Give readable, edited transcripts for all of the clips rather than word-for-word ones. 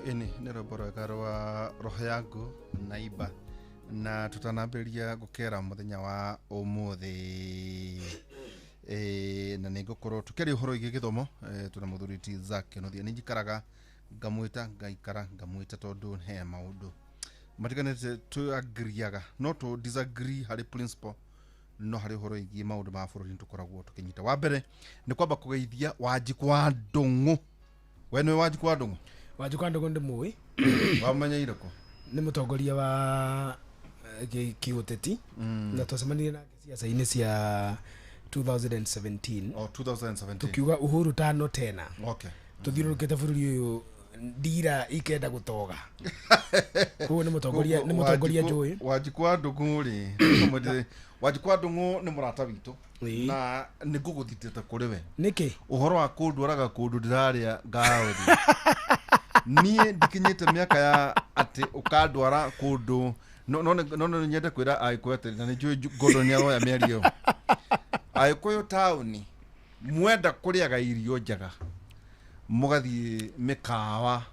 ini nä rwimbo rwega rwa roho yangu naiba na tutanambiria gukera muthenya wa umuthi na nä ngå korwo tå kä rä å horo igä gä thomo tå na må thuri ti Zack no thia nä njikaraga ngamwä ngaikara ngamwä tondå he maå ndå matiganä te tå agriaga no tå disagree harä principle no harä å horo igä maå ndå ma bå rå ri tå koragwo tå kä nyita wa mbere nä kwamba kå geithia Wanjiku wa Ndung'u we nä Wanjiku wa Ndung'u Wanjiku wa Ndung'u ndä må wamenyeire kå nä må tongoria wa kä å teti na twacemanirie nake ciaca-inä cia 2017 tå kiuga Uhuru tano tena tå thiå rå rå kä te bå rå ri å yå ndira ikenda gå toga koguo nä må tongoria njå ä Wanjiku wa Ndung'u rä Wanjiku wa Ndung'u nä må rata witå na nä ngå gå thitä te kå rä we nä kä å horo wa kå ndwaraga kå ndå ndä rarä a ngaåthi niä ndikinyä te mä aka ya atä å kandwara kå ndå no nyende kwä ra agä kå atä na nä njå Gordon nä aroya mä ario agä kå yå taåni mwenda kå rä aga irio njega må gathiä mä kawa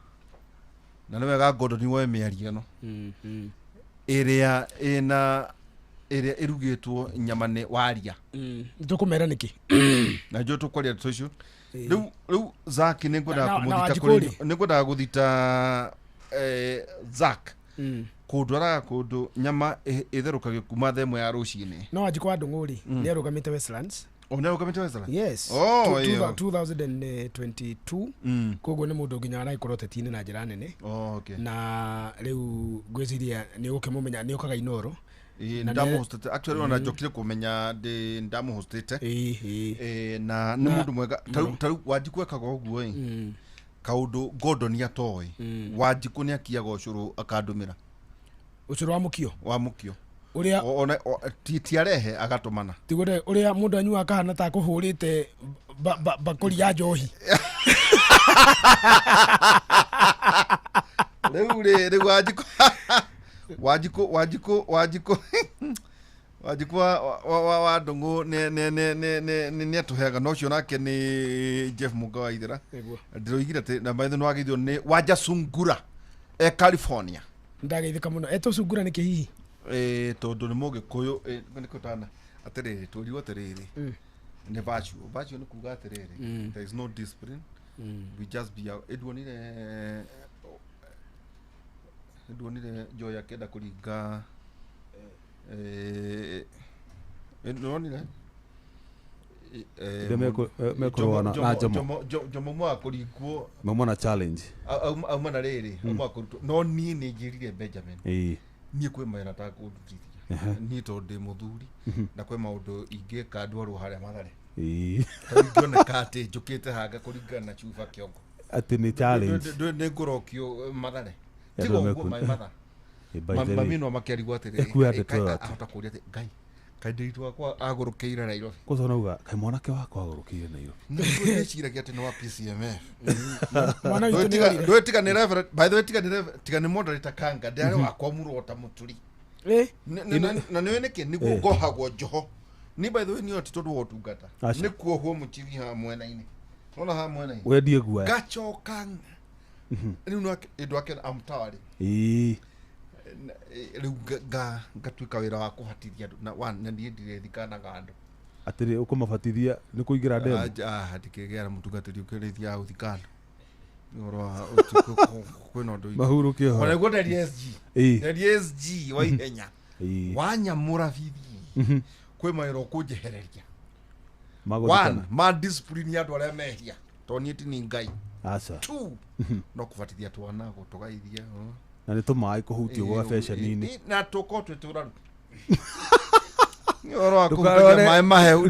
na nä wega Gordon woe mä ario no ä a ä rugä two nyama nä waria tå kå mera nä kä na njå tå kwaria tå icio rĩu Zack nĩ ngwendaga gå thita Zack kũndwaraga kũndũ nyama ĩtherũkagio kuma thaa ĩmwe ya rũcinĩ no Wanjiku wa Ndung'u rĩ nĩ arũgamĩte Westlands nĩarũgamĩte Westlands yes 2022 koguo nĩ mũndũ nginya aragĩkorwo teti-inĩ na njĩra nene na rĩu ngwĩciria nĩ ũkĩmũmenya nĩ ũkaga Inoro ndamuhostete actually ona njokire kumenya ndamuhostete na nĩ mũndũ mwega tarĩu Wanjiku ekaga ũguo kaũndũ Gordon atoĩ Wanjiku nĩ akiaga ũcũrũ akandũmĩra ũcũrũ wa mũkio ũrĩa ti arehe agatũmana tigũre ũrĩa mũndũ anyuaga kahana ta kũhũrĩte mbakũri ya njohi rĩu Wanjiku wa Ndung'u nĩ atũheaga no cio nake nĩ Jeff Mũnga wa Ithera ndĩroigire atĩ na maitho nĩ wageithio nĩ Wanja Sungura California ndageithĩka mũno etwo Sungura nĩ kĩhihi tondũ nĩ Mũgĩkũyũ nĩ kũtana atĩrĩrĩ tũriũ atĩrĩrĩ nĩ virtue nĩ kuga atĩrĩrĩ there is no discipline we just be Edwonire Joy akenda kũringa nonire Jomo mwa kũringwo mamona challenge auma na rĩrĩ auma kũrutwo no niĩ nĩ njĩrire Benjamin niĩ kwĩ mawĩra ta kũndutithia niĩ tondũ ndĩ mũthuri na kwĩ maũndũ ingĩka ndwarwo harĩa Mathare ngĩoneka atĩ njũkĩte hanga kũringana na cuba kĩongo atĩ nĩ challenge nĩ ngũrokio Mathare tiga ũguo maĩ matha mami no makĩarigwo atĩrĩrĩ ahota kũria atĩ Ngai kaindĩritũ wakwa agũrũkĩire Nairobi kũca nauga kaĩ mwanake wakwa agũrũkĩire Nairobi nĩciragia atĩ nĩ wa PCMF ndwĩtiganĩre by the way tiganĩ moderator Kanga ndĩarĩ wakwa mũrota mũturi na nĩwe nĩkĩ nĩguo ngohagwo njoho ni by the way nĩyo ti tondũ wa ũtungata nĩ kuohwo mũcibi ha mwena-inĩ ona ha mwena-inĩ wendie guaya gacoka rĩu no ĩndũ ake amtawarĩ rĩu ngatuĩka wĩra wa kũbatithia andũ na niĩ ndirethikanaga andũ atĩrĩ ũkũmabatithia nĩ kũingĩra ndemu ndikĩgĩra mũtungatĩri ũkĩrĩithia ũthikana ũhoro wa ũtukũ kwĩna ũndũ mahurũkie ona guo ndari SG wa ihenya wanyamũra bithi kwĩ mawĩra ũkũnjehereria ma discipline ya andũ arĩa mehia tondũ niĩ ti nĩ Ngai no kũbatithia twana gũtũgaithia na nĩ tũmaĩ kũhutio gwa fashion-inĩ na tũkorwo twĩ tũraru ũhoro wa kũhutio maĩ mahehu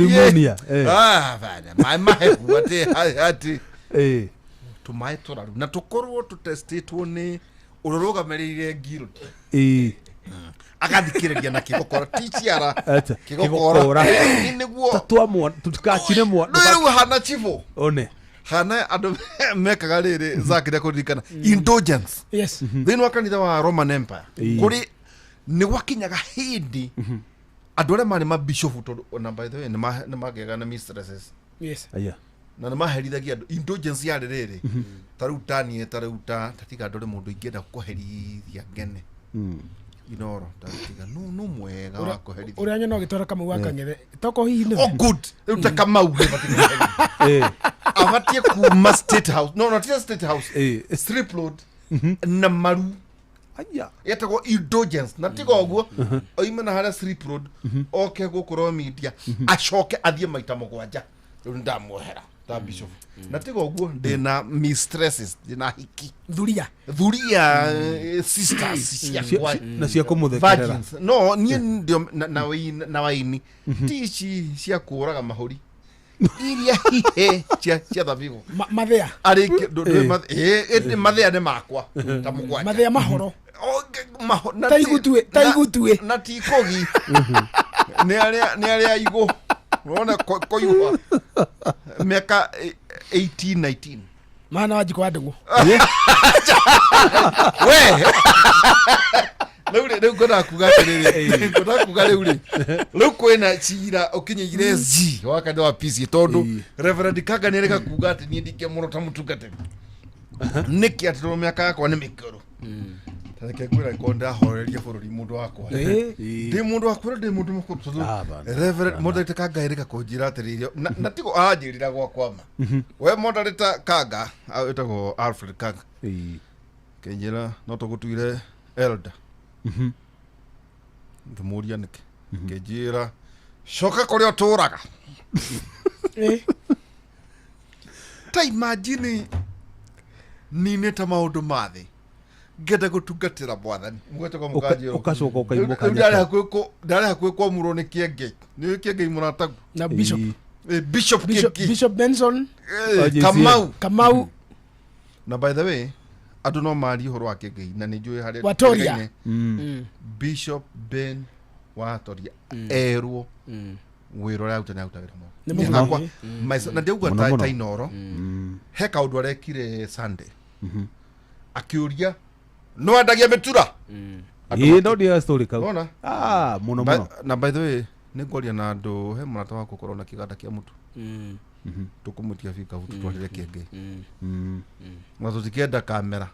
maĩ mahehu atĩ tũmaĩ tũraru na tũkorwo tũtestĩtwo nĩ ũrũgamĩrĩire guild agathikĩrĩria na kĩgokora ticiara kĩgokora nĩguo tũtikacine rĩu hana chivo one hana andũ mekaga rĩrĩ Zack rĩa kũririkana indulgence thĩinĩ wa kanitha wa Roman Empire kũrĩ nĩ gwakinyaga hĩndĩ andũ arĩa marĩ mabishofu tondũ ona by the way nĩ magĩaga na mistresses na maherithagia indulgence ya rere tarutani taruta tatiga ndore mundu ingenda kuherithia ngene inoro tatiga no mwega wa kuherithia uri anyona gitwara kama wakangere toko hihi ne good ruta kama uge batika abatie ku state house no not state house strip load na maru aya yetagwo indulgence na tigo guo oime na hara strip road oke gukoro media acoke athie maita mugwanja riu ndamuhera ta bishop na tigo guo ndina mistresses ndina hiki thuria sisters cia na cia kumuthekerera no nie ndio na waini tici cia kuraga mahuri iria hihe cia thabibu mathea ari mathea ne makwa ta mugwanja mathea mahoro taigutue na tikogi ni aria igo unaona koyuha miaka 18-19 maana wajiko adungu we leo ngona kuga leo kwena chira okinyire z wakati wa PC tondu Reverend Kaga nireka kuga ati ni ndike muno ta mutugate niki atiro miaka yakwa ni mikuru take kwira konda horeria bururi mundu wakwa ndi mundu wakwa ndi mundu mukuru Reverend Moderator Kaga ireka kunjira atiririo na tigo ajirira gwakwa we Moderator Kaga etagwo Alfred Kaga kenjira no tugutuire elder ngimuria niki ngejira shoka kuri oturaga ta imagine nine ta maundu mathi ngenda gutungatira mwathani mwete kwa mukaji ukacoka ukaimuka ndari hakwe kwa muro ni kienge ni kienge muratagu na bishop bishop Benson Kamau na by the way adu no mari horo wa kienge na ninjui hari Watoria Bishop Ben Watoria erwo wiro ra utana utawira mo ni hakwa na ndeuga ta inoro he kaundu arekire Sunday akiuria no andagia metura ndo dia story ka ona muno na by the way ni ngoria na andu he murata wako korona kiganda kia mutu tukumutia fika hutu twalire kienge na tutikenda kamera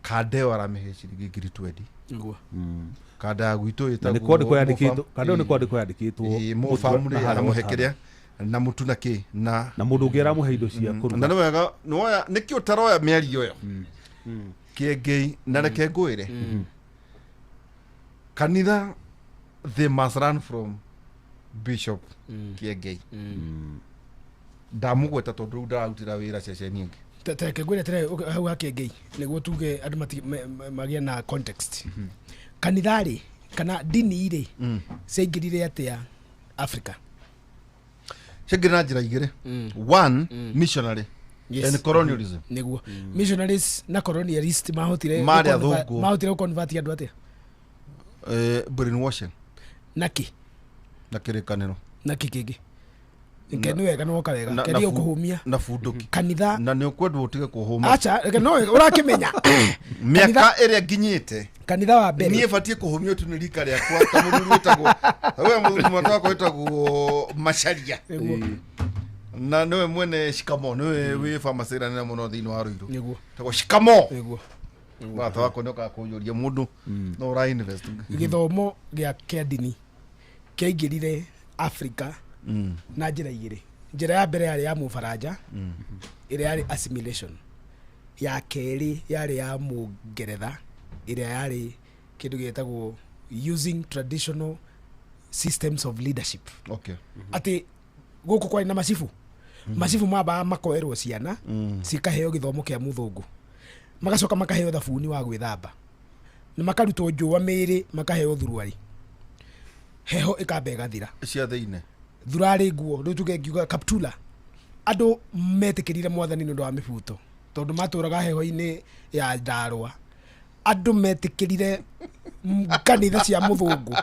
kade wara mehe ciringi ngiri 20 nguo kada gwitu ita ni kodi kwa yandikitwo kada ni kodi kwa yandikitwo mu family ya muhekeria na mutu na ki na mundu ngira muhe indo cia kuru na wega noya niki utaroya miari yo kienge na reke ngwire kanitha they must run from Bishop Kienge ndamugweta tondu ndarutira wira ceceni ingi teke ngwire tere hau Kienge niguo tuge andu magia na context kanithari kana dini ire cengirire atia Africa cengirira njira igire one missionary and colonialism niguo missionaries na colonialist mahotire ku convert andu atia brainwashing naki na kirikaniro naki kingi ngenu wega no kawega kerio kuhumia na funduki kanitha na ni ukwendu utige kuhuma acha no urakimenya miaka iria nginyite kanitha wa mbere nie batie kuhumia tu ni rika ria kwa kamuduru wetagwo we muduru mwatako wetagwo Macharia na niwe mwene shikamo niwe wi pharmacy na muno thini wa Ruiru niguo tago shikamo niguo mwata wako ndoka kuyuria mundu no ra invest githomo gia kiadini kiaingirire Africa na njira igire njira ya mbere yari ya Mufaranja ira yari assimilation ya keri yari ya Mungeretha ira yari kindu gitagwo using traditional systems of leadership okay ati guku kwa na masifu masifu maba makoerwo ciana cikaheo githomo kia muthungu magacoka makaheo thabuni wa gwithamba na makarutwo njua miri makaheo thuruari heho ikambe gathira cia thiine thurari nguo rutuge ngiuga kaptula andu metikirire mwathani nundu wa mibuto tondu maturaga heho-ini ya Ndarwa andu metikirire kanitha cia muthungu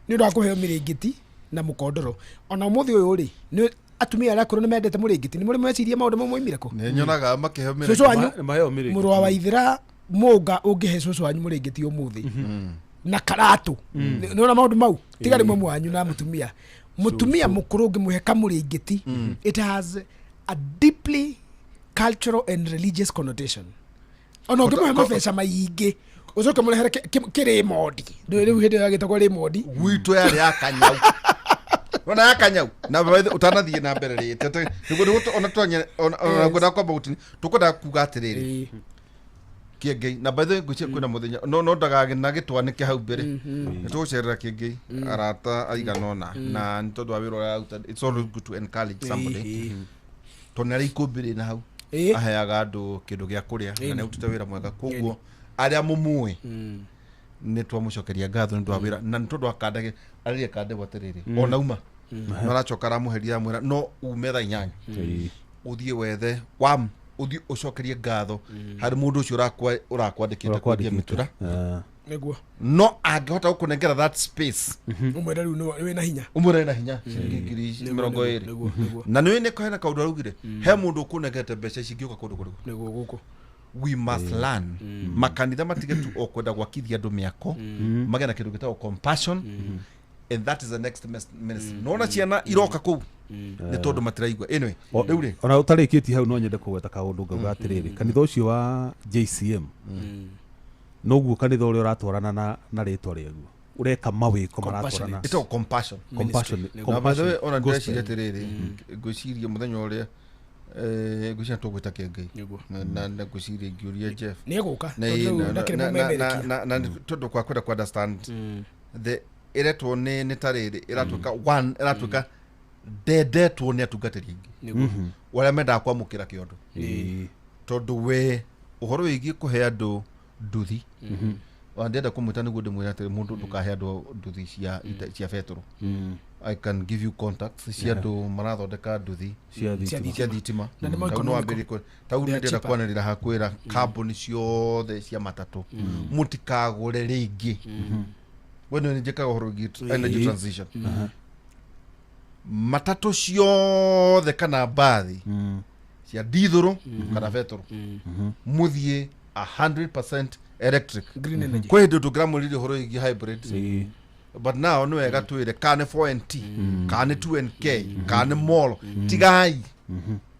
nundu wa kuheo miringiti na mukondoro ona muthi uyu ri ni atumia ara kuru ni mendete muringiti ni muri meciria maundu mamwe mirako ni nyonaga makiheo miringiti muru wa Waithira muga ungihe cucu wanyu muringiti umuthi na karatu nona maundu mau tiga rimwe mwanyu na mutumia mutumia mukuru ngimuhe kamuringiti it has a deeply cultural and religious connotation ona ngimuhe mabesha maingi ucoke murehere kirimodi riu hindi yagitagwo rimodi gwitũ yarĩ ya kanyau ona ya kanyau na utanathie na mbere rĩte niguo ona twanya ona ngwenda kwamba gutini tukwenda kuga atiriri Kiengei na by the way ngwĩciria kwĩna mũthenya no ndagage na gĩtwanĩke hau mbere nĩtũgũcerera Kiengei arata aigana ũna na nĩ tondũ wa wĩra ũrĩa araruta it's always good to encourage somebody tondũ nĩ arĩ ikũmbĩ na hau aheaga andũ kĩndũ gĩa kũrĩa na nĩarutĩte wĩra mwega koguo arĩa mũmũĩ nĩ twamũcokeria ngatho nĩ ũndũ wa wĩra na nĩ tondũ wa kandage arĩria kande gwaterĩrĩ ona uma naracoka aramũheria mwĩra no ume thaa 8 ũthiĩ wethe uthi ucokerie ngatho hari mundu ucio urakwandikite kwendia mitura niguo no angihota gukunengera that space umwere riu wina hinya umwere na hinya ngiri 20 na niwe ne kohena kaundu arugire he mundu ukunengete mbeca cingiuka kundu kurigo niguo guku we must learn makanitha matige tu okwenda gwakithia andu miako magena kindu gitao compassion and that is the next ministry nona ciana iroka kuu nĩ tondũ matiraigua anyway rĩu rĩ ona ũtarĩkĩtie hau no nyende kũgweta kaũndũ ngauga atĩrĩrĩ kanitha ũcio wa JCM noguo kanitha ũrĩa ũratwarana na rĩtwa rĩaguo ureka mawĩko maratwarana ito compassion ona ndĩreciria atĩrĩrĩ ngwĩciria mũthenya ũrĩa ngwĩciria tũgwĩta Kiengei na ngwĩciria ingĩũria Jeff nĩegũka na tondũ kwa kwenda understand the iretwo nĩ tarĩrĩ ĩratuĩka ndendetwo nĩ atungatĩri aingĩ ũrĩa mendaga kwamũkĩra kĩondo tondũ we ũhoro wĩgiĩ kũhe andũ nduthi ndenda kũmwĩta nĩguo ndĩmwĩra atĩ mũndũ ndũkahe andũ nduthi cia betũrũ I can give you contacts cia andũ marathondeka nduthi cia thitima tau nĩ ndĩrenda kwanĩrĩra hakwĩra kambuni ciothe cia matatũ mũtikagũre rĩngĩ wena nĩ njĩkaga ũhoro wĩgiĩ energy transition matatu ciothe kana mbathi cia dithũrũ kana betũrũ mũthiĩ 100% electric green energy kwĩ hĩndĩ tũngĩramũrĩrie ũhoro wĩgiĩ hybrid but now nĩ wega twĩre kana nĩ 4NT kana nĩ 2NK kana nĩ molo tigai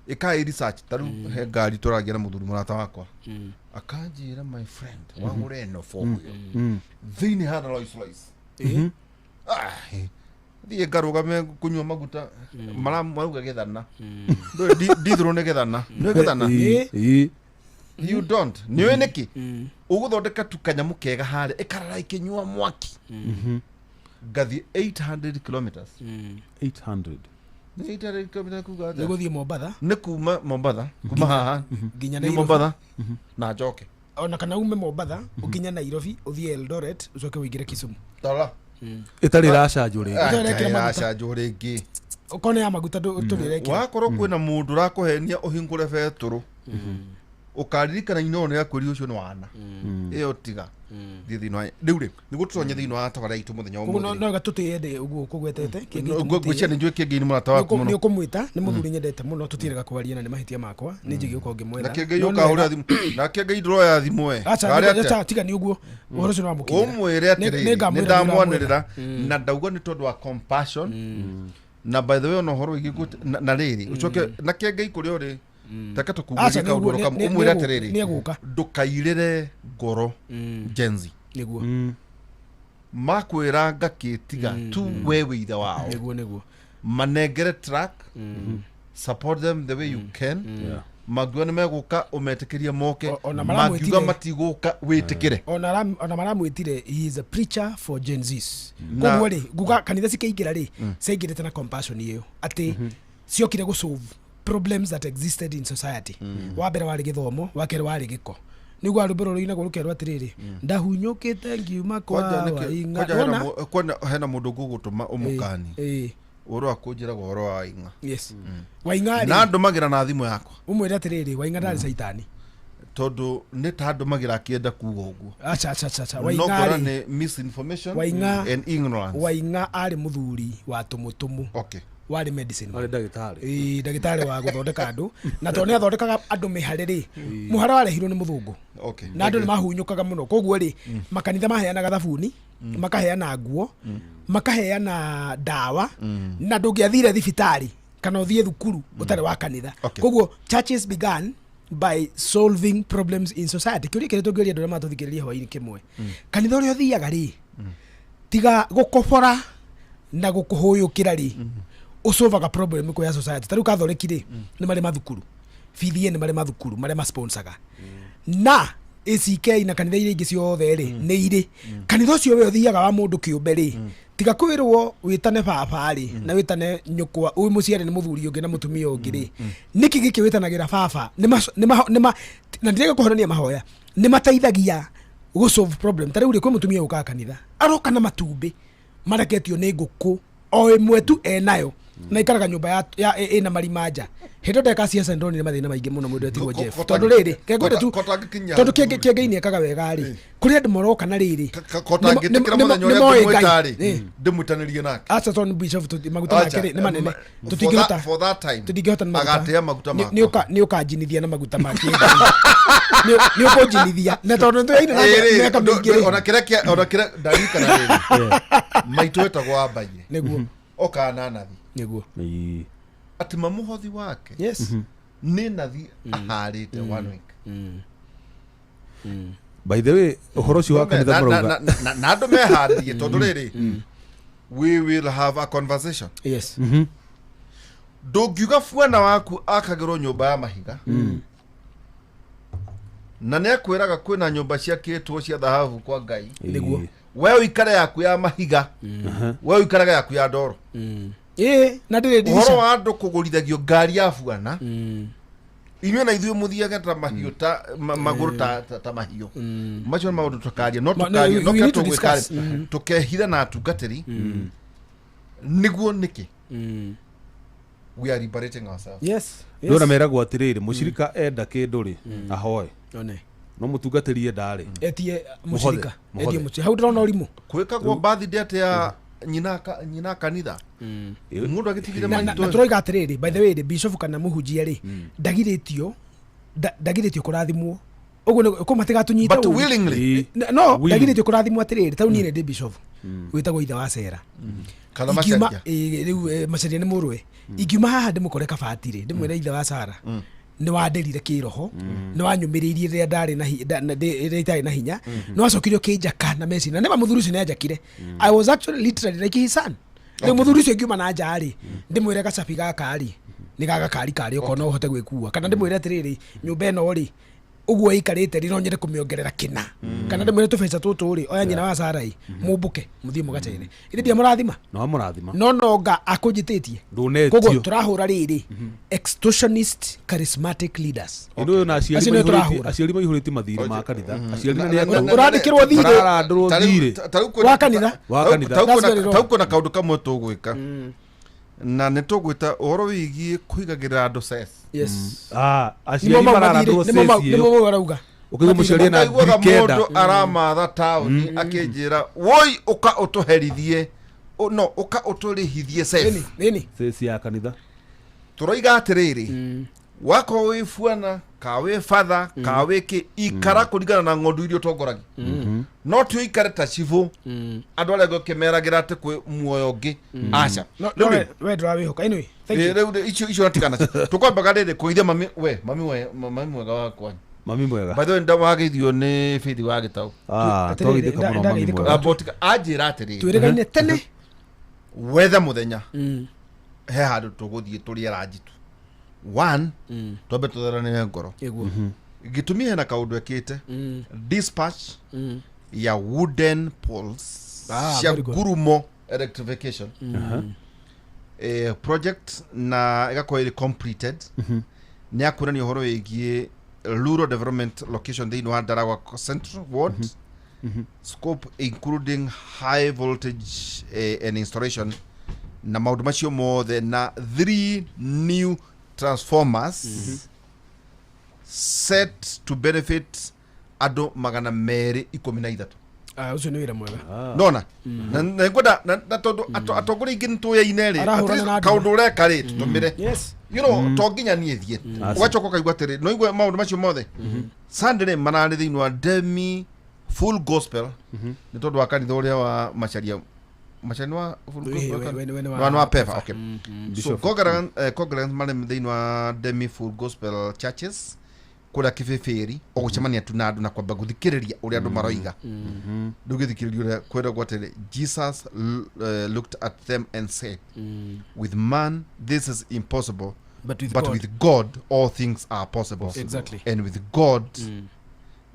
ikai research taru he ngari tũragia na mũthuri mũrata wakwa akanjĩra my friend wagũre ĩno for thĩinĩ hana Rolls Royce thiĩ ngarũgame kũnyua maguta marauga gĩthana dithũrũ nĩ gĩthana nĩ gĩthana you don't nĩũĩ nĩkĩ ũgũthondeka tu kanyamũ kega harĩa ĩkarara ikĩnyua mwaki ngathi 800 kilometers 800 nĩ 800 kilometers kuga nĩ gũthiĩ Mombatha nĩ kuma Mombatha kuma haha nginya Nairobi Mombatha na njoke ona kana ume Mombatha ukinya Nairobi uthie Eldoret ucoke uingire Kisumu tara itarĩ racanjũ rĩngĩ ukone ya maguta tũrĩrekĩra wakorwo kwĩna mũndũ ũrakũhenia ũhingũre betũrũ ukaririkana ino nĩ akwĩri ũcio nĩ wana ĩyo tiga thiĩ thĩinĩ wa rĩu rĩ nĩguo tũtonye thĩinĩ wa tabarĩra itũ mũthenya ũmwe no gatũtĩende ũguo kũgwetete ngwĩciria nĩ njũĩ Kiengei nĩ mũrata waku mũno nĩ ũkũmwĩta nĩ mũthuri nyendete mũno tũtirega kwaria na nĩ mahĩtia makwa nĩ njĩgĩ ũkorwo ngĩmwetha na Kiengei ũkahũra thimũ na Kiengei ndũroya thimũ we acha tiga nĩ ũguo ũhoro ũcio nĩ wamũkinyĩra ũmwĩre atĩrĩrĩ nĩ ndamwanĩrĩra na ndauga nĩ tondũ wa compassion na by the way ona ũhoro wĩgiĩ na rĩrĩ ũcoke na Kiengei kũrĩa ũrĩ taka tukugũria kaũndũ roka ũmwĩre atĩrĩrĩ ndũkairĩre ngoro Gen-Z nĩguo makwĩra ngakĩtiga tu we wĩithe wao nĩguo manengere track support them the way you can magiwa nĩ megũka ũmetĩkĩrie moke magiuga matigũka wĩtĩkĩre ona maramwĩtire he is a preacher for Gen-Zs koguo rĩ nguga kanitha cikĩingĩra rĩ ciaingĩrĩte na compassion ĩyo atĩ ciokire gũsolve problems that existed in society wa mbere warĩ gĩthomo wa kerĩ warĩ gĩko nĩguo arũmbũro rũinagwo rũkerwo atĩrĩrĩ ndahunyũkĩte ngiuma kwa Waing'a hena mũndũ ngũgũtũma ũmũkani ũhoro akũnjĩraga ũhoro wa Waing'a Waing'a na ndũmagĩra na thimũ yakwa ũmwĩre atĩrĩrĩ Waing'a ndarĩ caitani tondũ nĩ ta ndũmagĩra akĩenda kuga ũguo acha Waing'a nĩ misinformation and ignorance Waing'a arĩ mũthuri wa tũmũtũmũ okay warĩ medicine warĩ ndagĩtarĩ ndagĩtarĩ wa gũthondeka andũ na tondũ nĩ athondekaga andũ mĩhare rĩ mũhare warehirwo nĩ mũthũngũ na andũ nĩ mahunyũkaga mũno koguo rĩ makanitha maheanaga thabuni makaheana nguo makaheana ndawa na ndũngĩathire thibitarĩ kana ũthiĩ thukuru ũtarĩ wa kanitha koguo churches began by solving problems in society kĩũria kĩrĩa tũngĩũria andũ arĩa matũthikĩrĩria hwaĩ-inĩ kĩmwe kanitha ũrĩa ũthiaga rĩ tiga gũkobora na gũkũhũyũkĩra rĩ ũsolvaga problem ĩko ya society tarĩu Catholic rĩ nĩ marĩ mathukuru bithi nĩ marĩ mathukuru marĩa masponsaga na ACK na kanitha iria ingĩ ciothe rĩ nĩ irĩ kanitha ũcio we ũthiaga wa mũndũ kĩũmbe rĩ tiga kwĩrwo wĩtane baba rĩ na wĩtane nyũkwa ũyũ mũciari nĩ mũthuri ũngĩ na mũtumia ũngĩ rĩ nĩkĩ gĩkĩ wĩtanagĩra baba na ndirega kũhorania mahoya nĩ mateithagia gũsolve problem tarĩu rĩ kwĩ mũtumia ũkaga kanitha aroka na matumbĩ mareketio nĩ ngũkũ o ĩmwe tu enayo na ikaraga nyũmba ĩna marima nja hĩndĩ ndeka cia Sendoni nĩ mathĩna maingĩ mũno mũndũ etigwo Jeff tondũ rĩrĩ kengũte tu tondũ kĩengĩ-inĩ ekaga wega rĩ kũrĩ andũ maroka na rĩrĩ ndĩmũtanĩrie nake aca tondũ bishop maguta make nĩ manene tũtingĩhota nĩ ũkanjinithia na maguta make nĩ ũkũnjinithia na tondũ nĩtũyaine na mĩaka mĩingĩ ona kĩrĩa ndarikana rĩrĩ maitũ etagwo Ambaye nĩguo okana nathi nĩguo ati mamuhothi wake yes nĩ nathi aharĩte 1 week by the way ũhoro ũcio wa kanitha mũrauga na andũ meharĩrie tondũ rĩrĩ we will have a conversation yes ndũngiuga bwana waku akagĩrwo nyũmba ya mahiga na nĩ akwĩraga kwĩna nyũmba ciakĩtwo cia thahabu kwa Ngai nĩguo we ũikare yaku ya mahiga we ũikaraga yaku ya ndoro na ndĩrĩ dirisha ũhoro wa andũ kũgũrithagio ngari ya bwana inyuĩ na ithuĩ mũthiaga ta mahiũ ta magũrũ ta mahiũ macio nĩ maũndũ tũkaria no tũkaria tũkehitha na atungatĩri nĩguo nĩkĩ we are liberating ourselves ndona meragwo atĩrĩrĩ mũcirika enda kĩndũ rĩ ahoe no mũtungatĩri ndarĩ etie mũcirika etie mũcirika hau ndĩrona ũrimũ kwĩkagwo birthday ate ya nyina kanitha mũndũ agĩtigire na tũroiga atĩrĩrĩ by the way bishop kana mũhunjia rĩ ndagirĩtio kũrathimwo ũguo nĩ matigatunyite but willingly no ndagirĩtio kũrathimwo atĩrĩrĩ tau niĩ ndĩ bishop wĩtagwo ithe wa Cera kana macaria rĩu macaria nĩ mũrwe ingiuma haha ndĩmũkore kabati rĩ ndĩmwĩre ithe wa Sara nĩ wanderire kĩroho nĩ wanyũmĩrĩirie rĩrĩa ndarĩ itarĩ na hinya nĩ wacokirio kĩnjaka na mecina nĩ mũthuri ũcio nĩ anjakire I was actually literally like his son rĩu mũthuri ũcio ngiuma na nja rĩ ndĩmwĩre gacabi gaka rĩ nĩ gagakari karĩ ũkona ũhote gwĩkua kana ndĩmwĩre atĩrĩrĩ nyũmba ĩno rĩ ũguo ikarĩte rĩ no nyende kũmĩongerera kĩna kana ndĩmwĩre tũbeca tũtũ rĩ oya nyina wa Sara mũmbũke mũthiĩ mũgacaine ĩrĩ ndia mũrathima no nonga akũnjĩtĩtie koguo tũrahũra rĩrĩ extortionist charismatic leaders ũyũ na aciari maihũrĩtie mathirĩ ma kanitha ũrandĩkĩrwo thirĩ wa kanitha tauko na kaũndũ kamwe tũgwĩka na nĩ tũgwĩta ũhoro wĩgiĩ kũigagĩrĩra andũ ses aciari mararandwo marauga ũkĩgwa mũciari na mũndũ aramatha taũni akĩnjĩra woi ũka ũtũherithie no ũka ũtũrĩhithie ses ya kanitha tũroiga atĩrĩrĩ wakorwo wĩ bwana ka wĩ batha ka wĩ kĩ ikara kũringana na ng'ondu iria ũtongoragia no ti ũikare ta cibũ andũ arĩa ngũkĩmeragĩra atĩ kwĩ muoyo ũngĩ aca we ndũrawĩhoka anyway rĩu icio natigana tũkwambaga rĩrĩ kũithia mami mwega wakwa mami mwega by the way ndawagĩithio nĩ Faith wa Gĩtaũ twagĩthĩka mũno mami mwega anjĩra atĩrĩrĩ twĩrĩgaine tene wetha mũthenya he handũ tũgũthiĩ tũrĩe ranji tu one twambe tũtharanĩre ngoro gĩtũmi hena kaũndũ ekĩte dispatch ya wooden poles cia ngurumo electrification project na ĩgakorwo ĩrĩ completed nĩ akwĩrania ũhoro wĩgiĩ rural development location thĩinĩ wa Ndaragwa Central Ward scope including high voltage and installation na maũndũ macio mothe na 3 new transformers set to benefit andũ 213 ucio ni wira mwega nona na ngoda na tondu atongori ingi ntuya ineri kaundu ureka ri tutumire you know to nginya nie thie ugachoka kaigwa tiri no igwe maundu macio mothe Sunday manari thiini wa Demi Full Gospel ni tondu wa kanitha uria wa Macharia wa Full Gospel wa Peva. Okay, so congregants mari thiini wa Demi Full Gospel Churches kura kibibiri ogucemania tunadu na kwamba guthikiriria uria andu maroiga ndugithikiriria uria kwenda gwatire Jesus looked at them and said with man this is impossible but with God all things are possible. Exactly. And with God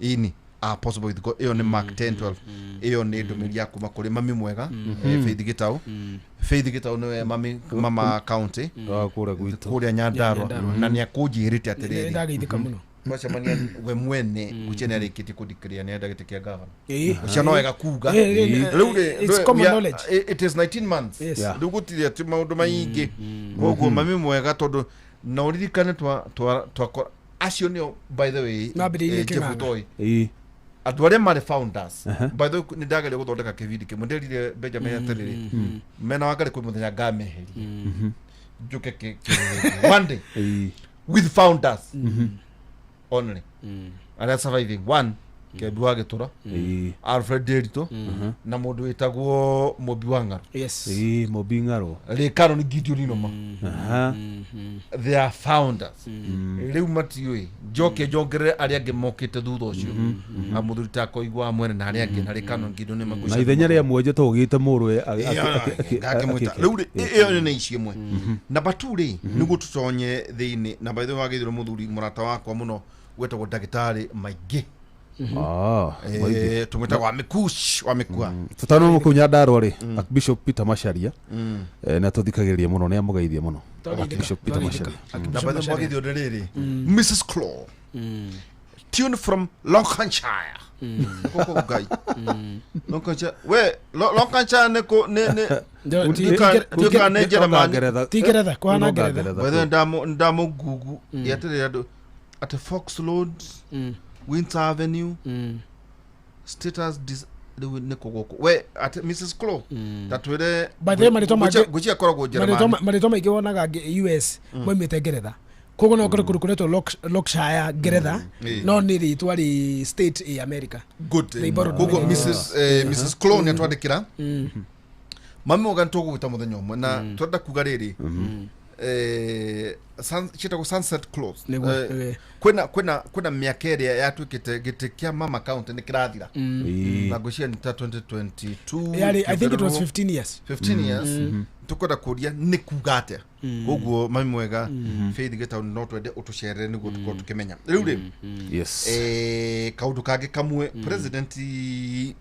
ini are possible with God. Iyo ni Mark 10:12. Iyo ni ndomiri ya kuma kuri mami mwega Faith Gitau niwe mama county kura gwitu kuria Nyandarua na ni akujirite atiriri ndagithika muno mwacemania we mwene gucene arikiti kudikria ni ndagite kia governor ucio no wega kuga it's common knowledge. It is 19 months ndugutire ati maundu maingi koguo mami mwega tondu na uririkane twa acio nio by the way Jefutoi andu aria mari founders by the way ni ndagere guthondeka kivindi kimwe ndirire Benjamin atiriri mena wangari kwi muthenya ngameheri njuke one day with founders only and surviving one Kebu wa Gitura Alfred Derito na mundu witagwo Mobi Wangaro Mobi Ngaro Lekano ni Gideon Inoma they are founders riu matiwe joke jongere ari ange mokite thutha ucio amuthuri ta koigwa mwene na ari ange na Lekano Gideon ni maguca na ithenya ria mwenje to ugite murwe akimwita riu iyo ni ici imwe na baturi nigu tutonye thiini na by the way wagithiro muthuri murata wakwa muno wetagwo ndagitari maingi tumwita wa mikush wa mikua tutano muku Nyandarua ri Bishop Peter Macharia na tuthikagiriria muno ni amugeithie muno Bishop Peter Macharia na by the way wagithiro ndiriri Mrs. Claw tune from Lancashire koko gai Lancashire we Lancashire ne ko ne tika ne German tigeretha kwa na geretha we ndamo gugu yatere ado at Fox Road Winter Avenue status nekogoko we at Mrs. Claw tatwere by the way guchia koragwo German marito maingi wonaga US mwemete geretha kogo no kurukureto Lockshire geretha no ni ritwa ri state in America good kogo Mrs. Claw ne twandikira mami ogantogo gwita muthenya umwe na twenda kuga riri chitagwo Sunset Close kwina miaka iria yatwikite gite kia mama county ni kirathira na gucia ni ta 2022 I think it was 15 years tukwenda kuria ni kugate koguo mami mwega Faith Gitau no twende utucerere niguo tuko tukimenya riu ri yes kaundu kage kamwe president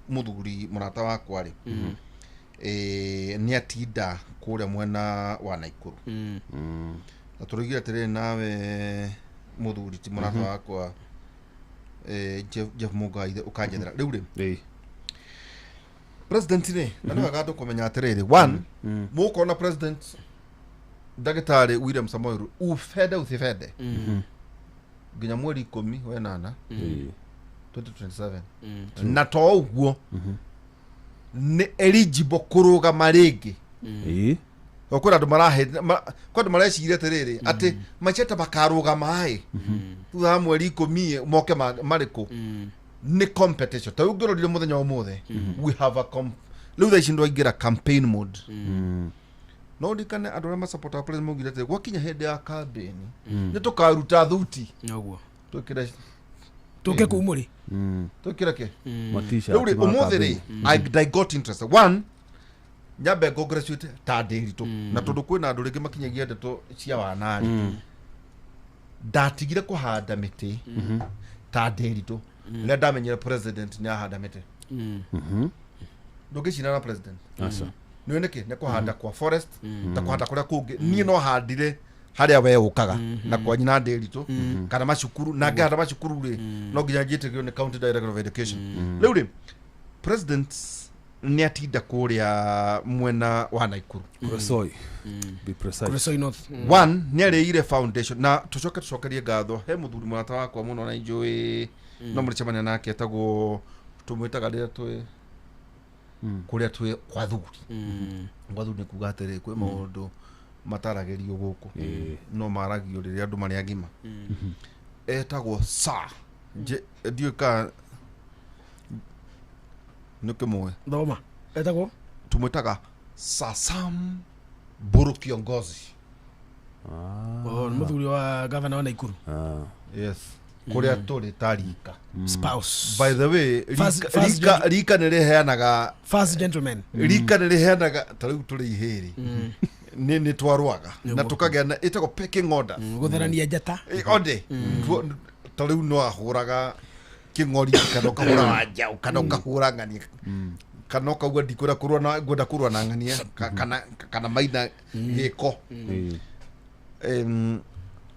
muthuri murata wakwa ri ni atinda kuria mwena wa Naikuru na turugira atiriri nawe muthuri ti murata wakwa Jeff Mugaithe ukanjethera riu ri president ni na no gado kumenya atiriri one mukona president Ndagitari William Samoei Ruto ufede uthifede nginya mweri 10 we nana 2027 na to uguo ni eligible kuruga marigi okura andu marahe kwa andu mareciria atiriri ati macheta bakaruga mai thutha mweri 10 moke mariku ni competition ta ugirorire muthenya umuthe we have a riu thaici ndwaingira campaign mode no ndikane andu aria support president mugire ati gwakinya hindi ya campaign ni tukaruta thuti noguo tukira tuke kumuri tukira ke matisha riu umuthe ri I got interested one nyambe graduate ta ndirito na tondu kwina andu ringi makinyagia ndeto cia wanari ndatigire kuhanda miti ta ndirito na ndamenyera president ni ahanda miti ndugicina na president niwe niki ne kuhanda kwa forest ta kuhanda kuria kungi nie no handire haria we ukaga na kwa nyina ndirito kana macukuru na ngahanda macukuru ri no nginya ngitigio ni county director of education riu ri president ni atinda kuria mwena wa Naikuru Kuresoi be precise Kuresoi North one ni areire foundation na tucokerie ngatho he muthuri murata wakwa muno na njui no muri chamania nake etagwo tumwitaga rira twi kuria twi kwa thuguri kwa thuguri kuga atiri kwi maundu mataragerio guku no maragio riria andu mari agima etagwo sa ndiuka nukimwe thoma etagwo tumwitaga Sasam Buru Kiongozi muthuri wa governor wa Naikuru yes kuria turi tarika spouse by the way rika niriheanaga first gentleman rika niriheanaga tariu turi ihiri ni twarwaga na tukagea na itako pecking order gutherania njata onde tariu no ahuraga kingori kana kahura wanja kana kahura ngani kana kaugwa ndikura kurwa na gwenda kurwa na ngania kana maina giko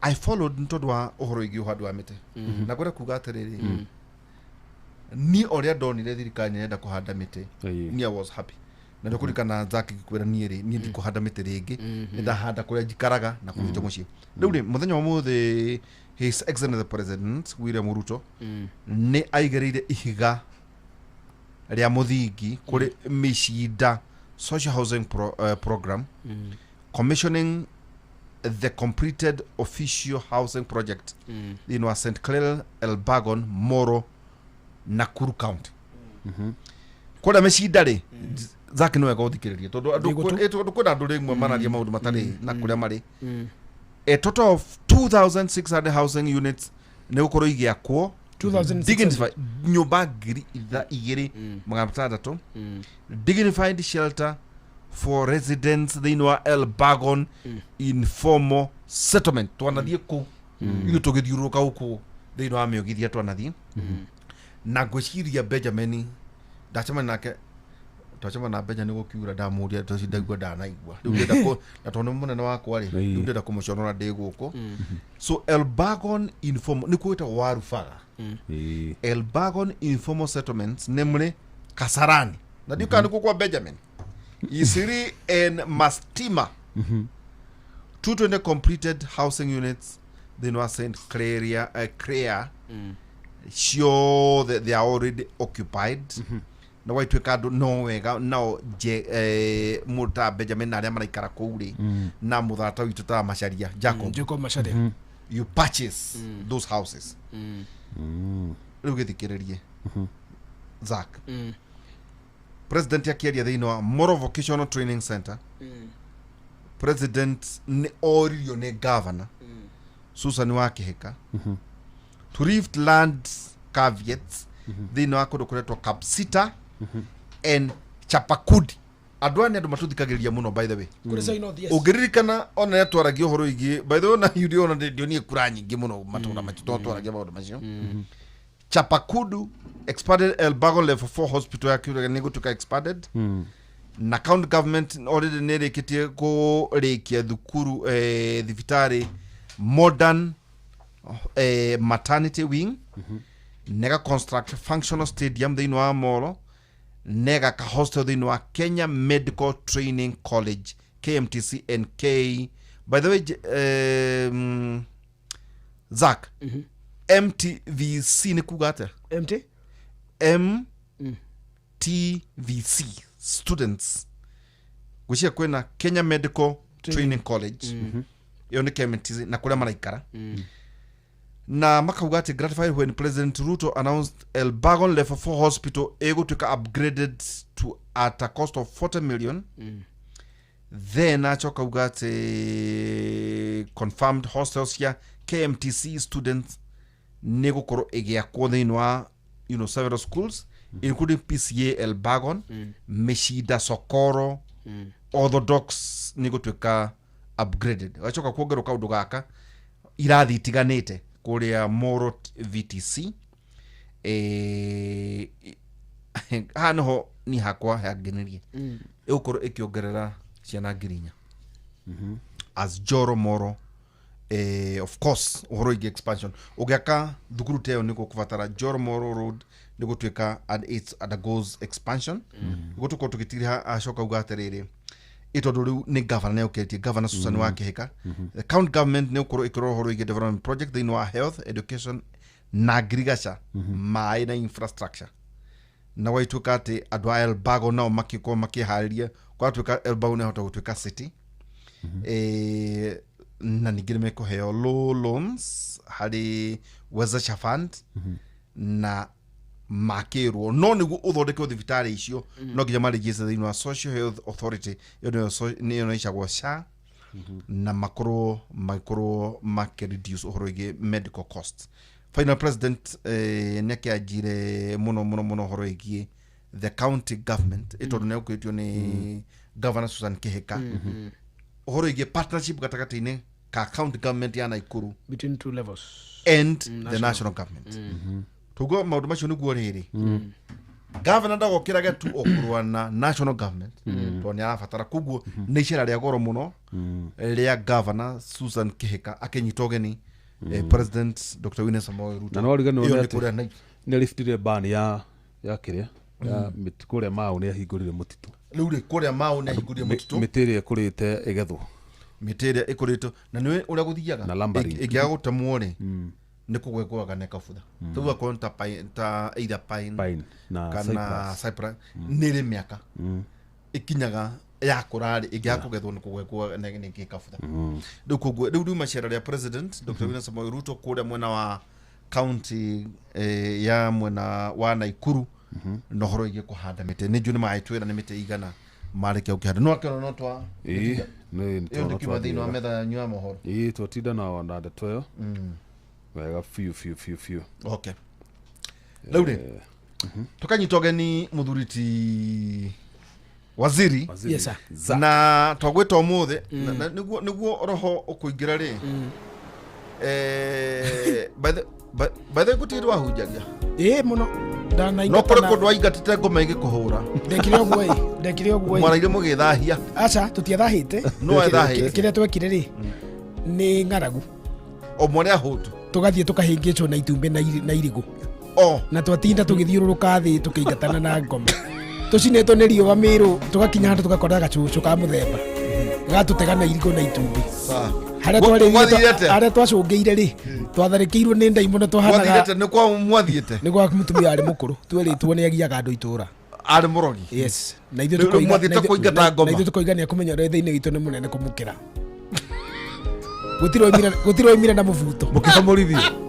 I followed ntodwa uhoro igi uhadu wa mite na gwenda kuga atiriri ni oria ndonire thirikari nenda kuhanda mite ni I was happy na ndokurikana Zaki gikwira niiri ni ndikuhanda mite ringi ndahanda kuria njikaraga na kuruta mucii riu ri muthenya wa muthe His Excellency the President William Ruto ni aigereire ihiga ria muthingi kuri mishinda social housing program commissioning the completed official housing project in St Clair, Elbagon, Moro, Nakuru County. Kora mishinda ri Zaki no ega uthikiririe tondu andu kwina andu rimwe mararia maundu matari na kuria mari a total of 2,600 housing units ne gukorwo igiakwo dignified nyumba ngiri igiri magana matandatũ dignified shelter for residents thiini wa Elbagon informal settlement twanathie ku iyo tugithiuruka huku thiini wa miogithia twanathie na ngwiciria Benjamin ndacema nake twacema na Benja ni gukiura ndamuria tocindagua ndanaigua riu ndenda ko na tondu munene wakwa ri riu ndenda kumuconora ndi guku so Elbagon informal ni kuita warufaga Elbagon informal settlements nemre Kasarani na dikani kwa Benjamin Isiri and Mastima 220 completed housing units then was St Clair sure that they are already occupied na waitweka andu no wega nao muta Benjamin na aria maraikara kuu ri na muthata witu ta Macharia Jacob Macharia you purchase those houses riu githikiririe Zak president yakiaria thiini wa Moro Vocational Training Center president ni oririo ni governor Susan wa Kihika to lift land caveats thiini wa kundu kuretwo Kapsita and Chapakudi adwani andu matuthikagiriria muno by the way ugiririkana ona yatwaragio horo igi by the way na yudio na ndio kura nyingi muno matunda matutwaragia maundu macio Chapakudu expanded Elbagon level 4 hospital yakiura ni gutuka expanded na county government already nereketie kurikia thukuru thibitari modern maternity wing nega construct functional stadium thiini wa Moro nega ka hostel thiini wa Kenya Medical Training College KMTC and K by the way Zak MTVC ni kugata MTVC students gucia kwena Kenya Medical Training College iyo ni KMTC na kuria maraikara na makauga ati gratified when President Ruto announced Elbagon level 4 hospital ego to upgraded to at a cost of 40 million then achokauga ati confirmed hostels here KMTC students nego koro egiakwo thiini wa several schools including PCA Elbagon Meshida Sokoro Orthodox nego tuika upgraded achoka kuongeruka undu gaka irathi itiganite kuria Moro VTC hano ni hakwa hagenirie ukoro ikiongerera ciana ngirinya as Joro Moro of course uhoro igi expansion ugiaka thukuru teo niko kuvatara Joro Moro road niko twika and it's undergoes expansion gutuko tukitiriha ashoka ugaterere itondo riu ni governor ne uketie governor Susan wa Kihika the county government ne ukoro ikoro horo igi development project in our health education na agriculture mai na infrastructure na waituka ati andũ a Elbago nao makĩkorwo makĩharĩria gwatuĩka Elbago nĩ hota gũtuĩka city na ningĩ nĩmekũheo low loans harĩ Wezesha Fund na makĩrwo no nĩguo ũthondeke thibitarĩ icio no nginya marĩgĩse thĩinĩ wa Social Health Authority nĩyo ĩcagwo SHA na makorwo makĩreduce ũhoro wĩgiĩ medical costs. Final President nĩakĩanjire mũno ũhoro wĩgiĩ the county government tondũ nĩaũkĩtio nĩ Governor Susan Kĩhĩka ũhoro wĩgiĩ partnership gatagatĩ-inĩ ka county government ya Naikuru between two levels and the national government. Tugo maũndũ macio nĩguo rĩrĩ governor ndagokĩrage tu okũrũa na national government tondũ nĩarabatara koguo nĩ icera rĩa goro mũno rĩa Governor Susan Kĩhĩka akĩnyita ũgeni President Dr. William Samoei Ruto. Na no rigano nĩ liftire ban ya kĩrĩa ya kũrĩa Mau nĩ ahingũrire mũtitũ. Rĩu rĩ kũrĩa Mau nĩ ahingũrire mũtitũ. Mĩtĩ ĩrĩa ĩkũrĩte ĩgethwo. Mĩtĩ ĩrĩa ĩkũrĩtwo na nĩ ũrĩa gũthiaga ĩngĩaga gũtemwo rĩ nĩ kũgwekwaga na kabutha. Tũu akorwo ta either pine kana cypress nĩrĩ mĩaka ikinyaga ya kũrarĩ ĩngĩaga kũgethwo nĩ kũgwekwo na nĩ kabutha. Rĩu koguo rĩu macera ya President Dr. William Samoei Ruto kũrĩa mwena wa county ya mwena wa Naikuru no horo ĩgĩ kũhanda mĩtĩ nĩ njũ nĩ maĩtwĩra nĩ mĩtĩ igana marĩkia gũkĩhanda no akĩrwo no twa nĩ twa thĩinĩ wa metha nyua mohoro twatinda na wananda twayo wega fiu. Okay. Rĩu rĩ tũkanyita ũgeni mũthuriti waziri yes sir na twagwĩta ũmũthĩ nĩguo roho ũkũingĩra rĩ by the gũtirĩ wahunjagia mũno no kũrĩ kũndũ waingatĩte ngoma ĩgĩkũhũra ndekire ũguo mwaraire mũgĩthahia aca tũtiathahĩte no ethahĩte kĩrĩa twekire rĩ nĩ ng'aragu o mwana ahũtu tũgathiĩ tũkahĩngĩcwo na itumbĩ na irigũ na twatinda tũgĩthiũrũrũka thĩ tũkĩingatana na ngoma tũcinĩtwo nĩ riũa mĩrũ tũgakinya handũ tũgakora gacucu ka mũthemba gatũtega na irigũ na itumbĩ harĩa twacũngĩire rĩ twatharĩkĩirwo nĩ ndaimono twahanaga nĩ kwa mwathiĩte nĩ kwa mũtumia arĩ mũkũrũ twĩrĩtwo nĩ agiaga andũ itũra arĩ mũrogi yes na ithuĩ tũkoigania kũmenya ũrĩa thĩinĩ witũ nĩ mũnene kũmũkĩra gũtiroimire na mũbuto mũkĩhamũrithio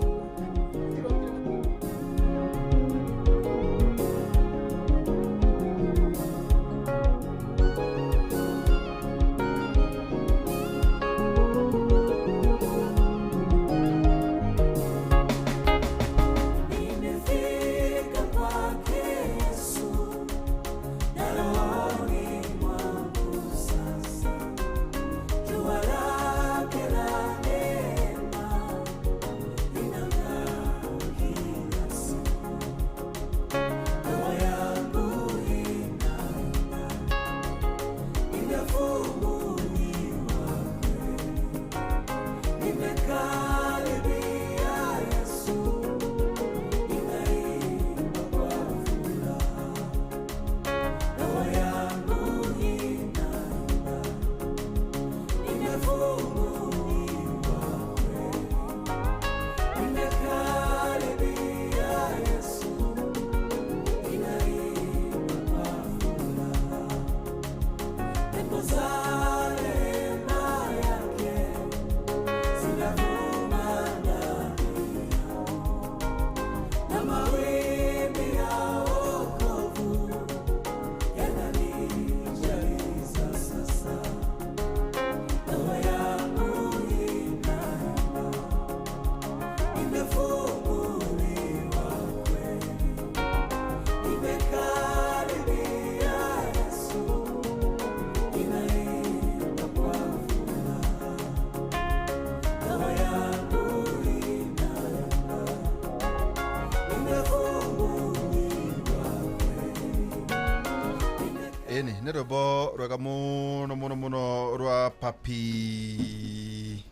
nĩ rwĩmbo rwega mũno rwa papi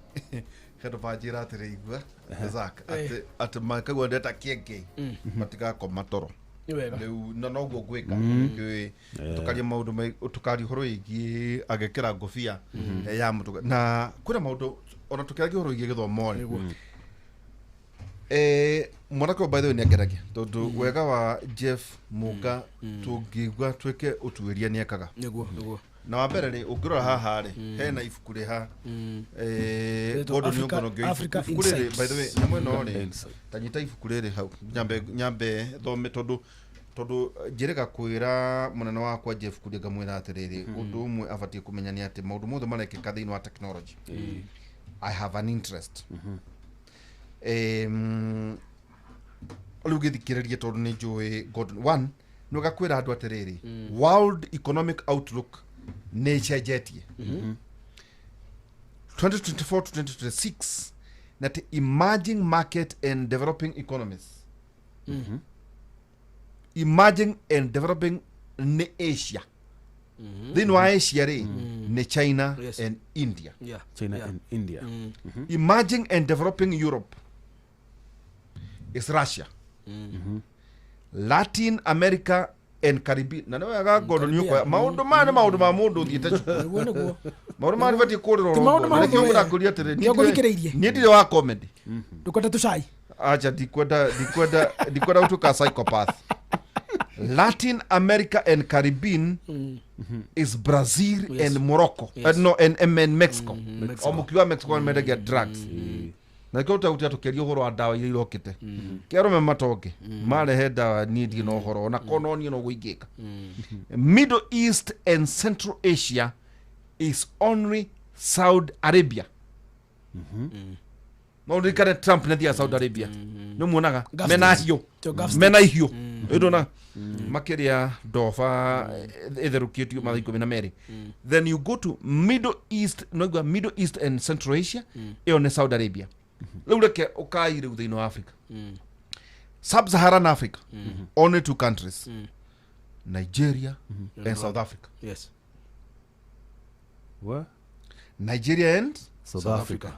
Hedobanjĩra atĩrĩigua Zak atĩ makagua ndeta kĩengĩ matigakoma toro rĩu na noguo ngwĩka tũkaria maũndũ tũkaria ũhoro wĩgiĩ agekĩra ngũbia ya mũtũga na kwĩna maũndũ ona tũkĩaria ũhoro wĩgiĩ gĩthomo mwanako by the way niageragia tondu wega wa Jeff Muga tungigwa tweke utuiria ni ekaga niguo na wa mbere ri ungirora haha ri hena ibuku ri ha Gordon Nyong'o ibuku ri by the way nyamwe no ri tanyita ibuku ri hau nyambe thome tondu njirega kwira munene wakwa Jeff Kudiga mwira atiriri undu umwe abatie kumenya ni ati maundu mothe marekeka thiini wa technology I have an interest Lugithikiriria tondu ni njui Gordon one nuga kwira andu atiriri world economic outlook ni cenjetie 2024 to 2026 that emerging market and developing economies emerging and developing ni Asia thiini wa Asia ri ni China and India and India emerging and developing Europe is Russia Latin America and Caribbean na no yaga Gordon Nyong'o maundu ma mundu thiete niguo maundu ma vati kuriro ro niki ngura kuria tere ni ndire wa comedy dukwenda tucai acha dikwenda utuka psychopath Latin America and Caribbean is Brazil and Morocco no and Mexico omukiwa Mexico and get drugs na kyo uta tukerio horo wa dawa ile irokite kero me matoke marehe dawa nidi no horo na kononi no guigika Middle East and Central Asia is only Saudi Arabia no rikare Trump na dia Saudi Arabia no muonaga mena hiyo idona makeria dofa etherukitio mathiko na meri then you go to Middle East no Middle East and Central Asia eo Saudi Arabia lureke ukai riu thiini wa Africa Sub-Saharan Africa only two countries Nigeria and South Africa what Nigeria and South Africa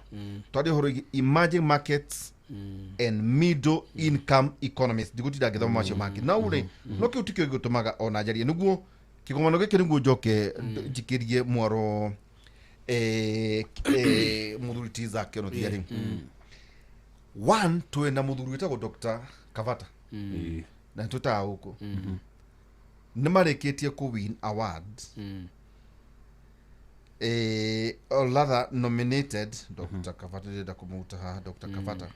twadi horo emerging markets and middle income economies digutida githoma macio maki na ure no ki utikio gutumaga ona jaria niguo kigomano giki niguo njoke jikirie mwaro muthuri zake no thiari one twena muthuri witagwo Dr. Kavata na tuta huko ni mareketie ku win awards or rather nominated Dr. Kavata ndenda kumuta ha Dr. Kavata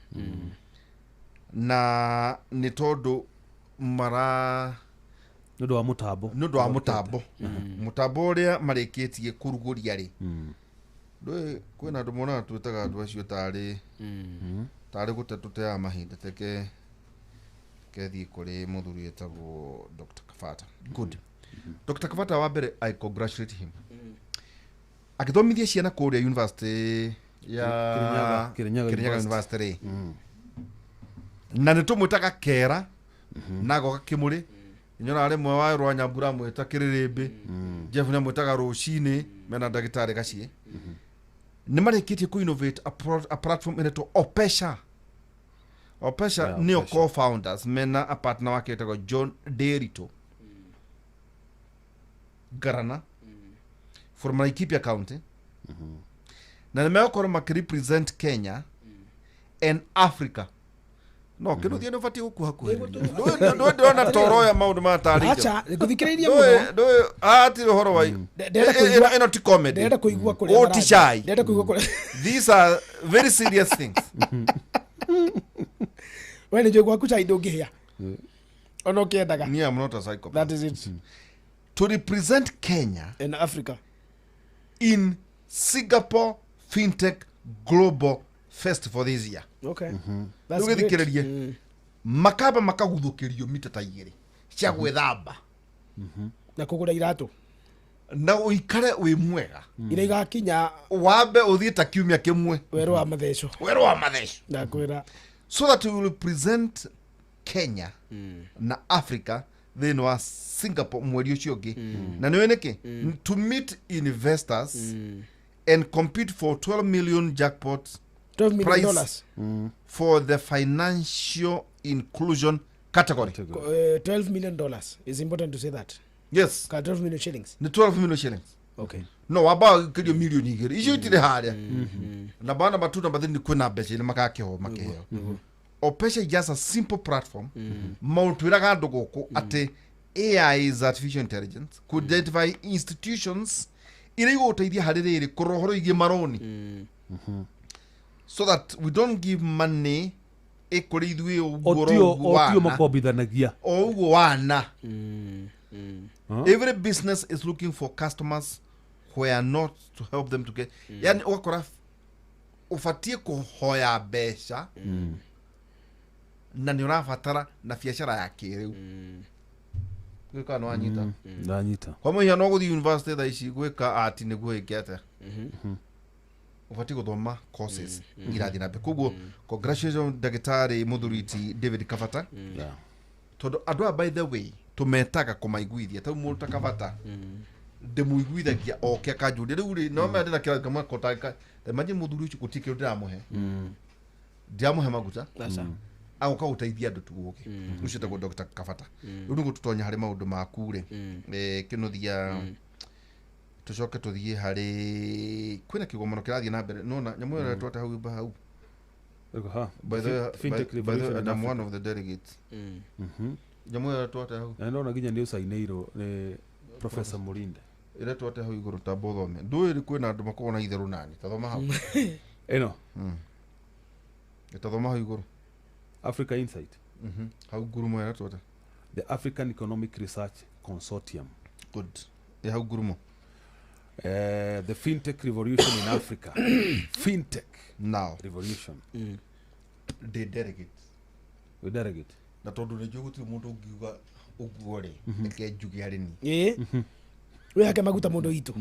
na ni tondu mara nundu wa mutambo mutambo uria mareketie kuruguria ri ndwe kwina andu mona twitaga andu acio tari gutetutea mahinda teke kethi kuri muthuri etagwo Dr. Kavata good Dr. Kavata wa mbere I congratulate him akithomithia ciana kuria university ya Kirinyaga University na nitumwitaga kera nago kimuri nyona rimwe wa Rwanyambura mwita Kiririmbi Jeff na mwitaga rucini mena ndagitari gacie ni mareketie ku innovate a platform into Opesha neo co-founders mena a partner wake etagwo John Derito Garana from Laikipia County na nimeokoro makirepresent Kenya and Africa no kino thiene fati huku haku ndo na toroya maundu ma tarika acha nguthikireirie muno ndo ati horo wa ino ti comedy ndenda kuigua kuri otishai ndenda kuigua kuri these are very serious things wene jo gwaku chai ndungihia ono kiendaga me I'm not a psychopath that is it to represent Kenya in Africa in Singapore FinTech Global Festival this year okay that's great makaba makaguthukirio mita ta igiri cia gwithamba na kugura iratu na uikare wi mwega ira igakinya wambe uthie ta kiumia kimwe weru wa matheco na kwira so that we will represent Kenya na Africa then wa Singapore mweri ucio ungi na niwe niki to meet investors and compete for $12 million jackpot $12 million for the financial inclusion category. $12 million is important to say that. Yes. 12 million shillings. The 12 million shillings. Okay. No, about kidio million igiri. Ijo itire haria. Na bana matunda bathini kwina mbeca ni makakeo makeheo. Opesha is just a simple platform mautwiraga andu guku ati AI is artificial intelligence could identify institutions ira igũteithia harĩ rĩrĩ kũrohoro igie maroni so that we don't give money ikũrĩ ithuĩ ũguo makombithanagia o ũguo wana every business is looking for customers who are not to help them to get yani ũgakora ũbatie kũhoya mbeca na nĩ ũrabatara na biacara ya kĩrĩu gwĩka no anyita ndanyita kwa mũhiano no gũthiĩ university thaa ici gwĩka art nĩguo ĩngĩate ũbatie gũthoma courses irathiĩ na mbere koguo congratulations ndagĩtarĩ mũthuriti David Kavata tondũ andũ aya by the way tũmetaga kũmaiguithia tau mũndũ ta Kavata ndĩmũiguithagia oke akanjũria rĩu rĩ no mende na kĩrathi kamwe kotaka imagine mũthuri ũcio gũtikĩ ndĩramũhe ndiamũhe maguta agoka gũteithia andũ tuoke ũcio tagwo Dr. Kavata rĩu nĩguo tũtonya harĩ maũndũ maku rĩ kĩnuthia tucoke tuthie hari kwina kigomano kirathiĩ na mbere nona nyamũ ĩyo twate hau by the I'm one of the delegates nyamũ ĩyo twate hau nona nginya nĩ ũcainĩirwo nĩ Professor Mulinde ĩrĩa twate hau igũrũ ta bothome ndũĩrĩ kwina andũ makoragwo na itherũ nani tathoma hau ĩno tathoma hau igũrũ Africa Insight hau ngurumo ĩrĩa twate the African Economic Research Consortium good hau ngurumo the fintech revolution in Africa fintech now revolution the delegates we delegate na tondu nĩ njũgũtire mũndũ ũngiuga ũguo rĩ eke njuge harĩ ni we hake maguta mũndũ itu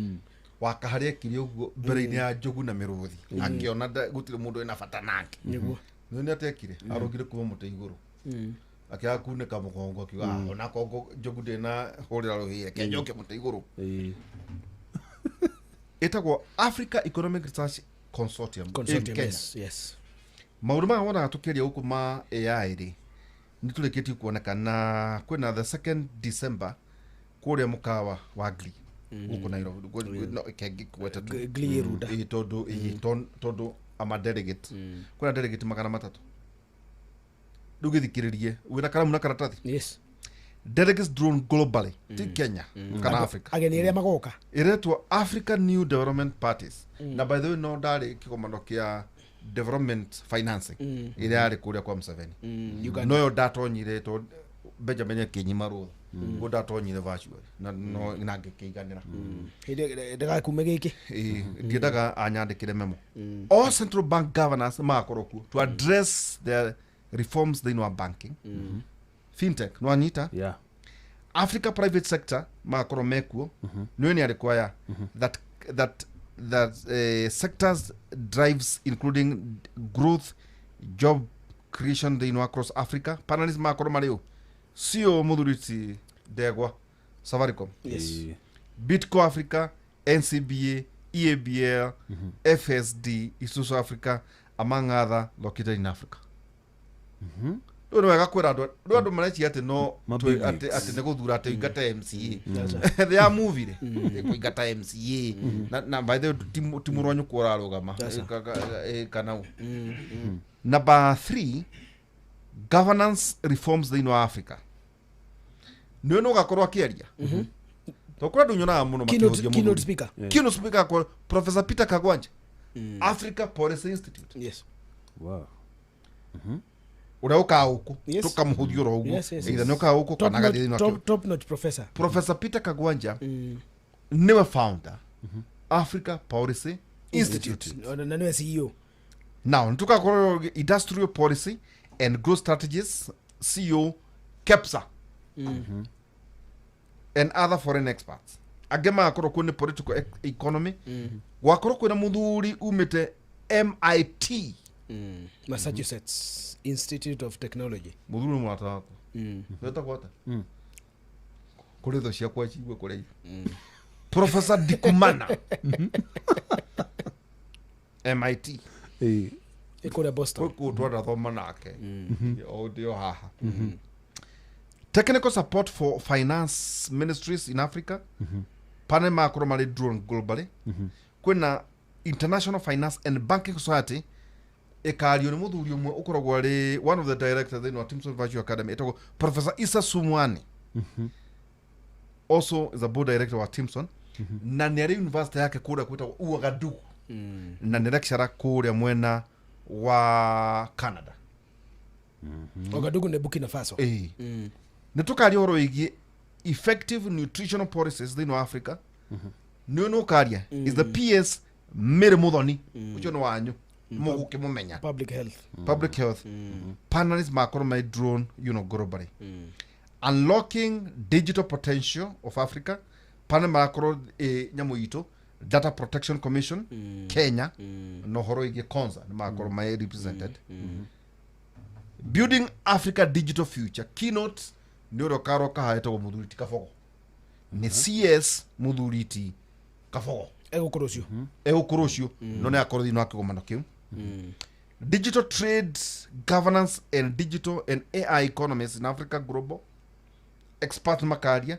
wakaharĩa kiri ũguo mbere-inĩ ya njogu na mĩrũthi akĩona gũtirĩ mũndũ ena bata nake nĩguo nĩ atekire arũgire kuma mũtĩ igũrũ akĩaga kunĩka mũgongo akiuga ona kongo njogu ndĩna hũrĩra rũhĩ eke njoke mũtĩ igũrũ itagwo Africa Economic Research Consortium in Kenya. Yes. Maũndũ maya wonaga tũkĩaria gũkũ ma AI rĩ nĩ tũrĩkĩtie kuoneka na kwĩna the 2nd December kũrĩa mũkawa wa Gli gũkũ Nairobi kengi kweta tu Gli Ruda tondũ ama delegate kwĩna delegate 300 rĩu gĩthikĩrĩrie wĩna karamu na karatathi yes delegates drawn globally to Kenya kana Africa ageni iria magoka iretwo African New Development Parties na by the way no ndari kigomano kia development financing iria ari kuria kwa Museveni no yo datonyire to Benjamin Kinyima Ruth go datonyire virtually na no inangĩkĩiganĩra ndaga kume gĩkĩ ndiendaga anyandĩkĩre memo all central bank governors makorwo kuo to address the reforms thĩinĩ wa banking fintech no anyita Africa private sector makorwo mekuo no ni require that sectors drives including growth job creation thĩinĩ wa across Africa panelists makorwo marĩo sio mũthuriti Ndegwa Safaricom Bitco Africa NCBA EABL FSD Isuzu Africa among other located in Africa no wega kwĩra andũ mareciria atĩ no atĩ nĩ gũthura atĩ ingata MCA they are movie kũingata MCA na by the ti mũronyo kũrarũgama kana number 3 governance reforms thĩinĩ wa Africa nĩ no gakorwo akĩaria tokora ndunyonaga mũno makĩhũthia keynote speaker kwa Professor Peter Kagwanja Africa Policy Institute yes wow uria ukauku tukamũhũthia ro uguo either nĩ ukauku kana gathĩni top notch Professor Peter Kagwanja niwe founder Africa Policy Institute na niwe CEO now nitukakorwo industrial policy and growth strategies CEO KEPSA and other foreign experts agema akorwo kwĩ political economy gwakorwo kwĩna mũthuri umĩte MIT Massachusetts Institute of Technology mũthuri mwata wako weta kwata kũrĩ tho ciakwa ciigwe kũrĩ Professor Dikumana MIT ikũrĩa Boston kũu twanda thoma nake o ndio haha technical support for finance ministries in Africa panel makorwo marĩ drawn globally kwĩna International Finance and Banking Society ikario ni muthuri umwe ukoragwo ari one of the directors in our Timson Virtual Academy etagwo Professor Isa Sumwani. Also is a board director wa Timson. Na ni ari university yake kuria kwitagwo Ouagadougou. Na ni lecturer kuria mwena wa Canada. Ouagadougou ne Burkina Faso. Ni tukaria horo igie effective nutritional policies in Africa. No karia is the PS Mere Muthoni ucio no wanyu muguke mumenya public health panelists makoro my drone globally unlocking digital potential of Africa panel makoro nyamu ito Data Protection Commission Kenya no horo igie konza makoro my represented building Africa digital future keynote ndio karo kahaita go muthuriti kafogo ni CS muthuriti kafogo egukorosio no ne akorodi no akigomano kiu digital trade governance and digital and AI economies in Africa global expert makaria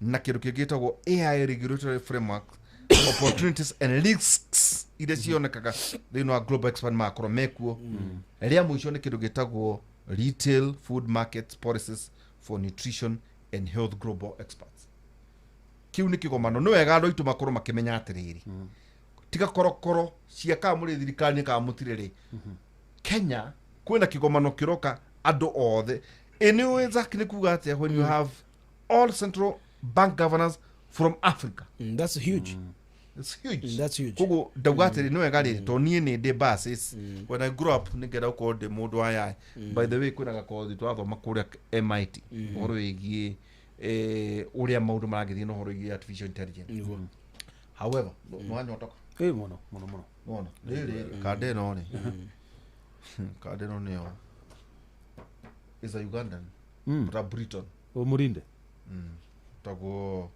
na kindu kigitagwo AI regulatory framework opportunities and risks ide cionekaga thĩinĩ wa global expert makoro mekuo ria mwisho ni kindu gitagwo retail food market policies for nutrition and health global experts. Kiu ni kigomano no wega andu itu makoro makimenya atiriri tiga korokoro ciaka muri thirikari ka mutiriri Kenya kwina kigomano kiroka andu othe anyway zakini kuga atia when you have all central bank governors from Africa. That's huge. It's huge. That's huge. Kogo dawgatiri no wega ri to nie ni de basis when I grew up ni gera ko de modo aya by the way kwina ga ko twathoma kuria MIT horo wigie uria maundu maragithie no horo igie artificial intelligence. However mwanyotoka mono riri kadeno ni kadeno ni is a Ugandan but a Briton Mulinde tago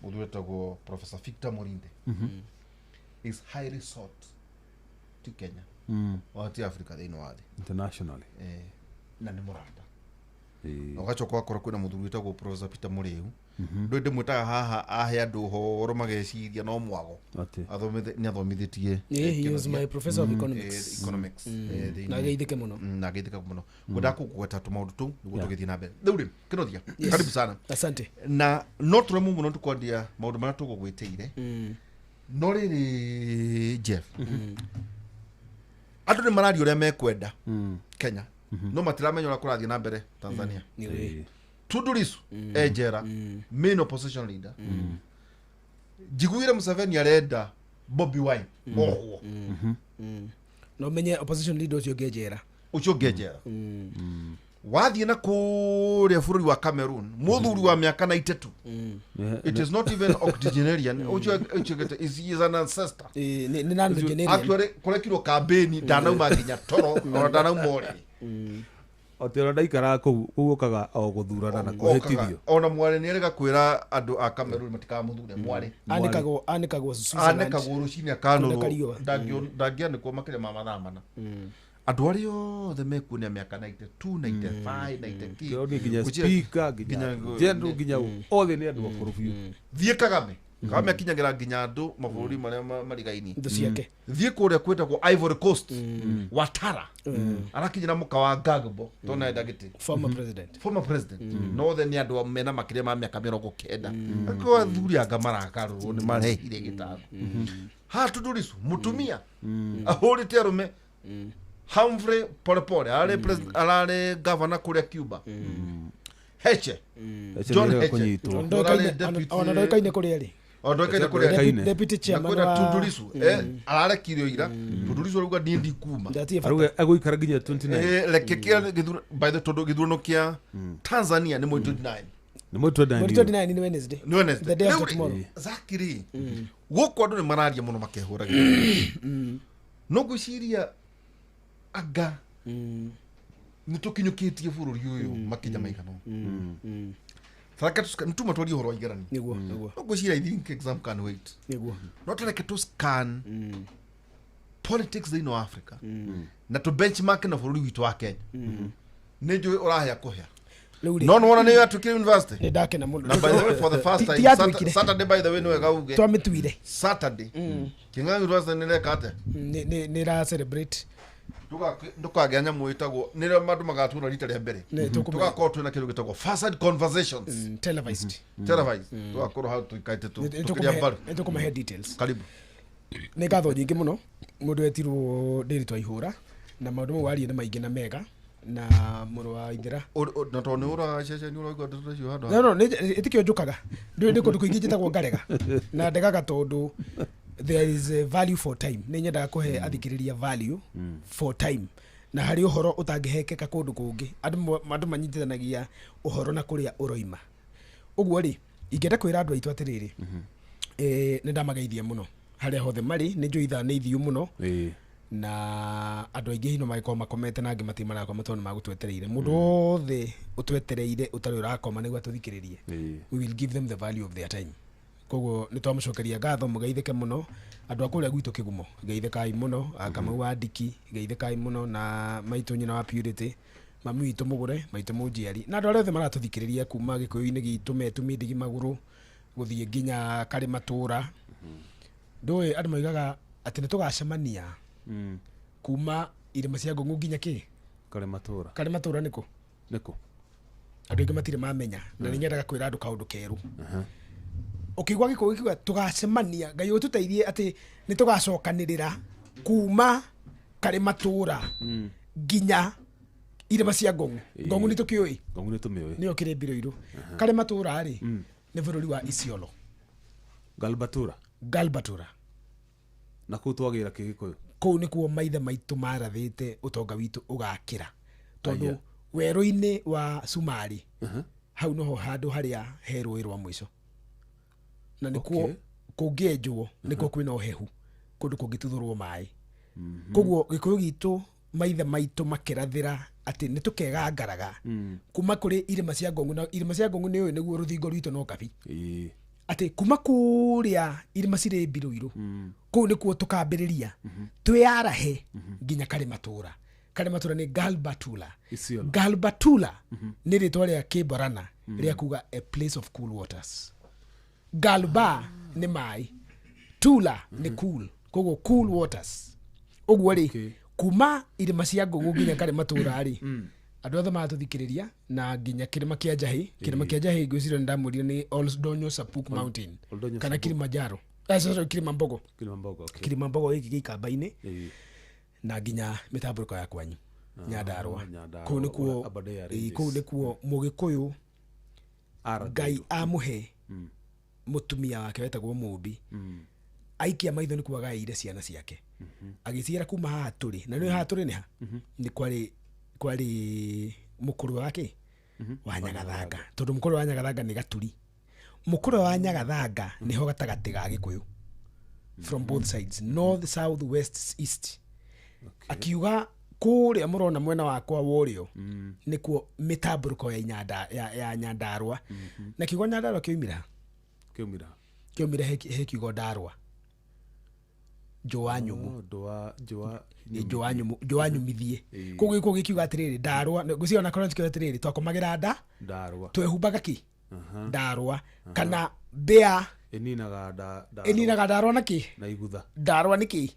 mudwe tago Professor Victor Mulinde is highly sought to Kenya wati Africa they know internationally na ni muranda okacho kwa kora kwina muthuri tago Professor Peter Muriu ndwende mwitaga haha ahe andu horo mageciria no mwago ni athomithitie he was my professor of economics na geithike muno ngudako kugweta tumaundu tu niguo tugithie na mbere riu kinothia karibu sana asante na no turemu muno tukwandia maundu mara tugugwiteire no riri Jeff andu ni maradio uria mekwenda Kenya no matiramenya ura kurathie na mbere Tanzania Tundu Lissu ejera main opposition leader Jiguire Museveni arenda Bobi Wine ohwo no menye opposition leader ucio ngejera wathie na kuria bururi wa Cameroon muthuri wa miaka 92 it is not even octogenarian ucio is an ancestor ni non-generian actually kurekirwo campaign ndanauma nginya toro no ndanauma ori otero ndaikara kugukaga o guthurana na kuhetithio ona mware ni erega kwira andu a Cameroon matikamuthure mware anikagwo rucini akanuru ndangianiko makire mathaa mana andu ari othe mekunia miaka 92 95 96 nginya speaker nginya general nginya othe ni andu akuru biu thie Kagame akinyagĩra nginya andu mabũrũri maria marigaini ndo ciake thie kuria kwetagwo Ivory Coast Watara arakinyira muka wa Gbagbo tona ndagiti former president no the ni andu mena makiria ma miaka 90 akwa thuri anga marakarwo ni marehire gitango ha Tundu Lissu mutumia ahurite arume Humphrey Polepole arare governor kuria Cuba Heche John Heche ondokaine kuria ri ondokaine kuria deputy chairman wa Tundu Lissu arare kirio ira Tundu Lissu aruga ndi kuma aruga aguikara nginya 29 lekekia by the todo githurano kia Tanzania ni 29 ni 29 ni Wednesday the day after tomorrow zakiri guko andu ni mararia muno makehura no gwiciria aga nitukinyukitie bururi uyu makinya maigano Thaka ntuma twari horo igerani niguo ngwiciria I think exam can wait niguo not like to scan politics they know Africa na to benchmark na bururi witu wa Kenya nejo urahya kuhya no no ne atukire university ndake na mundu by the way for the first time Saturday by the way no gauge twamitwire Saturday kinga university ne lekate ni ra celebrate ndukagĩa nyamũ ĩtagwo nĩrĩo andũ magatura rita rĩa mbere tugakorwo twĩna kĩndũ gĩtagwo Fireside Conversations televised tugakorwo hau tũikaite tũkĩria mbaru nĩtũkũmahe details karibu nĩ ngatho nyingĩ mũno mũndũ wetirwo Ndĩritũ Ihũra na maũndũ mau warie nĩ maingĩ na mega na mũrũ wa Ithera na tondũ nĩ ũra ceceni ũraigua ndeto cio handũ no ĩtikio njũkaga ndĩ kũndũ kũingĩ njĩtagwo ngarega na ndegaga tondũ there is a value for time nĩ nyendaga kũhe athikĩrĩria value for time na harĩ ũhoro ũtangĩhekeka kũndũ kũngĩ andũ manyitithanagia ũhoro na kũrĩa ũroima ũguo rĩ ingĩenda kwĩra andũ aitũ atĩrĩrĩ nĩ ndamageithia mũno harĩa hothe marĩ nĩ njũĩ ithaa nĩ ithiũ mũno na andũ aingĩ hino magĩkorwo makomete na angĩ matirĩ marakoma tondũ nĩmagũtwetereire mũndũ wothe ũtwetereire ũtarĩ ũrakoma nĩguo atũthikĩrĩrie we will give them the value of their time koguo nĩ twamũcokeria ngatho mũgeithĩke mũno andũ a kũrĩa gwitũ Kĩgumo geithĩkai mũno Kamau wa Ndiki geithĩkai mũno na maitũ nyina wa Purity mami witũ Mũgũre maitũ Mũnjiari na andũ arĩa othe maratũthikĩrĩria kuma Gĩkũyũ-inĩ gitũ Metumindigi Magũrũ gũthiĩ nginya Karĩmatũra ndũĩ andũ maugaga atĩ nĩ tũgacemania kuma irĩma cia Ngũng'u nginya kĩ Karĩmatũra nĩkũ andũ aingĩ matirĩ mamenya na nĩ nyendaga kwĩra andũ kaũndũ kerũ ũkĩigua Gĩkũyũ kiuga tũgacemania Ngai ũtũteithie atĩ nĩ tũgacokanĩrĩra kuma Karĩmatũra nginya irĩma cia Ngũng'u Ngũng'u nĩ tũkĩũĩ nĩyo kĩrĩ Mbirũirũ Karĩmatũra rĩ nĩ bũrũri wa Isiolo Galbatura na kũu twagĩra Kĩgĩkũyũ kũu nĩkuo maithe maitũ marathĩte ũtonga witũ ũgakĩra tondũ werũ-inĩ wa Sumari hau noho handũ harĩa he rũĩ rwa mũico na nĩkuo kũngĩenjwo nĩkuo kwĩna ũhehu kũndũ kũngĩtuthũrwo maĩ koguo Gĩkũyũ gitũ maithe maitũ makĩrathĩra atĩ nĩ tũkegangaraga kuma kũrĩ irĩma cia Ngũng'u na irĩma cia Ngũng'u nĩũĩ nĩguo rũthingo rwitũ no kabi atĩ kuma kũrĩa irĩma cirĩ Mbirũirũ kũu nĩkuo tũkambĩrĩria twĩarahe nginya Karĩmatũra nĩ Galbatula nĩ rĩtwa rĩa Kĩborana rĩa kuga a place of cool waters Galba nĩ maĩ Tula nĩ cool koguo cool waters ũguo rĩ kuma irĩma cia Ngũng'u nginya Karĩmatũra rĩ andũ othe maratũthikĩrĩria na nginya kĩrĩma kĩa Njahĩ ngwĩciria ndamũrire nĩ Oldonyo Sapuk Mountain kana Kilimanjaro Kilimambogo gĩkĩ gĩ ikamba-inĩ na nginya mĩtambũrũko ya kwanyu Nyandarua kũu nĩkuo Mũgĩkũyũ Ngai amũhe mũtumia wake wetagwo Mũmbi aikia maitho nĩkuo agaĩire ciana ciake agĩciara kuma haha tũrĩ na nĩ haha tũrĩ nĩ ha nĩ kwarĩ mũkũrũ wake wa Nyagathanga tondũ mũkũrũ wa Nyagathanga nĩ Gaturi mũkũrũ wa Nyagathanga nĩho gatagatĩ ga Gĩkũyũ from both sides north south west east akiuga kũrĩa mũrona mwena wakwa worĩo nĩkuo mĩtambũrũko ya Nyandarua na kiugo Nyandarua kĩoimira he kiugo Ndarua Njũa nyũmithie koguo gĩkũyũ gĩkiuga atĩrĩrĩ Ndarua ngwĩciria ona korwo tikĩo atĩrĩrĩ twakomagĩra twehumbaga kĩ Ndarua kana mbĩa ĩninaga Ndarua na kĩ Ndarua nĩ kĩ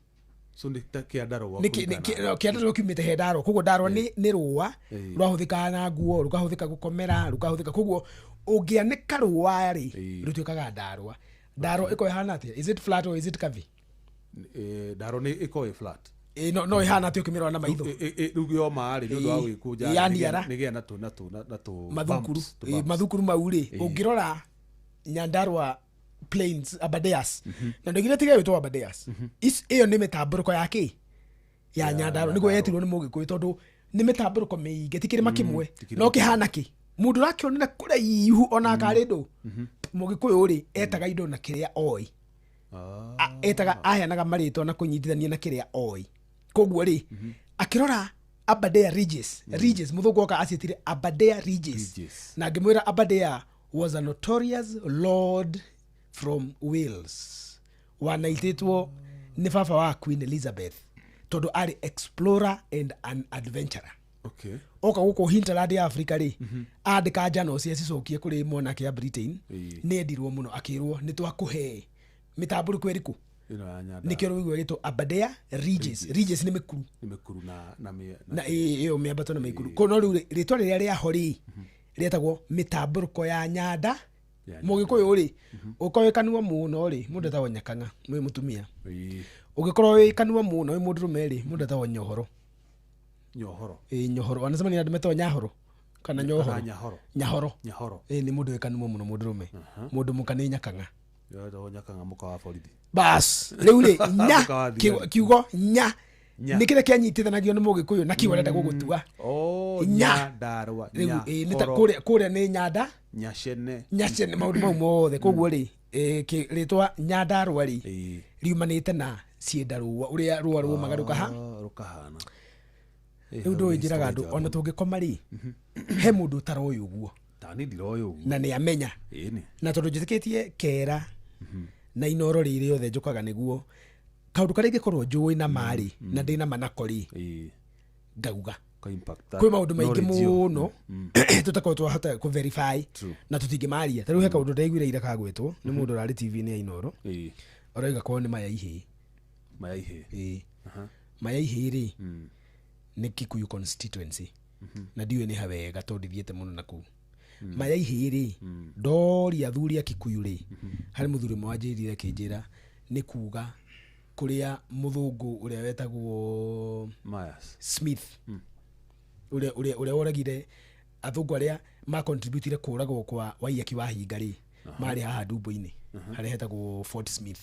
kĩandarũa kiumĩte he Ndarua koguo Ndarua nĩ rũa rwahũthĩkaga na nguo rũkahũthĩka gũkomera rũkahũthĩka koguo ũngĩanĩka rũa rĩ rũtuĩkaga Ndarua ĩko ĩhana atĩa is it flat or is it curvy Ndarua nĩ ĩko flat no ihana atĩ ũkĩmĩrora na maitho rĩu yoma rĩ nĩ ũndũ wa gwĩkũnja nĩgĩa na tũ mathukuru mau rĩ ũngĩrora Nyandarua Plains Aberdares na ndũgire tiga gwĩtwo Aberdares ĩyo nĩ mĩtambũrũko ya kĩ ya Nyandarua nĩguo yetirwo nĩ Mũgĩkũyũ tondũ nĩ mĩtambũrũko mĩingĩ ti kĩrĩma kĩmwe no kĩhana kĩ mũndũ ũrakĩonera kũraihu ona karĩ ndũ Mũgĩkũyũ rĩ etaga indo na kĩrĩa oĩ etaga aheanaga marĩtwa na kũnyitithania na kĩrĩa oĩ koguo rĩ akĩrora Aberdare Regis mũthũngũ oka aciĩtire Aberdare Regis na ngĩmwĩra Aberdare was a notorious lord from Wales wanaitĩtwo nĩ baba wa Queen Elizabeth tondũ arĩ explorer and an adventurer oka gũkũ hinterland ya Africa rĩ andĩka njano cia cicokie kũrĩ monarch ya Britain nĩ endirwo mũno akĩrwo nĩ twakũhe mĩtambũrũko ĩrĩkũ nikio rwigwa gito Aberdare Regis ni mikuru na iyo miambato na mikuru kono ritwa riria ria hori rietagwo mitamburuko ya nyanda mugikuyu ri ukowekanwa muno ri mundu tawo Nyakanga mwe mutumia ugikorwo wikanwa muno wi mundu rumeri mundu tawo Nyohoro Nyohoro wanasema ni andu Nyahoro kana Nyahoro ni mundu wikanwa muno mundu rume mundu mukani Nyakanga Nyakanga muka wa borithi bas riu ri nya kiugo nya nikire kianyitithanagio ni mugikuyu na kiwenda gugutua nya ndarwa nya nita kuria ni nyanda nyacene maundu mau mothe koguo ri ritwa nyandarwa ri riumanite na ciendarua uria rua rumagaruka rukahana riu ndwinjiraga andu ona tungikoma ri he mundu taroyo uguo tani ndiroyo na ni amenya na tondu njitikitie kera na inoro riri othe njukaga niguo kaundu karia ngikorwo njui na mari na ndina manakori ngauga kwi maundu maingi muno tutakorwo twahota ku verify na tutingimaria tariu he kaundu ndaiguire ira kagwetwo ni mundu rari TV ni ya inoro oraiga ko ni maya ihi maya ihi ri ni Kikuyu constituency na ndiwe ni hawega tondu thiete muno naku maya ihi ri ndoria athuri a Kikuyu ri hari muthuri mwanjirire kinjira ni kuga kuria muthungu uria wetagwo Myers Smith uria oragire athungu aria ma contribute kuragwo kwa Waiyaki wa Hinga ri mari haha Ndumbo-ini haria hetagwo Fort Smith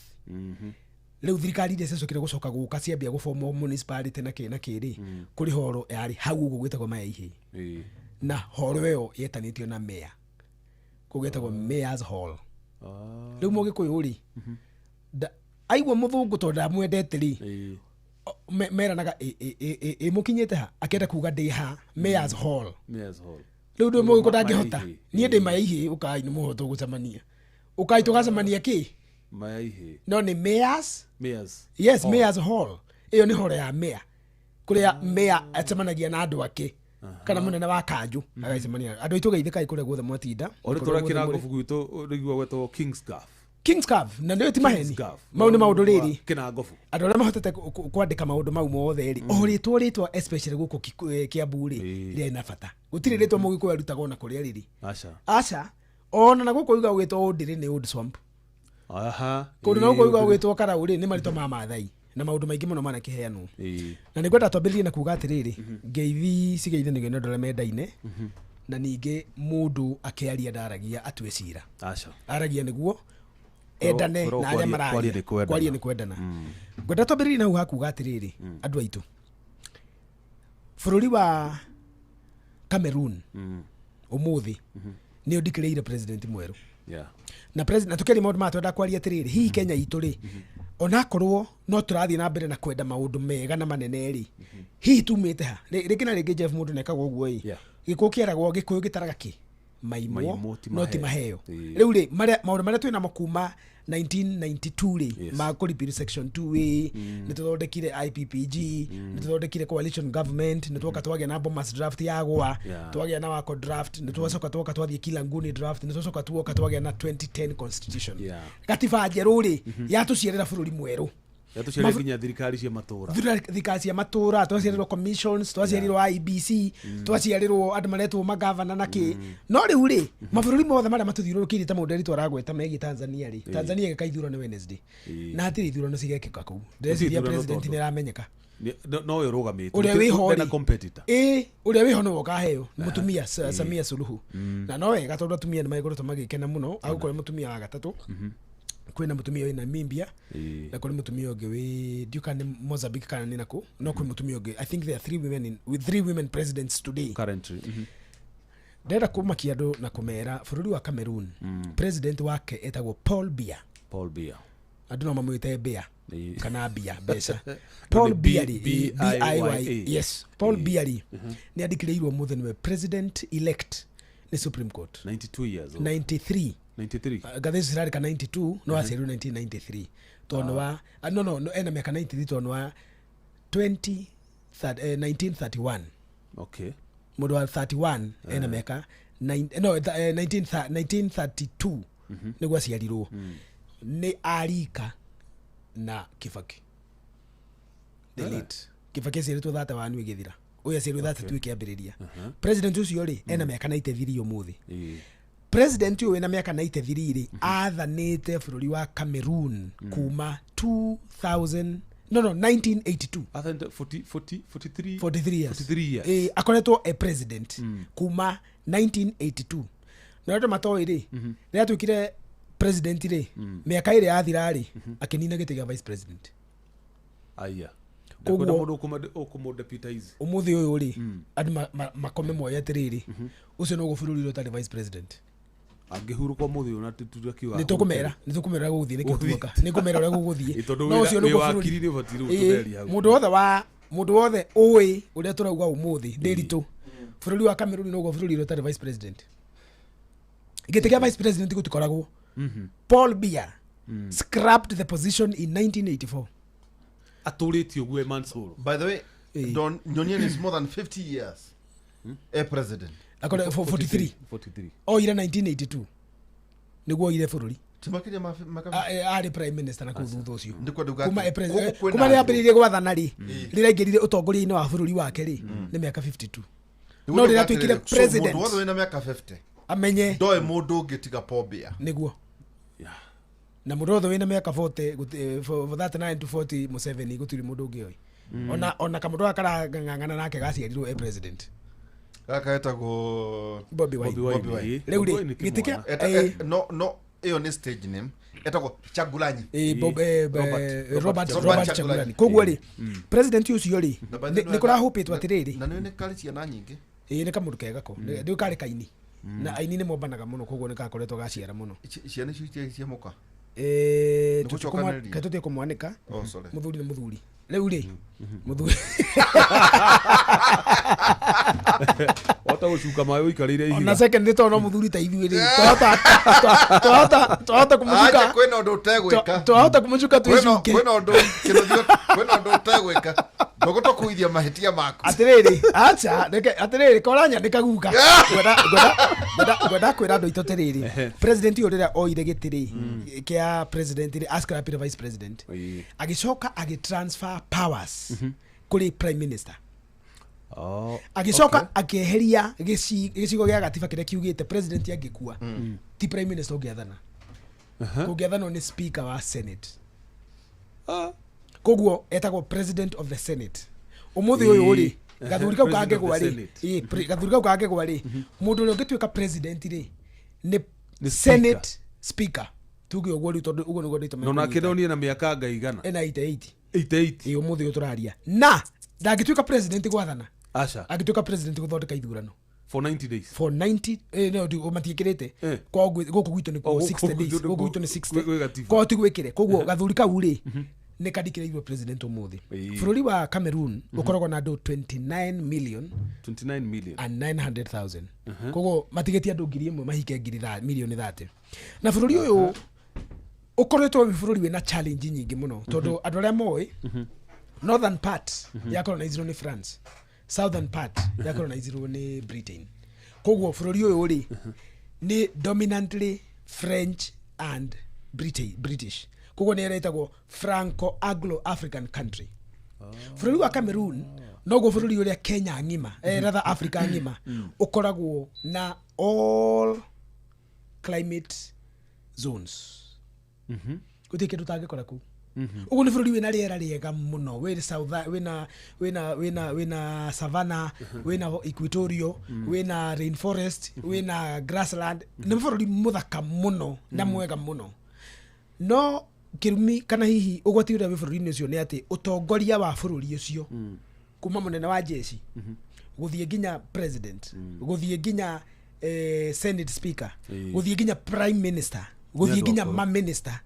riu thirikari ria cecokire gucoka guka ciambia guformo municipality na kiri kuri horo yari hau uguo gwetagwo maya ihi na horo iyo yetanitio na mayor kugwetagwo Mayor's Hall riu mugikuyu ri aigua muthungu tondu ndamwendete ri meranaga mukinyite ha akenda kuga ndi ha Mayor's Hall riu ndu mugiko ndangihota nie ndi maya ihi ukai ni muhoto gucemania ukai tugacemania ki maya ihi no ni Mayor's Mayor's Hall iyo ni horo ya mayor kuria mayor acemanagia na andu ake kana munene wa kanju agacemania andu aitu geithika ikuria guothe mwatinda ori turakira ngofu gwitu rigwa gwetwo King's Cove na ndio ti maheni mau ni maundu riri kina ngofu andu aria mahotete kwandika maundu mau mothe ri o ritwa especially guku Kiambu ri ria ina bata gutire ritwa mugiko arutaga ona kuria riri acha ona na guku iga gwitwo Ndiri ni Old Swamp kundu na guku iga gwitwo Karau ri ni marito ma Maathai na maundu maingi muno mana kiheanwo na nigwenda twambirie na kuga atiriri ngeithi cigeithanagio ni andu aria mendaine na ningi mundu akiaria ndaragia atue cira aragia niguo endane na aria mararia kwaria ni kwendana ngwenda twambirie na uha kuga atiriri andu aitu bururi wa Cameroon umuthi ni undikireire president mweru na president tukeri maundu ma twenda kwaria atiriri hihi Kenya itu ri ona korwo no turathie na mbere na kwenda maundu mega na manene ri hihi tumite ha rikina ringi Jeff mundu nekaga uguo gikuo kieragwo gikuyu gitaraga ki maimo no ti maheo riu ri maundu maria twina makuma 1992 ri ma repeal section 2A ni tuthondekire IPPG ni tuthondekire coalition government ni twoka twagia na Bomas draft yagwa twagia na wako draft ni twoka twathie Kilanguni draft ni twoka twagia na 2010 constitution katiba njeru ri yatucierera bururi mweru yatucierera nginya thirikari cia matura twacierirwo commissions twacierirwo IBC twacierirwo andu maretwo magavana naki no riu ri mabururi mothe maria matuthiururukire ta mundu ritwa ragweta megi Tanzania ri Tanzania gikaithurwo ni Wednesday na atiri ithurwo no cigekika kuu ndeciria president ni ramenyeka no yo rugamite uria wiho na competitor uria wiho no wakaheo mutumia Samia Suluhu na no wega tondu atumia ni maigurutwo magikena muno au kore mutumia wa gatatu kwina mutumia wina Namibia na kuri mutumia ungi wi Duka ni Mozambique kana ni naku no kuri mutumia ungi I think there are 3 women presidents today currently ndenda kumakia andu na kumera bururi wa Cameroon president wake etagwo Paul Biya andu no mamwite Biya kana Biya besa Paul Biya yes Paul Biya ni adikireirwo muthe niwe president elect ni Supreme Court 92 years old 93 gathesi sirari ka 92 no asiru 1993 tono wa no ena miaka 93 tono wa 1931 mudu wa 31 ena miaka 1932 niguo aciarirwo ni arika na Kibaki the late Kibaki aciaritwo 31 igithira uyu aciarirwo 32 ikiambiriria president ucio ri ena miaka 93 umuthi president uyu ena miaka 93 ri athanite bururi wa Cameroon kuma 1982 43 years akoretwo a president kuma 1982 na ndo matoi ri ria tukire president ri miaka iri athira ri akinina giti gia vice president aya koguo mundu ukumo deputize umuthi uyu ri andi makome moya tiriri ucio no gufururi rotari vice president angihuru kwa muthi ona tutakiwa nitukumera guthie nikituka nikumera ura guguthie no ucio no gufururi ni batiru tuteria mundu wothe oi uria turauga umuthi ndiritu bururi wa Cameroon no gufururi rotari vice president igitikia vice president gutikoragwo Paul Biya scrapped the position in 1984 aturitio gwe Mansoro. By the way, Don Nyonyen is more than 50 years a president. Akona 43 oh ira 1982 niguo ire bururi timakiria ari prime minister na kuthutha ucio ndiko nduga kuma ri ambiririe gwathana ri riraingirire utongoria-ini wa bururi wake ri ni miaka 52 no rira twikire president mundu wothe na miaka 50 amenye ndoe mundu ungitiga Paul Biya niguo na mundu wothe wina miaka 40 for 39 to 40 Museveni gutiri mundu ungi oi ona kamundu akarang'ang'ana nake gaciarirwo a president gaka etagwo Bobi Wine riu ri gitikia no iyo ni stage name etagwo Chagulanyi Robert Chagulanyi koguo ri president ucio ri ni kura hopetwo atiriri na ni kari ciana nyingi ni kamundu kega ko ndi kari kaini na aini ni mombanaga muno koguo ni kakoretwo gaciara muno ciana icio cia muka katutie kumwanika muthuri ni muthuri riu ri muthuri wata gucuka mayo ikarire ihiga na second ni tono muthuri ta ithui ri twahota kumucuka aje kwena undu utegwika twahota kumucuka twicuke kwena undu kinothio kwena undu utegwika ndogoto kuithia mahitia mako atiriri acha atiriri koranya ndikaguka gwenda kwira andu ito tiriri president uyu rira oire gitiri kia president ri ascrapire vice president agicoka agitransfer powers kuri prime minister agicoka akeheria gicigo gia gatiba kiria kiugite president angikua ti prime minister ungiathana kungiathana ni speaker wa senate koguo etagwo president of the senate umuthi uyu uri gathuri kau kage gwari gathuri kau kage gwari mundu uri ungituika president ri ni senate speaker tuge ogori tondu ugo nigo ndito no na kidonie na miaka ngaigana ena 88 umuthi uturaria na ndagituika president gwathana acha agituika president guthondeka ithurano for 90 days for 90 no du matiikirite kwa guku gwitu ni 60 days guku gwitu ni 60 kwa tigwikire koguo gathuri kau ri ni kandikire president umuthi bururi wa Cameroon ukoragwo na andu 29 million and 900,000 koguo matigetie andu 1,000 mahike milioni 30 na bururi uyu ukoretwo bururi wina challenge nyingi muno tondu andu aria moi northern part ya colonized ni France, southern part ya colonized ni Britain. Koguo bururi uyu ri ni dominantly French and British. Koguo ni eretagwo Franco-Anglo-African country. Bururi wa Cameroon noguo bururi uria Kenya ngima rather Africa ngima ukoragwo na all climate zones. Guti kindu tangikora ku ugu ni bururi wina riera riega muno we south wina savannah wina equatorial wina rainforest wina grassland ni bururi muthaka muno na mwega muno no kirumi kana hihi ugwati ura bururi ucio ni ati utongoria wa bururi ucio kuma munene wa jeshi guthie ginya president guthie ginya senate speaker guthie ginya prime minister guthie ginya ma minister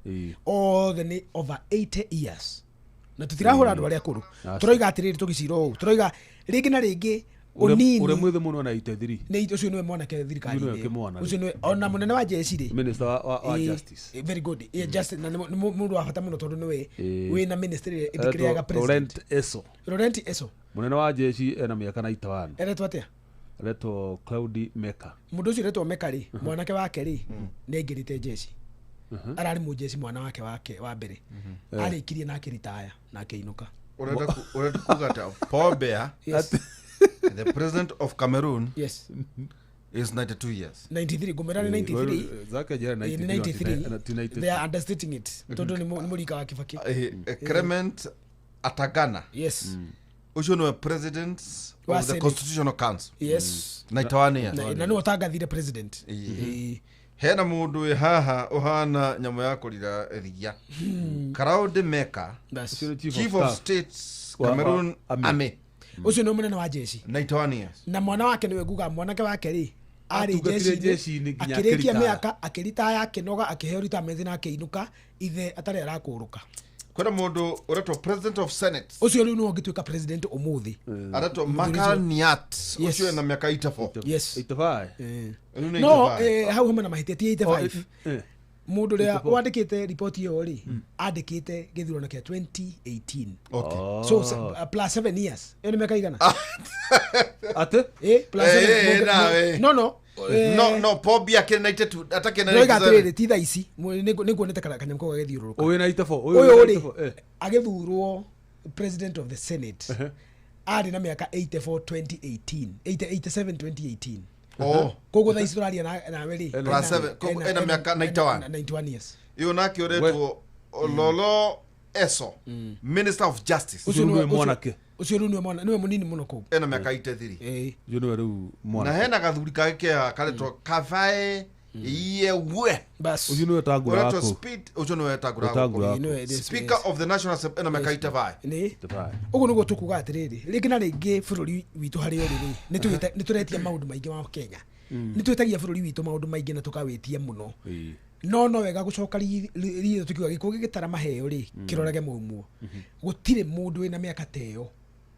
all the over 80 years na tutirahura andu aria kuru turoiga atiriri tugiciro turoiga ringi na ringi unini ure mwithe muno na 83 ni ucio niwe mwana ke thirikari ucio niwe ona munene wa jeshi ri minister wa justice very good justice na mundu wa bata muno tondu niwe wina ministry ithikiriaga president Laurent Eso munene wa jeshi ena miaka 91 eretwa atia Reto Claudi Meka mundu ucio retwo Meka ri mwanake wake ri ni ngirite jeshi arari mujeshi mwana wake wa mbere arikirie na akiritaya na akiinuka. Urenda kuga ta Paul Biya, the president of Cameroon, yes, is 92 years. 93 gomerani 93 zake jera 93 they are understating it todo ni mulika wa Kibaki. Clement Atagana, yes, ucio no president of the Constitutional Council, yes, 91 years. na no tangathire president. Hena mundu we haha uhana nyamo ya kurira ria Crowd Maker, chief of state Cameroon Army, ucio no munene wa jeshi 91 years. na mwana wake niwe guga mwanake wake ri ari jeshi ni nginya akirikia miaka akiritaya akinoga akiheo retirement na akiinuka ithe atari arakuruka. Kwena mundu uretwo president of senate ucio riu no ngituika president umuthi aretwo Makaniat, ucio na miaka 84. yes 85 no hau hamwe na mahite ti 85 mundu ria wandikite report iyo ri andikite githurano kia 2018. Okay. So plus 7 years ene miaka igana ate plus 7 no Paul Biya ke 92 atake na nigatuire ti tha ici niguonete kanyam ko gagithiururuka oyo 94 oyo ri agithurwo president of the senate ari na miaka 84 2018 87 2018. Kogo tha Australia na weri plus 7 ena miaka 91 years. Iyo nake uretwo Lolo Eso, Minister of Justice. Ucio niwe mwana niwe munini muno ko ena miaka 83. yo niwe riu mwana na hena gathuri kake karetwo Kavae Yewe, bas ucio niwe tangura uretwo wako speed ucio niwe tangura Speaker of the National Assembly ena miaka 85. ni ugo nugo tukuga atiriri ringi na ringi bururi witu hari oriri ni turetia maundu maingi ma Kenya ni twetagia bururi witu maundu maingi na tukawitia muno no wega gucoka ri tukiuga gikugi gitara maheo ri kirorage muumuo gutire mundu wina miaka teyo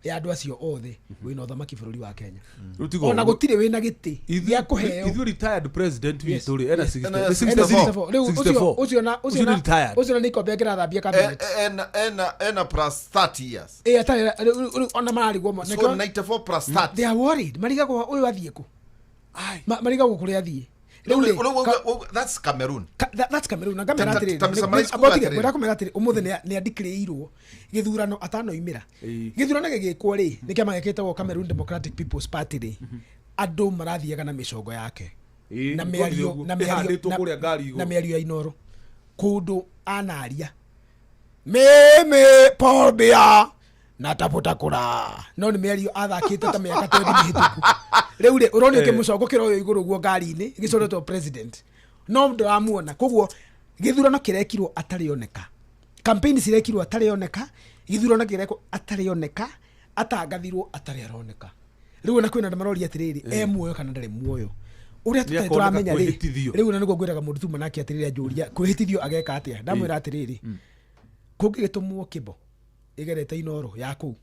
ya andu acio othe wina uthamaki bururi wa Kenya ona gutire wina giti ya kuheo ithu retired president witu ri ena 64 ucio na niko begera thambia cabinet ena plus 30 years atari ona mari gwo so 94 plus 30 they are worried mariga go uyu athie ku mariga go kuri athie that's Cameroon. That's Cameroon. Na kamera atiri. Wera kumera atiri umuthe ni andikiriirwo githurano atano imira. Githurano gigikwo ri ni kiama giketwo Cameroon Democratic People's Party ri. Andu marathiaga na micongo yake. Na miario ya Inoro. Kundu anaria. Meme Paul Biya natafuta kura. No ni miario athakite ta miaka 20 mihituku. Riu ri uroni ke mucongo kiro iguru guo ngari-ini gicoretwo president no ndo amuona koguo githurano kirekirwo atarioneka campaign cirekirwo atarioneka githurano kireko atarioneka atangathirwo atariaroneka riu na kwina ndamarori atiriri muoyo kana ndari muoyo uria tutaramenya ri riu na niguo ngwiraga mundu tuma nake atiriri ajuria kwihitithio ageka atia ndamwira atiriri kungigitumwo kibo igerete Inoro yaku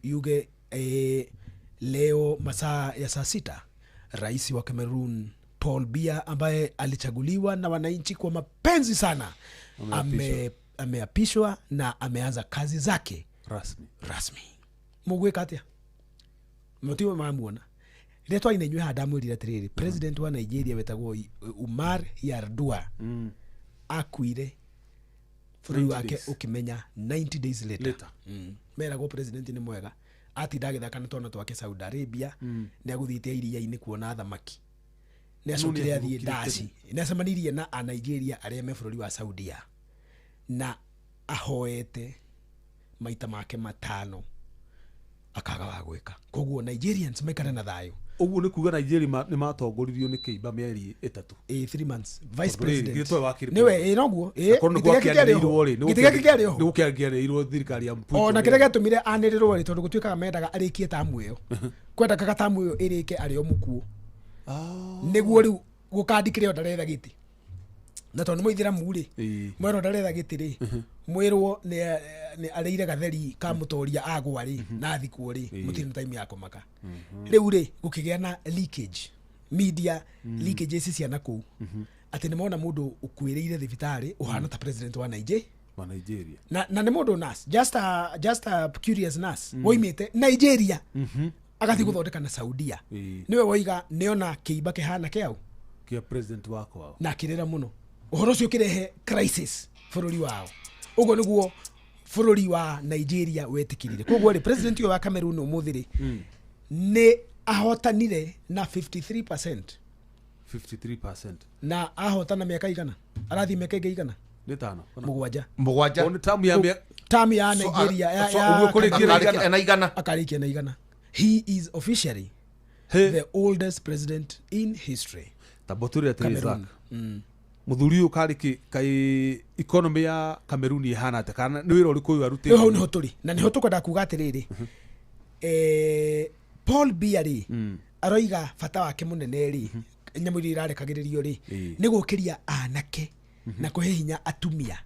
yuge leo masaa ya saa 6 rais wa Cameroon Paul Biya ambaye alichaguliwa na wananchi kwa mapenzi sana ameapishwa na ameanza kazi zake rasmi. Mugweka atia mutiwe mamuona letwa inenywe hadamu ira tiriri president wa Nigeria wetagwo Umar Yar'Adua akuire furu wake ukimenya 90 days later. Mera go president ni mwega ati ndagithaka na twana twake Saudi Arabia ni aguthiite iria-ini kuona thamaki ni acokire athie ndaci ni acemanirie na a Nigeria aria me bururi wa Saudia na ahoete maita make matano akaga wa gwika koguo Nigerians maikara na thayo uguo ni kuga Nigeria ni matongoririo ni kiimba mieri 3 3 months vice president niwe noguo gitigekerio thirikari ya Mputo ona kire gatumire anirirwo ri tondu gutwikaga mendaga arikie tamu iyo kwenda kaga tamu iyo irike ari o mukuo niguo riu gukandikire ondaretha giti na tondu muithira muri mwero ondaretha giti ri mwirwo ni areire gatheri ka mutoria agwa ri na thikwo ri mutiri time ya kumaka riu ri gukigia na leakage media leakage isi ciana ku ati ni mona mundu ukwireire thibitari uhana ta president wa Nigeria na ni mundu nas just a curious nas woimite Nigeria agathi guthondeka na Saudia niwe woiga niona kiiba kihana kiau kia president wako na kirira muno uhoro ucio kirehe crisis bururi wao ugo niguo bururi wa Nigeria wetikirire koguo ri president wa Cameroon umuthiri ni ahotanire na 53% na ahotana miaka igana arathi miaka igana ni tano mugwanja on tamu ya Nigeria ya kurikia na igana akarikia na igana. He is officially the oldest president in history. Taboturi atirisa muthuri uyu kai economy ya Cameroon ihana ate kana ni wira uriku uyu arutire ho niho turi na niho tukwenda kuga atiriri Paul Biya aroiga bata wake munene ri nyamu iri irarekagiririo ri ni gukiria anake na kuhe hinya atumia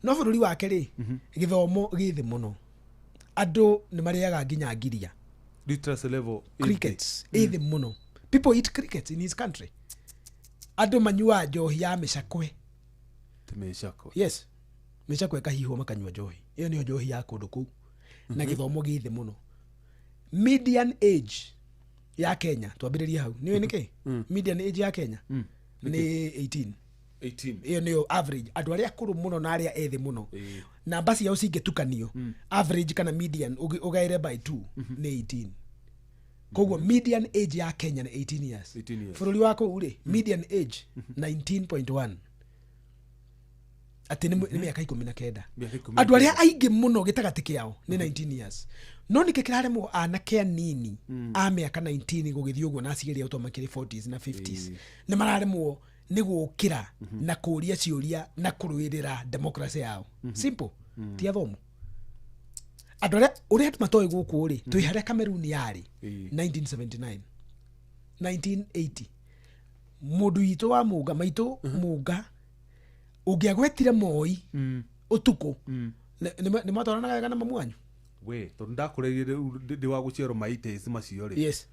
no bururi wake ri githomo githi muno andu ni mariaga nginya ngiria literacy level crickets ithi muno. People eat crickets in his country. Andu manyua njohi ya micakwe. Yes, micakwe kahiho makanyua njohi iyo niyo njohi ya kundu kuu na githomo githi muno. Median age ya Kenya twambiriria hau niwe niki median age ya Kenya ni 18 iyo niyo average andu aria akuru muno na aria ethi muno na basi yao cingetukanio average kana median ugaire by 2 ni 18. Koguo median age ya Kenya ni 18 years. Bururi wako uri median age 19.1 ati ni miaka 19. Andu aria aingi muno gitagati kiao ni 19 years. No nikikirare mu anake nini a miaka 19 gugithio uguo na aciari auto makiri 40s na 50s ni marare mu ni gukira na kuria ciuria na kuruirira democracy yao. Simple ti athomu. Andu aria uria matoi guku ri twi haria Cameroon yari 1979 1980 mundu itu wa muga maitu muga ungiagwetire moi utuku ni matwaranaga kana mamu wanyu we to ndakureire ndi wa guciero maite isi macio ri yes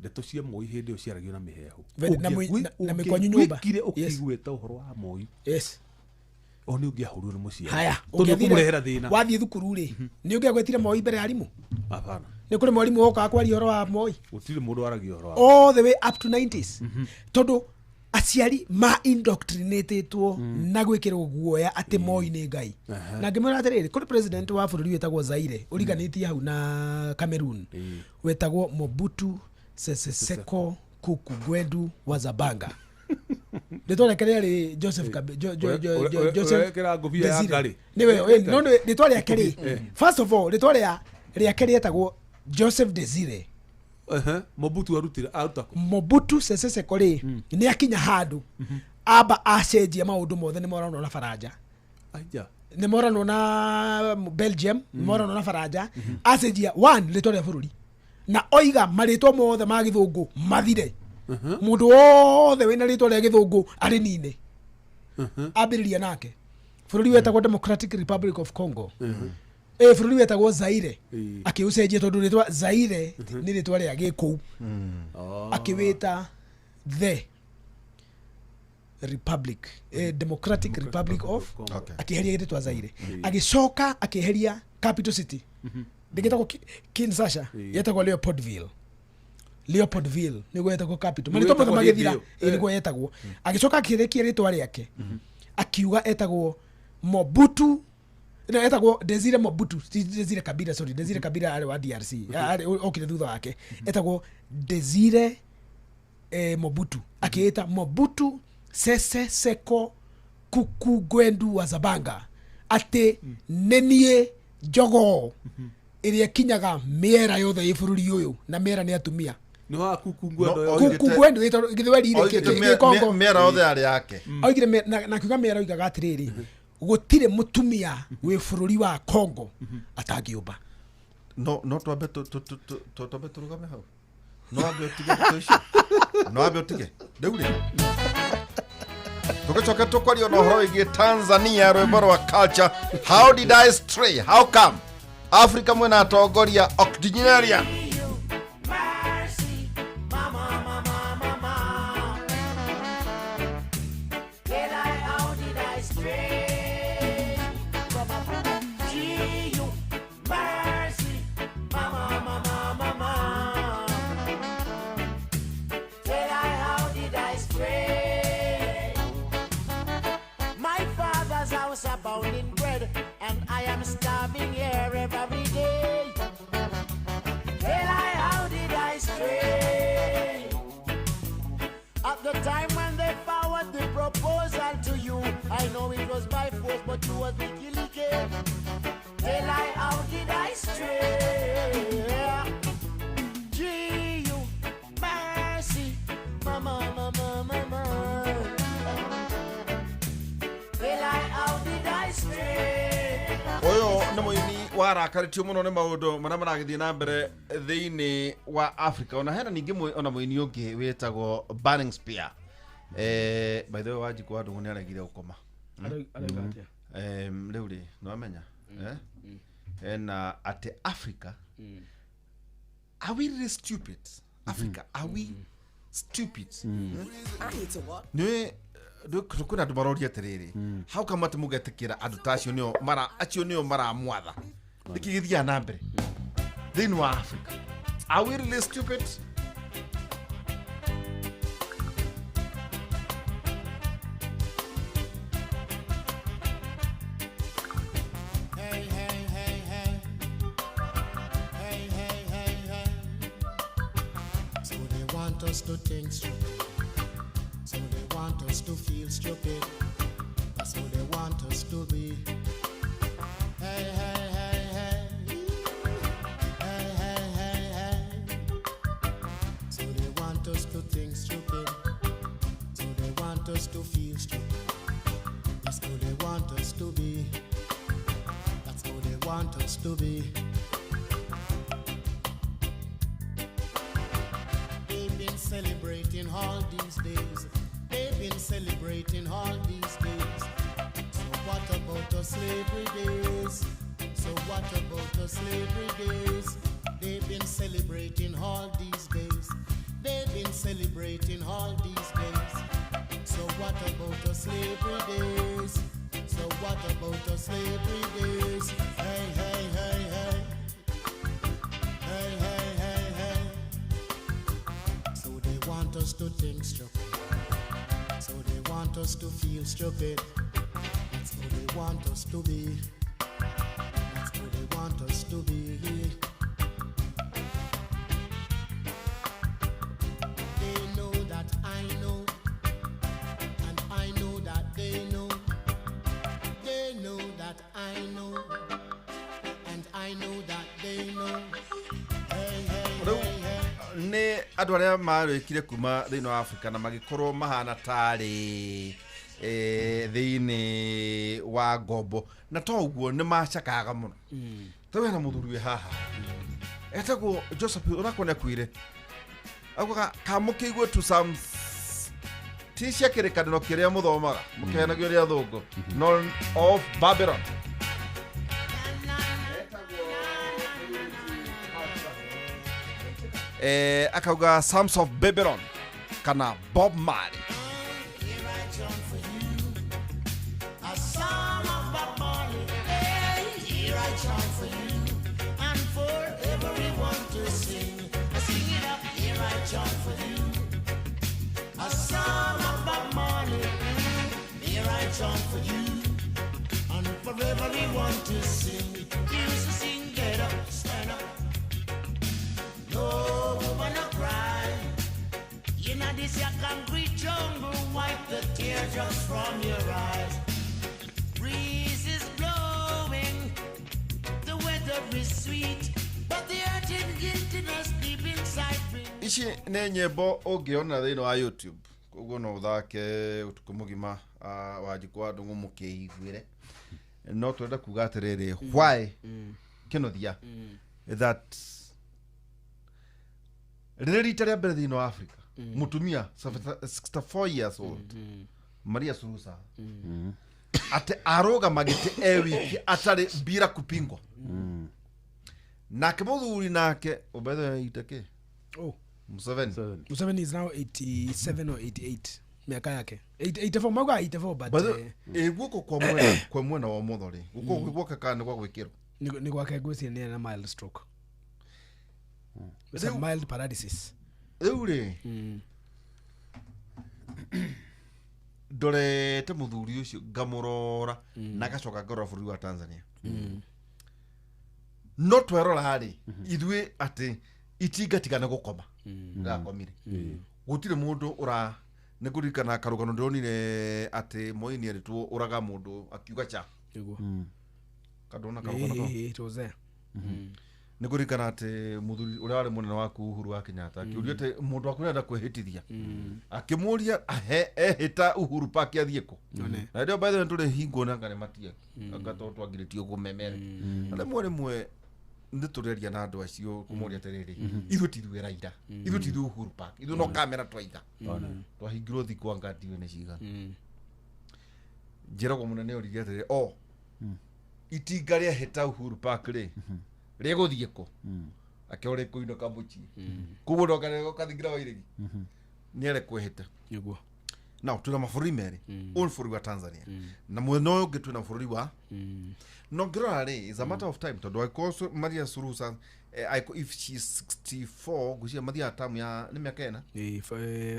ndeto cia moi hindi uciaragio na mihehu na mikwanyu nyumba kire ukigueta uhoro wa moi yes oni ungiahurwo ni mucie haya ungikumurehera thina wathie thukuru ri ni ungiagwetire moi mbere ya arimu hapana ni kuri mwarimu woka kwari horo wa moi utire mundu aragio horo all the way up to 90s tondu aciari ma indoctrinatedwo na gwikirwo guoya ati moi ni ngai na ngimura atiriri kuri president wa bururi wetagwo Zaire uriganitie hau na Cameroon wetagwo Mobutu Sese Kuku Gwendu wa Zabanga Detore kere Joseph Joseph Desire niwe no detore akere first of all detore ya akere etagwo Joseph Desire Mobutu arutira autako Mobutu Sese Kore ni akinya handu aba acenjia maundu mothe ni morano na Faraja aija ni morano na Belgium ni morano na Faraja acenjia one detore ya bururi na oiga maritwa mothe ma githungu mathire mundu wothe wina ritwa ria githungu ari nine abiriria nake bururi wetagwo Democratic Republic of Congo bururi wetagwo Zaire akiucenjia tondu ritwa Zaire ni ritwa ria giku akiwita the Republic Democratic Republic of akiheria ritwa Zaire agicoka akiheria capital city digitagwo Kinshasa yetagwo Leopoldville niguo yetagwo capital marito mothe magithira niguo yetagwo agicoka akirekia ritwa riake akiuga etagwo Mobutu na etagwo Desire Mobutu Desire Kabila sorry Desire Kabila ari wa DRC ari okire thutha wake etagwo Desire Mobutu akiita Mobutu Sese Seko Kuku Gwendu wa Zabanga ati nenie jogo iria kinyaga miera yothe ibururi uyu na miera ni atumia no Kuku Gwendu githweri ire Kongo miera yothe ari yake oigire na kuga miera oigaga atiriri gutire mutumia wi bururi wa Kongo atangiumba no twambe turugame hau no ambe utige tuishi no ambe utige deuri tukicoka tukwario no horo igi Tanzania rwimbo rwa culture how did I stray how come Africa mwena atongoria octogenarian proposal to you. I know it was by force, but you was wicked. Tell I how did I stray? Gee, you mercy, mama. Tell I how did I stray? Oyo na moini warakarĩtio mũno nĩ maũndũ marĩa maragĩthiĩ na mbere thĩinĩ wa Africa. Ona hena ningĩ ona mũini ũngĩ wĩtagwo Burning Spear. By the way Wanjiku wa Ndung'u nĩaregire gũkoma. Rĩu rĩ nĩwamenya na at Africa are we really stupid? Africa are we stupid? I need to what? Kuna andũ maroria atĩrĩrĩ, how come atĩ mũgetĩkĩra andũ ta acio nĩo maramwatha? Nĩkĩ gĩthiaga na mbere thĩinĩ wa Africa? Are we really stupid? So they want us to think stupid. So they want us to feel stupid. That's who they want us to be. Hey, hey, hey, hey. Hey, hey, hey, hey. So they want us to think stupid. So they want us to feel stupid. That's who they want us to be. That's who they want us to be. They've been celebrating all these days. They've been celebrating all these days. So what about the slavery days? So what about the slavery days? They've been celebrating all these days. They've been celebrating all these days. So what about the slavery days? So what about the slavery days? Hey, hey, hey, hey. Hey, hey, hey, hey. So they want us to think stupid. So they want us to feel stupid. That's who they want us to be. That's who they want us to be. They know that I know, and I know that they know. They know that I know, and I know that they know. Hey, hey, hey, hey. Nĩ andũ arĩa marĩkire kuma thĩinĩ wa Africa na magĩkorwo mahana tarĩ thĩinĩ wa ngombo na to ũguo nĩ macakaga mũno. Ta wena mũthuri wĩ haha etagwo Joseph ũrakona kuire agoka kamũkĩigwe tu some ti cia kĩrĩkanĩro kĩrĩa mũthomaga mũkĩhenagio rĩa thũngũ None of Babylon. Akauga Psalms of Babylon kana Bob Marley. A psalm of Bob Marley. Hey, here I chant for you and for everyone to sing. Sing it up, here I chant for you. A psalm of Bob Marley. Here I chant for you and for everyone to sing. You used to sing, get up, stand up. No woman no cry. You know this your concrete jungle. Wipe the teardrops from your eyes. Breeze is blowing. The weather is sweet, but the earth is guiltiness deep inside. Ici nĩ nyĩmbo ũngĩona thĩinĩ wa YouTube. Koguo no ũthake ũtukũ mũgima Wanjiku wa Ndung'u mũkĩiguĩre. No twenda kuga atĩrĩrĩ, why kĩnothia that rĩrĩ rita rĩa mbere thĩinĩ wa Africa mũtumia 64 years old Maria Surusa ate arũgama gĩtĩ wiki atarĩ bila kupingwa nake mũthuri nake ubethe itake Museveni is now 87 or 88 miaka yake 84 magwa 84 but guko kwa mwena wa mũthori guko gwaka kana kwa gwĩkĩrwo ni gwake gwĩcia ni na mild stroke. It's a mild paralysis. Eure ndorete mũthuri ũcio ngamũrora na gacoka ngorora bũrũri wa Tanzania. No twerora harĩ ithuĩ atĩ itingatigana gũkoma ndakomire gũtirĩ mũndũ nä kå ririkana karå ndonire atä Moi nä erätwo å raga må ndå akiuga cha kandona nä kå ririkana atä må thuri å rä a warä må nene waku Uhuru wa Kenyatta akä å ria atä må ndå waku nenda kwä hä tithia akä må ria ehä ta Uhuru Park athiä kå na rä o baithe tå rä hingå na ngane matia angatå twangirä tie å gå memere na rä mwe rä mwe nä tå reria na andå acio kå moria atä rä rä ithuä tithuä Raila ithuä tithuä Uhuru Park ithuä no kamera twaitha twahingirwo thikå anga ndiå nä ciga njä ragwo må nene å ririe atä rä itinga rä ahä ta Uhuru Park rä rä gå thiä kå akä å rä kå ino kamå koguo ndokarego kathingira wairä nä ere kwä hä te na twä na mabå rå ri merä å nä bå rå ri wa Tanzania na mwena å yå ngä twä na bå rå ri wa no ngä rora rä is a matter of time tondå angä Maria Suluhu Hassan if she is 64 gucia mathiaga tamu ya nä mä aka ena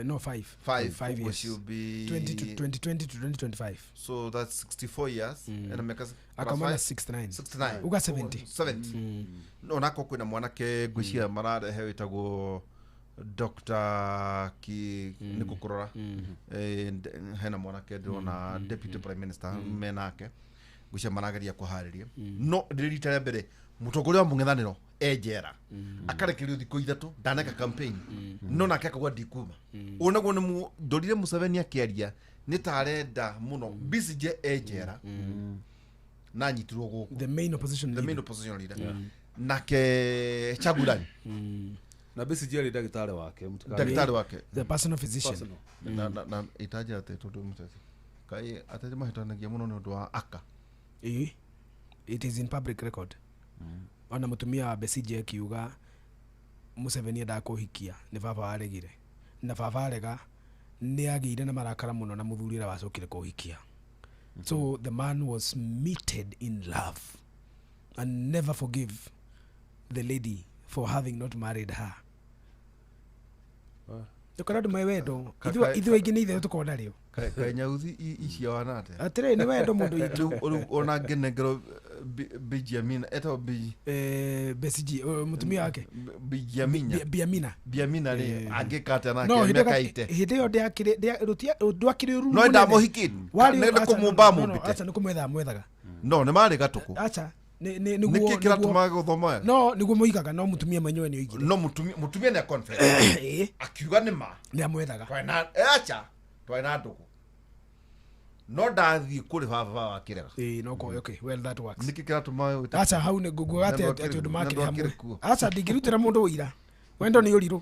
no 5 years she'll be 2020 to 2025 so that's 64 years ena mä aka akamana 69 uga 70 no nako kwä na mwanake gucia mararehe wä tagwo Dr. Ki nä kå kå rora hena mwanake ndärona deputy prime minister menake gucia marageria kå harä ria no ndä rita rä a mbere må tongoria wa må ng'ethanä ro enjera akarekä rio thikå ithatå ndaneka campaign no nake akauga ndikuma å naguo nä ndorire Museveni akä aria nä tarenda må no Besigye enjera na anyitirwo gå kå the main opposition leader nake Chagulani na Besigye arĩ ndagĩtarĩ wake the personal physician na itaja atä tondũ mutesi kai atä mahĩtanagia mũno nĩ ũndũ wa aka it is in public record ona mutumia wa Besigye akiuga Museveni endaga kũhikia nĩ baba waregire na baba arega nĩ agĩire na marakara mũno na mũthuri ũrĩa wacokire kũhikia so the man was meted in love and never forgive the lady for having not married her tukara ndumwe wendo ithuĩ ingĩ nĩ ithe tũkona rĩo kanyauthi icio wanate atĩrĩ nĩ wendo mũndũ itu ona ngenengero Benjamin eto Besigye mutumia wake Biamina rĩ angĩkate nake mĩaka ite hĩndĩ ĩyo ndwakĩrĩ ũru no ndamũhikirie nenda kũmũmba mũmbite acha nĩ kũmwetha mwethaga no nĩ marĩ gatũkũ acha nĩkĩ kĩratũma gũthoma no nĩguo moigaga no mutumia mwenyewe nĩ oigire no mutumia nĩ confess akiuga nĩ ma nĩ amwethaga acha twaina ndũkũ no ndathiĩ kũrĩ baba wa kĩrega no okay well that works nĩkĩ kĩratũma acha hau nĩ ngugu ate ũndũ makĩrĩ hamwe acha ndingĩrutĩra mũndũ ũira wendo nĩ ũrirũ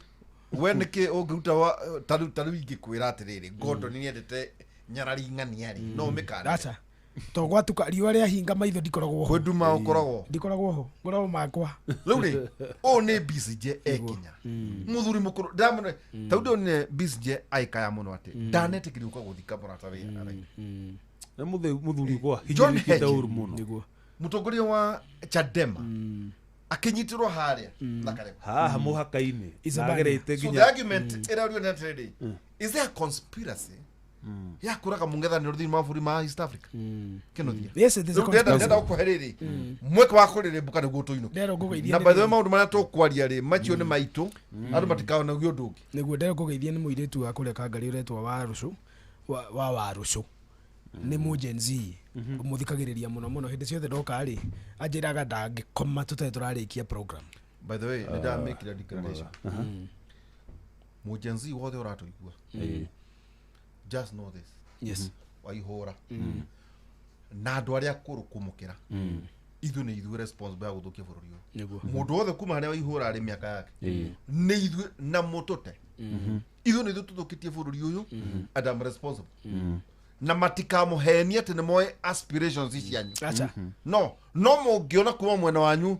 we nĩkĩ ũngĩruta tarĩu ingĩkwĩra atĩrĩrĩ Gordon nĩ endete nyarari ng'ania rĩ no ũmĩkande acha to gwatuka riũa rĩa hinga maitho ndikoragwo ho kwenduma ũkoragwo ndikoragwo ho ngoragwo makwa rĩu rĩ ũũ nĩ Besigye ekinya mũthuri mũkũrũ ndamũne tau ndonire Besigye aikaya mũno atĩ ndanetĩkĩria ũka gũthika mũrata wĩ nĩ mũthuri kwa hinyĩrĩkĩte ũru mũno mũtongoria wa Chadema akĩnyitĩrwo harĩa thakarema haha mũhaka-inĩ agerete so the argument ĩrĩa ũrio nĩ atĩrĩrĩ is there a conspiracy ya kuraga mũng'ethanĩro thĩinĩ wa bũrũri ma East Africa kĩnothia ndenda gũkũhe rĩrĩ mweke wa kũrĩrĩmbũka nĩguo tũinũke na by the way maũndũ marĩa tũkwaria rĩ macio nĩ maitũ andũ matikaonaguo ũndũ ũngĩ nĩguo ndenda kũgeithia nĩ mũirĩtu wa kũrĩa Kangarĩ ũretwo wa Warũcũ nĩ mũ Gen Z mũthikagĩrĩria mũno mũno hĩndĩ ciothe ndoka rĩ anjĩraga ndangĩkoma tũtarĩ tũrarĩkia program by the way nĩ ndamĩkĩra declaration mũ Gen Z wothe ũratũigua just know this yes waihũra na andũ arĩa akũrũ kũmũkĩra ithuĩ nĩ ithuĩ responsible ya gũthũkia bũrũri ũyũ mũndũ wothe kuma harĩa waihũra arĩ mĩaka yake nĩ ithuĩ na mũtũte ithuĩ nĩ ithuĩ tũthũkĩtie bũrũri ũyũ and I'm responsible na matikamũhenia atĩ nĩ moĩ aspirations cianyu no mũngĩona kuma mwena wanyu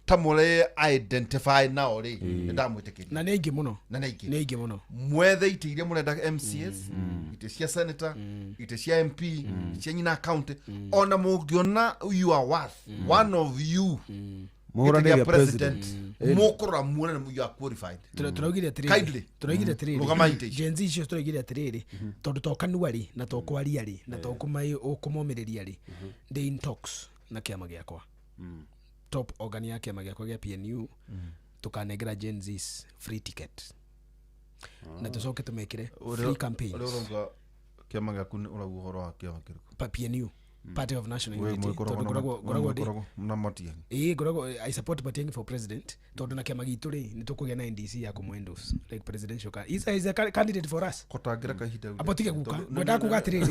ta mũrĩ identify nao rĩ nĩ ndamwĩtĩkĩria na nĩ aingĩ mũno na nĩ aingĩ mũno mwethe itĩ iria mũrenda MCS itĩ cia senator itĩ cia MP cia nyina county ona mũngĩona you are worth one of you mũhũranĩria president mũkũrora muone nĩ you are qualified tũraugire atĩrĩrĩ Gen Z icio tũraugire atĩrĩrĩ tondũ tokanua rĩ na tokwaria rĩ na tokũmomĩrĩria rĩ ndĩ in talks na kĩama gĩakwa top organ ya kĩama gĩakwa gĩa PNU tũkanengera Gen Z's free ticket na tucoke tumekire free campaigns urauga kiama gyaku urauga horo wa kiama kiriku PNU Party of National we Unity gorogwo na Matiang'i gorogwo I support Matiang'i for president tondu na kiama gitu ri ni tukugia na NDC ya kumwendos like presidential is a candidate for us kotangira kahinda apotige guka gwenda kuga atiriri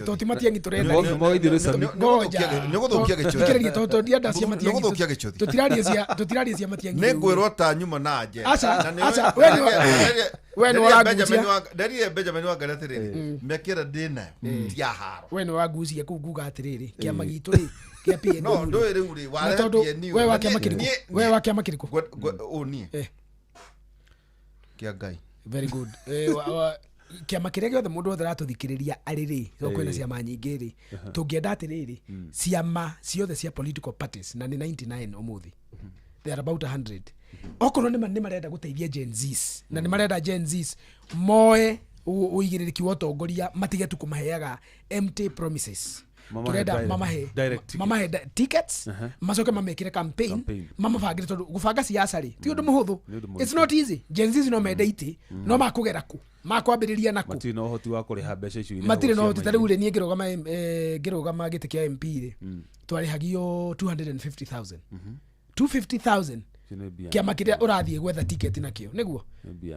toti Matiang'i turenda niguthukia gichothi tukiririe tondu ndienda cia Matiang'i niguthukia gichothi tutirarie cia Matiang'i ningwirwo ta nyuma na nje acha we ni wagucia ndarire Benjamin Wangari atiriri mekira ndina tia haro we ni wagucia kuu guga atiriri kiama gitu ri kia PNU no ndo ri uri wale PNU we wa kiama kiriku oni kia Ngai very good kiama kiria giothe mundu othe ratuthikiriria ariri so kwina ciama nyingi ri tungienda atiriri ciama ciothe cia political parties na ni 99 umuthi they are about 100 okorwo ni marenda guteithia Gen Zs na ni marenda Gen Zs moe uigiriki wa utongoria matige tu kumaheaga empty promises turenda mamahe tickets macoke mamekire campaign mamabangire tondu gubanga siasa ri ti undu muhuthu it's not easy. Gen Zs no mende iti no makugera ku makwambiriria naku matire no hoti wa kuriha mbeca icio matire no hoti tari ure ni ngirugama giti kia MP ri twarihagio 250,000 250,000 kiama kiria urathie gwetha ticket nakio niguo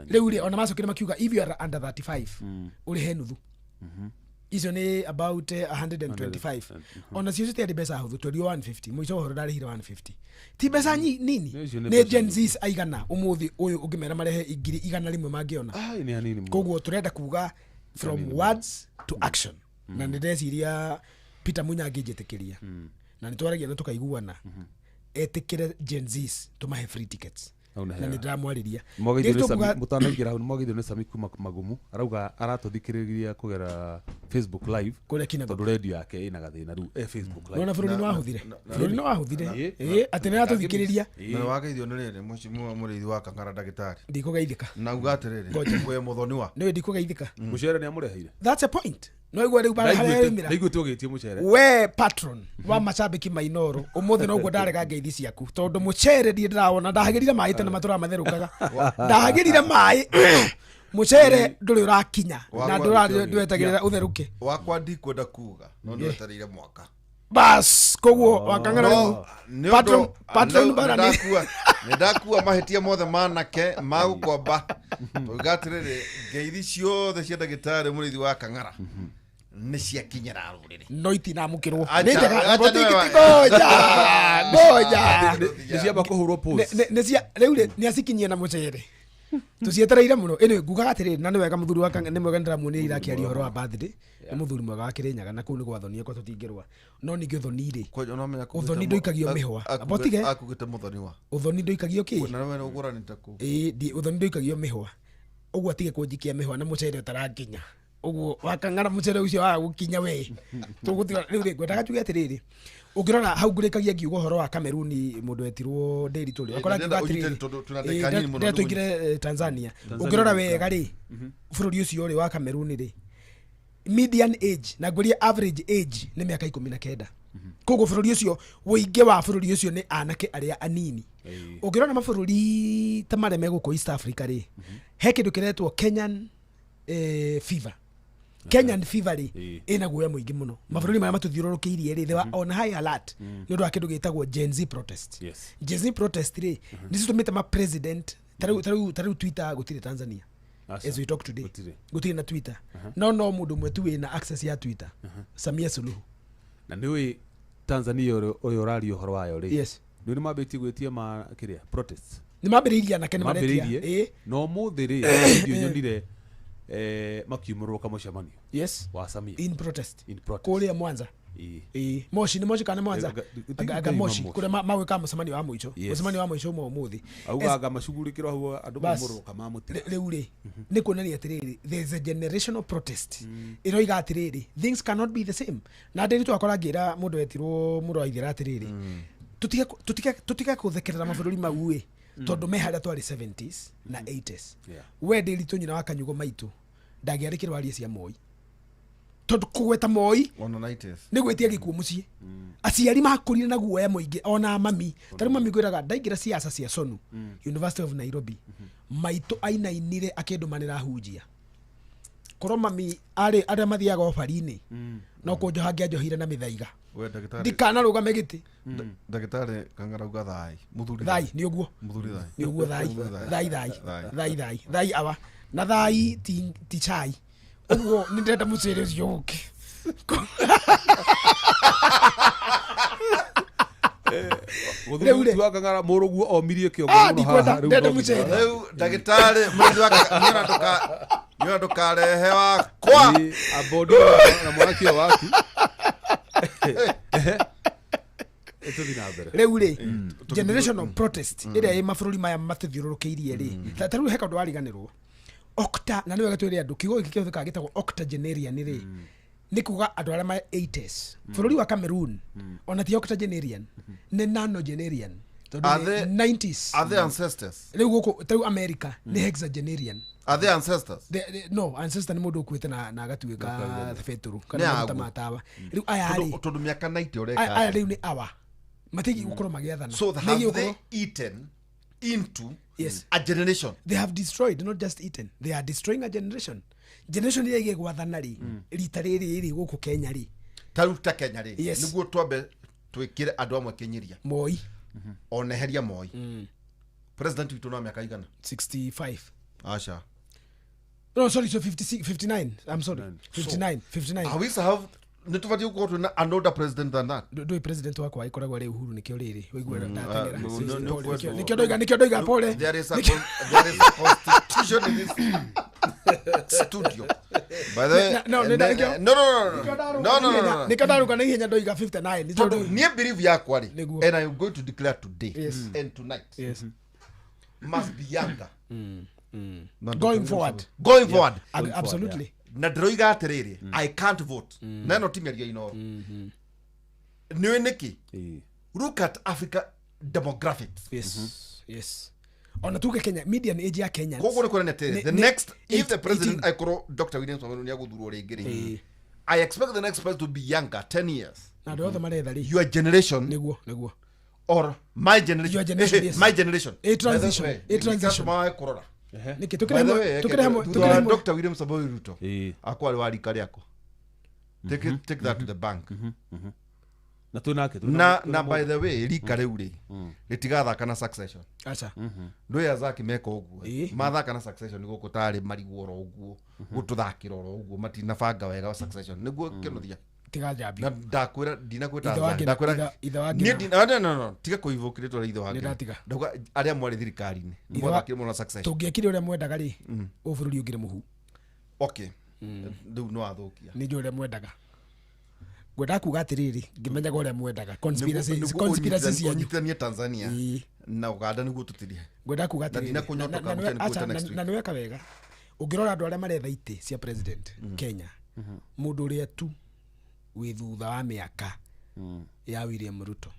riu ri ona macokire makiuga if you are under 35 uri he nuthu icio ni about 125 ona cio citari mbeca huthu twario 150 mwico horo ndarihire 150 ti mbeca nini ni Gen Zs aigana umuthi uyu ungimera marehe ingiri igana rimwe mangiona ni hanini koguo turenda kuga from words to action na ndeciria Peter Munya angijitikiria na nitwaragia na tukaiguana etikire Gen Zs tumahe free tickets na ndamwariria mutanaingira hau mogithio ni Sami kuma Magumu arauga aratuthikiriria kugera Facebook live kule kina tondu radio yake ina gathina ru Facebook live nona bururi no wahuthire atene atuthikiriria na wageithio ni riri mucimu murithi wa Kang'ara ndagitari ndikugeithika na uga atiriri we muthoni wa ni ndikugeithika mucere ni amureheire that's a point no igwa riu bara harimira niguo tugetie mucere we patron wa macambiki mainoro umuthi no gwo ndarega ngeithi ciaku tondu mucere ndi ndiraona ndahagirire mai tena matura matherukaga ndahagirire mai mucere nduri urakinya na ndwetagirira utheruke wakwa ndikwenda kuga no ndwetereire mwaka bas koguo wakang'ara patron bara ndakua mahetia mothe manake magukwamba tugatiriri ngeithi ciothe cia ndagitari murithi wa Kang'ara ni ciakinyira ruriri no itinamukirwo ni ciamba kuhurwo post ni cia riu ni acikinyie na mucere tucietereire muno ene ngugaga atiriri na ni wega muthuri wa Kang'ara ni mwega ndiramuonire irakiaria horo wa birthday ni muthuri mwega wa Kirinyaga na kuu ni gwathoni kwa tutingirwa no ni githoni ri uthoni ndoikagio mihwa abotige akugite muthoni wa uthoni ndoikagio ki na wewe uguranite ku uthoni ndoikagio mihwa uguo atige kunjikia mihwa na mucere utaranginya uguo wa Kang'ara mucere ucio wa gukinya we tuguthira riu ri ngwendaga tuge atiriri ukirona hau ngurikagia ngiugo horo wa Kameruni mundu etirwo Nderi tuli akora kiuga atiriri tuingire Tanzania ukirona wega ri bururi ucio ri wa Kameruni ri median age na ngũria average age ni miaka 19 koguo bururi ucio wuingi wa bururi ucio ni anake aria anini ukirona mabururi ta mareme guko East Africa ri he kindu kiretwo Kenyan fever Kenyan fever ri ina guoya muingi muno mabururi maya matuthiururukiirie ri they were on high alert ni ndu akindu gitagwo Gen Z protest Gen Z protest ri nicitumite ma president taru Twitter gutire Tanzania as we talk today gutire na Twitter no mundu mwe tu wina access ya Twitter Samia Suluhu na niwe Tanzania uyo urario horo wayo ri yes ni mabeti gwetia ma kiria protest ni mabiriria na kene maretia no muthiri video nyonire makiumurwo kamucemanio yes wa Samia in protest kuria Mwanza moshi ni moshi kana Mwanza aga moshi kure mawe kama mucemanio wa mwicho mucemanio wa mwicho mo muthi augaga macugurikirwo hau andu mamurwo kama mutire riu ri ni kuonania atiriri there is a generational protest iroiga atiriri things cannot be the same na ndiri twakora ngira mundu etirwo muraithira atiriri tutika kuthekerera mabururi mau tondu me haria twari 70s na 80s we ndiri tunyina wa kanyugo maitu ndagiarikirwo arie cia Moi tondu kugweta Moi nä gwä tia gä kuo må ciä aciari makårire na guoya må ingä ona mami tarä mami ngwä raga ndaingä ciaca cia Sonu University of Nairobi maitå ainainire akä ndå manä rahunjia korwo mami arä arä a mathiaga obari-inä no kå njoha ngä anjohire na mä thaiga ndikana rå game gä tä ndagĩtarĩ Kangarauga thai nä å guo nä å guo thai awa na thai ti chai å guo nä ndenda må cä rä å cio å kä Guthutua Kang'ara mũrũguo omirie kĩongo mũno haha rĩu ndagĩtarĩ nyona ndũkarehe wakwa abondi na mwanake waku rĩu rĩ generational protest ĩrĩa ĩ mabũrũri maya matũthiũrũrũkĩirie rĩ ta rĩu he kaũndũ wariganĩrwo octa na nĩwe gatwĩre andũ kiugo gĩkĩ kĩhũthĩkaga gĩtagwo octogenarian rĩ nĩ kuga andũ arĩa ma 80s bũrũri wa Cameroon ona ti octogenarian nĩ nanogenarian tondũ 90s are they ancestors rĩu gũkũ ta rĩu America nĩ hexagenarian are they ancestors no ancestor nĩ mũndũ ũkuĩte na agatuĩka betũrũ kana maguta matawa rĩu aya rĩ tondũ mĩaka 90 ũreka aya rĩu nĩ awa matigi gũkorwo magĩathana so have they eaten into a generation they have destroyed, not just eaten, they are destroying a generation iria igĩ gwathana rĩ rita rĩrĩ gũkũ Kenya rĩ taruta Kenya rĩ nĩguo twambe twĩkĩre andũ amwe kĩnyiria Moi oneheria Moi president witũ no mĩaka igana 65 acha no sorry so 56 59 I'm sorry 59 are we have nĩtũbatiĩ gũkorwo twĩna an older president than that ndũĩ president wakwa ikoragwo rĩ Uhuru nĩkĩo rĩrĩ waiguĩra ndatengera nĩkĩo ndoiga pole there is a constitution in this studio by the way no nĩkĩo ndaruka na ihenya ndoiga 59 tondũ niĩ believe yakwa rĩ and I am going to declare today and tonight must be younger going forward absolutely na ndĩroiga atĩrĩrĩ I can't vote na ĩno ti mĩario inoro nĩũĩ nĩkĩ look at Africa demographics yes ona tuge Kenya median age ya Kenya koguo nĩ kuonania atĩrĩrĩ the next if the president aikorwo Dr. William Samoei nĩ agũthurwo rĩngĩ rĩ I expect the next president to be younger 10 years na ndĩ othe maretha rĩ your generation nĩguo or my generation your generation yes. My generation a transition kurora niki tukire hamwe Dr. William Samoei Ruto akwa wa rika rĩako take that to the bank na tunake na by the way rika rĩu rĩ rĩtigathaka na succession acha ndũĩ Azaki meka ũguo mathaka na succession nĩguo gũtarĩ marigwo ro ũguo gũtũthakĩra ro ũguo matinabanga wega wa succession nĩguo kĩnuthia tigajambia na ndakwĩra ndinakwĩra ndakwĩra no tiga kũivũkĩrĩ twara ithe wake ndauga arĩa mwarĩ thirikari-inĩ nĩmwathakĩre mũno succession tũngĩekire ũrĩa mwendaga rĩ ũbũrũri ũngĩrĩ mũhu okay rĩu no athũkia nĩ ũrĩa mwendaga ngwenda kuga atĩrĩrĩ ngĩmenyaga ũrĩa mwendaga conspiracy cianyu Tanzania na Uganda nĩguo tũtirie ngwenda kuga atĩrĩrĩ na nĩweka wega ũngĩrora andũ arĩa maretha itĩ cia president Kenya mũndũ ũrĩa tu wĩ thutha wa mĩaka ya William Ruto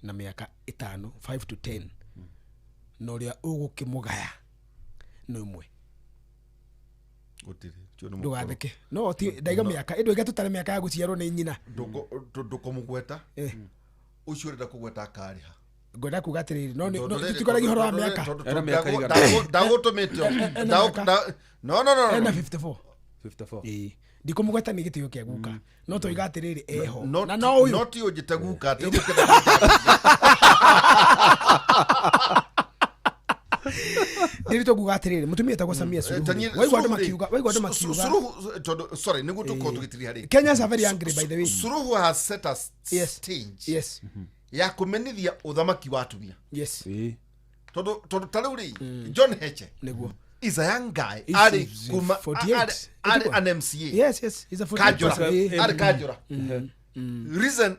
na mĩaka 5 to 10 na ũrĩa ũgũkĩmũgaya nĩ ũmwe ndũgatheke no ti ndaiga mĩaka ĩndũ ĩga tũtarĩ mĩaka ya gũciarwo nĩ nyina ndũkũmũgweta ũcio ũrenda kũgweta akarĩha ngwenda kuga atĩrĩrĩ no tũtikoragio ũhoro wa mĩaka ndagũtũmĩte no ena 54 ndikũmũgweta nĩ gĩtĩo kĩa guka no tũiga atĩrĩrĩ eho na no ũyũ no ti ũnjĩte guka atĩ ndirito kuga atĩrĩrĩ mũtumia etagwo Samia Suluhu waigua andũ makiuga sorry nĩguo tũkorwo tũgĩtiria harĩ Kenyans are very angry by the way Suluhu has set a stage ya kũmenithia ũthamaki wa atumia tondũ ta rĩu rĩ John Heche nĩguo is a young guy ari kuma ari an MCA yes he's a 48 ari Kajura reason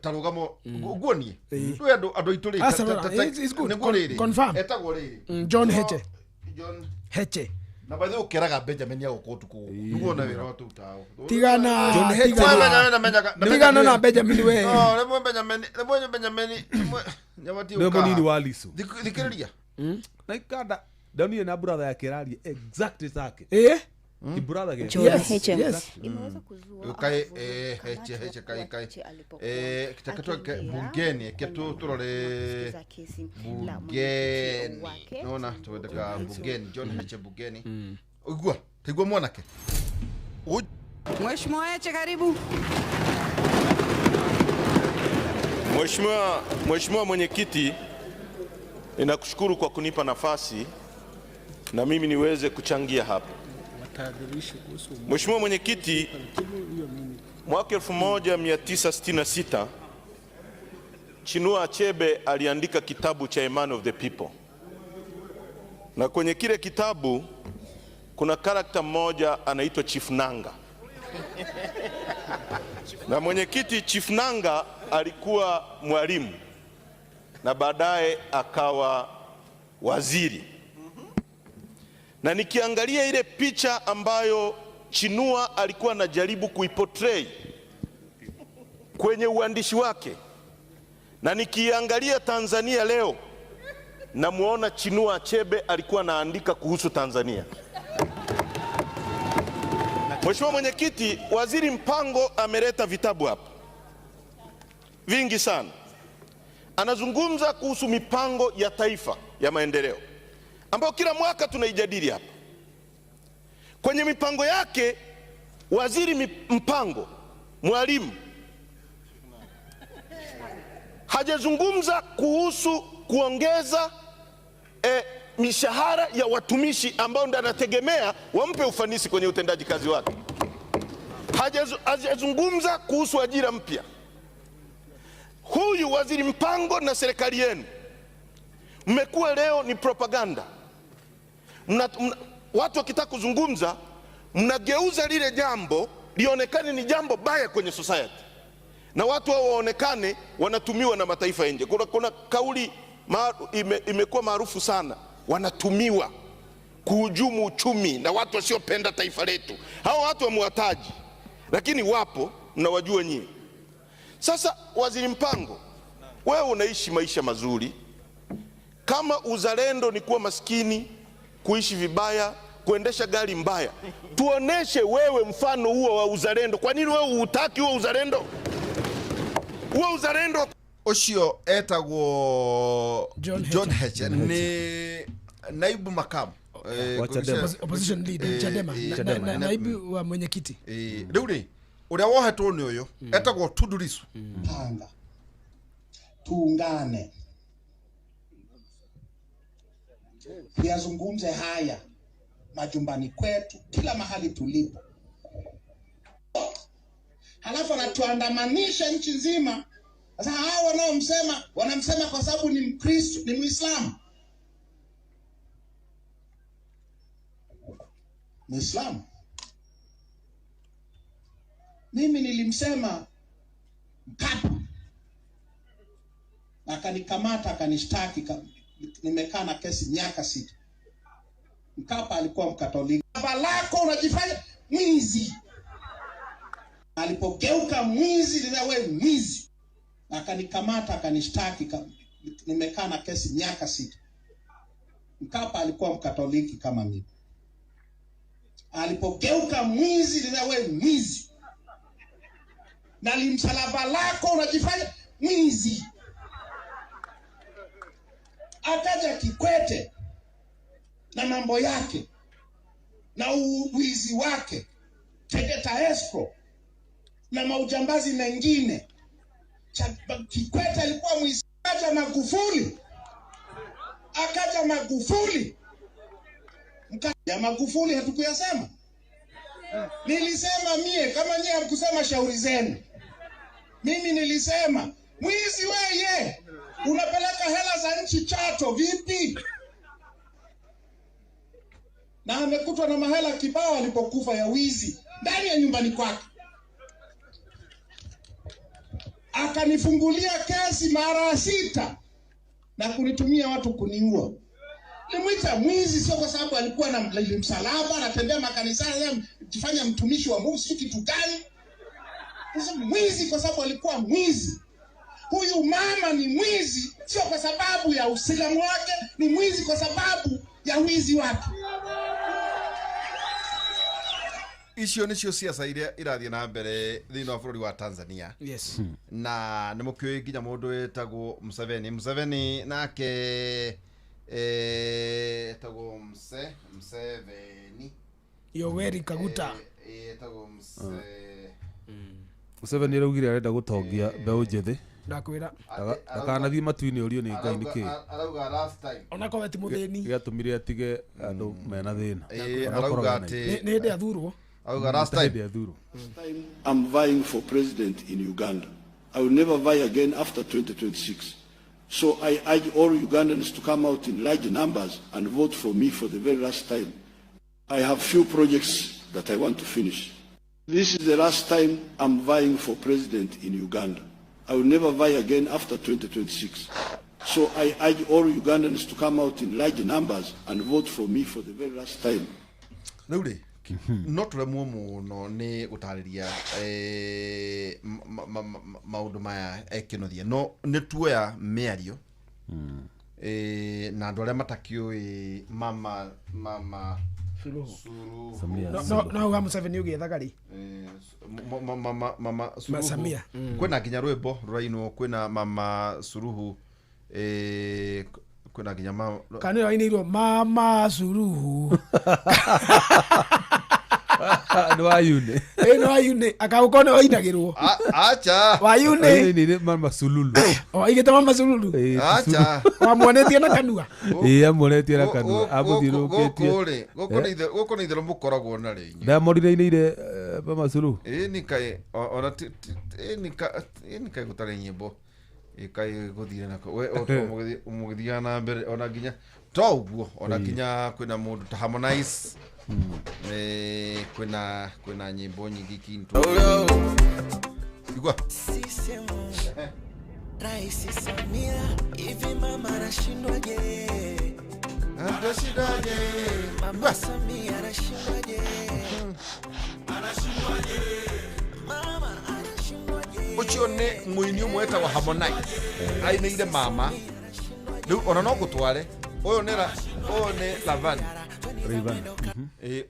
tarugamo guonie ndũ andũ aitũ rĩ confirm etagwo rĩrĩ John Heche na by the way ukeraga Benjamin ya gũkũ tuku niguo na wĩra watu tao tigana na Benjamin we no Benjamin nyamati uka nĩ mũnini wa Lisu thikĩrĩria na ikanda Daniel na brother yake rari exactly zake Kibrother ke. Yes. Imeweza kuzua. Kai kitakatoa bungeni ketu turore bungeni. Naona tuweka bungeni John Heche bungeni. Ugua, tigwa mwanake. Mheshimiwa Heche karibu. Mheshimiwa mwenyekiti, ninakushukuru kwa kunipa nafasi na mimi niweze kuchangia hapa. Mheshimiwa mwenyekiti, mwaka 1966 Chinua Achebe aliandika kitabu cha A Man of the People. Na kwenye kile kitabu kuna karakta mmoja anaitwa Chief Nanga. Na mwenyekiti, Chief Nanga alikuwa mwalimu na baadaye akawa waziri. Na nikiangalia ile picha ambayo Chinua alikuwa anajaribu kuiportray kwenye uandishi wake, na nikiangalia Tanzania leo, namuona Chinua Achebe alikuwa anaandika kuhusu Tanzania. Mheshimiwa mwenyekiti, Waziri Mpango ameleta vitabu hapa vingi sana. Anazungumza kuhusu mipango ya taifa ya maendeleo ambayo kila mwaka tunaijadili hapa. Kwenye mipango yake Waziri Mpango, Mwalimu, hajazungumza kuhusu kuongeza mishahara ya watumishi ambao ndio anategemea wampe ufanisi kwenye utendaji kazi wake. Hajazungumza kuhusu ajira mpya. Huyu Waziri Mpango na serikali yenu mmekuwa leo ni propaganda. Watu wakitaka kuzungumza mnageuza lile jambo lionekane ni jambo baya kwenye society, na watu hao waonekane wanatumiwa na mataifa nje. Kuna kauli imekuwa maarufu sana, wanatumiwa kuhujumu uchumi na watu wasiopenda taifa letu. Hao watu wamewataji, lakini wapo, mnawajua nyinyi. Sasa Waziri Mpango, wewe unaishi maisha mazuri. Kama uzalendo ni kuwa maskini, kuishi vibaya, kuendesha gari mbaya, tuoneshe wewe mfano huo wa uzalendo. Kwa nini wewe hutaki huo uzalendo? Huo uzalendo Oshio etagwo John Heche ni naibu makamu opposition leader Chadema, naibu wa mwenyekiti. Riu uria wohetwo ni uyu etagwo Tundu Lissu. Panga tuungane, tuyazungumze haya majumbani kwetu, kila mahali tulipo, halafu anatuandamanisha nchi nzima. Sasa hao wanaomsema wanamsema kwa sababu ni Mkristo, ni Muislamu. Muislamu. Mimi nilimsema Mkapa, akanikamata akanishtaki, nimekaa na kesi miaka 6. Mkapa alikuwa Mkatoliki. Baba lako unajifanya mwizi. Alipogeuka mwizi, ndio wewe mwizi. Akanikamata akanishtaki, nimekaa na kesi miaka 6. Mkapa alikuwa Mkatoliki kama mimi. Alipogeuka mwizi, ndio wewe mwizi. Na limsalaba lako unajifanya mwizi. Akaja Kikwete na mambo yake na uwizi wake, Tegeta Escrow na maujambazi mengine. Kikwete alikuwa mwizi. Akaja Magufuli. Ya Magufuli hatukuyasema. Nilisema mie, kama nyie hamkusema shauri zenu. Mimi nilisema, mwizi weye, unapeleka hela za nchi Chato vipi? Na amekutwa na mahela kibao alipokufa ya wizi ndani ya nyumbani kwake. Akanifungulia kesi mara 6 na kunitumia watu kuniua. Nimuita mwizi sio kwa sababu alikuwa na msalaba, anatembea makanisani, kufanya mtumishi wa Mungu, si kitu gani? Sasa mwizi kwa sababu alikuwa mwizi. Huyu mama ni mwizi sio kwa sababu ya Uislamu wake, ni mwizi kwa sababu ya wizi wake. icio nicio ciaca iria irathie na mbere thiini wa bururi wa Tanzania. Yes. Na nä må kä å nginya må ndå wä tagwo Museveni nake etagwo Museveni Yoweri Kaguta etagwo Museveni araugire arenda gutongia mbeũ njĩthĩ ndakwira ndakanathiĩ matu-inĩ ũrio nĩ Ngai nĩkĩ arauga last time ona ko ti muthĩni gĩatũmire atige andũ mena thĩna arauga atä nĩ hĩndĩ athurwo arauga last time athurwo. I'm vying for president in Uganda. I will never vie again after 2026. So I urge all Ugandans to come out in large numbers and vote for me for the very last time. I have few projects that I want to finish. This is the last time I'm vying for president in Uganda. I will never vie again after 2026. So I urge all Ugandans to come out in large numbers and vote for me for the very last time. Rĩu no tå remwo må no nä gå tarä ria maå ndå maya ekinothia no nä tuoya mä ario na andå arä a matakä å mama no uga Museveni ugiethaga ri mama Suluhu Samia kwina nginya rwimbo rurainwo kwina mama Suluhu kwina nginya kanä rainäirwo mama Suluhu nĩ wa yune nĩ wa yune akauko nĩ wainagĩrwo acha wa yune nĩ mama Sululu igĩte mama Sululu acha wamuonetie na kanua amuonetie na kanua amũthiũrũkĩtie gũkũ nĩ itherũ mũkoragwo na rĩ ndamorirainĩire mama Suluhu nĩ kaĩ ona nĩ kaĩ gũtarĩ nyĩmbo kaĩ gũthire nako we mũgĩthiaga na mbere ona nginya to ũguo ona nginya kwĩna mũndũ ta Harmonize kwĩna nyĩmbo nyingĩ ikintu igua Raisi Samia hivi mama anashindwaje mama Samia anashindwaje mama anashindwaje ucio nĩ mũini ũmwe etagwo Harmonize ainĩire mama rĩu ona no gũtware ũyũ nĩ Lavani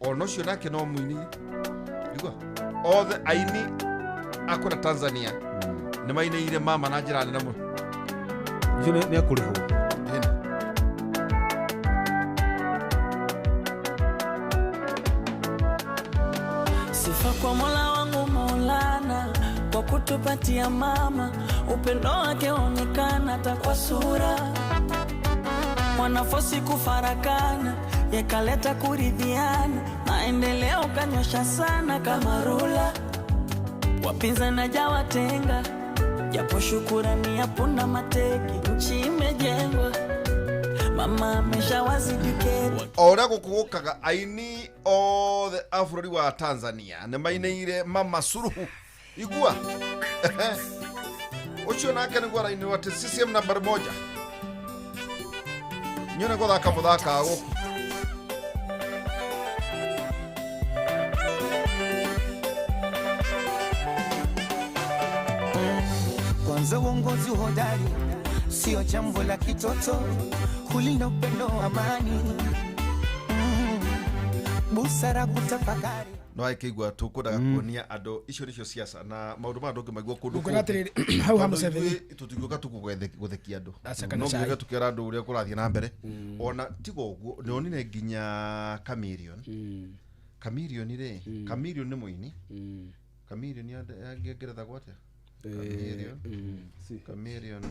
ona ũcio nake no mũini igua othe aini akũra Tanzania nĩ mainĩire mama na njĩra nene mũno icio nĩ akũrĩhwo sifa kwa Mola wangu Maulana kwa kutupatia mama upendo wake onekana hata kwa sura mwanafosi kufarakana yakaleta kuridhiana maendeleo kanyosha sana kama rula wapinzana jawatenga japo shukurani yapunda mateki nchi imejengwa mama ameshawazidiketi ora gũkũgũkaga aini othe a bũrũri wa Tanzania nĩ mainĩire mama Suluhu igua ũcio nake nĩguo arainĩrwo atĩ CCM nambari 1 nyone gũthaka mũthaka gũkũ kwanza uongozi hodari sio jambo la kitoto kulinda upendo amani busara kutafakari no aikigwa tukũndaga kuonia andũ icio nĩcio ciaca na maũndũ ma andũ ngĩ maigua kũndũ Ngũkwĩra atĩrĩrĩ, hau ha Museveni tũtigũka gũthekia andũ Acakana no cai. nginya tũkĩra andũ ũrĩa kũrathiĩ na mbere ona tiga ũguo nĩonire nginya Chameleon rĩ Chameleon nĩ mũini Chameleon angĩngeretha gwatĩa Chameleon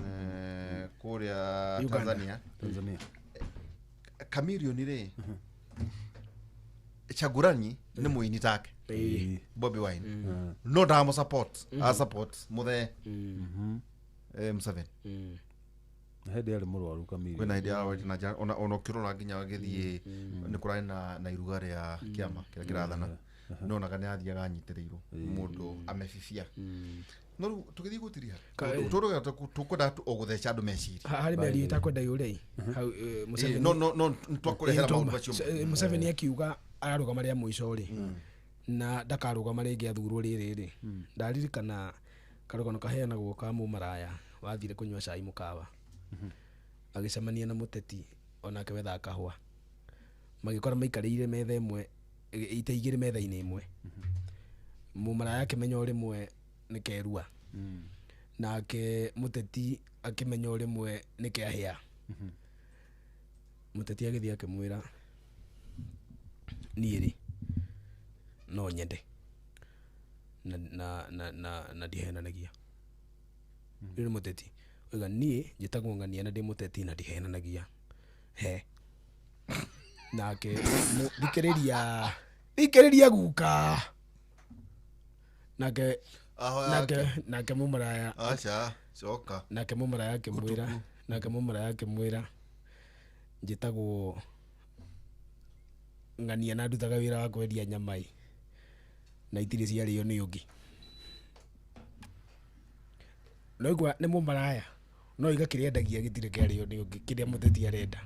kũrĩa Tanzania Chameleon rĩ Chagurani nĩ mũini take Bobi Wine no ndamo support muthe Museveni hĩndĩ arĩ mũrwaru Chameleon kwĩna hĩndĩ ya ona ũkĩrora nginya agĩthiĩ nĩ kũrarĩ na iruga rĩa kĩama kĩrĩa kĩrathana nonaga nĩ athiaga anyitĩrĩirwo mũndũ amebibia no rĩu tũgĩthiĩ gũtiria tũkwenda o gũtheca andũ meciria harĩ mĩario ĩtakwenda yũrĩ hau Museveni no twakũrehera maũndũ macio Museveni akiuga ararũgama rĩa mũico rĩ na ndakarũgama rĩngĩ athurwo rĩrĩ rĩ ndaririkana karũgano kaheanagwo ka mũmaraya wathire kũnyua cai mũkawa agĩcemania na mũteti onake wethaga kahũa magĩkora maikarĩire metha ĩmwe ite igiri metha-ini imwe mumaraya akimenya urimwe ni kerua nake muteti akimenya urimwe ni kiahia muteti agithia akimwira niiri no nyende na ndihenanagia ni muteti oiga nie njitagwo ng'ania na ndi muteti na ndihenanagia he nake thikiriria guka nake mumaraya acha coka nake mumaraya akimwira njitagwo ng'ania na ndutaga wira wa kwendia nyamai na itiri ciario ni ungi noigwa ni mumaraya no iga kiria endagia gitire kiario ni ungi kiria muteti arenda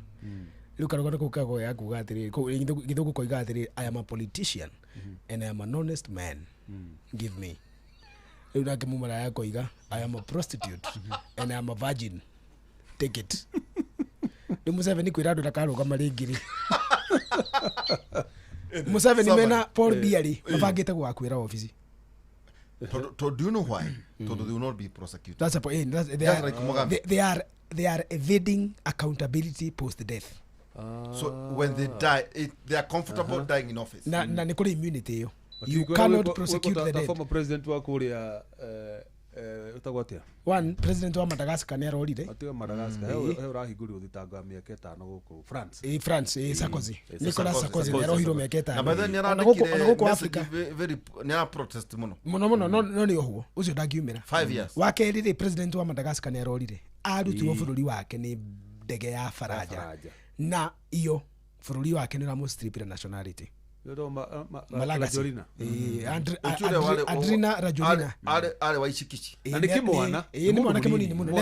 riu karogana kau kago ya kuga atiri githugu koiga atiri I am a politician and I am an honest man give me riu nake mumaraya koiga I am a prostitute and I am a virgin take it ni Museveni kwira andu ndakarugama ringiri Museveni mena Paul Biari mabangite gwakwira office do you know why they will not be prosecuted? That's a point. They are evading accountability post death. So when they die, they are comfortable dying in office. Na nikore immunity yo. You cannot prosecute the dead. Former president wa Korea utagwatia. One president wa Madagascar ne arorire. Atiga Madagascar. He urahinguri uthitanga miaka 5 guku France. France Sarkozy. Nicolas Sarkozy ne arohiro miaka 5. Na baadhi ni Africa very ni protest muno. Muno no ni ohuo. Ucio ndagiumira. 5 years. Wakerire president wa Madagascar ne arorire. Arutirwo bururi wake ni ndege ya Faraja. Na iyo bururi wake ni ramostripira nationality. Rajolina. Adrina Rajolina. Ale waishikichi. Na nikimwana. Ni mwana kemunini muno.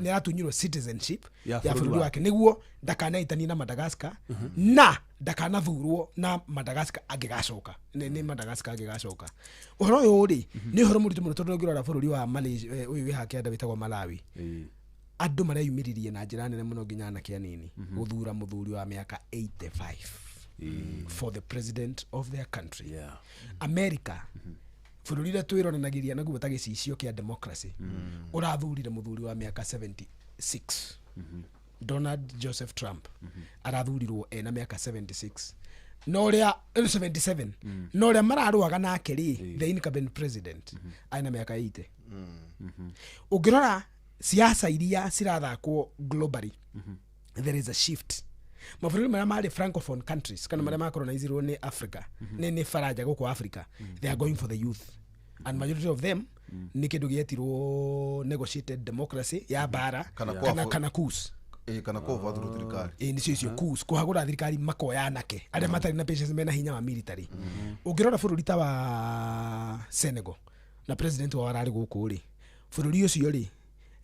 Neratunyirwo citizenship ya bururi wake niguo ndakanaitani na Madagascar na ndakanathurwo na Madagascar agigacoka. Ni Madagascar agigacoka. Uhoro uyu ri ni uhoro muritu muno tondu ngirora bururi wa Malaysia uyu wihake nda witagwo Malawi. Andu mareyumiririe na njira nene muno nginya na kianini guthura muthuri wa miaka 85 for the president of their country. America bururi ria twironanagiria naguo ta gicicio kia democracy urathurire muthuri wa miaka 76 Donald Joseph Trump arathurirwo ena miaka 76 no ria 77 no ria mararuaga nake ri the incumbent president aina miaka 80 ugirora siasa iria cirathakwo globally there is a shift mabũrũri marĩa marĩ francophone countries kana marĩa macolonizirwo nĩ Africa nĩ Faraja gũkũ Africa they are going for the youth and majority of them nĩ kĩndũ gĩetirwo negotiated democracy ya bara kana kus kana kwa vathuru thirikari nicio kus kuhagũra thirikari makoya nake arĩa matarĩ na patience mena hinya wa military ũngĩrora bũrũri ta wa Senegal na president wa wararĩ gũkũ rĩ bũrũri ũcio rĩ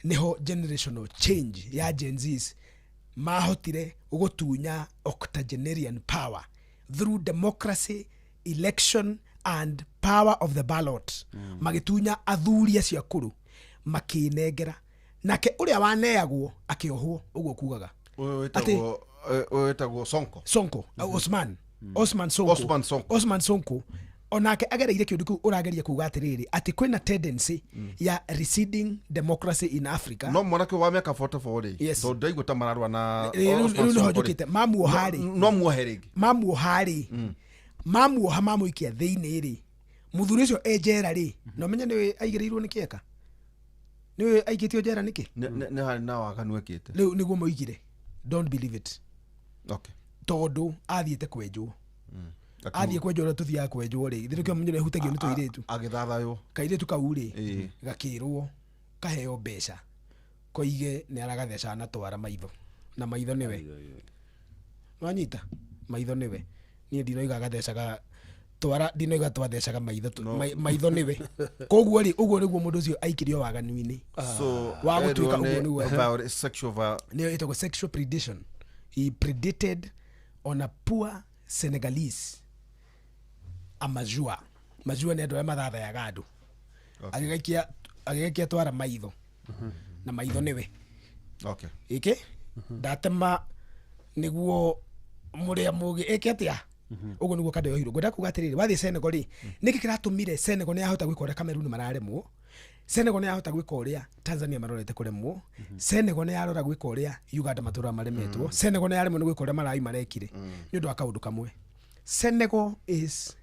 niho generational change ya Gen Zs mahotire gutunya octogenarian power through democracy, election and power of the ballot. Magitunya athuri acio akuru makinengera nake uria waneagwo akiohwo uguo kugaga etagwo Sonko Osman Sonko onake agereire kiundu kiu urageria kuga atiriri ati kwina tendency ya receding democracy in Africa no mwanake wa miaka 44 so ndaigo ta mararwa na no hojukite mamu ohari no muoheregi mamu ohari mamu hamamu ikia theini ri muthuri ucio ejera ri no menya ni aigirirwo ni kieka ni aigitio jera niki ni hari na wakanu ekite riu niguo moigire don't believe it okay tondu athiete kwenjwo athie kwenjwo na tuthia kwenjwo ri thirikio munyo hutagio ni tuiretu agithathayo kairetu kau ri gakirwo kaheo mbeca koige ni aragatheca na twara maitho na maitho niwe wanyita maitho niwe ni ndinoiga agathecaga twara ndinoiga twathecaga maitho niwe koguo ri uguo niguo mundu ucio aikirio waganu-ini so wa gutuika uguo niwe sexual ni ito sexual predation he predated on a poor Senegalese amajua ni andu mathatha ya gandu agigakia twara maitho na maitho niwe iki ndatema niguo muria mugi iki atia uguo niguo kade yohirwo ngoda kuga atiriri wathi Senegal ri niki kiratumire Senegal ni yahota gwika uria Cameroon mararemwo Senegal ni yahota gwika uria Tanzania marorete kuremwo Senegal ni yarora gwika uria Uganda matura maremetwo Senegal ni yaremwo ni gwika uria Malawi marekire ni undu wa kaundu kamwe Senegal is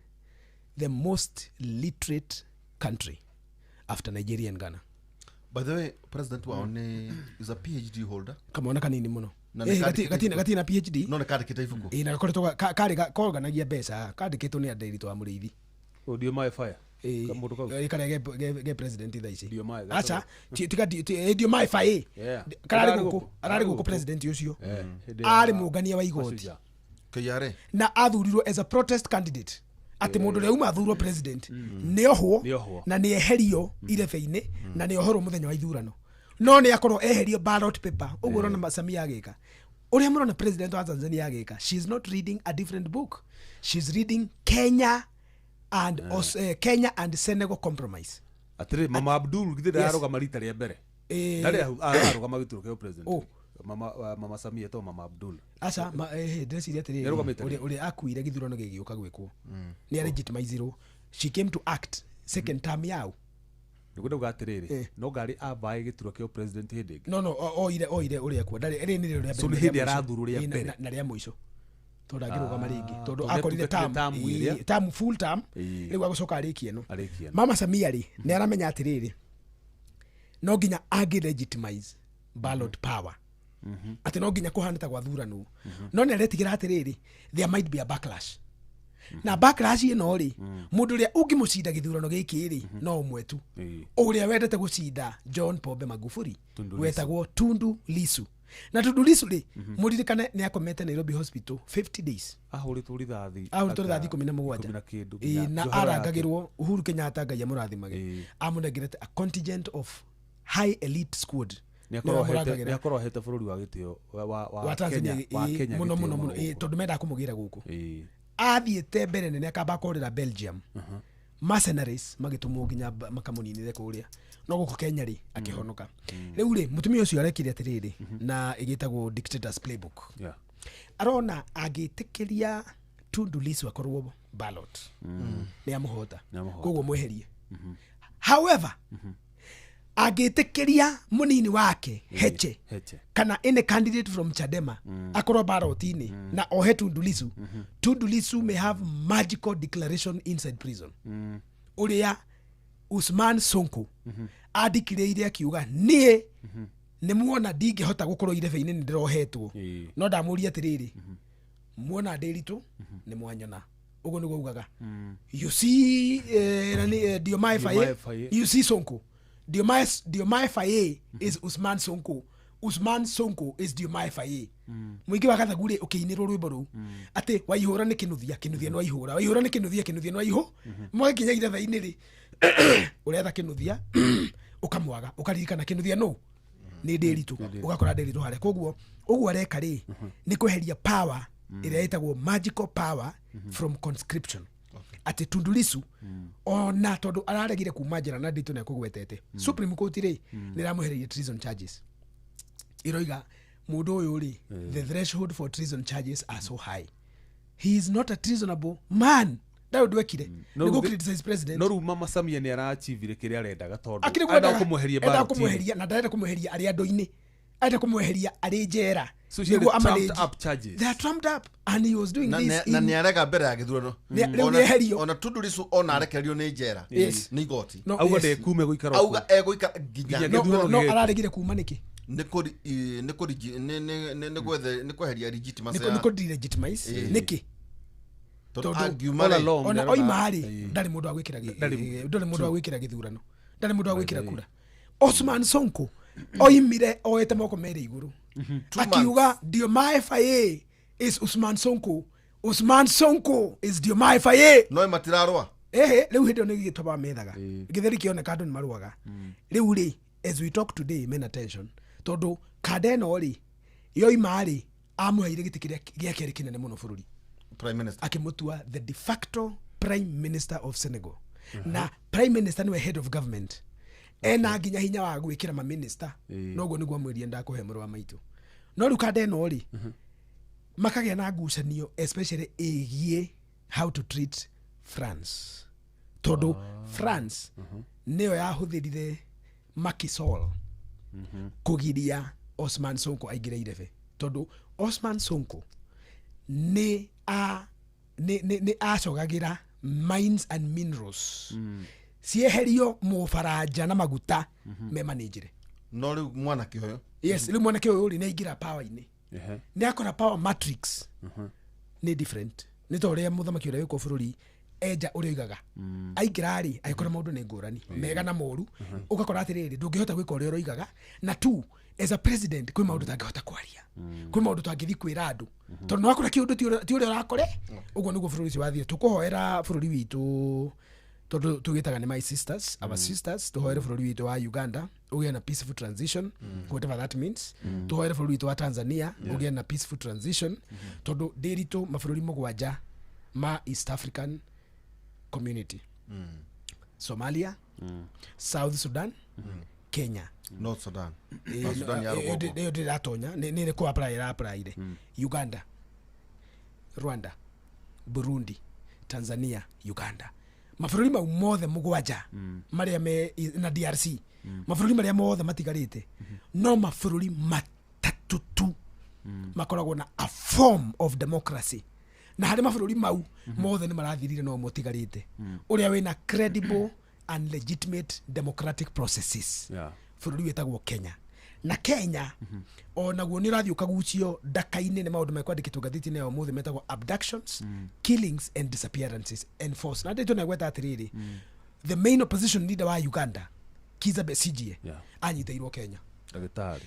the most literate country after Nigeria and Ghana. By the way, President Waone is a PhD holder. Kama ona kanini muno. Gatina PhD. No kadi kita ifuko. Na koretwo kari koganagia mbeca kadi kitu ni Nderitu wa Muriithi. Ndio mai fire. Kare ge president tha ici. Acha ndio mai fire. Karari guko president ucio. Ari mungania wa igoti. Kayare. Na athurirwo as a protest candidate. Ati mundu ria uma athurwo president ni ohwo na ni eherio irebe-ini na ni ohoro muthenya wa ithurano no ni akorwo eherio ballot paper uguo rona Samia agika uria murona president wa Tanzania agika she is not reading a different book, she is reading Kenya and Senegal compromise. Atire Mama Abdul githira yaroga marita ria mbere ndari aroga magituro kio president Mama Samia to Mama Abdul acha ndeciria atiri uri akuire githurano gigiuka gwikwo ni legitimizirwo she came to act second term yao niguo ndauga atiriri no ngari abae gituro kio president hindi no oire uri akwa ndari eri ni ria so hindi arathuru ria mbere na ria muico tondu agiruga maringi tondu akorire term full term riu agucoka arikie no Mama Samia ri ni aramenya atiriri no nginya agi legitimize ballot power ati no nginya kuhanita gwa thurano no ni aretigira atiriri there might be a backlash na backlash ino ri mundu ria ungimucinda githurano giki ri no umwetu uria wendete gucinda John Pombe Magufuli wetagwo Tundu Lissu na Tundu Lissu ri muririkane ni akomete Nairobi Hospital 50 days ahuritu rithathi 17 na arangagirwo Uhuru Kenyatta ngai amurathimage amunegirete a contingent of high elite squad ni akorwo hete bururi wa gitio wa Kenya muno tondu menda kumugira guku athiete mbere nene akamba korera Belgium mercenaries magitumwo nginya makamuninire kuria no guku Kenya ri akihonoka riu ri mutumia ucio arekire atiriri na igitagwo dictators playbook arona agitikiria Tundu Lissu akorwo ballot ni amuhota koguo mweherie however agitikiria munini wake Heche kana any candidate from Chadema akorwo ballot-ini na ohe Tundu Lissu Tundu Lissu may have magical declaration inside prison uria Usman Sonko adikireire akiuga nie ni muona ndingihota gukorwo irebe-ini ni ndirohetwo no ndamuria atiriri muona Nderitu ni mwanyona uguo niguo ugaga you see Diomaye Faye you see Sonko Diomaye Faye is Usman Sonko. Usman Sonko is Diomaye Faye. Mwingi wa gathagure ukiinirwo rwimbo ru ati waihura ni kinuthia no waihura waihura ni kinuthia no waihu mwe kinya iretha-ini ri uretha kinuthia ukamwaga ukaririkana kinuthia no ni Nderitu ugakora Nderitu hare koguo uguo areka ri ni kuheria power iria itagwo magical power from conscription ati Tundu Lissu ona tondu araregire kuma njira na Nderitu na kugwetete Supreme Court ri ni ramuhereire treason charges iroiga mundu uyu ri the threshold for treason charges are so high he is not a treasonable man ndayo ndwekire ni go criticize president no ru Mama Samia ni arachivire kiria arendaga tondu anda kumuheria ballot kumuheria na ndarenda kumuheria ari andu-ini aita kumuheria ari njera so she trumped up charges they are trumped up and he was doing this na ni arega mbere ya githurano ona Tundu Lissu ona arekerio ni njera ni igoti auga de kume guikara auga eguika nginya no araregire kuma niki ni kweheria legitimize ni legitimize niki ona oimari ndari mundu wa gwikira githurano ndari mundu wa gwikira kura Osman Sonko oimire oete moko mere iguru akiuga Diomaye Faye is Usman Sonko is Diomaye Faye no matirarwa riu hindi ni gitoba methaga githeri kioneka andu ni maruaga riu ri as we talk today men attention tondu kadeno ri yoimari amuheire giti kiria giake kinene muno bururi prime minister akimutua the de facto prime minister of Senegal na prime minister ni head of government ena nginya hinya wa gwikira ma minister noguo niguo mwirie ndakuhe muru wa maitu no rukade no ri makagia na ngucanio especially egie how to treat France tondu France niyo yahuthirire Macky Sall kugiria Osman Sonko aigire irebe tondu Osman Sonko ni acogagira mines and minerals cieherio mufaraja na maguta me managere no riu mwana kioyo yes riu mwana kioyo uri neigira power ini ni akora power matrix ni different ni to ria muthamaki uria wiko bururi eja uria igaga aigirari aikora maundu ni ngurani mega na moru ugakora atiriri ndungihota gwika uria uroigaga na tu as a president kwi maundu tangihota kwaria kwi maundu tangithi kwira andu tondu no akora kiundu ti uria urakore uguo niguo bururi ci wathie tukuhoera bururi witu tondu tugitaga ni my sisters our sisters tuhoere bururi witu wa Uganda ugie na peaceful transition whatever that means tuhoere bururi witu wa Tanzania ugie na peaceful transition tondu ndiritu mabururi mugwanja ma East African community Somalia South Sudan Kenya North Sudan ndio diratonya ni ko apply Uganda Rwanda Burundi Tanzania Uganda mabururi mau mothe mugwanja maria me na DRC mabururi maria mothe matigarite no mabururi matatu tu makoragwo na a form of democracy na hari mabururi mau mothe ni marathirire no motigarite uria wina credible and legitimate democratic processes bururi wetagwo Kenya na Kenya ona guo ni rathi ukagucio ndakaine ni maundu mekwandikitwo gathiti-ini ya mothe metagwo abductions killings and disappearances enforced na ndito negweta atiriri the main opposition leader wa Uganda Kizza Besigye anyiteirwo Kenya dagitari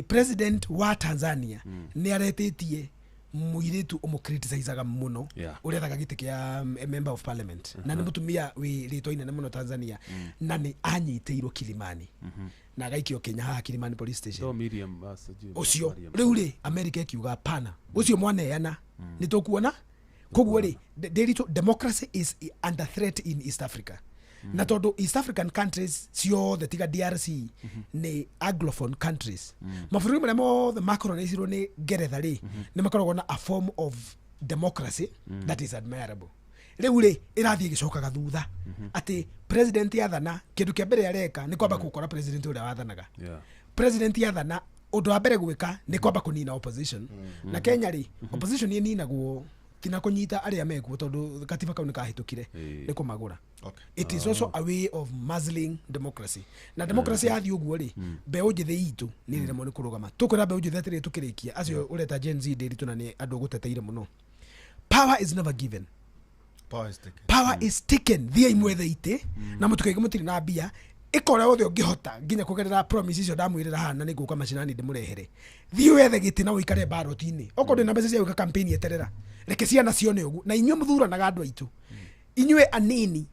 president wa Tanzania ni aretetie muiritu umukriticizaga muno urethaga giti kia member of parliament na ni mutumia wi ritoine na muno Tanzania na ni anyiteirwo Kilimani na gaikio Kenya ha Kilimani police station ucio riu ri America ikiuga pana ucio mwaneana ni tukuona koguo ri democracy is under threat in East Africa na tondu East African countries ciothe tiga DRC ni anglophone countries mabururi maria mothe macolonizirwo ni Ngeretha ri ni makoragwo na a form of democracy that is admirable riu ri irathie gicokaga thutha ati president yathana kindu kia mbere areka ni kwamba gukora president uria wathanaga president yathana undu wa mbere gwika ni kwamba kunina opposition na Kenya ri opposition ni ninagwo tina kunyita aria mekuo tondu katiba kau ni kahitukire ni kumagura it is also a way of muzzling democracy na democracy yathi uguo ri mbeu njithe itu ni rire ni kurugama tukura mbeu njithe atiri tukirikia acio ureta Gen Z ndiritu na ni andu guteteire muno power is never given power is taken thia imwethe ite na mutukege mutiri na bia ikore othe ungihota nginya kugerera promises icio ndamwirira hana ni guka macinani ndimurehere thii wethe giti na uikare baroti-ini okorwo na mbeca cia guka campaign eterera reke ciana cione ugu na inyuĩ muthuranaga andu aitu inyuĩ anini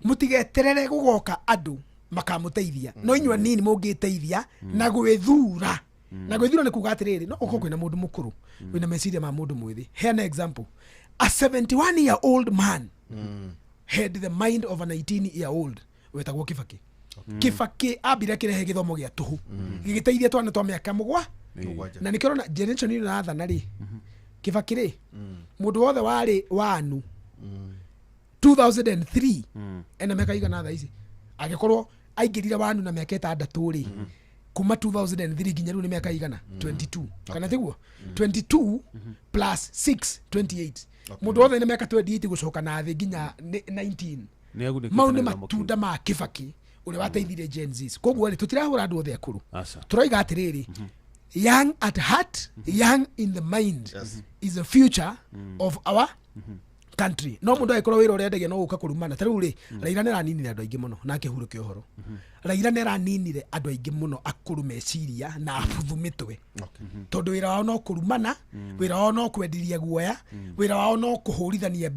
mutigeterere gugoka andu makamuteithia no inyuĩ anini mungiteithia na gwithura na gwithura ni kuga atiriri no uko kwina mundu mukuru wina meciria ma mundu mwithi heana example a 71-year-old man had the mind of a 19-year-old wetagwo Kibaki Kibaki abira kirehe githomo gia tuhu gigiteithia twana twa miaka mugwa na nikirona generation ino na thana ri Kibaki ri mundu wothe wari wanu 2003 ena miaka igana tha ici agikorwo aingirire wanu na miaka 6 ri kuma 2003 nginya riu ni miaka igana 22 kana tiguo 22 plus 6 28 mundu wothe ni miaka 28 gucoka na thi nginya 19 mau ni matunda ma Kibaki uria wateithire Gen Z koguo ri tutirahura andu othe akuru turaiga atiriri young at heart young in the mind is the future of our country no mundu aikorwo wira uria endagia no guka kurumana tariu ri Raila ne raninire andu aingi muno na akihuruke uhoro Raila ne raninire andu aingi muno akuru meciria na abuthu mitwe tondu wira wao no kurumana wira wao no kwendiria guoya wira wao no kuhurithania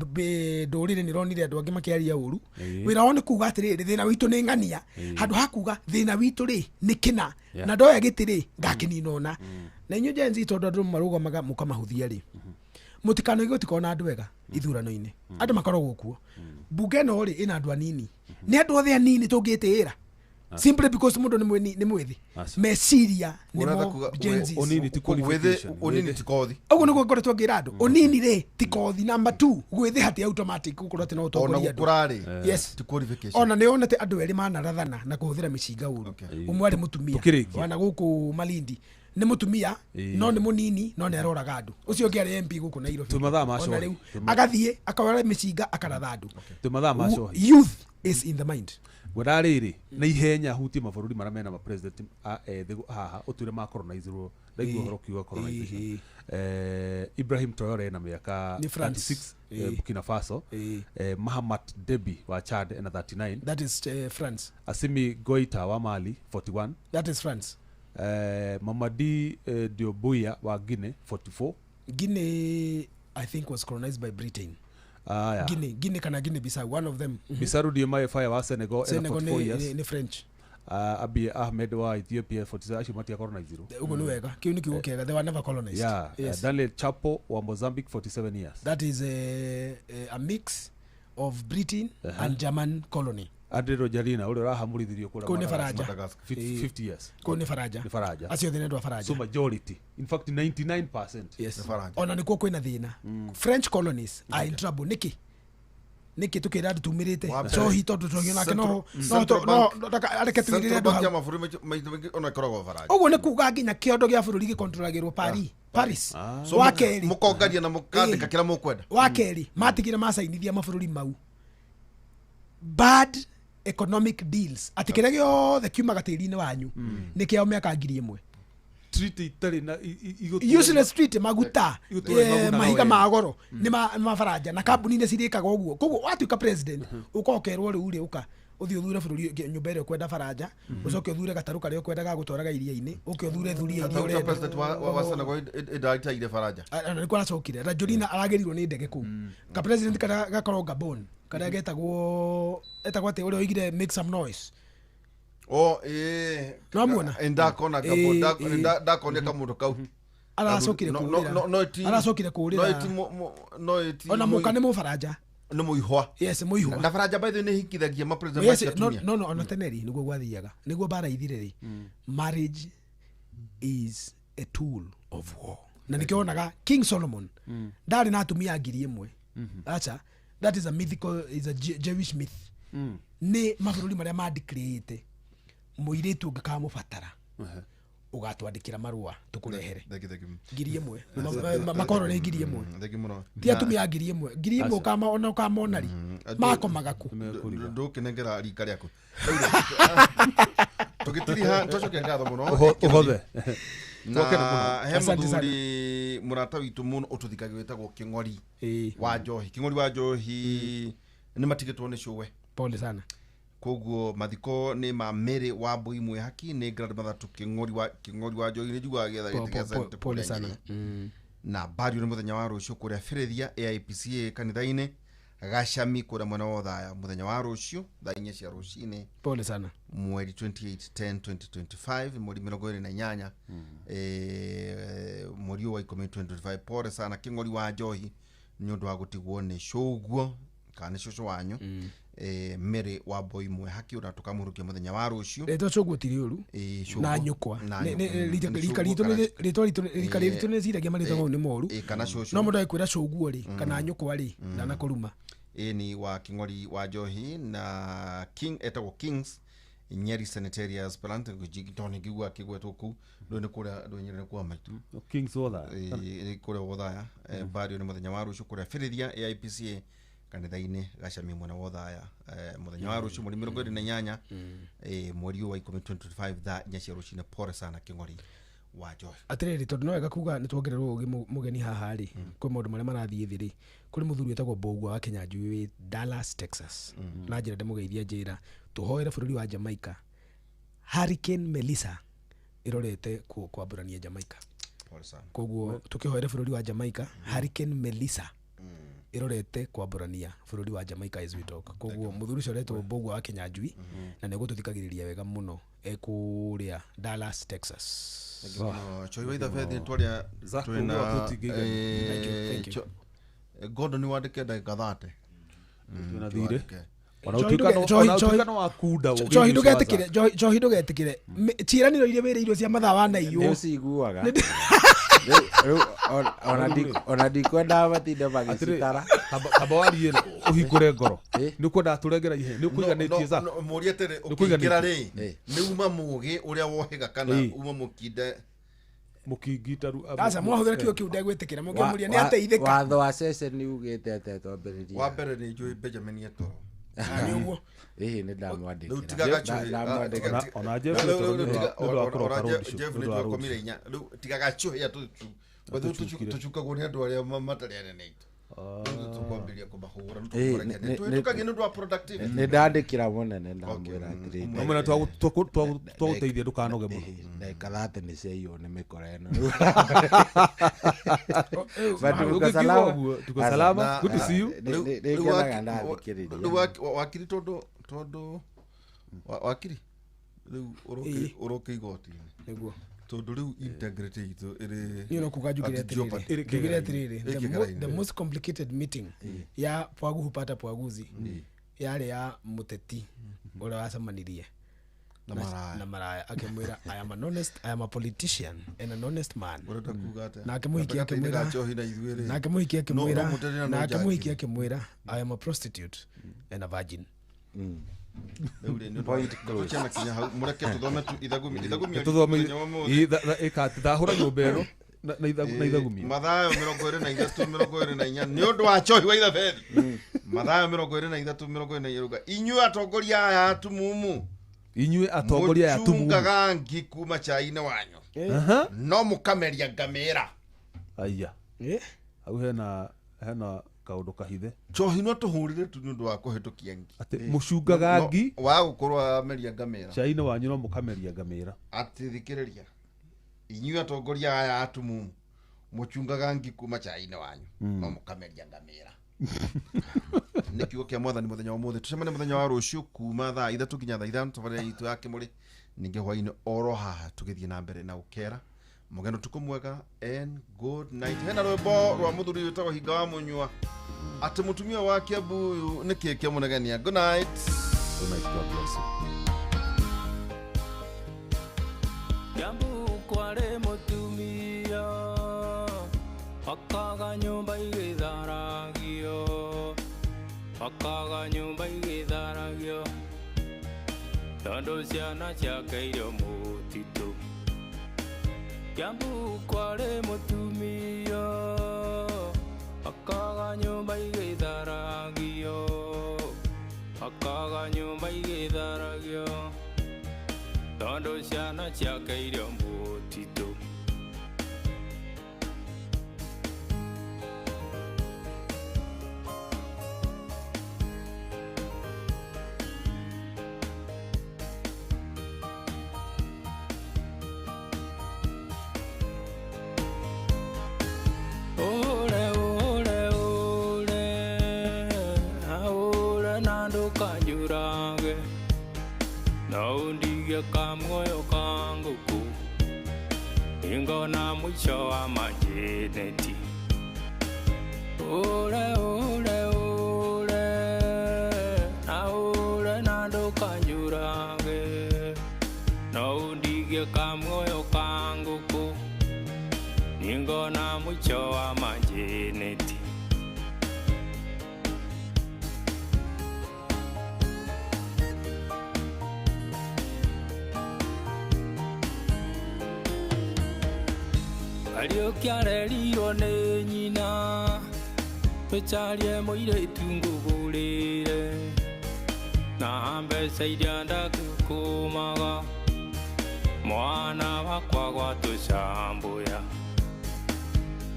ndurire ni ronire andu angi makiaria uru wira wao ni kuga atiriri thina witu ni ng'ania handu hakuga thina witu ri ni kina na ndoya gitiri ngakininona na inyu Gen Z tondu andu marugamaga mukamahuthia ri mutikano gutikona andu wega ithurano-ini andu makoragwo kuo bunge no ri ina andu anini ni andu othe anini tungitiira simply because mundu ni mwithi meciria ni mo genzi onini ti qualification onini ti kothi uguo niguo ngoretwo ngira andu onini ri ti kothi number 2 gwithi hati automatic gukorwo ati no utongoria andu kurari yes ti qualification ona ni onete andu eri manarathana na kuhuthira micinga uru umwe ari mutumia wana guku Malindi ni mutumia no ni munini no ni aroraga andu ucio ngi ari MP guku Nairobi tumathaa macio agathie akawara micinga akaratha andu tumathaa macio youth is in the mind gwarariri na ihenya hutie mabururi maria mena ma president haha utwire ma colonizerwo ndaigua horo kiuga colonization Ibrahim Traore na miaka 36 Burkina Faso Mahamat Debi wa Chad na 39 that is France Assimi Goita wa Mali 41 that is France Mamadi Diobuya wa Guinea 44 Guinea I think was colonized by Britain yeah. Guinea kana Guinea Bissau one of them Bissau Diomaye Faye wa Senegal 44 years ni French Abiy Ahmed wa Ethiopia 47 acio matia colonized ugo ni wega kiu ni kiugo kiega they were never colonized yes. Daniel Chapo wa Mozambique 47 years that is a mix of Britain and German colony Andre Rojalina ule rahamurithirio kule Faraja 50 years kule Faraja acio thine ndo Faraja so majority in fact 99% yes ona nikuo kwina thina French colonies are in trouble niki tukira andu tumirite so hito tutogio nake no areke twirire andu ya mafuru maitho ona koragwo Faraja uguo ni kuga nginya kiondo gia bururi gikontrolagirwo Paris wakeri mukongaria na mukandika kira mukwenda wakeri matigire masainithia mabururi mau bad economic deals atikire giothe kiumaga tiri-ini wanyu nikiao miaka 1000 treaty itari na useless treaty maguta mahiga magoro ni mafaraja na kambuni ni cirikaga uguo koguo watuika president ukokerwo riu ri uka uthio thure bururi nyumba ire kwenda Faraja ucoke thure gataru karia kwenda gutwaraga iria-ini uke thure thuria iria ure president wa Senegal director ire Faraja ni kwa acokire Rajolina aragerirwo ni ndege ku ka president kana gakorwo Gabon kana getagwo ate uri oigire make some noise Ramona ndakona Gabon ndakona kamundu kau aracokire kurira ona mukane mu Faraja no muihwa yes muihwa na Faraja by the way hikithagia ma president yes no ona teneri niguo gwathiaga niguo bara ithire ri marriage is a tool of war na nikionaga King Solomon ndari na atumia 1000 acha that is a mythical is a Jewish myth ni mabururi maria mandikirite muiritu ngikamubatara ugatwandikira marua tukurehere 1000 makoro ni 1000 ti atumia 1000 kama ona kama onari makomaga ku ndukinengera rika riaku tugitiriha tocoke ngatho muno uhothe na he muthuri murata witu muno ututhikaga wetagwo King'ori wa Njohi King'ori wa Njohi ni matigitwo ni cuwe pole sana koguo mathiko ni ma Mary wa Mbui mwe haki ni grad mathatu King'ori wa Njohi ni njugua getha gitigia sente pole sana na bari ni muthenya wa rucio kuria Ferethia AIPCA kanitha-ini Gacami kuria mwena wa Thaya muthenya wa rucio thaa 4 cia rucini pole sana mweri 28/10/2025 mweri 28 mweri wa 10/2025 pole sana King'ori wa Njohi ni undu wa gutigwo ni cuguo kana cucu wanyu Mary wa Mbui mwe haki una tukamurukia muthenya wa rucio reto cuguo tiri uru na nyukwa rika ritu ni ciragia marito ni moru kana cucu no mundu akwira cuguo ri kana nyukwa ri na nakuruma ni wa King'ori wa Njohi na King etagwo Kings Nyeri Sanitarius Plant ngijitoni gigwa kigwetu ku ndo ni kuria ndo nyere kwa maitu Kings Oda kuria Othaya bari ni muthenya wa rucio kuria Ferethia AIPCA kanitha-ini Gacami mwena wa Othaya muthenya wa rucio mweri 28 mweri wa 10/2025 thaa 4 cia rucine pole sana King'ori wa Njohi atiriri tondu no wega kuga ni twongererwo mugeni haha ri kwi maundu maria marathie thiri kuri muthuri wetagwo Mbogua wa Kinyanjui wi Dallas Texas na njira ndemugeithia njira tuhoere bururi wa Jamaica Hurricane Melissa irorete kwamburania Jamaica pole sana koguo tukihoere bururi wa Jamaica Hurricane Melissa irorete kwamburania bururi wa Jamaica as we talk koguo muthuri ucio retwo Mbogua wa Kinyanjui na niguo tuthikagiriria wega muno kuria Dallas Texas choi wa ithabethi twaria twina Gordon wandike ndagika 30 tunathire Wanaotuika no akunda Johi ndugetikire Johi ndugetikire ciraniro iria wiriirwo cia mathaa wa naiywo nĩ ũciguaga ona ndikwenda matinde magĩcitara kamba warie ũhingũre ngoro nĩ kwenda tũrengera ihe nĩ kũiganĩtie za mũria tere ũkĩingĩra rĩ nĩ uma mũgĩ ũrĩa wohĩga kana uma mũkinde mũkingitaru sasa mwahũthĩra kiugo kĩu ndegwĩtĩkĩra mũngĩmũria nĩ ateithĩka watho wa ceceni nĩ ugĩte ate twambĩrĩria wa mbere nĩ njũĩ Benjamin Etoro nĩguo ĩhĩ nĩ ndamwandĩkĩra ona Jeff komire inya rĩu tigaga chuhia tuchukagwo nĩ andũ arĩa matarĩ anene itũ tukwambĩrĩria kũmahũra nĩtũkagie nĩ ũndũ wa productive nĩ ndandĩkĩra mũnene ndamwĩra atĩrĩ omena twagũteithia ndũkanoge mũno ndagĩka 30 nĩ ciaiywo nĩ mĩkora ĩno tuko salama good to see you nĩngenaga ndathikĩrĩria wakiri tondũ wakiri rĩu ũroke igoti-inĩ nĩguo tondu riu integrity itu iri you know kugajugire atiriri the most complicated meeting ya Pwagu hupata Pwaguzi yari ya muteti ule wacemanirie na maraya akimwira I am a politician and an honest man na akimuhikia akimwira I am a prostitute and a virgin thahũra nyũmba ĩno na ithagumia mathayo 23 nĩ ũndũ wa Njohi wa Ithabethi mathayo 23 inyuĩ atongoria aya atumumu mũchungaga ngi kuma chai-inĩ wanyu no mũkameria ngamĩra aya hau hena kaundu kahithe Njohi no tuhurire tu nundu wa kuhitukia ngi ati mucungaga ngi wa gukorwa ameria ngamira cai-inĩ wanyu no mukameria ngamira ati thikiriria inyuĩ atongoria aya atumumu mũchungaga ngi kuma cai-inĩ wanyu no mukameria ngamira nĩ kiugo kĩa Mwathani mũthenya wa ũmũthĩ tucemane mũthenya wa rũciũ kuma thaa 3 nginya thaa 5 tabarĩra itu yake mũrĩ ningĩ hwaĩ-inĩ oro haha tũgĩthiĩ na mbere na gũkera mugeno tuko mwega and good night hena rwĩmbo rwa mũthuri wĩtagwo Hinga wa Mũnyua ati mutumia wa Kiambu nĩ kĩke mũnegenia good night God bless you Kiambu kware mutumia akaga nyumba igĩtharagio tondũ ciana ciake irio mũtitũ Kiambu kware mutumia akaga nyumba igĩtharagio tondũ ciana ciake irio mũtitũ kamoyo kangu ingona mwisho wa majeneti ule nando kanjurange na undige kamoyo kangu ingona mwisho wa majeneti Aliyokiarerirwo nĩ nyina tũcarie mũirĩtu ngũgũrĩre na mbeca iria ndakũmaga mwana wakwa gwatũcambũya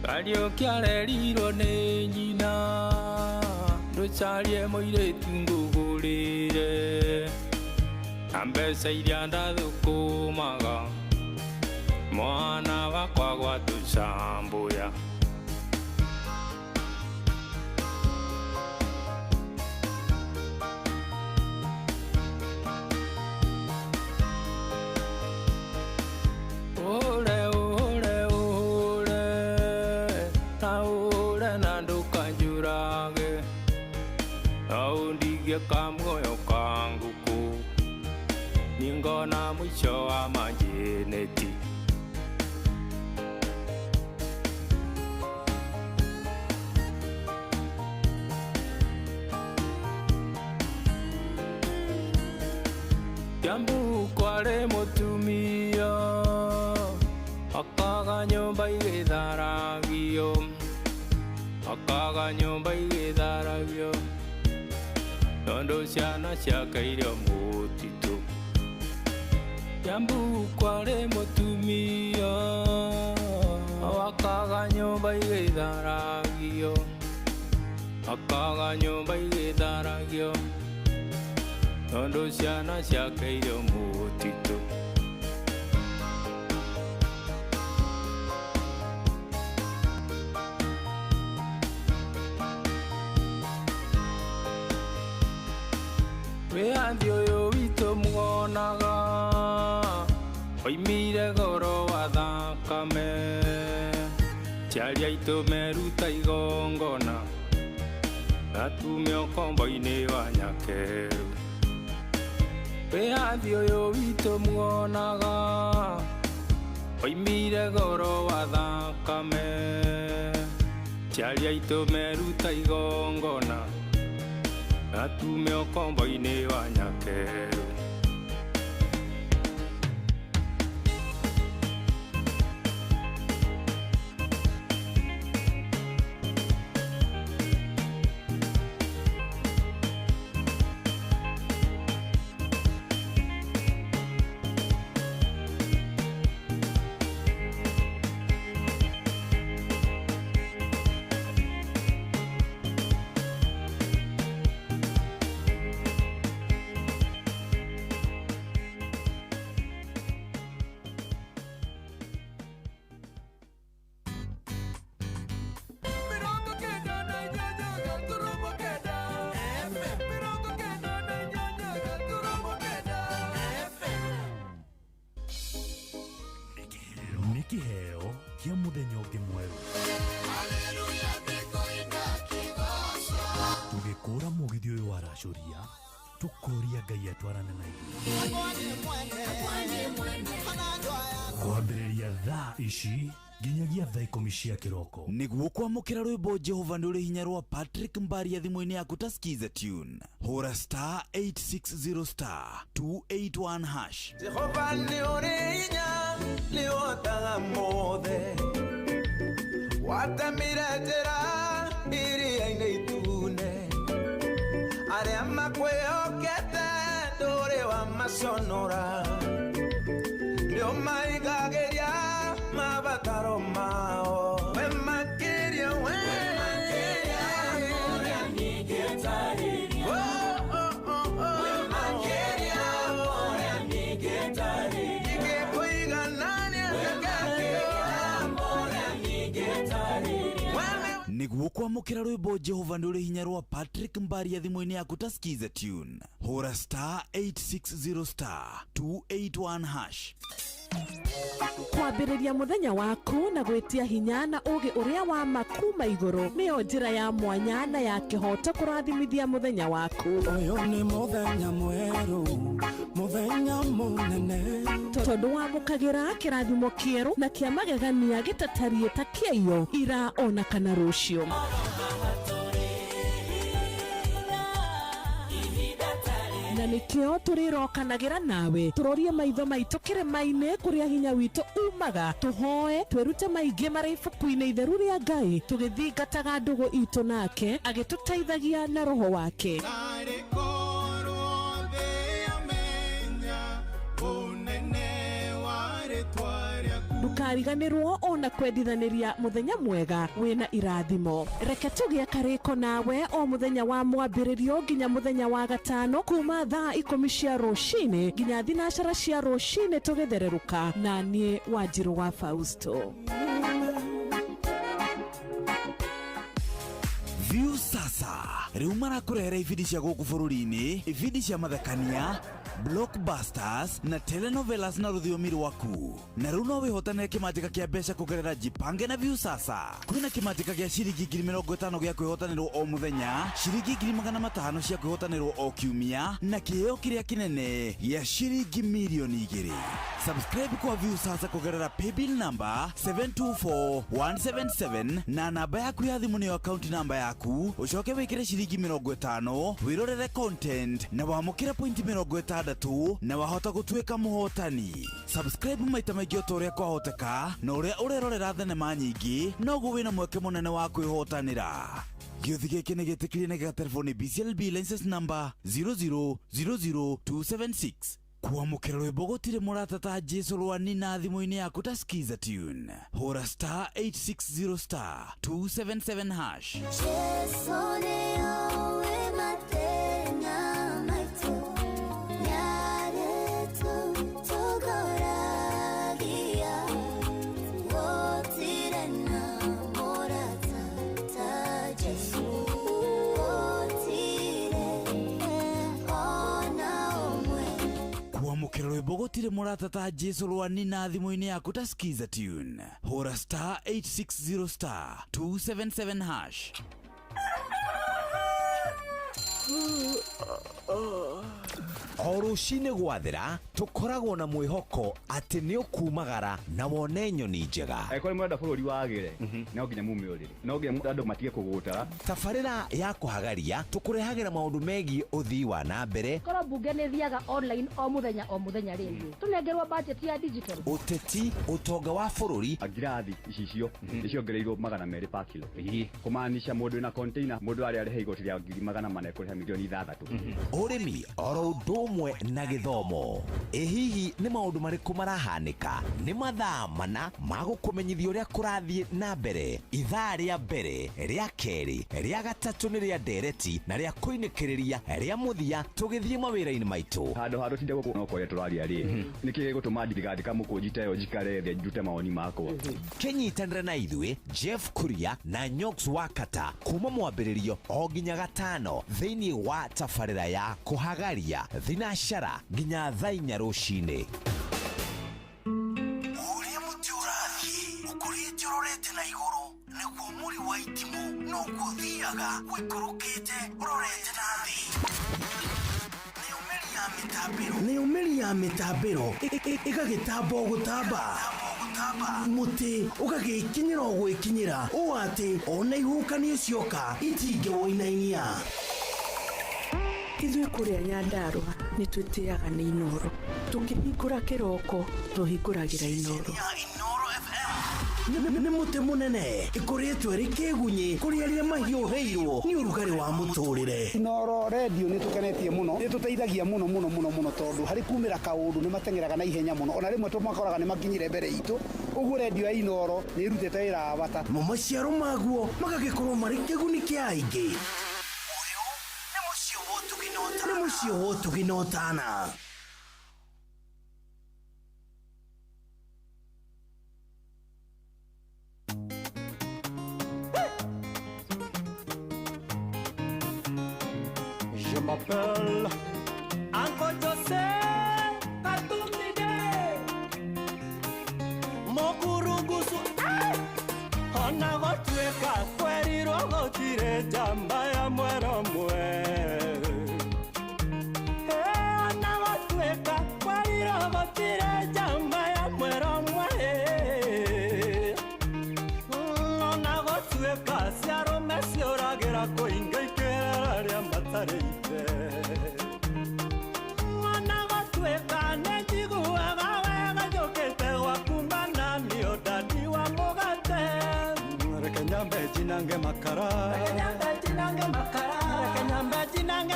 aliyokiarerirwo nĩ nyina tũcarie mũirĩtu ngũgũrĩre na mbeca iria ndathũkũmaga mwana wakwa gwatũcambũya na ndũkanjũrage undigeka moyo kangu kuu, ningona mwisho wa majeneti. Jambu kware mutumia akaga nyumba igitharagio, akaga nyumba igitharagio, tondu ciana ciakairio mutitu. Jambu kware mutumia akaga nyumba igitharagio, akaga nyumba igitharagio, tondu ciana ciakairio mutitu. Weathi uyu witu muonaga oimire goro wa thakame, ciari aitu meruta igongona gatume ukombo-ini wa Nyakeru. Weathi uyu witu muonaga oimire goro wa thakame, ciari aitu meruta igongona gatume ukombo-ini wa Nyakeru. Kiheo kia muthenya ungi mweru tugikura mugithi uyu wa racuria tukuria Ngai atwarane na kwambiriria thaa ici nginyagia thaa 10 cia kiroko niguo kwamukira rwimbo Jehova nduri hinya rwa Patrick Mbaria thimu-ini yaku ta skiza tune hura *860 *281 hash. Jehova ni uri hinya ni otaga mothe watamira njira iria-ini itune aria makwihokete nduri wa maconora ndio maigagiria mabataro mao we makiria we makiria nigetaria we makiria nigetaria ikikuiga nani nigetaria niguo kwamukira rwimbo Jehova nduri hinya rwa Patrick Mbaria thimu-ini yaku ta skiza tune hura *860 *281 hash. Kwambiriria muthenya waku na gwitia hinya na ugi uria wa makuma iguru niyo njira ya mwanya na ya kihoto kurathimithia muthenya waku. Uyu ni muthenya mweru, muthenya munene, tondu wamukagira kirathimo kieru na kia magegania gitatarie ta kieyo ira ona kana rucio. Na nikio turirokanagira nawe turorie maitho maitu kirima-ini kuria hinya witu umaga tuhoe twirute maingi mari ibuku-ini itheru ria Ngai tugithingataga ndugu itu nake agituteithagia na roho wake. Ndukariganirwo ona kwendithaniria muthenya mwega wina irathimo. Reke tugie kariko nawe o muthenya wa mwambiririo nginya muthenya wa gatano kuma thaa 10 cia rucini nginya thinacara cia rucini tugithereruka na nie Wanjiru wa Fausto. Viu sasa riu marakurehera ibindi cia guku bururi-ini, ibindi cia mathekania, blockbusters na telenovelas na rũthiomi rwaku. Na rĩu no wĩhotanĩre kĩmanjĩka kĩa mbeca kũgerera Jipange na Viusasa. Kwĩna kĩmanjĩka gĩa ciringi 50,000 gĩa kwĩhotanĩrwo o mũthenya, ciringi 500,000 cia kwĩhotanĩrwo o kiumia, na kĩheo kĩrĩa kĩnene gĩa ciringi milioni 2. Subscribe kwa Viusasa kũgerera paybill number 724177 na namba yaku ya thimũ nĩyo account number yaku, ũcoke wĩkĩre ciringi 50, wĩrorere content na wamũkĩre point 60 na wahota gũtuĩka mũhotani. Subscribe maita maingĩ o ũrĩa kwahoteka, na ũrĩa ũrerorera thenema nyingĩ noguo wĩna mweke mũnene wa kwĩhotanĩra. Gĩothi gĩkĩ nĩ gĩtĩkĩrie na gĩgatelefoni BCLB license number 0000276. Kwamũkĩra rwĩmbo gũtirĩ mũrata ta Jesũ rwa Nina thimũ-inĩ yaku ta Skiza Tune. Hũra *860*277#. Kwamũkĩra rwĩmbo gũtirĩ mũrata ta Jesũ rwa Nina thimũ-inĩ yaku ta Skiza Tune. Hũra *860*277#. O rũcinĩ gwathĩra tũkoragwo na mwĩhoko atĩ nĩ ũkumagara na wone nyoni njega. Kũrĩ mwenda bũrũri wagĩre no nginya mume ũrĩrĩ, no nginya andũ matige kũgũta. Tabarĩra ya kũhagaria tũkũrehagĩra maũndũ megiĩ ũthii wa na mbere. Korwo mbunge nĩ thiaga online o mũthenya rĩngĩ, tũnengerwo budget ya digital. Ũteti, ũtonga wa bũrũri. Ngirathi icio nĩciongereirwo 200 per kilo. Kũmaanisha mũndũ wĩna container, mũndũ arĩa arĩhe igoti rĩa 400 ekũrĩha milioni 6. Ũrĩmi oro ũndũ ũmwe na gĩthomo. Hihi nĩ maũndũ marĩkũ marahanĩka? Nĩ mathaa mana ma gũkũmenyithia ũrĩa kũrathiĩ na mbere. Ithaa rĩa mbere, rĩa kerĩ, rĩa gatatũ nĩ rĩa ndereti na rĩa kũinĩkĩrĩria rĩa mũthia tũgĩthiĩ mawĩra-inĩ maitũ. Handũ tinde gũkũ no kũrĩa tũraria rĩ. Nĩkĩ gũtũma ndigandĩka mũkũnjita yo njikare thĩ njute mawoni makwa. Kĩnyitanĩre na ithuĩ Jeff Kuria na Nyox Wakata kuma mwambĩrĩrio o nginya gatano thĩinĩ wa tabarĩra ya kũhagaria thinashara nginya thaa 4 rũcinĩ. Ũrĩa mũtĩ ũrathiĩ ũkũrĩte ũrorete na igũrũ, nĩguo mũri wa itimũ noguo ũthiaga wĩikũrũkĩte ũrorete na thĩ. Nĩ ũmĩri ya mĩtambĩro ĩgagĩtamba o gũtamba, mũtĩ ũgagĩkinyĩra o gwĩkinyĩra, ũũ atĩ ona ihuhũkanio cioka itingĩwoinainia. Ithuĩ kũrĩa Nyandarua nĩ twĩtĩaga nĩ Inooro. Tũkĩhingũra kĩroko tũhingũragĩra Inooro. Nĩ mũtĩ mũnene ĩkoretwo ĩrĩ kĩgunyi kũrĩ arĩa mahiũhĩirwo nĩ ũrugarĩ wa mũtũrĩre. Inooro radio nĩ tũkenetie mũno, nĩ tũteithagia mũno tondũ harĩ kumĩra kaũndũ nĩ matengeraga na ihenya mũno, ona rĩmwe tũmakoraga nĩ makinyire mbere itũ. Ũguo radio ya Inooro nĩ ĩrutĩte wĩra wa bata. Maciaro maguo magagĩkorwo marĩ kĩguni kĩa aingĩ. Nĩ mũciĩ wo tũginotana. Je m'appelle Uncle Jose Katumide Mokurugusu Ona gotweka kwerirwo gotire jamba ya mwero mwe Ona gotweka kwerirwo gotire jamba ya mwero mwe Ona gotweka ciarũme ciũragĩra kũhinga ikĩrera rĩa matarĩite Ona gotweka nĩ njiguaga wega njũkĩte gwakumba na mĩondani wa mũgate Reke nyambe njinange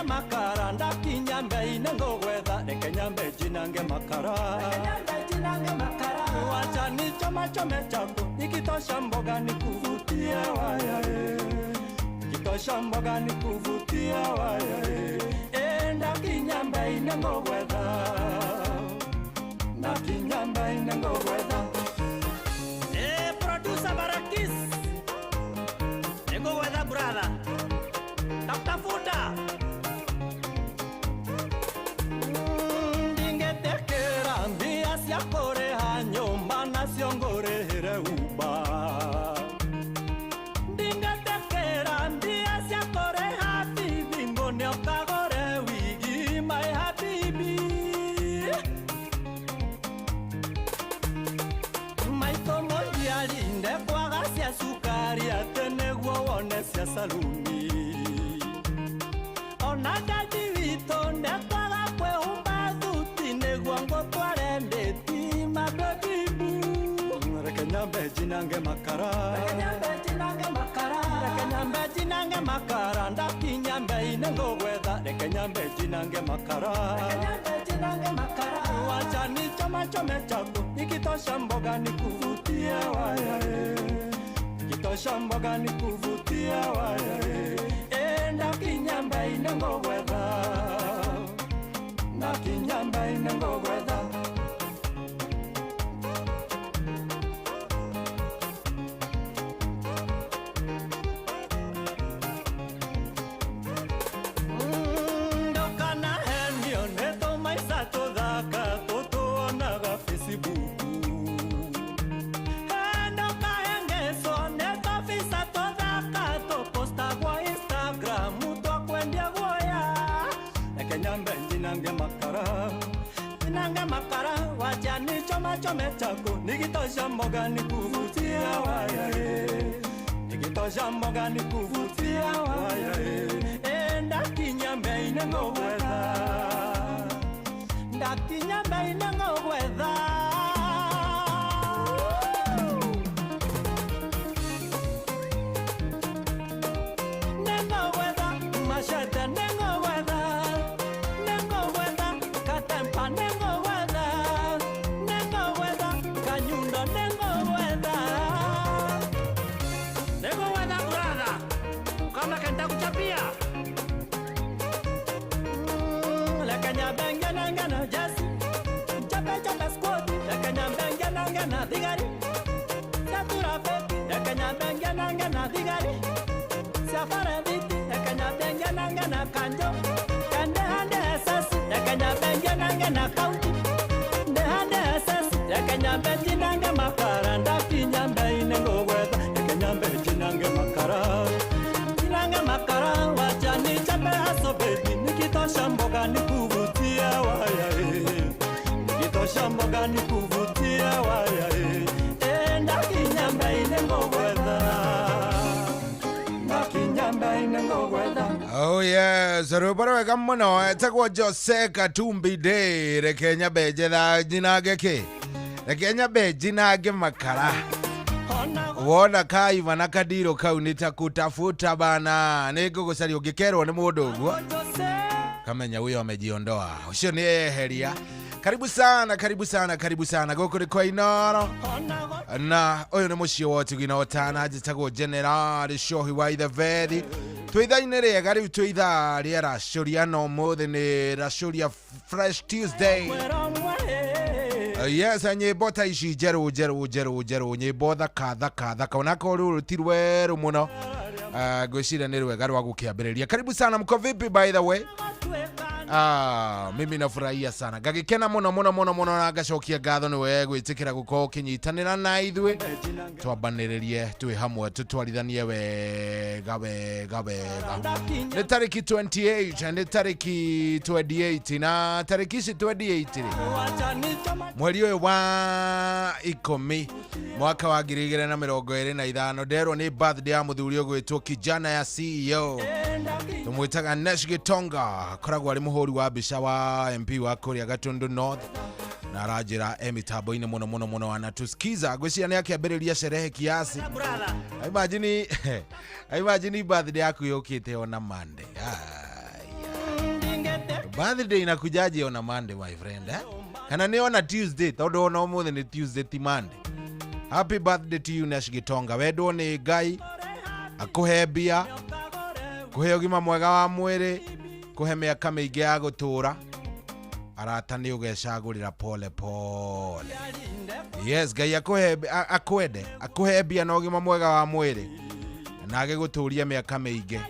makara ndakinya mbei-inĩ ngũgwetha Reke nyambe njinange makara Wacha nichome changu nikitosha mboga nikuvutie waya Nikitosha mboga nikuvutie waya ndakinya mbei-inĩ ngũgwetha Ndakinya mbei-inĩ ngũgwetha Producer Barakis ngũgwetha brother Dr. kore hanyumba na siongorehire uba ndingatekera ndia cia kore habibi mbone okagore wigi my habibi maito moyalinde kwaga cia sukari atene guo wone cia saluni ona dadi wito ndekwaga kwehumba thuti niguo ngotwarendeti mabebibu reke nyambe jinange makara ndakinya mbei-inĩ ngũgwetha reke nyambe jinange makara wacha nichome chako ikitosha mboga nikuvutie wayae ikitosha mboga nikuvutie wayae ndakinya mbei-inĩ ngũgwetha ndakinya mbei-inĩ ngũgwetha chome chako nikitosha mboga nikuvutia wayae nikitosha mboga nikuvutia wayae ndakinya mbei-inĩ ngũgwetha ndakinya mbei-inĩ ngũgwetha nengũgwetha machete nengũgwetha katempa nengũgwetha kanyundo nengũgwetha brother kama kenda kuchapia lekenya bengenangana jasi chape squad lekenya bengenangana digari satura pepi lekenya bengenangana digari safara viti lekenya bengenangana kanjo kande hande esasi lekenya bengenangana county de hande esasi lekenya bengenanga makara ndakinya mbei-inĩ ngũgwetha lekenya bengenanga makara wacha nichape haso baby nikitosha mboga nikuvutia wayae nikitosha mboga nikuvutia wayae ndakinya mbei-inĩ ngũgwetha ndakinya mbei-inĩ ngũgwetha. Oh yes, rũbara wega mũno etagwo Jose Katumbi de rekenya benjetha jinage ki rekenya benjinage makara wona kaiva na kadiro kau nitakutafuta bana nĩngũgũcaria ũngĩkerwo nĩ mũndũ ũguo kamenya huyo amejiondoa ucio ni eheria. Karibu sana gũkũ nĩ kwa Inooro na ũyũ nĩ mũciĩ wa ũtugi otana njĩtagwo General Shohi wa Ithavethi twĩ ithaa-inĩ rĩega rĩu twĩ ithaa rĩa racuria no mũthĩ nĩ racuria Fresh Tuesday. Yes, nyĩmbo ta ici njerũ nyĩmbo thaka onako rũrũ ti rwerũ mũno ngwĩciria nĩ rwega rwa gũkĩambĩrĩria. Karibu sana, mko vipi by the way? Mimi nafurahia sana ngagĩkena mũno na ngacokia ngatho nĩwe gwĩtĩkĩra gũkorwo ũkĩnyitanĩra na ithuĩ twambanĩrĩrie twĩ hamwe tũtwarithanie wega. Nĩ tarĩki 28 nĩ tarĩki 28 na tarĩki ici 28 mweri ũyũ wa 10 mwaka wa 2025 nderwo nĩ birthday ya mũthuri ũgwĩtwo kijana ya CEO tũmwĩtaga Nesh Gitonga koragwo arĩ mũhũri wa mbica wa MP wa Kuria Gatundu North na arajĩra mitambo-inĩ mũno anatusikiza gwĩciria nĩ akĩambĩrĩria sherehe kiasi. Imagine birthday yaku yũkĩte ona Monday. Birthday inakujaje ona Monday my friend kana nĩ ona Tuesday tondũ ona ũmũthĩ nĩ Tuesday ti Monday. Happy birthday to you Nesh Gitonga, wendwo nĩ Ngai akũhe mbia kũhe ũgima mwega wa mwĩrĩ kũhe mĩaka mĩingĩ ya gũtũra arata nĩ ũgecagũrĩra pole. Yes, Ngai akũhe mbia na ũgima mwega wa mwĩrĩ na agĩgũtũria mĩaka mĩingĩ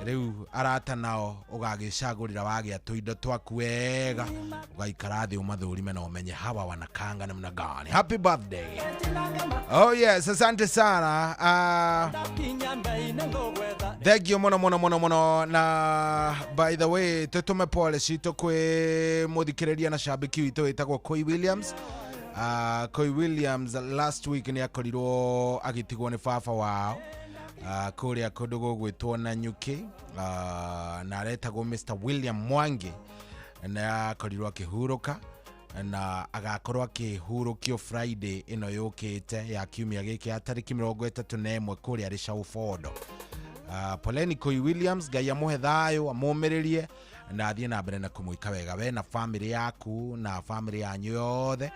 riu arata nao ugagicagurira wagia tuindo twaku wega ugaikara thi umathurime na umenye hawa wanakanga namna gani. Happy birthday. Oh yes, asante sana. Thank you mono na by the way tutume pole cito kwe muthikiriria na shabiki witu witagwo Koi Williams. Koi Williams last week ni akorirwo agitigwo ni baba wao kuria kundu gugwitwo na nyuki na aretagwo Mr. William Mwangi na akorirwo akihuruka na agakorwo akihurukio Friday ino yukite ya kiumia giki ya tariki 31 kuria ri Shaufodo. Poleni Koi Williams, Ngai amuhe thayo amumiririe na athie na mbere na kumwika wega we na family yaku na family yanyu yothe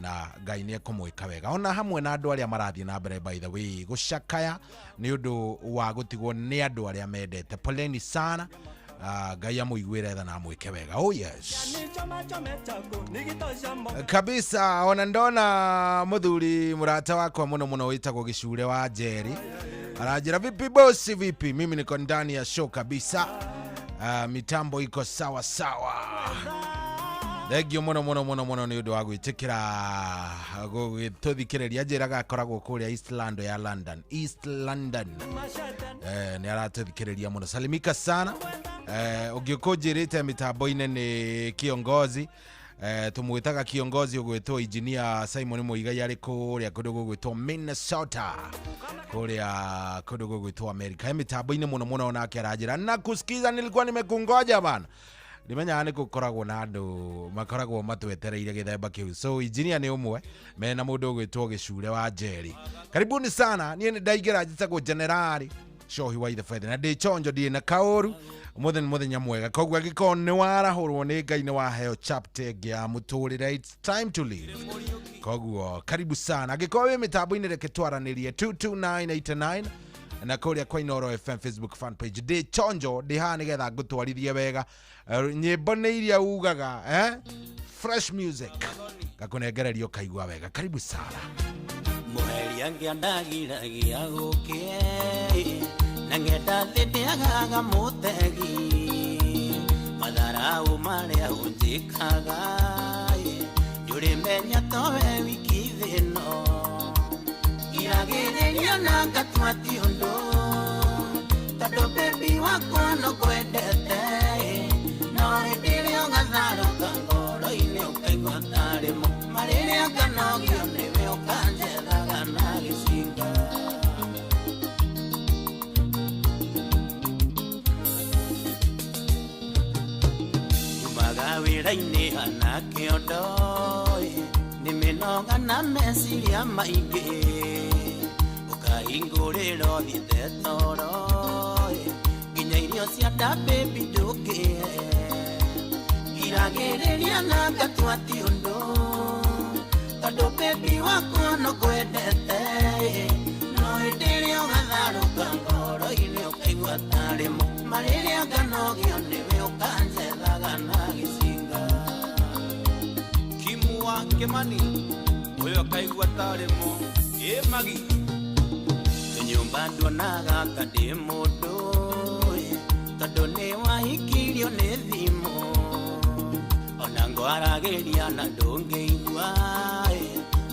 na Ngai ni ekumwika wega ona hamwe na andu aria marathie na mbere by the way gucakaya ni undu wa gutigwo ni andu aria mendete. Poleni sana. Ngai amuigwire tha na amwike wega. Oh yes kabisa. Ona ndona muthuri murata wakwa muno witagwo Gicure wa Njeri arajira vipi bosi vipi. Mimi niko ndani ya show kabisa. Mitambo iko sawa sawa. Thank you muno ni undu wa gwitikira gugituthikiriria. Njiraga akoragwo kuria Eastland ya London. East London ni aratuthikiriria muno. Salimika sana. Ugikujirite mitambo-ine ni kiongozi tumwitaga kiongozi ugwitwo engineer Simon Muigai ari kuria kundu gugwitwo Minnesota kuria kundu gugwitwo America. Mitambo-ine muno nake arajira na kusikiza. Nilikuwa nimekungoja bana. Nimenya ni gukoragwo na andu makoragwo matwetereire githemba kiu. So engineer ni umwe mena mundu ugwitwo Gicure wa Njeri. Karibuni sana. Ni ndaigira njitagwo General Shohi wa the Fed na ndi chonjo ndi na kaoru muthenya mwega. Kogwa giko ni warahurwo ni Ngai ni waheo chapter ya muturire. It's time to live. Kogwa karibu sana. Giko we mitambo-ine reke twaranirie 22989 na kuria kwa Inoro FM Facebook fan page. Ndi chonjo ndi ha nigetha ngutwarithie wega nyimbo ni iria ugaga fresh music gakunegererio kaigwa wega. Karibu sana. Muheri angiandagiragia gukie na ngenda thidiagaga mutegi matharau maria unjikaga yurimenya towe wiki thino iragiriria na ngatwati undu tondu baby wakwa no kwendete no ndirio gatharuka ngoro-ini ukaigua tarimo mariria nganogio niwe ukanjethaga na gicinga umaga wira-ini hana kiondo ni minoga na meciria maingi ukahingurira thiete toro nginya irio cia nda baby ndukie iragiriria na ngatwati undu tondu baby wakwa no kwendete no ndirio gatharuka ngoro-ini ukaigua tarimo mariria nganogio niwe ukanjethaga na gicinga Kimua Kimani uyo kaigua tarimo magi nyumba ndonaga kadi mundu tondu ni wahikirio ni thimu ona ngwaragiria na ndungeigua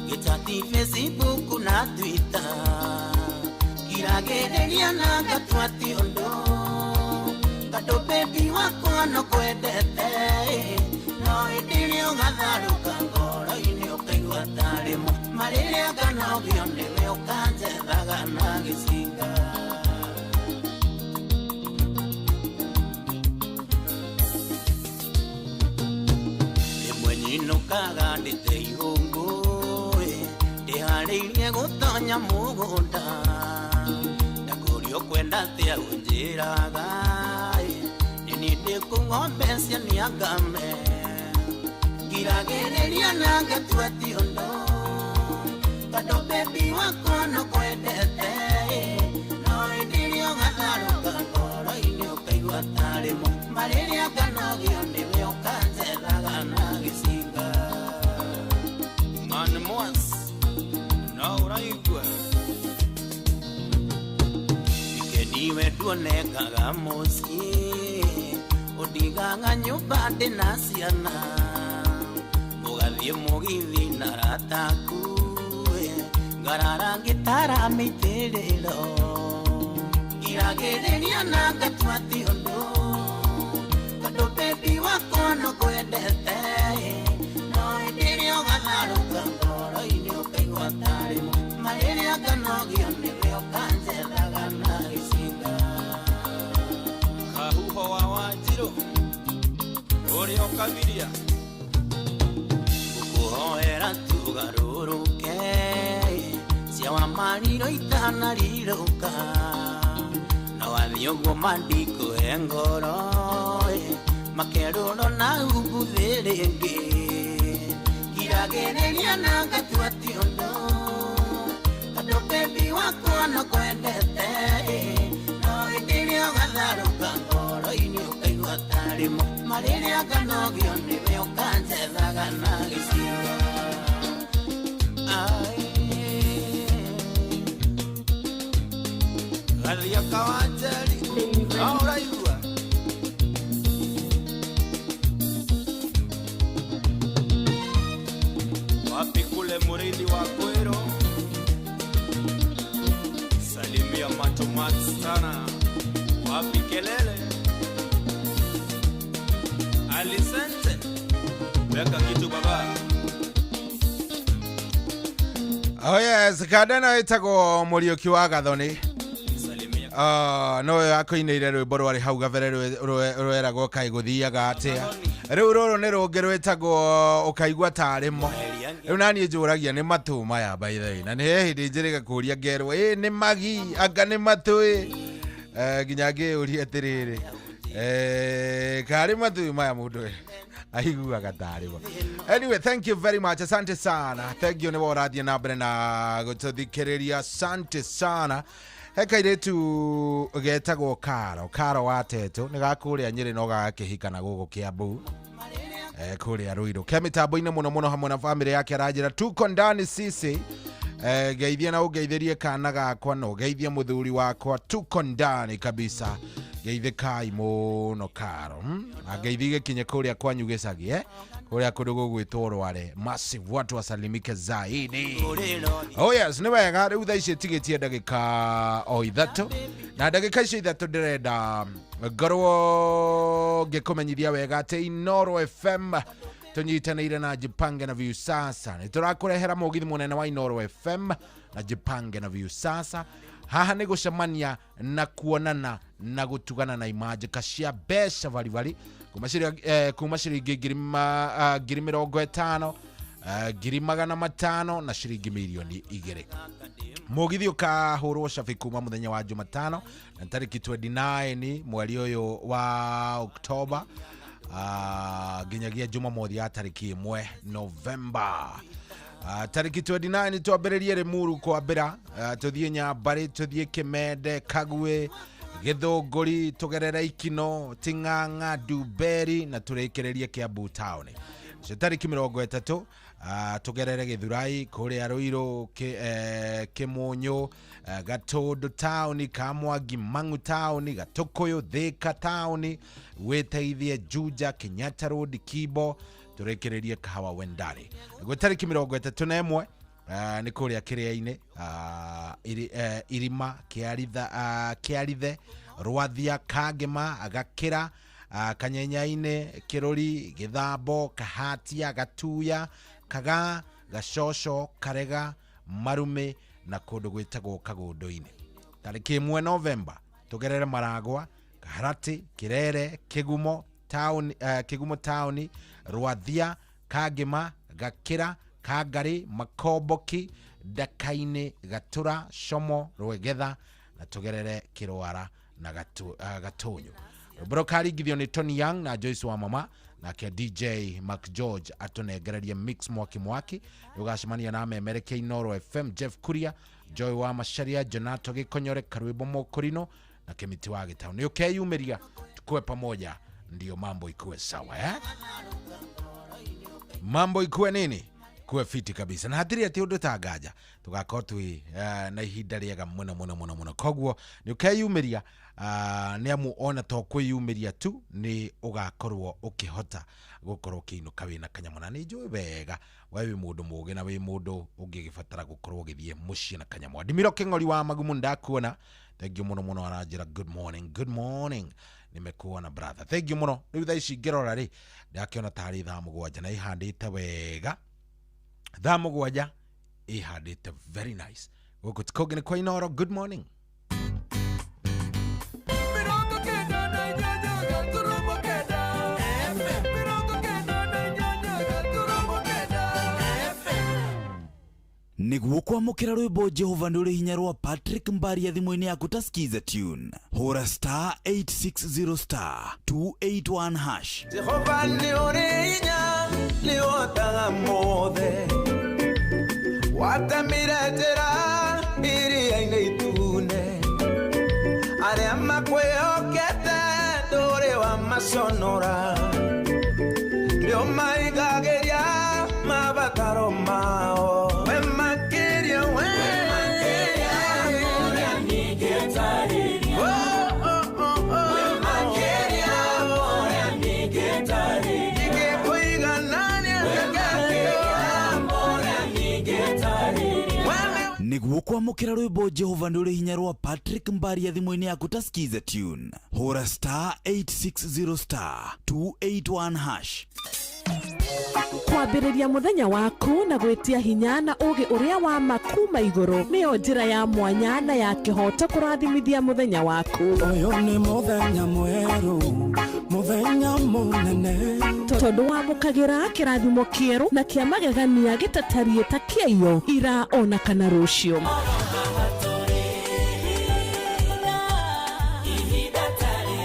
gitati Facebook na Twitter iragiriria na ngatwati undu tondu baby wakwa no kwendete no ndirio gatharuka ngoro-ini ukaigua tarimo mariria nganogio niwe ukanjethaga na gicinga rimwe nyinukaga ndite ihungu ndihariirie gutonya mugunda ndakurio kwenda atia unjiraga nini ndikung'ombecia niangame ngiragiriria na ngatwati undu tondu baby wakwa no kwendete no ndirio gatharuka ngoro-ini ukaigua tarimo mariria nganogio niwe ukanjethaga na gicinga man mwas no uraigua ikeni niwe tuonekaga muciĩ ũndigaga nyũmba ndĩ na ciana mũgathiĩ mũgithi na rataku ngarara ngĩtara mĩitĩrĩro iragĩrĩria na ngatua ti ũndũ tondũ bebi wakwa no kwendete no hĩndĩ ĩrĩa ũgatharũka ngoro-inĩ ũkaigua tarĩ marĩrĩa nganogio nĩwe ũkanjethaga na gĩcinga kahuho wa Wanjirũ ũrĩa ũkagiria gũkũhoera tugarũrũke cia wa mariro itanarirũka na wathiĩ ũguo mandikũhe ngoro makerũrwo na umbuthĩ rĩngĩ iragĩrĩria na ngatua ti ũndũ tondũ bebi wakwa no kwendete no hĩndĩ ĩrĩa ũgatharũka ngoro-inĩ ũkaigua tarĩ marĩrĩa nganogio nĩwe ũkanjethaga na gĩcinga gathia kawanjeri aũraigua wapi kule mũrĩithi wa kwĩrũ salimia matomati sana wapi kelele alisente weka kitu baba. Oh yes, kadana itago Muriuki wa Gathoni. No akoineire rwimbo rwari hau gabere rweragwo kaiguthiaga atia riu ruru ni rungi rwitagwo ukaigua tarimo riu nani njuragia ni matu maya by the way na ni hindi njiriga kuria ngerwo ni magi anga ni matui nginya ngiuria atiriri kari matu maya mundu aiguaga tarimo. Anyway, thank you very much, asante sana. Thank you ni worathie na mbere na gututhikiriria, asante sana. Heka iretu getagwo Karo wa Teto ni gakuria Nyeri no gakihika na gugu Kiambu kuria Ruiru ke mitambo-ini muno hamwe na family yake arajira tuko ndani sisi geithia na ugeithirie kana gakwa no geithia muthuri wakwa tuko ndani kabisa geithikai muno Karo ageithige kinye kuria kwanyu gicagi kuria kundu gugwitwo Rware massive watu wasalimike zaidi. Oh yes, ni wega riu thaa ici tigitie ndagika o ithatu na ndagika icio ithatu ndirenda ngorwo ngikumenyithia wega ati Inoro FM tunyitanĩire na Jipange na Viusasa ni turakurehera mugithi munene wa Inoro FM na Jipange na Viusasa haha ni gucemania na kuonana na gutugana na imajika cia besha valivali kuma shiringi ngiri mirongo itano ngiri magana matano na shiringi milioni 2 mugithi ukahurwo shafi kuma muthenya wa Jumatano na tariki 29 mweri uyu wa Oktoba ginyagia Jumamothi ya tariki 1 November. Tariki 29 twambĩrĩrie Limuru kwambĩra tuthie Nyambari tuthie Kimende Kagwe Githunguri tugerera Ikino Ting'ang'a Duberi na turekererie Kiambu town. Tariki 30 tugerere Githurai kuria Ruiru Kimunyu Gatundu town Kamwangi Mang'u town Gatukuyu Thika town weteithie Juja Kenyatta Road Kibo turekererie Kahawa Wendari. Gwe tariki 31 ni kuria Kiria-ini Irima Kiarithe Rwathia Kagema Agakira Kanyenya-ini Kiruri Githambo Kahatia Gatuya Kaga Gashosho Karega Marume na kundu gwitagwo Kagundu-ini. Tariki 1 November tugerere Maragwa Kaharati Kirere Kigumo town Rwathia Kagema Gakira Kagari Makoboki Dakaine Gatura Shomo Rwegetha na tugerere Kirwara na Gatunyu. Brokari githio ni Tony Young na Joyce wa mama na ke DJ Mark George atunegereria mix mwaki ugacemania na memereke Inoro FM Jeff Kuria Joy wa Masharia Jonato Gikonyore Karwebo Mokorino na Kemiti wa Gitau. Ni ukeyumiria tukue pamoja ndio mambo ikuwe sawa mambo ikuwe nini kuwe fiti kabisa na hatiri ati undu tangaja tugakorwo twi na ihinda riega muno koguo ni ukeyumiria ni amu ona to kwiyumiria tu ni ugakorwo ukihota gukorwo kiinuka wina kanyamuna ni njui wega wewe mundu muge na we mundu ungigibatara gukorwo githie mucii na kanyamwa Ndimiro King'ori wa Magumu ndakuona thank you muno aranjira good morning nimekuona brother thank you muno riu thaa ici ngirora ri ndakiona tari thaa 7 na ihandite wega thaa 7 ihandite very nice guku tikogene kwa Inoro good morning niguo kwamukira rwimbo Jehova nduri hinya rwa Patrick Mbaria thimũ-inĩ yaku ta skiza tune hura star 860 star 281 hash Jehova ni uri hinya ni wotaga mothe watamire njĩra iria-inĩ itune arĩa makwĩhokete ndũrĩ wa maconora nĩo maigagĩria mabataro mao niguo kwamukira rwimbo Jehova nduri hinya rwa Patrick Mbaria thimũ-inĩ yaku ta skiza tune hura star 860 star 281 hash kwambĩrĩria mũthenya waku na gwĩtia hinya na ũgĩ ũrĩa wa makuma igũrũ nĩyo njĩra ya mwanya na ya kĩhoto kũrathimithia mũthenya waku ũyũ nĩ mũthenya mwerũ mũthenya mũnene tondũ wamũkagĩra kĩrathimo kĩerũ na kĩa magegania gĩtatarie ta kĩayo ira ona kana rũciũ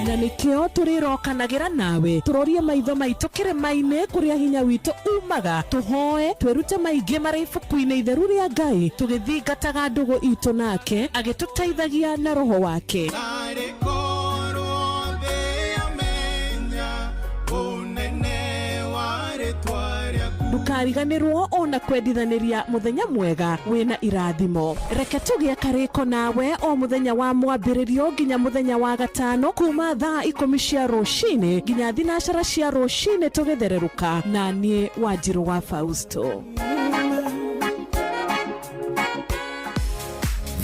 na nikio turirokanagĩra nawe turorie maitho maitũ kĩrĩma-inĩ kũrĩa hinya witũ umaga tuhoe twĩrute maingĩ marĩ ibuku-inĩ itheru rĩa Ngai tũgĩthingataga ndũgũ itũ nake agĩtũteithagia na roho wake ndukariganĩrwo ona kwendithanĩria mũthenya mwega wĩna irathimo reke tũgĩe karĩko nawe o mũthenya wa mwambĩrĩrio nginya mũthenya wa gatano kuma thaa 10 cia rũcinĩ nginya thinacara cia rũcinĩ tũgĩthererũka na niĩ Wanjirũ wa Fausto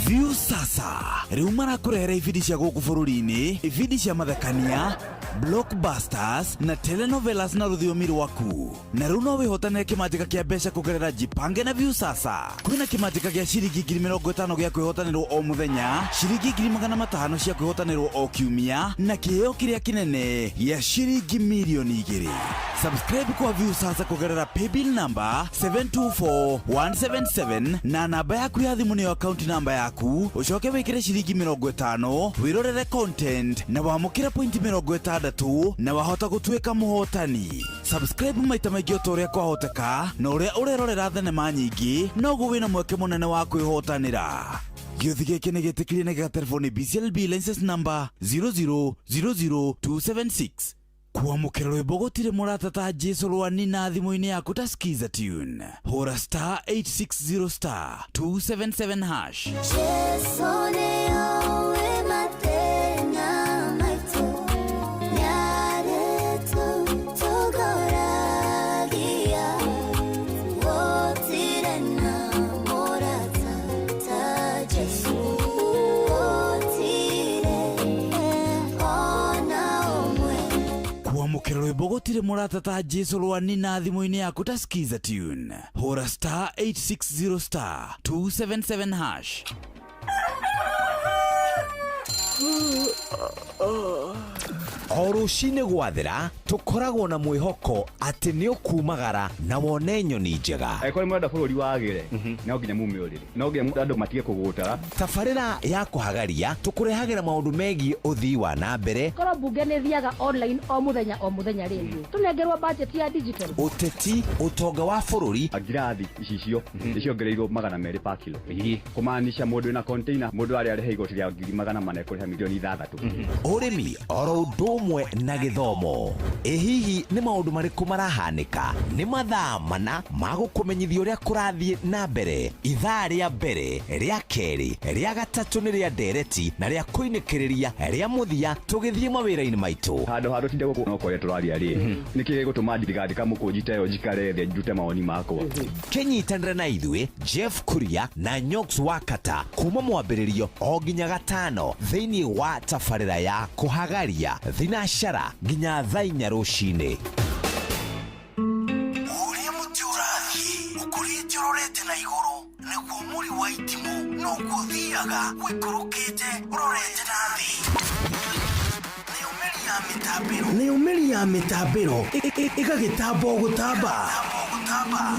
View sasa rĩu marakũrehera ibindi cia gũkũ bũrũri-inĩ ibindi cia mathekania blockbusters na telenovelas na rũthiomi rwaku na rĩu no wĩhotanĩre kĩmanjĩka kĩa mbeca kũgerera Jipange na View sasa kwĩna kĩmanjĩka gĩa ciringi 50,000 gĩa kwĩhotanĩrwo o mũthenya ciringi 500,000 cia kwĩhotanĩrwo o kiumia na kĩheo kĩrĩa kĩnene gĩa ciringi milioni 2 subscribe kwa View sasa kũgerera paybill number 724177 na namba yaku ya thimũ nĩyo account number yaku ũcoke wĩkĩre ciringi 50 wĩrorere content na wamũkĩre point 60 na wahota gũtuĩka mũhotani subscribe maita maingĩ o ũrĩa kwahoteka na ũrĩa ũrerorera thenema nyingĩ noguo wĩna mweke mũnene wa kwĩhotanĩra gĩothi gĩkĩ nĩ gĩtĩkĩrie na gĩgatelefoni BCLB license number 00276 kwamũkĩra rwĩmbo gũtirĩ mũrata ta Jesũ rwani na thimũ-inĩ yaku ta skiza tune hura star 860 star 277 hash kwamũkĩra rwĩmbo gũtirĩ mũrata ta Jesũ rwani na thimũ-inĩ yaku ta skiza tune hura star 860 star 277 hash o rũcinĩ gwathĩra tũkoragwo na mwĩhoko atĩ nĩ ũkumagara na wone nyoni njega angĩkorwo mũrenda bũrũri wagĩre no nginya mume ũrĩrĩ no nginya andũ matige kũgũtara tabarĩra ya kũhagaria tũkũrehagĩra maũndũ megiĩ ũthii wa na mbere korwo mbunge nĩ thiaga online o mũthenya rĩngĩ tũnengerwo budget ya digital ũteti ũtonga wa bũrũri ngirathi icicio nĩciongereirwo 200 per kilo kũmaanisha mũndũ wĩna container mũndũ arĩa arĩhe igoti rĩa 400,000 ekũrĩha milioni 6 ũrĩmi oro ũndũ ũndũmwe na gĩthomo. Hihi nĩ maũndũ marĩkũ marahanĩka? Nĩ mathaa mana ma gũkũmenyithia ũrĩa kũrathiĩ na mbere. Ithaa rĩa mbere, rĩa kerĩ, rĩa gatatũ nĩ rĩa ndereti na rĩa kũinĩkĩrĩria rĩa mũthia tũgĩthiĩ mawĩra-inĩ maitũ. Handũ tinde gũkũ no kũrĩa tũraria rĩ. Nĩkĩ gĩgũtũma thirikari kamũkũnjite yo njikare thĩ njute mawoni makwa. Kĩnyitanĩre na ithuĩ Jeff Kuria na Nyox Wakata kuma mwambĩrĩrio o nginya gatano thĩinĩ wa tabarĩra ya kũhagaria thinacara nginya thaa 4 rũcinĩ. Ũrĩa mũtĩ ũrathiĩ ũkũrĩte ũrorete na igũrũ nĩguo mũri wa itimũ no gũthiaga wĩkũrũkĩte ũrorete na thĩ. Nĩumĩri ya mĩtambĩro ĩgagĩtamba o gũtamba,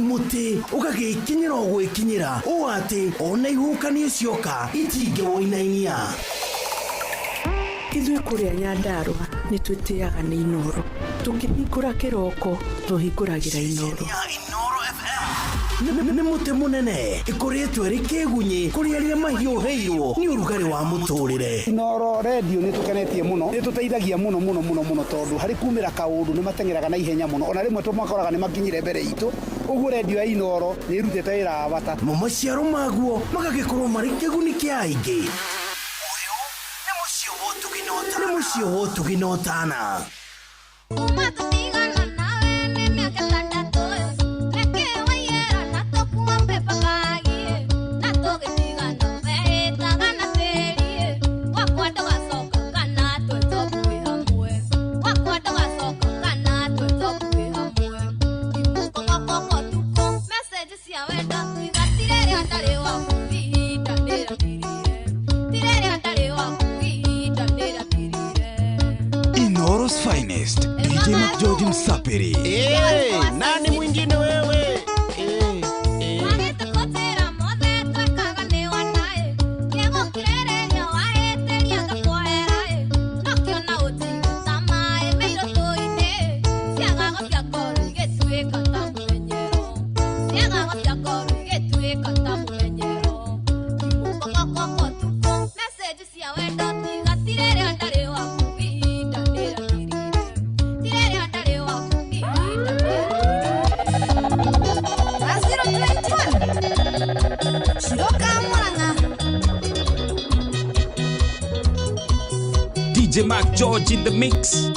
mũtĩ ũgagĩkinyĩra o gwĩkinyĩra ũũ atĩ ona ihukanio cioka itingĩwoinainia. Ithuĩ kũrĩa Nyandarua nĩ twĩtĩaga nĩ Inoro. Tũkĩhingũra kĩroko tũhingũragĩra Inoro. Nĩ mũtĩ mũnene ĩkoretwo ĩrĩ kĩgunyi kũrĩ arĩa mahiũhĩirwo nĩ ũrugarĩ wa mũtũrĩre. Inoro radio nĩ tũkenetie mũno, nĩ tũteithagia mũno tondũ harĩ kumĩra kaũndũ nĩ matengeraga na ihenya mũno, ona rĩmwe tũmakoraga nĩ makinyire mbere itũ. Ũguo radio ya Inoro nĩ ĩrutĩte wĩra wa bata. Maciaro maguo magagĩkorwo marĩ kĩguni kĩa aingĩ. Nĩ mũciĩ wa ũtugi na ũtana. Inoro's finest, DJ McGeorge Msapiri. Nani mwingine wewe? DJ McGeorge in the mix.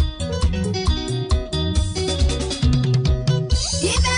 Niende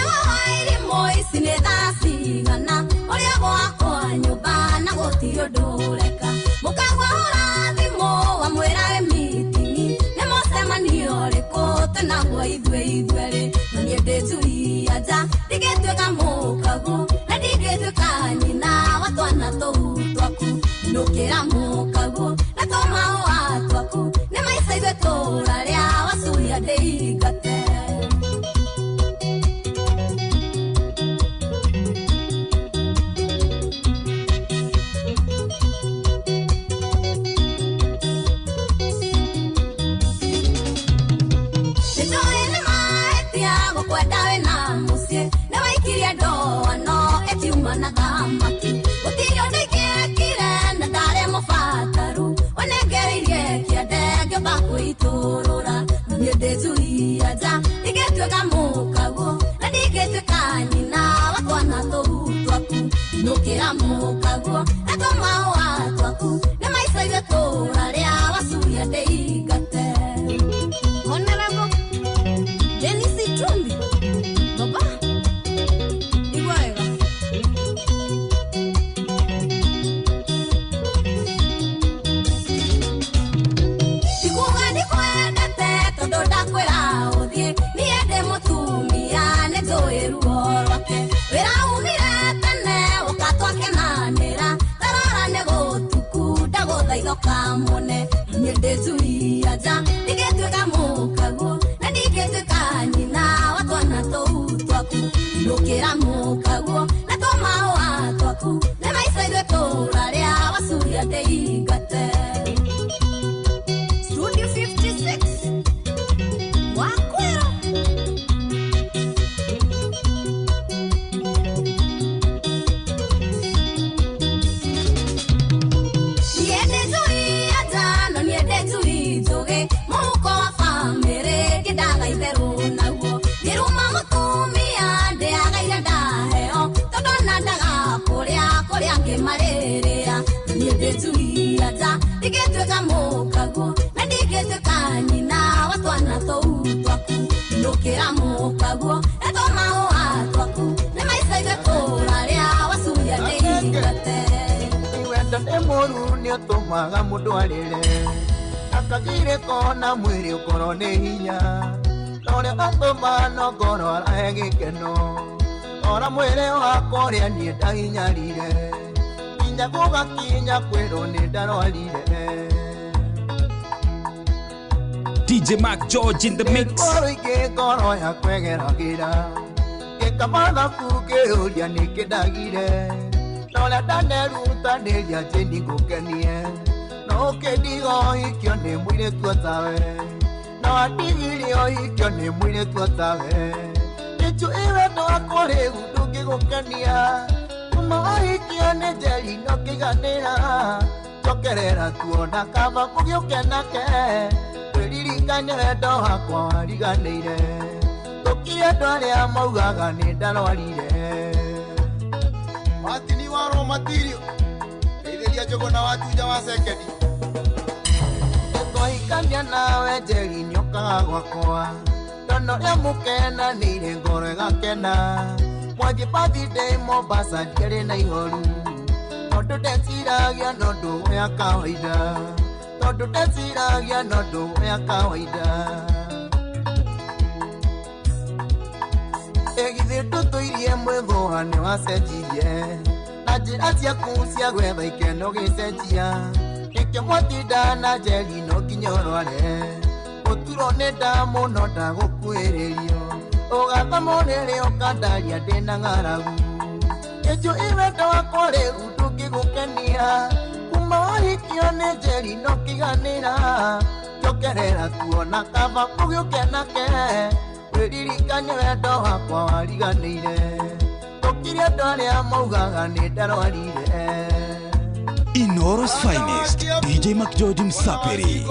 ta mukaguo na ndingĩtuĩka nyina wa twana tũu twaku ndũkĩra mukaguo eto mahũa twaku nĩ maicaga tũra rĩa wacuria ndĩingate wendo nĩ mũru nĩ ũtũmaga mũndũ arĩre akagire kona mwĩrĩ ũkorwo nĩ hinya na ũrĩa atũma no ngoro arahe gĩkeno ora mwĩrĩ wakwa ũrĩa niĩ ndahinyarire nginya gũgakinya kwĩrwo nĩ ndarwarire DJ Mac George in the mix. Ingĩ ngoro yakwegeragĩra gĩkamathabu ngĩũria nĩkĩndagire na ũrĩa ndanerutanĩria njĩni ngũkenie no ũkĩndiga ũhikio nĩ mũirĩtu otawe na wandigire ũhikio nĩ mũirĩtu otawe nĩnjũĩ wendo wakwa rĩu ndũngĩgũkenia kuma ũhikio nĩ njeri no kĩganĩra njokerera tuona kaba mũgĩũke nake ririkane wendo wakwa wariganĩire tũkire andũ arĩa maugaga nĩ ndarwarire Martini wa raw material Ndeithĩria Njogo na Wajuja wa Sekendi Twahikania nawe njeri nĩũkaga gwakwa ndono rĩa mũkenanĩire ngoro ĩgakena mwanjĩ birthday Mombasa ndĩarĩ na ihoru tondũ ndeciragia no ndũgũ ya kawaida tondũ ndeciragia no ndũgũ ya kawaida githĩ tũtũirie mwĩthũa nĩ wacenjirie na njĩra ciaku cia gwetha ikeno gĩcenjia nĩkĩo mwatinda na njeri no nginya ũrware ũturwo nĩ nda mũno ndagũkuhĩrĩrio ũgathamwo rĩrĩ ũkandaria ndĩna ng'aragu nĩnjũĩ wendo wakwa rĩu ndũngĩgũkenia kuma wahikio nĩ njeri no kĩganĩra njokerera tuona kaba mũgĩũke nake wĩririkane wendo wakwa wariganĩire tũkire andũ arĩa maugaga nĩ ndarwarire Inoros Finest DJ Mac George Msapiri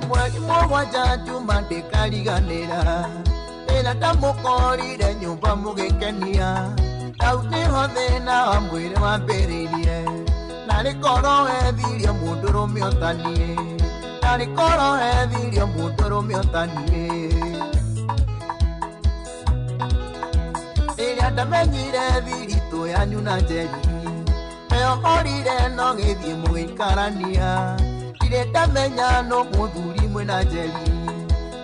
mweri mũgwanja njuma ndĩkariganĩra ĩra ndamũkorire nyũmba mũgĩkenia rau nĩho thĩna wa mwĩrĩ wambĩrĩirie na rĩkorwo wethirie mũndũrũme otanie na rĩkorwo wethirie mũndũrũme otanie rĩrĩa ndamenyire thiritũ yanyu na njeri eyohorire no gĩthiĩ mũgĩikarania ndirĩ ndamenya no mũthuri mwĩna njeri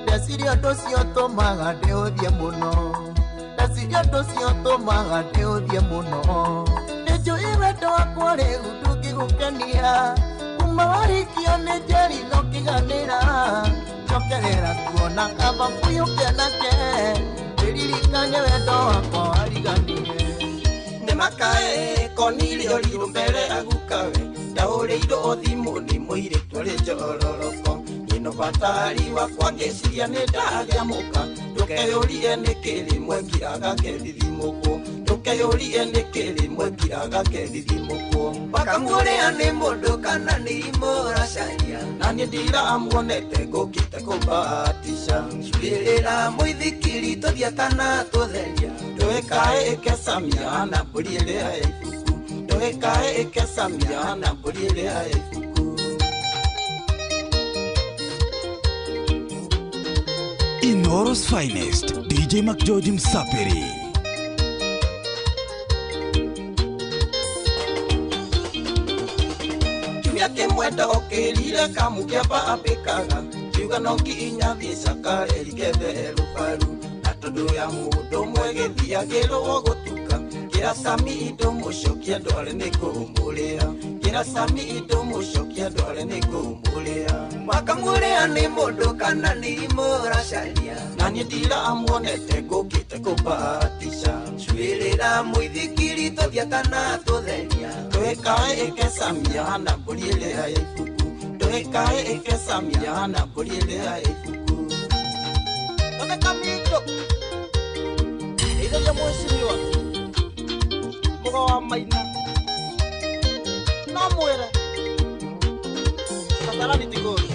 ndeciria ũndũ ũcio ũtũmaga ndĩhũthie mũno ndeciria ũndũ ũcio ũtũmaga ndĩhũthie mũno nĩnjũĩ wendo wakwa rĩu ndũngĩgũkenia kuma wahikio nĩ njeri no kĩganĩra njokerera tuona kaba mũiyũke nake wĩririkane wendo wakwa wariganire nĩ makae konirio rirũ mbere agukawe ndahũrĩirwo thimũ nĩ mũirĩtu arĩ njororoko ino batari wakwa ngĩciria nĩ ndagĩamũka ndũkeyũrie nĩkĩ rĩmwe ngiraga ngethithimũkwo ndũkeyũrie nĩkĩ rĩmwe ngiraga ngethithimũkwo bakamuorea nĩ mũndũ kana nĩ imũracaria na niĩ ndiramuonete ngũkĩte kũmbahatisha cuĩrĩra mũithikiri tũthiĩ kana tũtheria ndũĩkae ĩkecamia na mbũri ĩrĩa ya ibuku ndũĩkae ĩkecamia na mbũri ĩrĩa ya ibuku Inoros Finest DJ Mac George Msapiri kiumia kĩmwe ndokĩrire kamu kĩamba ambĩkaga kiuga no nginya thiĩ cakareri gethe rũbaru na tondũ ya mũndũ ũmwe gĩthiagĩrwo gũtuka kĩra Sami indo mũcokia ndware nĩ kũmũrĩa kĩra Sami indo mũcokia ndware nĩ kũmũrĩa makamũrĩa nĩ mũndũ kana nĩ imũracaria na niĩ ndiramuonete ngũkĩte kũmbahatisha cuĩrĩra mũithikiri tũthiĩ kana tũtheria ndũĩkae ĩkecamia na mbũri ĩrĩa ya ibuku ndũĩkae ĩkecamia na mbũri ĩrĩa ya ibuku Toneka mito ĩrĩa mwĩciriwa mũgo wa maina no mwĩre katarani tigũri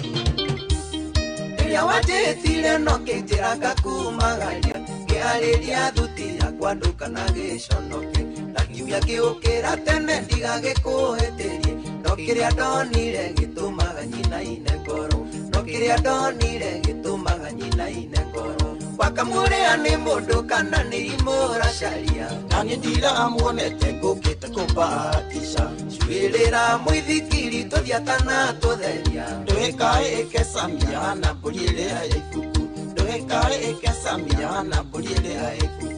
rĩrĩa wanjĩtire no kĩnjĩraga kumagaria ngĩarĩria thuti yakwa ndũkana gĩconoke na kiumia gĩũkĩra tene ndigagĩkũhĩtĩrie no no kiria ndonire gitumaga nyina ine ngoro no kiria ndonire gitumaga nyina ine ngoro wakamurea ni mundu kana ni imura sharia nani ndira muonete ngukite kubatisha shwirira muithikiri tuthiatana tutheria ndwikae kesamia na mburiire ya ifuku ndwikae kesamia na mburiire ya ifuku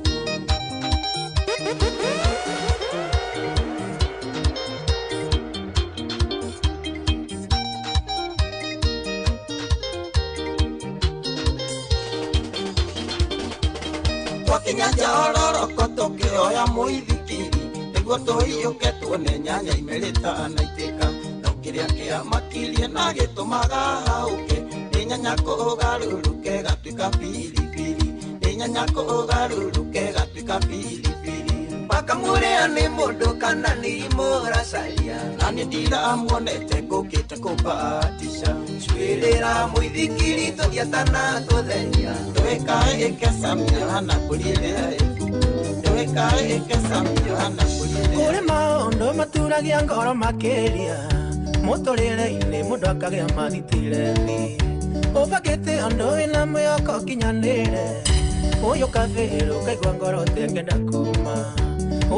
Wakinya jororoko tukioya muithikiri niguo tuiyuke tuone nyanya imerita na iteka no kiria kia makirie na gitumaga hauke ni nyanya kugaruruke gatuika pilipili ni nyanya kugaruruke gatuika pilipili wakamurea ni mundu kana ni imura sharia nani ndira muonete ngukite kubatisha shwirira muithikiri tuthiatana tutheria ndwikae kesamia na mburiire ya ifuku ndwikae kesamia na mburiire kuri maundu maturagia ngoro makiria muturire-ini mundu akagia mathitire thi ubagite undu wina mwihoko kinyanire uyu kabiru kaigua ngoro tengenda kuma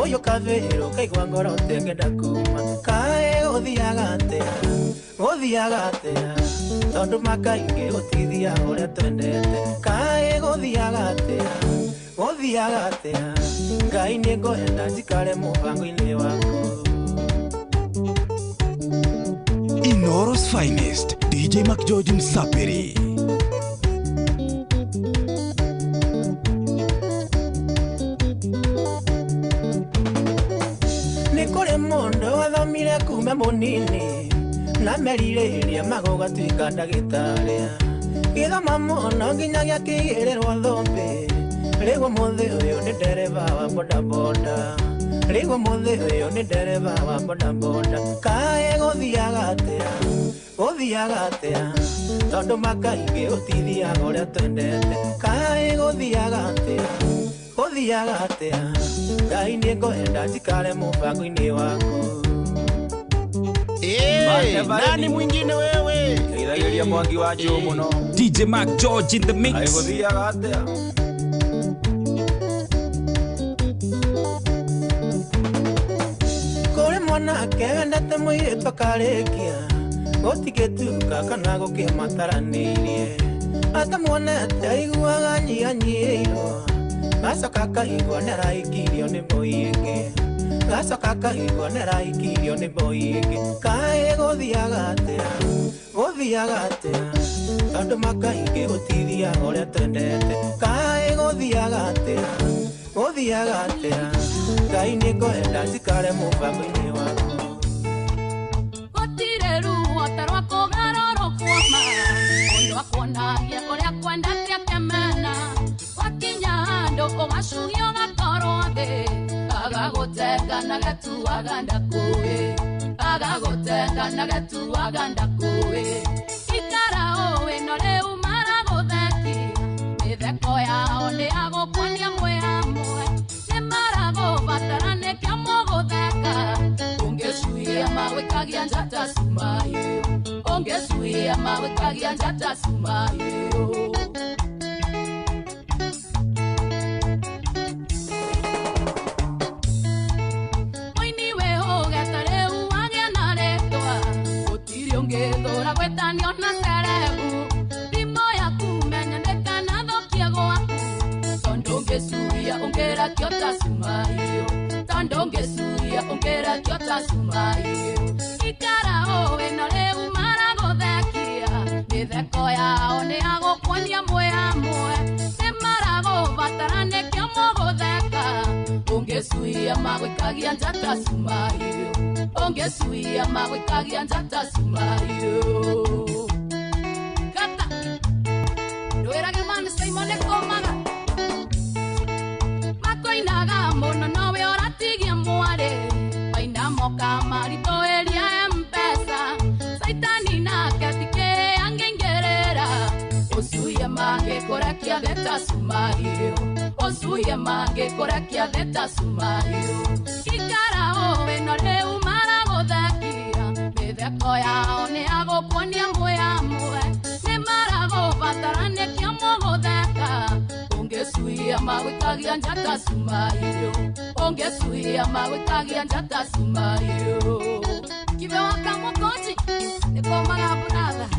uyu kabiru kaigua ngoro tengenda kuma kae uthiaga atia tondu makaingi gutithia uria twendete kae guthiaga atia ngai ni ngwenda njikare mubango-ini waku Inoros finest DJ Mac George Msapiri nikuri mundu wathomire kuma munini na merire magoga twika ndagitaria githoma muno nginyagia kigirirwo thumbi rigo muthi uyu ni dereva wa bodaboda rigo muthi uyu ni dereva wa bodaboda kae guthiaga atia tondu makaingi utithia uria twendete kae guthiaga atia ngai ni ngwenda njikare mubango-ini waku nani mwingine wewe iragiria mwangi wa juu muno DJ Mac George in the mix aiguthiaga atia kuri mwanake wendete muiritu akarikia gutigituka kana gukimataranirie atamuonete aiguaga nyianyiirwo gacoka kaigua neraikirio ni muingi gacoka kaigua neraikirio ni muingi kae guthiaga atia tondu makaingi gutithia uria twendete kae guthiaga atia ngai ni ngwenda njikare mubango-ini waku gutire ruo ta rwa kugarorokwo undu akuonagia uria kwendete akemena wakinya handu ugacugio gakorwo thi agagutenga na gatuaga ndakuwi agagutenga na gatuaga ndakuwi ikara uwi no riu maraguthekia mitheko yao ni agukonia mwe hamwe ni maragubatara nikio mugutheka ungecuia magwikagia njata sumayo ungecuia magwikagia njata sumayo ngithura gwitanio na serebu thimo yaku menya ndikanathũkie gwaku tondu ngĩcuria ũngĩrakio ta cumaio tondu ngĩcuria ũngĩrakio ta cumaio ikara ũĩ no rĩu maragũthekia mĩtheko yao nĩ agũkuonia mwĩ hamwe nĩ maragũbatara nĩkĩo mũgũtheka ũngĩcuria magwĩkagia njata cumaio ungesuia magwikagia njata sumayo kata ndoerage mami Simon ekomaga makoinaga muno nowe oratigia mware baina moka marito eria mpesa saitani nake tike angengerera usuia magikorakia theta sumayo usuia magikorakia theta sumayo ikara owe no reu Mitheko yao nĩ agũkuonia mwĩamwe nĩ maragũbatarania mũgũtheka ũngĩcuia magũikagia njata cumairũ ũngĩcuia magũikagia njata cumairũ kibe waka mũkoti nĩkomaga brother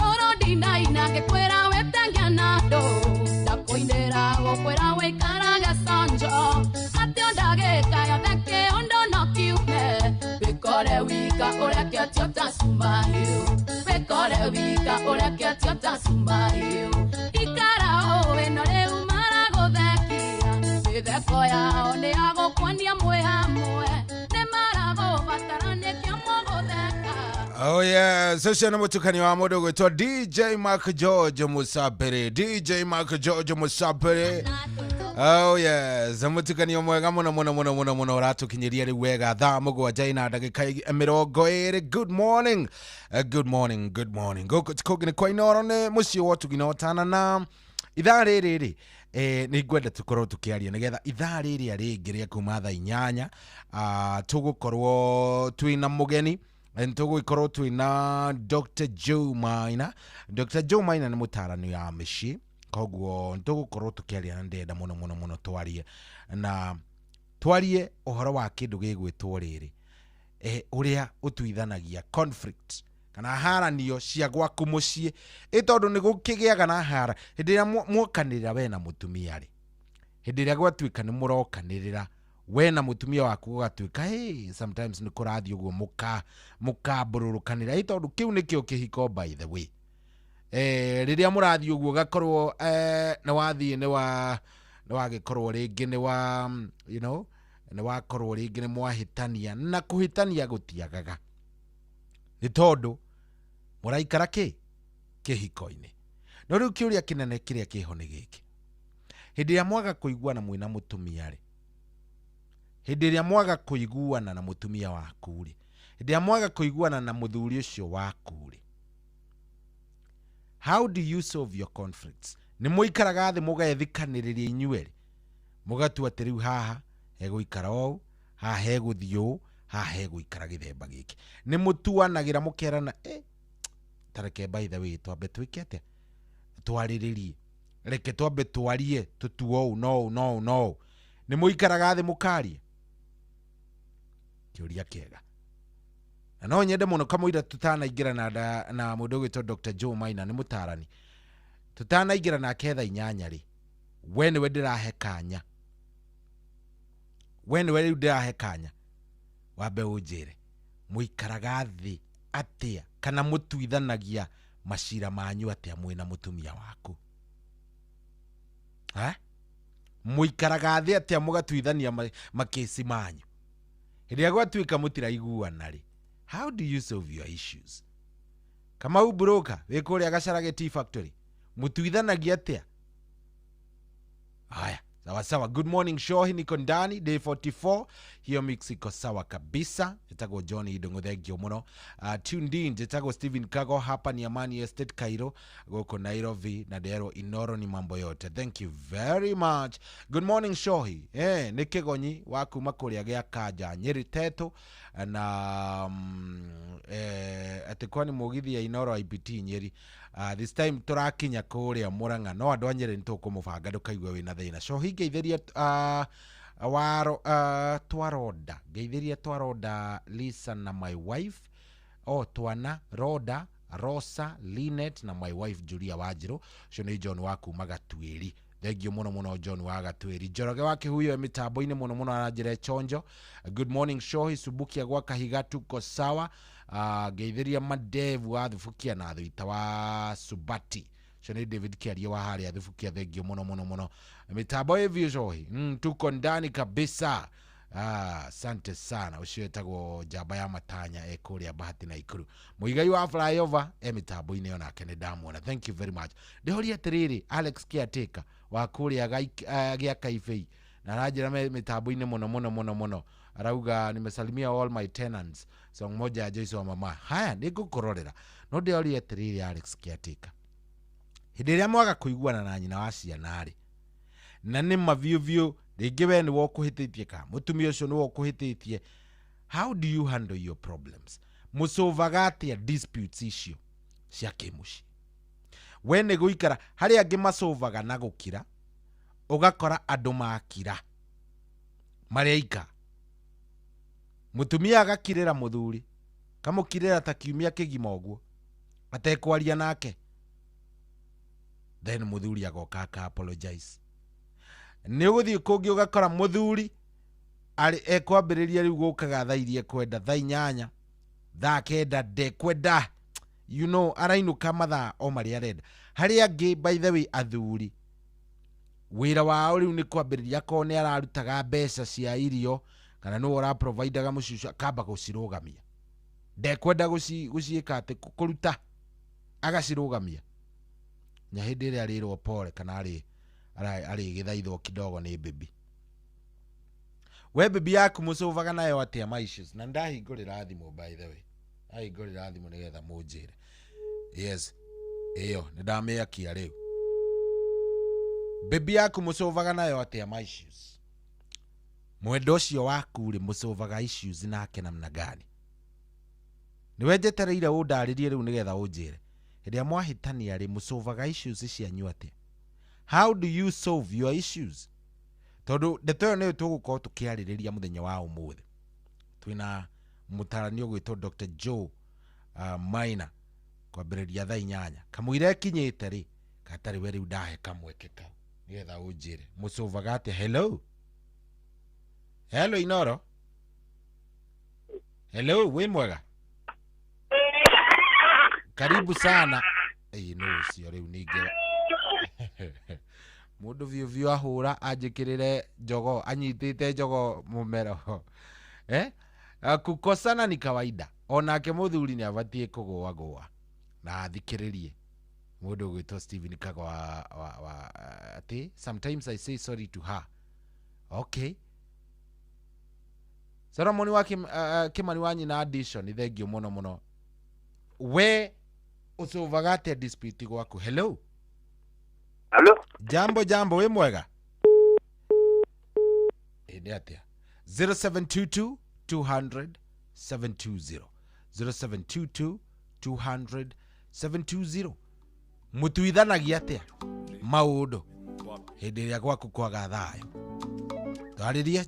Orodinaina ngĩkwĩra wĩtengia na andũ ndakwĩndĩra gũkwĩra wĩikaraga sonjo atĩ ndagĩka yothe kĩũndũ no kiume wĩkore wika ũreke atio ta cumairũ wĩkore wika ũreke atio ta cumairũ ikara ũwĩno rĩu maragũthekia mĩtheko yao nĩ agũkuonia mwĩhamwe nĩ maragũbatarania mũgũtheka. Oh yeah, session na mutukani wa modo gwetwa DJ Mark George Musapere. DJ Mark George Musapere. Oh yes, mutukani mwega muno ratukinyiria ri wega thaa mugwanja ina ndagika 20. Good morning. Good morning. Gukogine kwa inoro ne muci wotugina otana na ithaa riri ni ngwenda tukorwo tukiaria nigetha ithaa riri ringiria kuma thaa 8 tugukorwo twina mugeni ntugukorwo twina Dr. Joe Maina. Dr. Joe Maina ni mutarani ya mici koguo ntugukorwo tukiaria na ndenda muno twarie uhoro wa kindu gigwitwo riri uria utuithanagia conflict kana haranio cia gwaku mucii itondu ni gukigiaga na hara hindi ria mwokanirira we na mutumia ri hindi ria gwatuika ni murokanirira we na mutumia waku gugatuika sometimes ni kurathi uguo mukabururukanira itondu kiu nikio kihiko by the way riria murathi uguo gakorwo na wathie ni wagikorwo ringi ni wa you know ni wakorwo ringi ni mwahitania na kuhitania gutiagaga ni tondu muraikara kihiko-ini no riu kiuria kinene kiria kiho ni giki hindi ria mwaga kuiguana mwina mutumia ri hindi ria mwaga kuiguana na mutumia waku ri hindi ria mwaga kuiguana na muthuri ucio waku ri how do you solve your conflicts? Ni muikaraga thi mugethikaniriria inyueri mugatua ati riu haha heguikara ou haha heguthio haha heguikara githemba giki ni mutuanagira mukerana tareke by the way twambe twikete twariririe reke twambe twarie tutuo no ni muikaraga thi mukarie kiuria kiega na no nyende muno kamuira tutanaingira na mundu gwitwo Dr. Joe Maina ni mutarani tutanaingira na ketha 8 ri we ni we ndirahe kanya wambe unjire muikaraga thi atia kana mutuithanagia mashira manyu atia mwina mutumia waku muikaraga thi atia mugatuithania makesi manyu iria gwatuika mutiraiguana ri how do you solve your issues? Kama ubroka wekuria gacarage tea factory mutuithanagia atia haya sawa. Good morning show hii niko ndani day 44 hiyo mix iko sawa kabisa. Nitago Johnny Idongo thegio muno tuned in. Nitago Steven Kago hapa ni Amani Estate Cairo goko Nairobi na Dero Inoro ni mambo yote. Thank you very much. Good morning show hii nikigonyi waku makuria gya kaja Nyeri Teto na atekwa ni mugithi ya Inoro IPT Nyeri. This time turakinya kuria Muranga no andu anyere ntukumubanga ndukaigwe wina thina so hingeithiria waro twaroda Lisa na my wife twana Roda Rosa Linet na my wife Julia Wajiro so ni John waku magatwiri thegio muno John wagatwiri Joroge wake huyo mitambo-ini muno anajire chonjo. Good morning show isubukia gwa kahiga tuko sawa. Geithiria madevu wa thufukia na thuita wa Subati so ni David Kiaria wa hali ya thufukia thegio muno mitambo hivi shohi tuko ndani kabisa. Asante sana ucietagwo jamba ya matanya ekuria Bahati na Ikuru muigai wa flyover mitambo ine ona kene damona. Thank you very much. Ndehoria tiriri Alex Kiateka wa kuria gya Kaifei na rajira mitambo ine muno arauga nimesalimia all my tenants song moja Joyce wa mama. Haya nigukororera no ndehoria tiriri Alex Kiateka hindi ria mwaga kuiguana na nyina wa ciana ri na ni maviuvio ringi we ni wokuhititie ka mutumia ucio ni wokuhititie how do you handle your problems? Musolvaga atia disputes icio cia kimuci? We nĩ gũikara harĩ angĩ masolvaga na gũkira, ũgakora andũ makira marĩa ika. Mutumia agakirĩra mũthuri, kamũkirĩra ta kiumia kĩgima ũguo atekwaria nake, then mũthuri agoka aka apologize. Nĩ ũgũthiĩ kũngĩ ũgakora mũthuri ekwambĩrĩria rĩu gũkaga thaa iria kwenda, thaa 8, thaa 9 ndekwenda, you know, arainũka mathaa o marĩa arenda. Harĩ angĩ by the way athuri wĩra wao rĩu nĩ kwambĩrĩria ko nĩ ararutaga mbeca cia irio kana nĩ ũraprovidaga mũcucu akamba gũcirũgamia, ndekwenda gũciĩka atĩ kũruta agacirũgamia. Nya hĩndĩ ĩrĩa arĩrwo pole kana arĩ gĩthaithwo kidogo nĩ baby. We baby yaku mũsolvaga nayo atia my issues? Na ndahingũrĩra thimũ by the way, ahingũrĩra thimũ nĩgetha mũnjĩre. Yes, iyo nĩ ndamĩakia rĩu. Baby yaku mũsolvaga nayo atia my issues? Mwendo ũcio waku rĩ mũsolvaga issues nake namna gani? Nĩwe njetereire ũndarĩrie rĩu nĩgetha ũnjĩre. Hĩndĩ mwahĩtania rĩ mũsolvaga issues cianyu atia? How do you solve your issues? Tondu ndeto ĩyo nĩyo tũgũkorwo tũkĩarĩrĩria mũthenya wa ũmũthĩ. Twĩna mũtarani ũgwĩtwo Dr. Joe Maina kwambĩrĩria thaa 8. Kamũira kinyĩte rĩ katarĩ we rĩu ndahe kamweke kau nĩgetha ũnjĩre mũsolvaga atia? Hello Inoro. Hello, wĩ mwega? Karibu sana. No ucio rĩu ningĩ mũndũ vio ahũra anjĩkĩrĩre njogo, anyitĩte njogo mũmero. Kukosana ni kawaida. Onake mũthuri nĩ abatie kũgũagũa na athikĩrĩrie. Mũndũ gwĩtwo Steven Kagwa ati sometimes I say sorry to her. Okay. Solomon wa Kimani wanyi na addition thengio mũno. We ũsolvaga atia dispute gwaku? Hello. Hello. Jambo we mwega? Ende atia? 0722 200 720 0722 200 720. Mutuithanagia atia maũndũ hĩndĩ ĩrĩa gwaku kwaga thayũ? Jarĩria.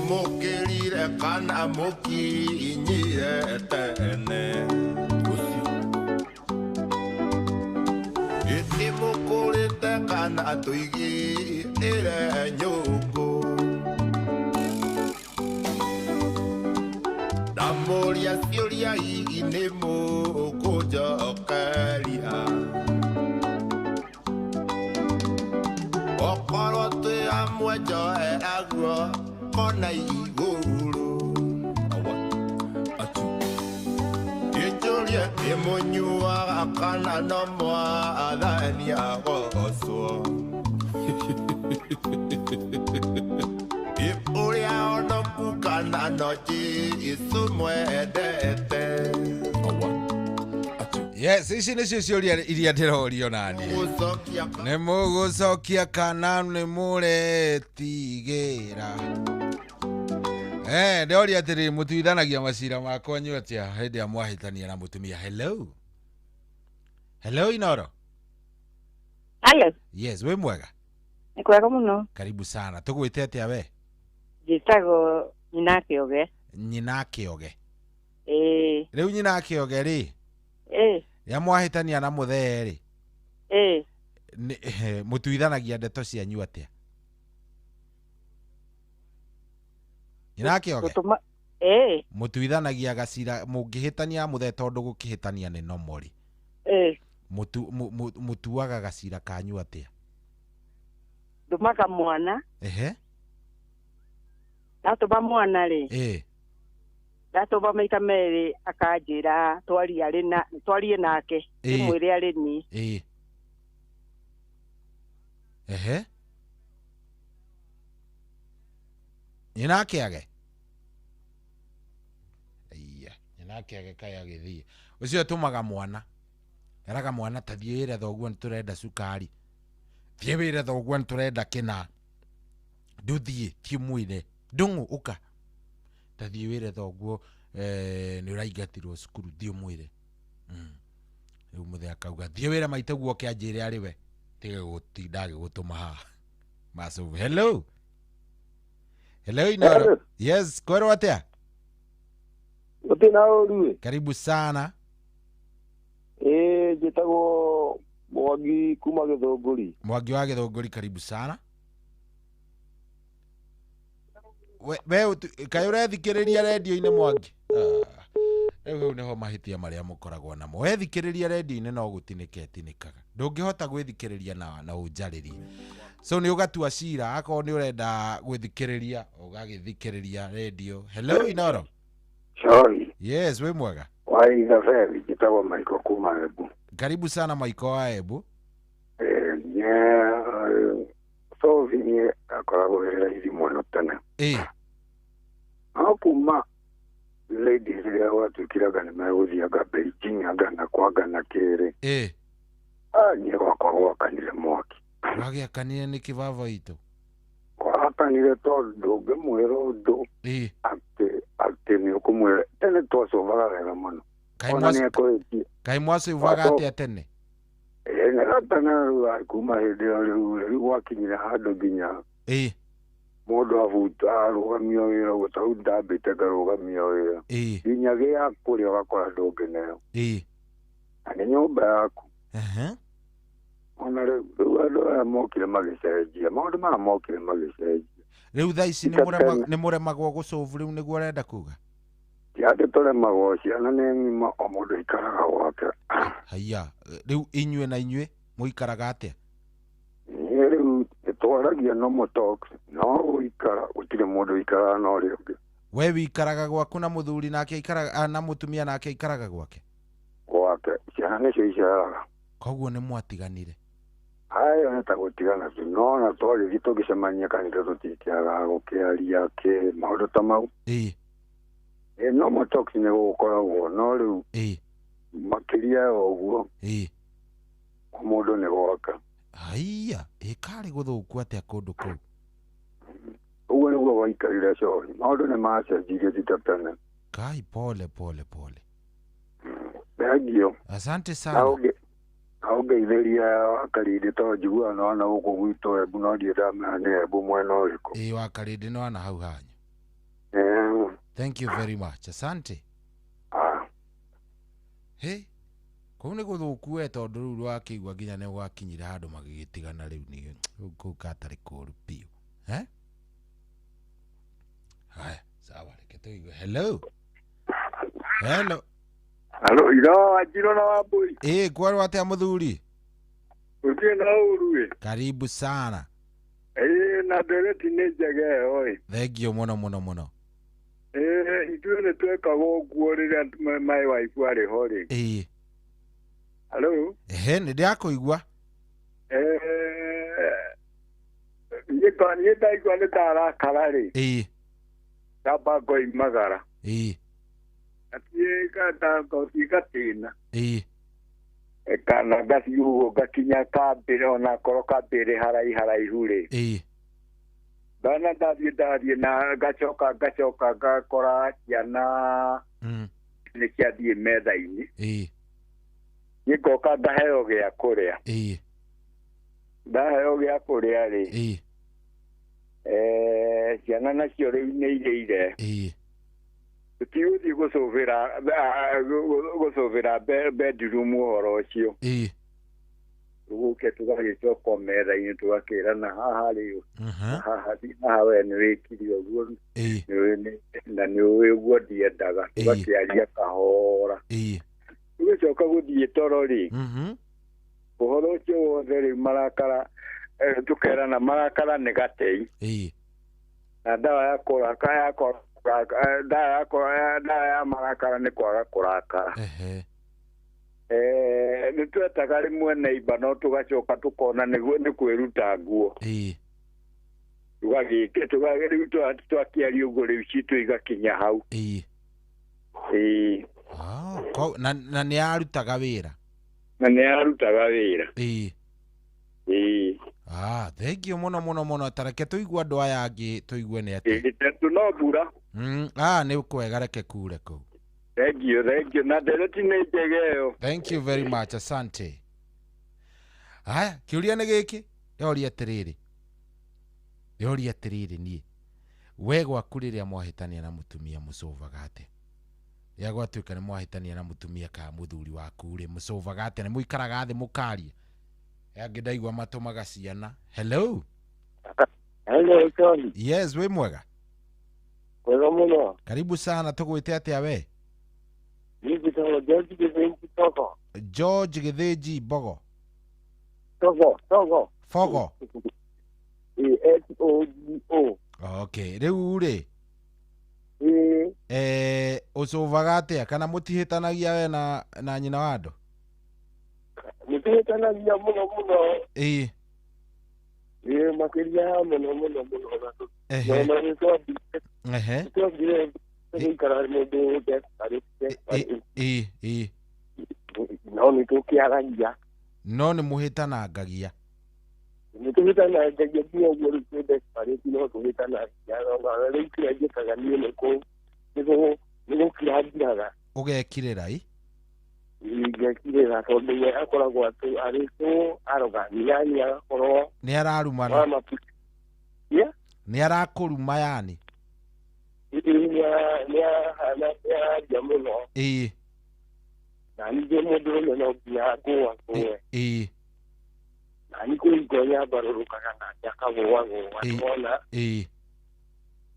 Mukirire kana mukinyire tene iti mukurite kana tuigire nyũngũ ndamuria ciũria hihi nĩ mũkũnjokeria okorwo twĩ hamwe njoeraguo kona igũrũ ĩnjũria ĩmũnyuaga kana no mwathani agocwo ũrĩa onoku kana no Jesũ mwendete. Yes, ici nĩcio ciũria iria ndĩrorio nani. Nĩ mũgũcokia kana nĩ mũretigĩra? Ndoria atĩrĩ mũtuithanagia macira makwa nyuĩ atia hĩndĩ ya mwahĩtania na mũtumia? Hello Inoro. Hello. Yes, we mwega? Nĩ kwega mũno. Karibu sana. Tũgwĩte atia we? Njĩtagwo Nyina Kĩoge. Nyina Kĩoge. Rĩu Nyina Kĩoge rĩ? Ya mwahĩtania na mũthee rĩ? Mũtuithanagia ndeto cianyu atia? Nyina Kĩoge. Mũtuithanagia gacira mũngĩhĩtania mũthee tondũ gũkĩhĩtania nĩ normal rĩ? Mũtuaga gacira kanyu atia? Ndumaga mwana. Ndatũma mwana rĩ? Ndatũma maita merĩ akanjĩra twarie nake mwĩre arĩ ni. Nyina Kĩoge. Nyina Kĩoge kaya gĩthiĩ. Ũcio atũmaga mwana. Eraga mwana ta thiĩ ĩre thoguo nĩ tũrenda cukari. thie wire thoguo nturenda kina nduthie ti mwire ndungu uka tathie wire thoguo ni uraigatirwo cukuru thie mwire riu muthe akauga thie wire maitaguo kianjire ari we tige gutinda gutuma haha maso. Hello Inoro. Yes, kwero atia utina uru karibu sana. Jitagwo Mwangi kuma Githunguri. Mwangi wa Githunguri, karibu sana. We kayo rethikiriria radio-ini Mwangi? Ewe neho mahitia maria mukoragwo namo. Wethikiriria radio-ini no gutiniketikaga. Ndungihota gwithikiriria na unjaririe. So ni ugatua cira ako ni urenda gwithikiriria ugagithikiriria radio. Hello Inoro. Sorry. Yes, we mwega. Wai na fevi kitagwo Maiko kuma Embu. Karibu sana Maiko wa Embu. So vini akoragwo wira hizi mwana tena. Akuma ladies ya watu kiraga nimeguthiaga Beijing agana kwagana kere. Ni wakorwo kanire mwaki. Wage akanire ni kivava ito. Akanire todo gemwero do. Ate ni okumwera tene toso vaga muno. Kaimwase uvaga atia tene. Natana kuma hede wakinyira hado ginya. Modo avuta arugamio wira gutauda betega rugamio wira. Ginya gya kuri wakora dogeneo. Ane nyumba yaku. Ona ro mokire magisejia. Modo ma mokire magisejia. Riu thaa ici ni muremagwo gucovu riu niguo urenda kuga? Tiate turemagwo ciana ni ng'ima o mundu ikaraga gwake. Haiya, riu inyue na inyue muikaraga atia? Riu twaragia no mutok no uikara utire mundu ikaraga no ri ungi. We wikaraga gwaku na muthuri nake ikaraga na mutumia nake ikaraga gwake? Gwake. Ciana nicio icaraga. Koguo ni mwatiganire? Ai neta gutigana tu no na twari gito gicemania kanitha tutitiaga gukiaria ke maundu ta mau. No mutok ni gukoragwo no riu makiria oguo mundu ni gwaka. Haiya, kari guthuku atia kundu kuu? Uguo niguo gwaikarire cori maundu ni macenjirie titatene. Kai pole. Thengio. Asante sana. Aungeithiria Wakarindi to njiguana wana guku gwitu Embu no ndiendamane Embu mwena uriku. Wakarindi no ana hau hanyu. Thank you very much. Asante. Hey, kou ni guthuku we tondu riu rwakigua nginya ni gwakinyira handu magigitigana riu ni kou katari kuru piu. Haya, sawa reke tuigue. Hello. Iro ajiro na wabui. Kwaro atia muthuri? Utie na uru Karibu sana. Na dereti ni njege oi. Thengio muno. Itue ni twekaga uguo riria mai waifu ari ho ri. Hello. Ni ndiakuigua. Ni ndaigua ni tarakara ri. Tamba ngoimagara. Atie kata kotigatina. Kana gasiugo gakinya kambire ona korwo kambire haraihu ri. Bana ndathie na gacoka gakora ciana nĩ ciathiĩ metha-inĩ gĩgoka ngaheo gĩa kũrĩa ndaheo gĩa kũrĩa rĩ ciana nacio rĩu nĩ irĩire tũtigũthiĩ gũcũbĩra bedroom ũhoro ũcio tuguke tugagĩcoka metha-inĩ tugakĩrana haha rĩ haha we nĩ wĩkire ũguo na nĩ ũĩ ũguo ndiendaga tugakĩaria kahora tũgĩcoka gũthiĩ toro rĩ ũhoro ũcio wothe rĩu marakara tũkerana marakara nĩ gatei na ndawa ya kũrakara ndawa ya marakara nĩ kwaga kũrakara nĩ twetaga rĩmwe neighbor no tũgacoka tũkona nĩ kwĩruta nguo tũgagĩke rĩu twakĩaria ũguo rĩu citũ igakinya hau na nĩ arutaga wĩra Thank you muno tareke tuigua andu aya angi tuigue ni ati Itetu no bura. Ni kwega reke kure ku. Thank you. Na dereti ni jegeo. Thank you very much, asante. Haya, kiuria ni giki, yori atiriri ni. Wegwa kuriria mwahitania na mutumia mucovaga ate. Ya gwatuika ni mwahitania na mutumia ka muthuri waku ri mucovaga ate ni muikaraga thi mukarie. Ya ngidaigwa matumaga ciana. Hello. Hello, Tony. Yes, we mwega. Kwega muno. Karibu sana, tugwite atia we? Nigitagwo George Githinji Bogo. George Githinji Bogo. Togo. Fogo. S-O-G-O. Okay, riu ri. Ucovaga atia kana mutihitanagia we na nyina wa andu? Mutihitanagia muno. Makiria muno. No ni tobi. Tobi. Ikara mundu desperate. No ni tukiaragia. No ni muhitanangagia. Nituhitanangagia bio gori desperate no tuhitanagia. No ri kiagikaga ni nuko. Nigo kiagiraga. Ugekirira Igekirira tondu we akoragwo ari so arogani yani akorwo ni ararumana. Ni arakuruma yani. Nani je mundu no bia ko akwe. Nani ko igonya baruruka kana yakagwa wona.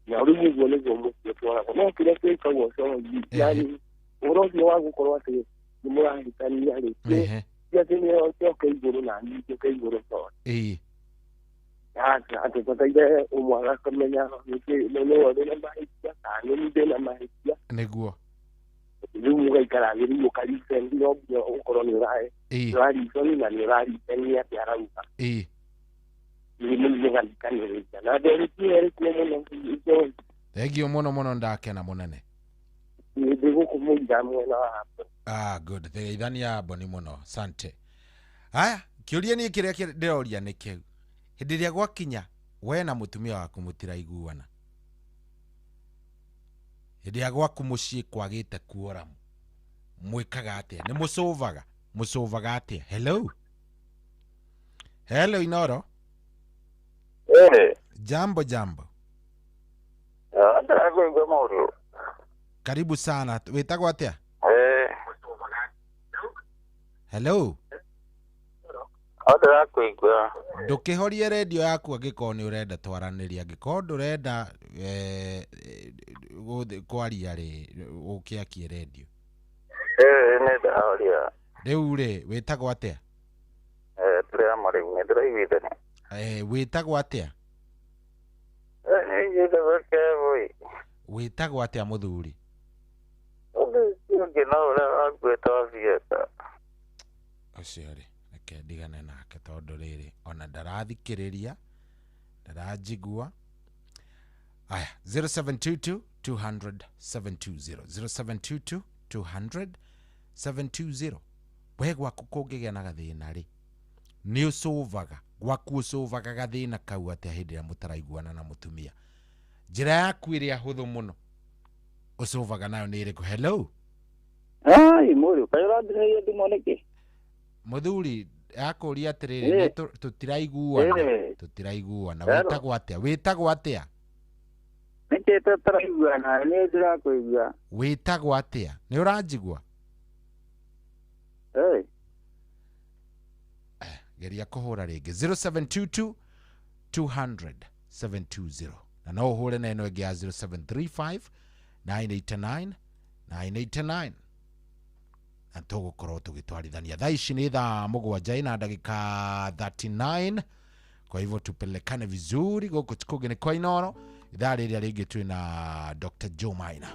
Ya uri gole gomo kwa no kile kwa so yani urozi wangu kwa ati nimurahitani yale. Ya tini yo kaiguru nani kaiguru so. Ate tataide umwana kamenya none wode na mahisia tani nide na mahisia neguo rumu ikaragira yukari ndio byo ukoroni rai rai soni na rai tenia tiarauka ni mungu ngalikaniriza na deri tiere muno ndio thegio muno ndakena munene ni digo kumuja mwena hapo good theithania boni muno sante haya kiuria ni kiria ndiroria ni kiu hindi ria gwakinya we na mutumia waku mutiraiguana hindi ya gwaku mucii kwagite kuora mwikaga atia ni mucovaga atia? Hello Inoro. Jambo karibu sana, witagwo atia? Hello ndukihorie radio yaku angiko ni urenda twaraniria angiko ndurenda kwaria ri ukiakie radio nenda horia riu ri witagwo atia? Turi amari ni ndiraiguithania witagwo atia? Witagwo atia muthuri? ngina ura wagweta vieta acio ri reke ndigane nake tondu riri ona ndarathikiriria ndarajigua. Aya 0722 200 720 0722 200 720 we gwaku kungigia na gathina ri ni ucovaga gwaku ucovaga gathina kau atia hindi ya mutaraiguana na mutumia njira yaku iria huthu muno ucovaga nayo ni iriku? Hello muri kayora ndire ndimoneke muthuri akuria atiriri tutiraiguana witagwo atia? Nikete taraiguana ni ndirakuigua. Witagwo atia? Ni uranjigua? Geria kuhura ringi 0722 200 720 na no uhure na ino ingi ya 0735 989 na tugukorwo tugitwarithania thaa ici ni thaa mugwanja na ndagika 39. Kwa hivyo tupelekane vizuri guku tukugene kwa Inoro. Idhaa riria ringi twi na Dr. Joe Maina.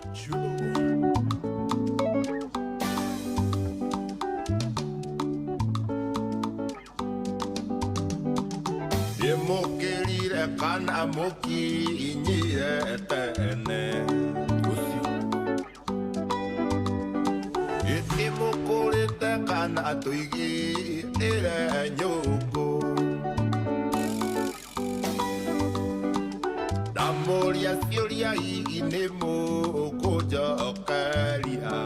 Yemokirire kana moki inyire tene Yemokirire kana tuigi ire nyuko nĩ mũkũnjokeria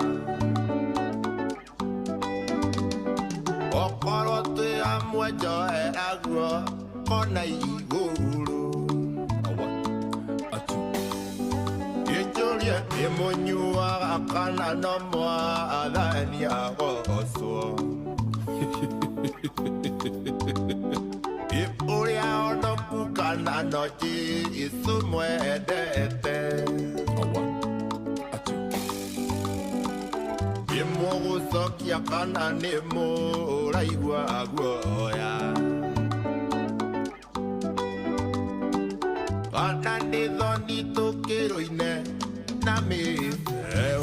okorwo twĩ hamwe njoheraguo ona igũrũ gĩtũria nĩ mũnyuaga kana no mwathani agocwo ũrĩa onoku kana no Jesũ mwendete mũgũcokia kana nĩ mũraigua guoya kana nĩ thoni tũkĩrũine na mĩbeũ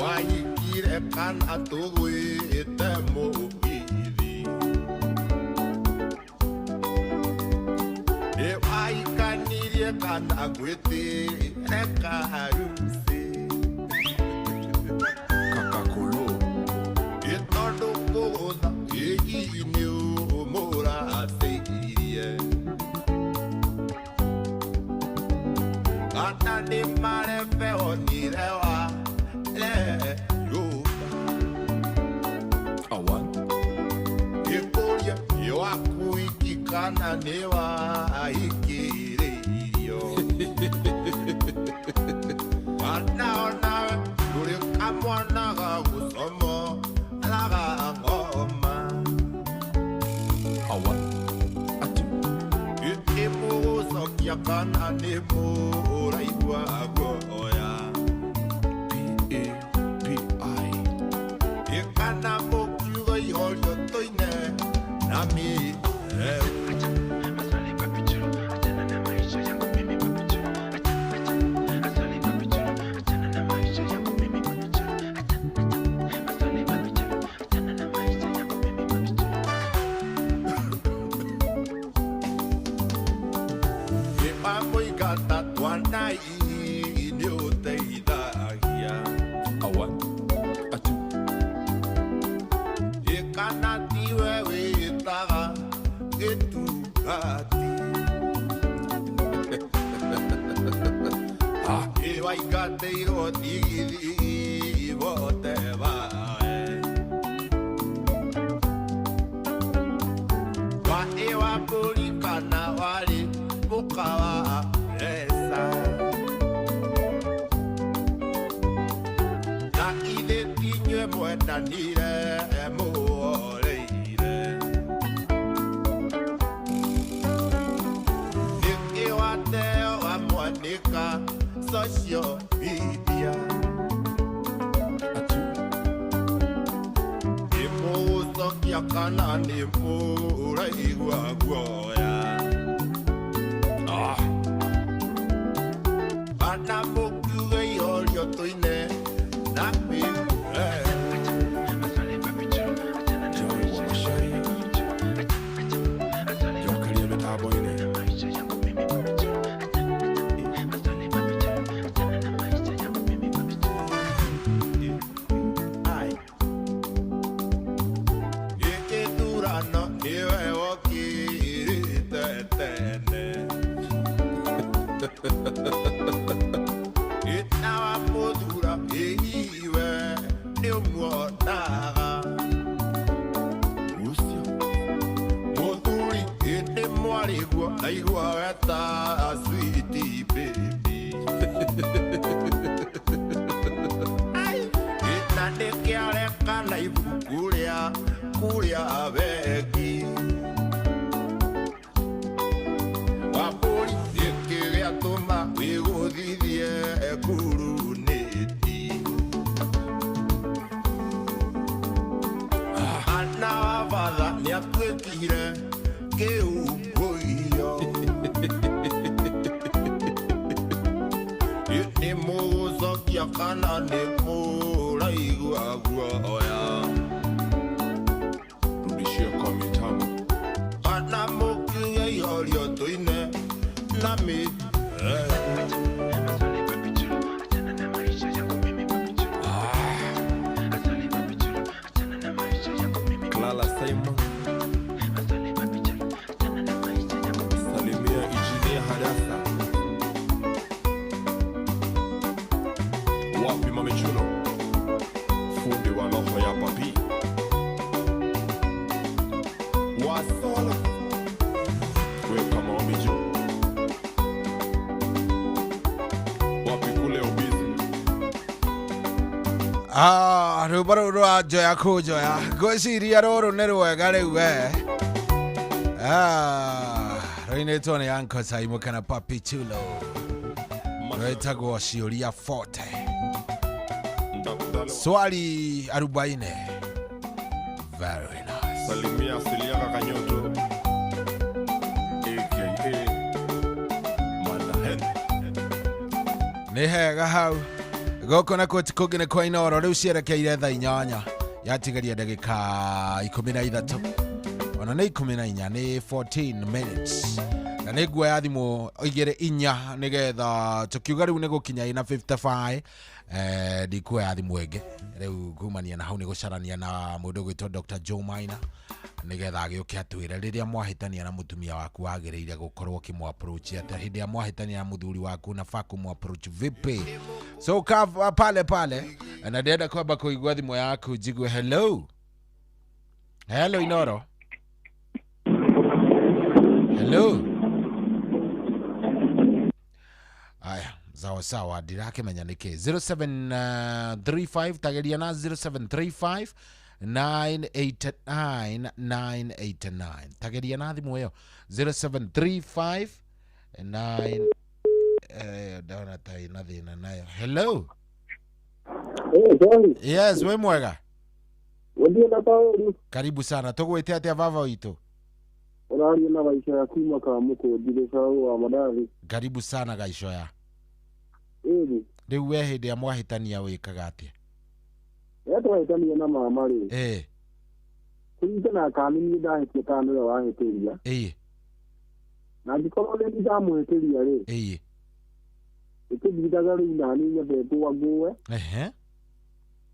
waikire kana tũgwĩte mũgithi nĩwaikanirie kana gwĩtĩre karusi kakakũlũ gĩtondũ kũgũtha ĩginĩ ũmũracĩirie kana nĩ marebe onire wa gĩkũria gĩwakuiki kana nĩ waikĩrĩirio kana onawe ndũrĩ kamwana ga gũcomo na ga ngoma nĩ mũgũcokia kana nĩ mũraigua guoya kana mũkiuga ihorio tũine na mũigata twanai nĩ ũteithagia kana tiwe wĩtaga gĩtugati waingatĩirwo thigithi vote vae waĩ wa mbũri kana warĩ mũkawa mbeca na ithe tinyue mwendanire mũoreire nĩkĩwateo wamwanĩka social media nĩmũgũcokia kana nĩmũraigua guoya kana mũkiuga ihorio tũine na itawa mũthura iwe nĩ ũmuonaga ũcio mũthuri ĩndĩ mwarĩguo aigua weta sweet baby ĩta nĩkĩarekana ibuku rĩa kũrĩa bengi wambũri gĩkĩgĩatũma wĩgũthithie kurunĩti ana wavatha nĩatuĩkire kĩumbũio nĩmũgũcokia kana nĩmũraigua guoya rudishia kwa mitambo nami. Klala Simon. Salimia Injinia Hadasa. Wapi Mamichuno? Fundi wa roho ya papi. Wasola. We kama Wamiju. Wapi kule ubizi. Rubaro joya kujoya. Gweciria ruru nĩ rwega rĩu rĩinĩtwo nĩ Uncle Simon kana Papi Chulo. Rwĩtagwo ciũria forte. Swali 40. Very nice. Salimia Siliaka Kanyoto. AKA Manahen. Nĩ hega hau. Goko na kũngĩ nĩ kwa Inoro rĩu cierekeire thaa 8 yatigaria ndagĩka 13 ona nĩ 14 nĩ 14 minutes na nĩ nguoya thimũ 2-4 nĩgetha tũkiuga rĩu nĩ gũkinya ina 55 ndikuoya thimũ ĩngĩ rĩu kumania na hau nĩ gũcarania na mũndũ gwĩtwo Dr. Joe Maina nĩgetha agĩũke atwĩre rĩrĩa mwahĩtania na mũtumia waku wagĩrĩire gũkorwo kĩmũ-approach atĩa hĩndĩ ya mwahĩtania na mũthuri waku na faku mu-approach vipi. So pale na ndĩrenda kwamba kũigua thimũ yaku njigue. Hello Inoro. Hello. Aya sawa ndirakĩmenya nĩkĩ. 0735 tageria na 0735 989 tageria na thimũ ĩyo 0735 ndona ta ina thĩna nayo. Hello. Yes, we mwega. Karibu sana. Tũgwĩte atĩa baba witũ? Ũraria na Gaishoya kuma Kamũkũndi Gĩcaũ wa Madathi. Karibu sana Gaishoya. Rĩu we hĩndĩ ya mwahĩtania wĩkaga atĩa? Twahĩtania na mama rĩ. Kũringana kana niĩ ndahĩtia kana nĩwe wahĩtĩria. Na angĩkorwo nĩ ndamũhĩtĩria rĩ. Ĩkĩndigaga rĩu na niĩ nyendetwo ngũwe.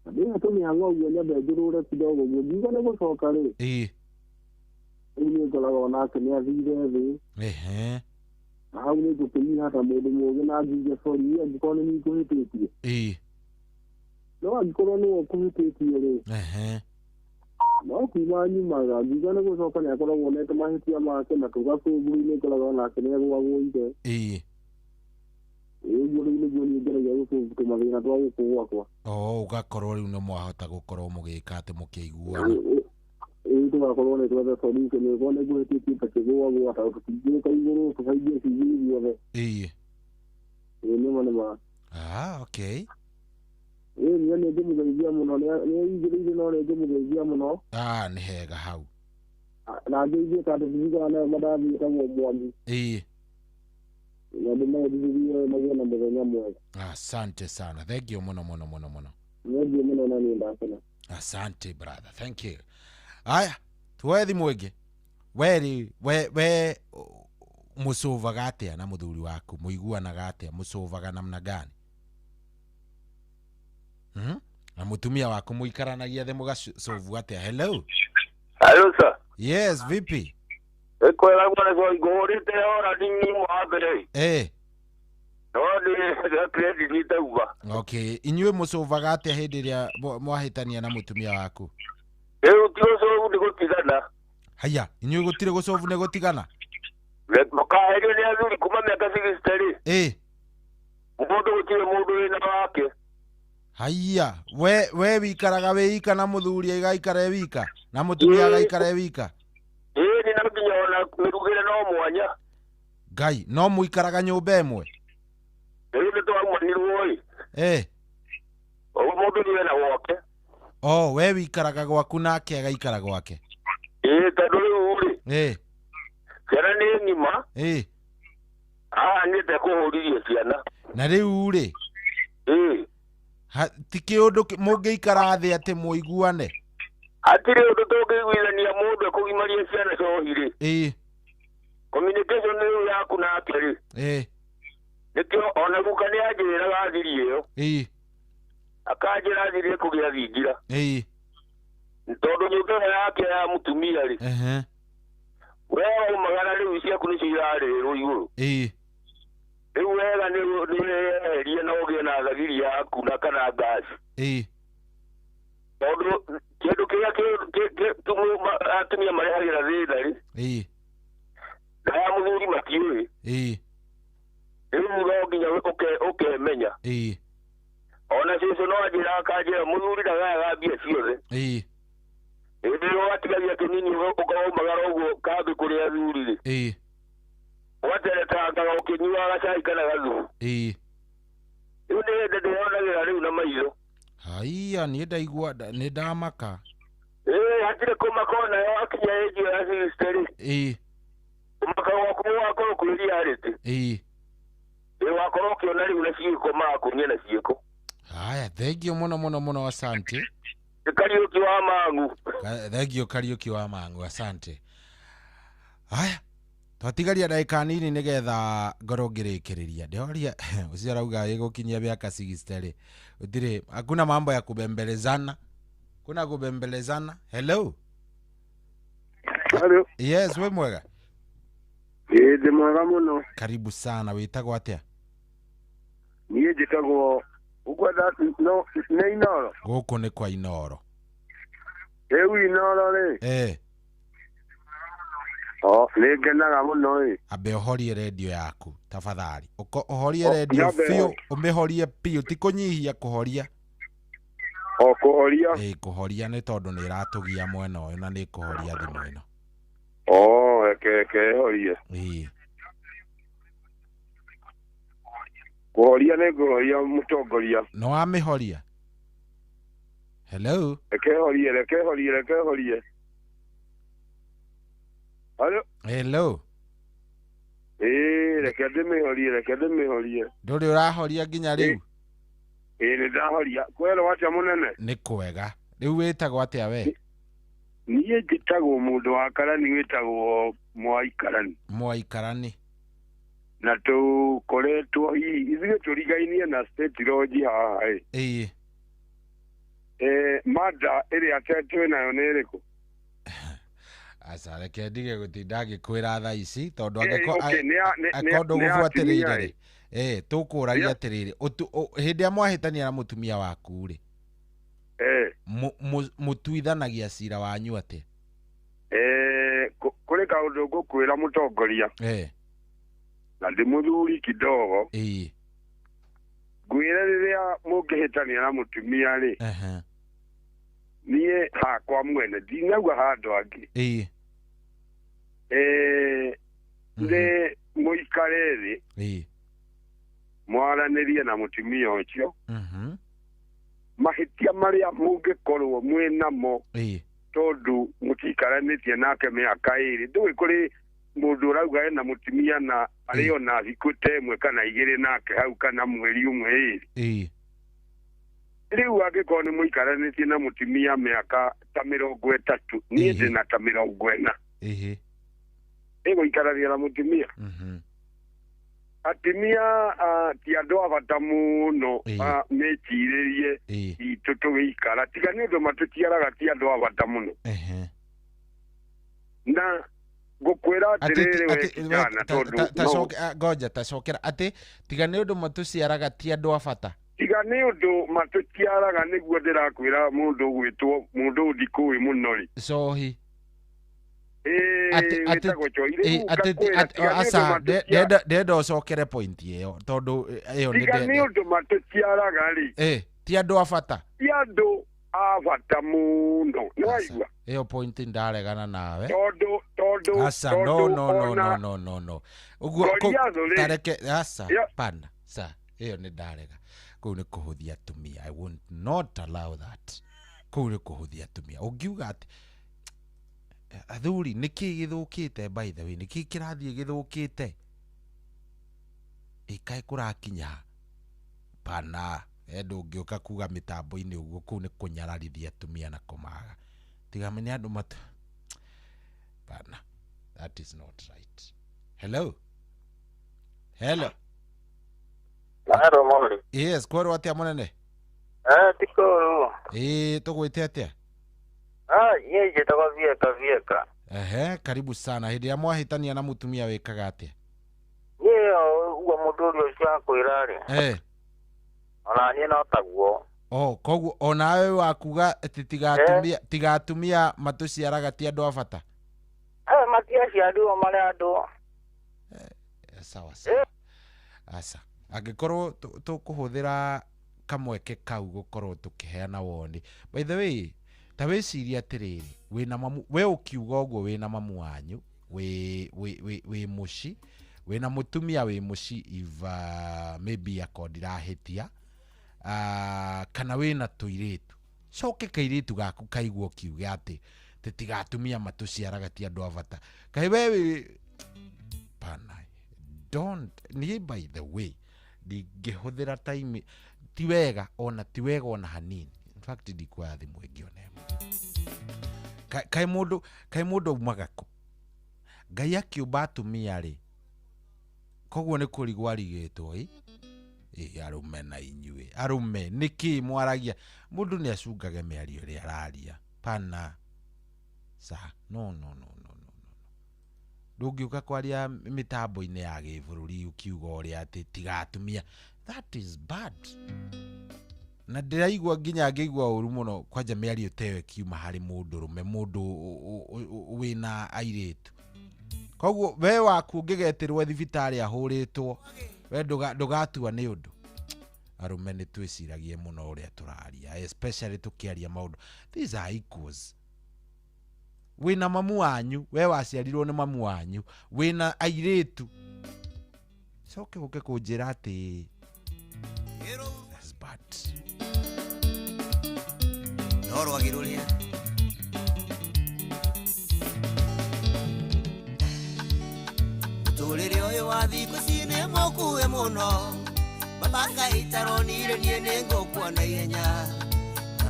Na ndĩna tũmĩhang'o ũguo nyambe njũrũre kidogo ũguo ngiuga nĩ gũcoka rĩ. Rĩu nĩ ngoragwo nake nĩ athire thĩ. Na hau nĩ ngũkĩnyiha ta mũndũ mũũgĩ na ngiuge sorry angĩkorwo nĩ niĩ ngũhĩtĩtie. No angĩkorwo nĩwe ũkũhĩtĩtie rĩ. No kuma nyumaga ngiuga nĩ gũcoka nĩ akoragwo onete mahĩtia make na tũgakũngũi nĩ ngoragwo nake nĩ agwagũire. Ũguo rĩu nĩguo niĩ ngeragia tũmathĩna twa gũkũ gwakwa. Ũgakorwo rĩu nĩ mwahota gũkorwo mũgĩka atĩ mũkĩiguana. Tũgakorwo nĩ twetha solution nĩguo nĩ ngũhĩtĩtie ta kĩgũagũa ta tũtingĩũka igũrũ tũcaingie ciugo iothe. Nĩma. Okay. Niĩ nĩ ngĩmũgeithia mũno nĩ aingĩrĩire no nĩ ngĩmũgeithia mũno. Nĩ hega hau. Na ngĩigue ta ndĩcigaga nayo Madathi ĩtagwo Mwangi. Na ndĩmagĩthirie magĩe na mũthenya mwega. Asante sana. Thank you mũno. Thank you mũno na niĩ ndakena. Asante brother. Thank you. Aya, tuoye thimũ ĩngĩ. We mũcũvaga atĩa na mũthuri waku? Mũiguanaga atĩa? Mũcũvaga namna gani? Na mũtumia waku mũikaranagia thĩ mũgacovu atĩa? Hello. Hello sir. Yes, vipi? Kwela mwana kwa ngorite ora nini mwabere. No ni credit nitauga. Okay, inyuĩ mũcũvaga atĩa hĩndĩ ĩrĩa mwahĩtania na mũtumia waku? Gũtirĩ nĩ gũtigana. Haya, inyuĩ gũtirĩ gũcovu nĩ gũtigana? Mũkaherio nĩ athuri kuma mĩaka 60. Mũndũ gũtirĩ mũndũ wĩna wake. Haya, we wikaraga wĩika na mũthuri agaikara wika na mũtumia agaikara wika? Ni na nginya ona mĩrugĩre no mwanya. Ngai, no mũikaraga nyũmba ĩmwe? Nĩ twamanirwo mũndũ nĩ wĩna gwake. We wikaraga gwaku nake agaikara gwake? Tondũ rĩu rĩ. Ciana nĩ ng'ima. Nĩ tekũhũririe ciana. Na rĩu rĩ. Ti kĩũndũ mũngĩikara thĩ atĩ mũiguane? Hatirĩ ũndũ tũngĩiguithania mũndũ ekũgimaria ciana cohi rĩ. communication ni yaku na akiri nikio ona gukani ajira gathiri iyo akajira thiri kugia thingira ntondo nyuga yake ya mutumia ri wewe magana riu cia kuni cirare iguru riu wega ni rie no gie na thagiri yaku na kana gas tondo kindu kia atumia marehagira thitha ri na muthuri matiui riu no nginya ukemenya ona cicio no ajira akajira muthuri ndagaga mbia ciothe ndio watigagia kinini ukorwo magara uguo kambi kuria thuri ri wateretanga ukinyua gacai kana gathu riu ndionagĩra riu na maitho haiya ni ndaigua ni ndamaka hatire kumakona yo akinya eji ya sisteri umaka waku wakorwo kwiria arite wakorwo kiona riu na ciiko makunyia na ciiko haya thengio muno asante Kariuki wa mangu thengio Kariuki wa mangu asante haya twatigaria ndagika nini nigetha ngoro ngirikiriria ndoria uciarauga igukinyia miaka 60 ri utire hakuna mambo ya kubembelezana kuna kubembelezana hello yes we mwega de mwega muno karibu sana witagwo atia niye jitagwo ukwenda no ne Inoro guku ni kwa Inoro Inoro ri Negenaga muno abe horie radio yaku tafadhali horie radio fio umehorie pio tikunyihia kuhoria kuhoria kuhoria ni tondu ni iratugia mwena uyu na ni kuhoria thimu ino horie kuhoria ni kuhoria mutongoria no amihoria hello horie hello reke ndimihorie nduri urahoria nginya riu ni ndahoria kwero wacha munene ni kwega riu witagwo atia we niye njitagwo mundu wa Karani witagwo Mwaikarani na tukoretwo ithuĩ tũrigainie na state lodge haha mada ĩrĩa twĩ nayo nĩ ĩrĩkũ asa reke ndige gutinda ngikwira tha ici tondu akondo gubuatirire ri tukuragia atiriri hindi amwahitania na mutumia waku ri mutuithanagia cira wanyu ate kuri kaundu ngukwira mutongoria na ndi muthuri kidogo ngwire riria mungihitania na mutumia ri niye hakwa mwene ndinagwa handu angi ndi muikare thi mwaranirie na mutumia ucio mahitia maria mungikorwo mwinamo tondu mutikaranitie nake miaka iri ndui kuri mundu urauga ena mutumia na ario na thiku temwe kana igiri nake hau kana mweri umwe iri riu angikorwo ni muikaranitie na mutumia miaka ta 30 nie ndina ta 40 iguikarania na mutumia atimia ti andu abata muno mechiririe itu tugiikara tiga ni undu matutiaraga ti andu abata muno na gukwira atiriri we kijana tondu goja tacokera ati tiga ni undu matuciaraga ti andu abata tiga ni undu matutiaraga niguo ndirakwira mundu gwitwo mundu ndikui muno ri sohi ndenda ucokere point iyo tondu iyo ni undu matutiaraga ri ti andu abata ti andu abata muno naigua iyo point ndaregana nawe tondu asa no uguo tareke asa pana sa iyo ni ndarega kuu ni kuhuthia atumia I will not allow that kuu ni kuhuthia atumia ungiuga ati athuri niki githukite by the way niki kirathie githukite ikai kurakinya pana ndungiuka kuga mitambo-ini uguo kuu ni kunyararithia atumia na kumaga tiga menya andu pana that is not right Hello. Hello. Hello, Molly. Yes, kwaro atia monene? Tiko. Tugwite atia? Ye jitaga vieka. Karibu sana. Hindi ya mwahitania na mutumia wekaga atia? Ye uwa muduri ucio kwirari. Ona nie no taguo. Koguo onawe wakuga tigatumia matuciaraga ti andu abata. Matiaciarirwo mari andu. Sawa. Asa. Angikorwo tukuhuthira kamweke kau gukorwo tukiheana woni. By the way, ta wiciria atiriri, wina mamu, we ukiuga uguo wina mamu wanyu, we muci, wina mutumia we muci iva maybe akondirahitia. Kana wina tuiritu. Coke kairitu gaku kaigwo kiuga ati titigatumia matuciaraga ti andu abata. Kai wewe pana. Don't ni by the way ndingĩhũthĩra time ti wega ona hanini. In fact ndikwa thimũ ĩngĩ onemo. Kai mũndũ umaga kũ? Ngai akiumba atumia rĩ, koguo nĩ kũrigwo arigĩtwo arume na inyuĩ. Arume nĩkĩ mwaragia? Mũndũ nĩ acungage mĩario ĩrĩa araria. Pana no. Ndũngiuka kwaria mitambo-inĩ ya gĩbũrũri ukiuga ũrĩa atĩ tigatumia. That is bad. Na ndĩraigua nginya ngĩigua ũru mũno kwanja mĩario tewe kiuma harĩ mũndũrũme, mũndũ wĩna airĩtu. Koguo we waku ngĩgeterwo thibitarĩ ahũrĩtwo, we ndũgatua nĩ ũndũ. Arume nĩ twĩciragie mũno ũrĩa tũraria, especially tukiaria maũndũ. These are equals. Wina mamu wanyu, we waciarirwo ni mamu wanyu, wina airitu. Coke guke kunjira ati that's bad. Noro agirulia. Tulire oyo wathiku cine mokuwe muno. Babanga itaronire nie ningukwa na ihenya.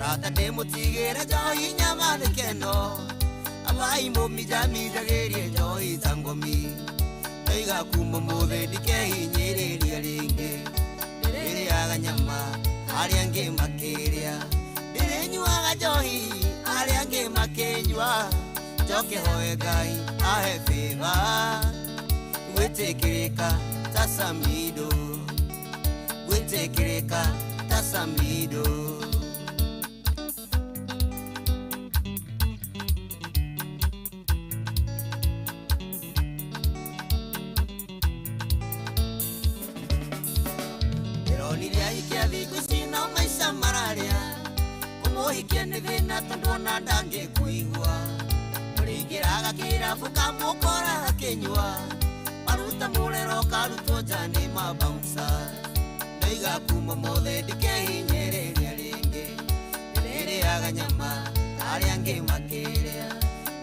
Rata ndimutigire joyi nyama nikeno. Abai momi jamija gerie joyi tangomi. Naiga kuma muthe ndikehinyiriria ringi. Ndiriaga nyama aria angi makiria. Ndirinyuaga joyi aria angi makinyua. Njoke hoe Ngai ahe favor. Gwitikirika tasamido. Gwitikirika tasamido. Hikia ni thina tondu ona ndangi kuigua. Muringiraga kirabu kamukora akinyua. Maruta murero karutwo jani mabouncer. Ndaiga kuma mothe ndikehinyiriria ringi. Ndiriaga nyama aria angi makiria.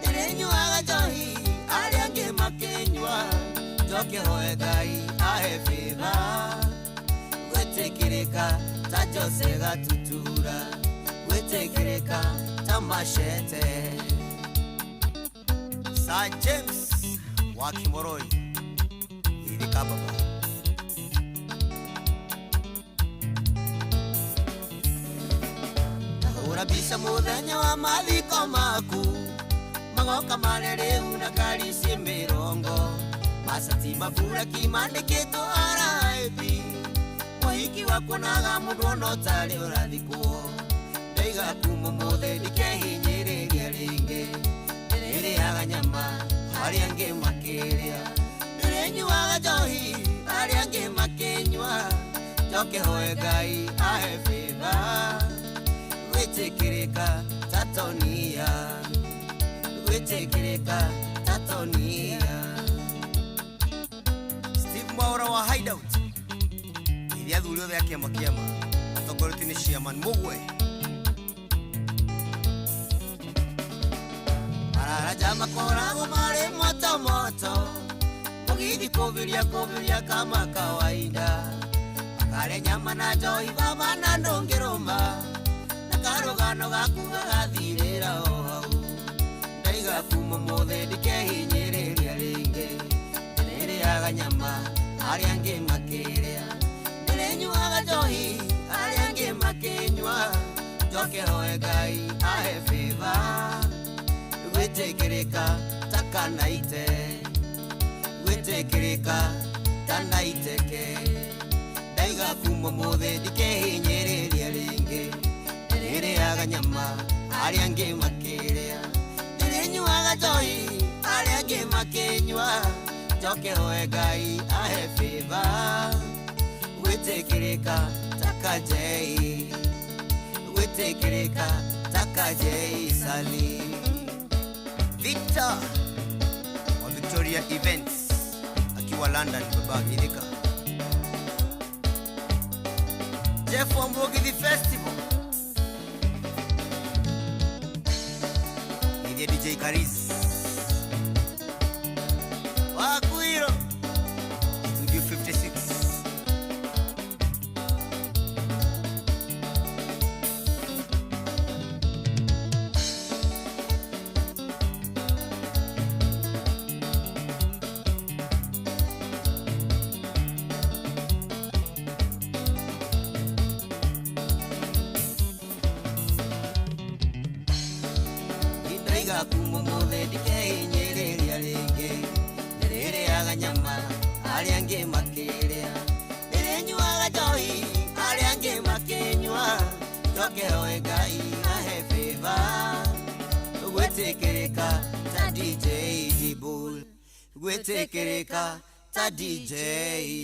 Ndirinyuaga njohi aria angi makinyua. Njoke hoe Ngai ahe favor. Gwitikirika ta Jose Gatutura. Gwitikirika ta Machete. Sir James wa Kimoroi ili kababa. Urabisha muthenya wa mathiko maku. Magoka marere una ngari ci mirongo. Macati mabura kimandikitwo RIP. Muhiki wakuonaga mundu no tari urathikwo. Ndaiga kuma mothe ndikehinyiriria ringi. Ndiriaga nyama aria angi makiria. Ndirinyuaga njohi aria angi makinyua. Njoke hoe Ngai ahe favor. Gwitikirika tatonia. Gwitikirika tatonia. Steve Mwaura wa Hideout. Iria thuri othe akiama atongoreti ni Chairman Mugwe. Araja makorago mare moto moto. Mugidi kuviria kama kawaida. Akare nyama na joy baba na ndongiroma. Nakarogano gakuga gathirira o hau. Ndaiga kuma mothe ndikehinyiriria ringi. aganyama aria angi makiria nirenyuaga njohi aria angi makinyua njokero Ngai ahe favor gwitikirika takanaite gwitikirika tanaiteke ndaiga kuma mothe ndikehinyiriria ringi nireaga nyama aria angi makiria nirenyuaga njohi aria angi makinyua njokero Ngai ahe favor gwitikirika takajei gwitikirika takajei sali Victor wa Victoria Events akiwa London baba Gidika Jeff wa Mbogithi Festival ni DJ Karis Wakuiro Studio 56 kumumuthe ndikehinyiriria ringi niriaga nyama aria angi makiria nirenyuaga njohi aria angi makinyua njokero Ngai ahe favor gwitikirika ta DJ Dibul gwitikirika ta DJ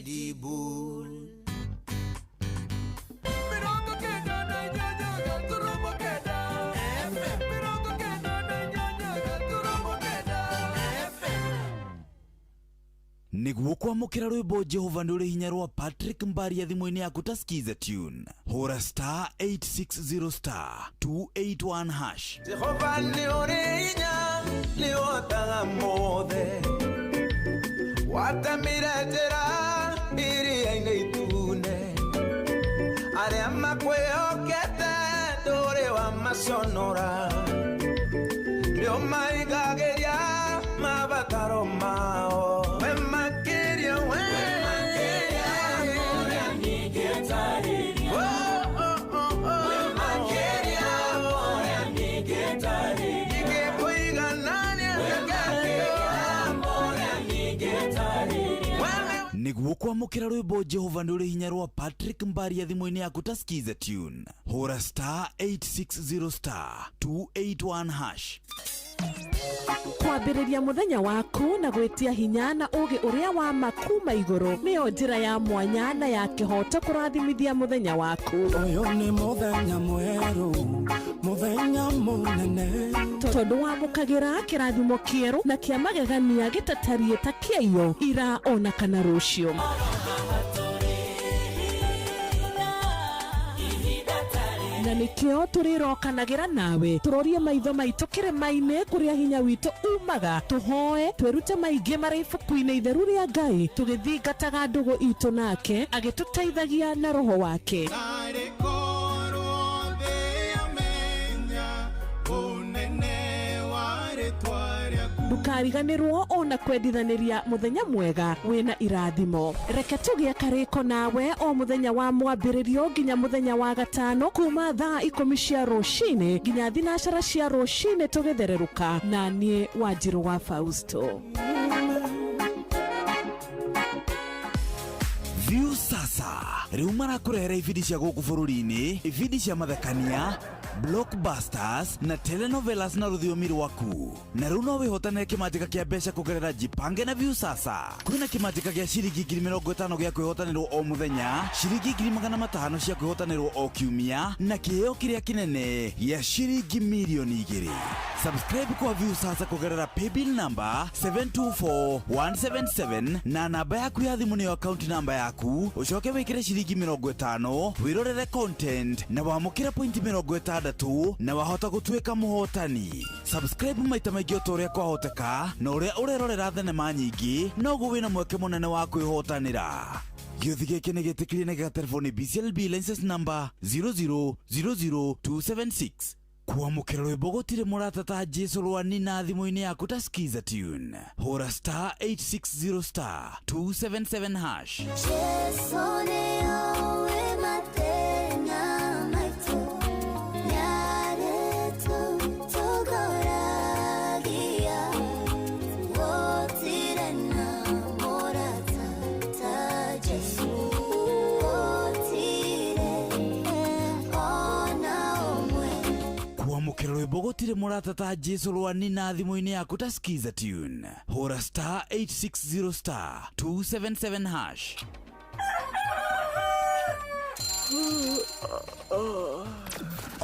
Dibul niguo kwamukira rwimbo Jehova nduri hinya rwa Patrick Mbaria thimũ-inĩ yaku ta skiza tune hora star 860 star 281 hash Jehova ni uri hinya ni otaga mothe watamire njĩra iria-inĩ itune aria makwĩhokete ndũrĩ wa maconora nĩo maigagĩria mabataro mao niguo kwamukira rwimbo Jehova nduri hinya rwa Patrick Mbaria thimũ-inĩ yaku ta skiza tune hora star 860 star 281 hash kwambĩrĩria mũthenya waku na gwĩtia hinya na ũgĩ ũrĩa wa makuma igũrũ nĩyo njĩra ya mwanya na ya kĩhoto kũrathimithia mũthenya waku ũyũ nĩ mũthenya mwerũ mũthenya mũnene tondũ wamũkagĩra kĩrathimo kĩerũ na kĩa magegania gĩtatarie ta kĩaiyũ ira ona kana rũciũ na nikio turirokanagĩra nawe turorie maitho maitũ kĩrĩma-inĩ kũrĩa hinya witũ umaga tuhoe twĩrute maingĩ marĩ ibuku-inĩ itheru rĩa Ngai tũgĩthingataga ndũgũ itũ nake agĩtũteithagia na roho wake ndukariganĩrwo ona kwendithanĩria mũthenya mwega wĩna irathimo reke tũgĩe karĩko nawe o mũthenya wa mwambĩrĩrio nginya mũthenya wa gatano kuma thaa 10 cia rũcinĩ nginya thinacara cia rũcinĩ tũgĩthererũka na niĩ Wanjirũ wa Fausto View sasa rĩu marakũrehera ibindi cia gũkũ bũrũri-inĩ ibindi cia mathekania blockbusters na telenovelas na rũthiomi rwaku na rĩu no wĩhotanĩre kĩmanjĩka kĩa mbeca kũgerera Jipange na View sasa kwĩna kĩmanjĩka gĩa ciringi 50,000 gĩa kwĩhotanĩrwo o mũthenya ciringi 500,000 cia kwĩhotanĩrwo o kiumia na kĩheo kĩrĩa kĩnene gĩa ciringi milioni 2 subscribe kwa View sasa kũgerera paybill number 724177 na namba yaku ya thimũ nĩyo account number yaku ũcoke wĩkĩre ciringi 50 wĩrorere content na wamũkĩre point 60 na wahota gũtuĩka mũhotani subscribe maita maingĩ o ũrĩa kwahoteka na ũrĩa ũrerorera thenema nyingĩ noguo wĩna mweke mũnene wa kwĩhotanĩra gĩothi gĩkĩ nĩ gĩtĩkĩrie na gĩa telefoni BCLB license number 0000276 Kuamukira rwimbo gutire murata ta Jesu rwani na thimo-ini yaku ta skiza tune. Hora star 860 star 277 hash. Jesu leo matena maitu nyaretu tugoragia wotire na murata ta Jesu wotire ona omwe. Kuamukira rwimbo gutire murata ta Jesu rwani na thimo-ini yaku ta skiza tune. Hora star 860 star 277 hash.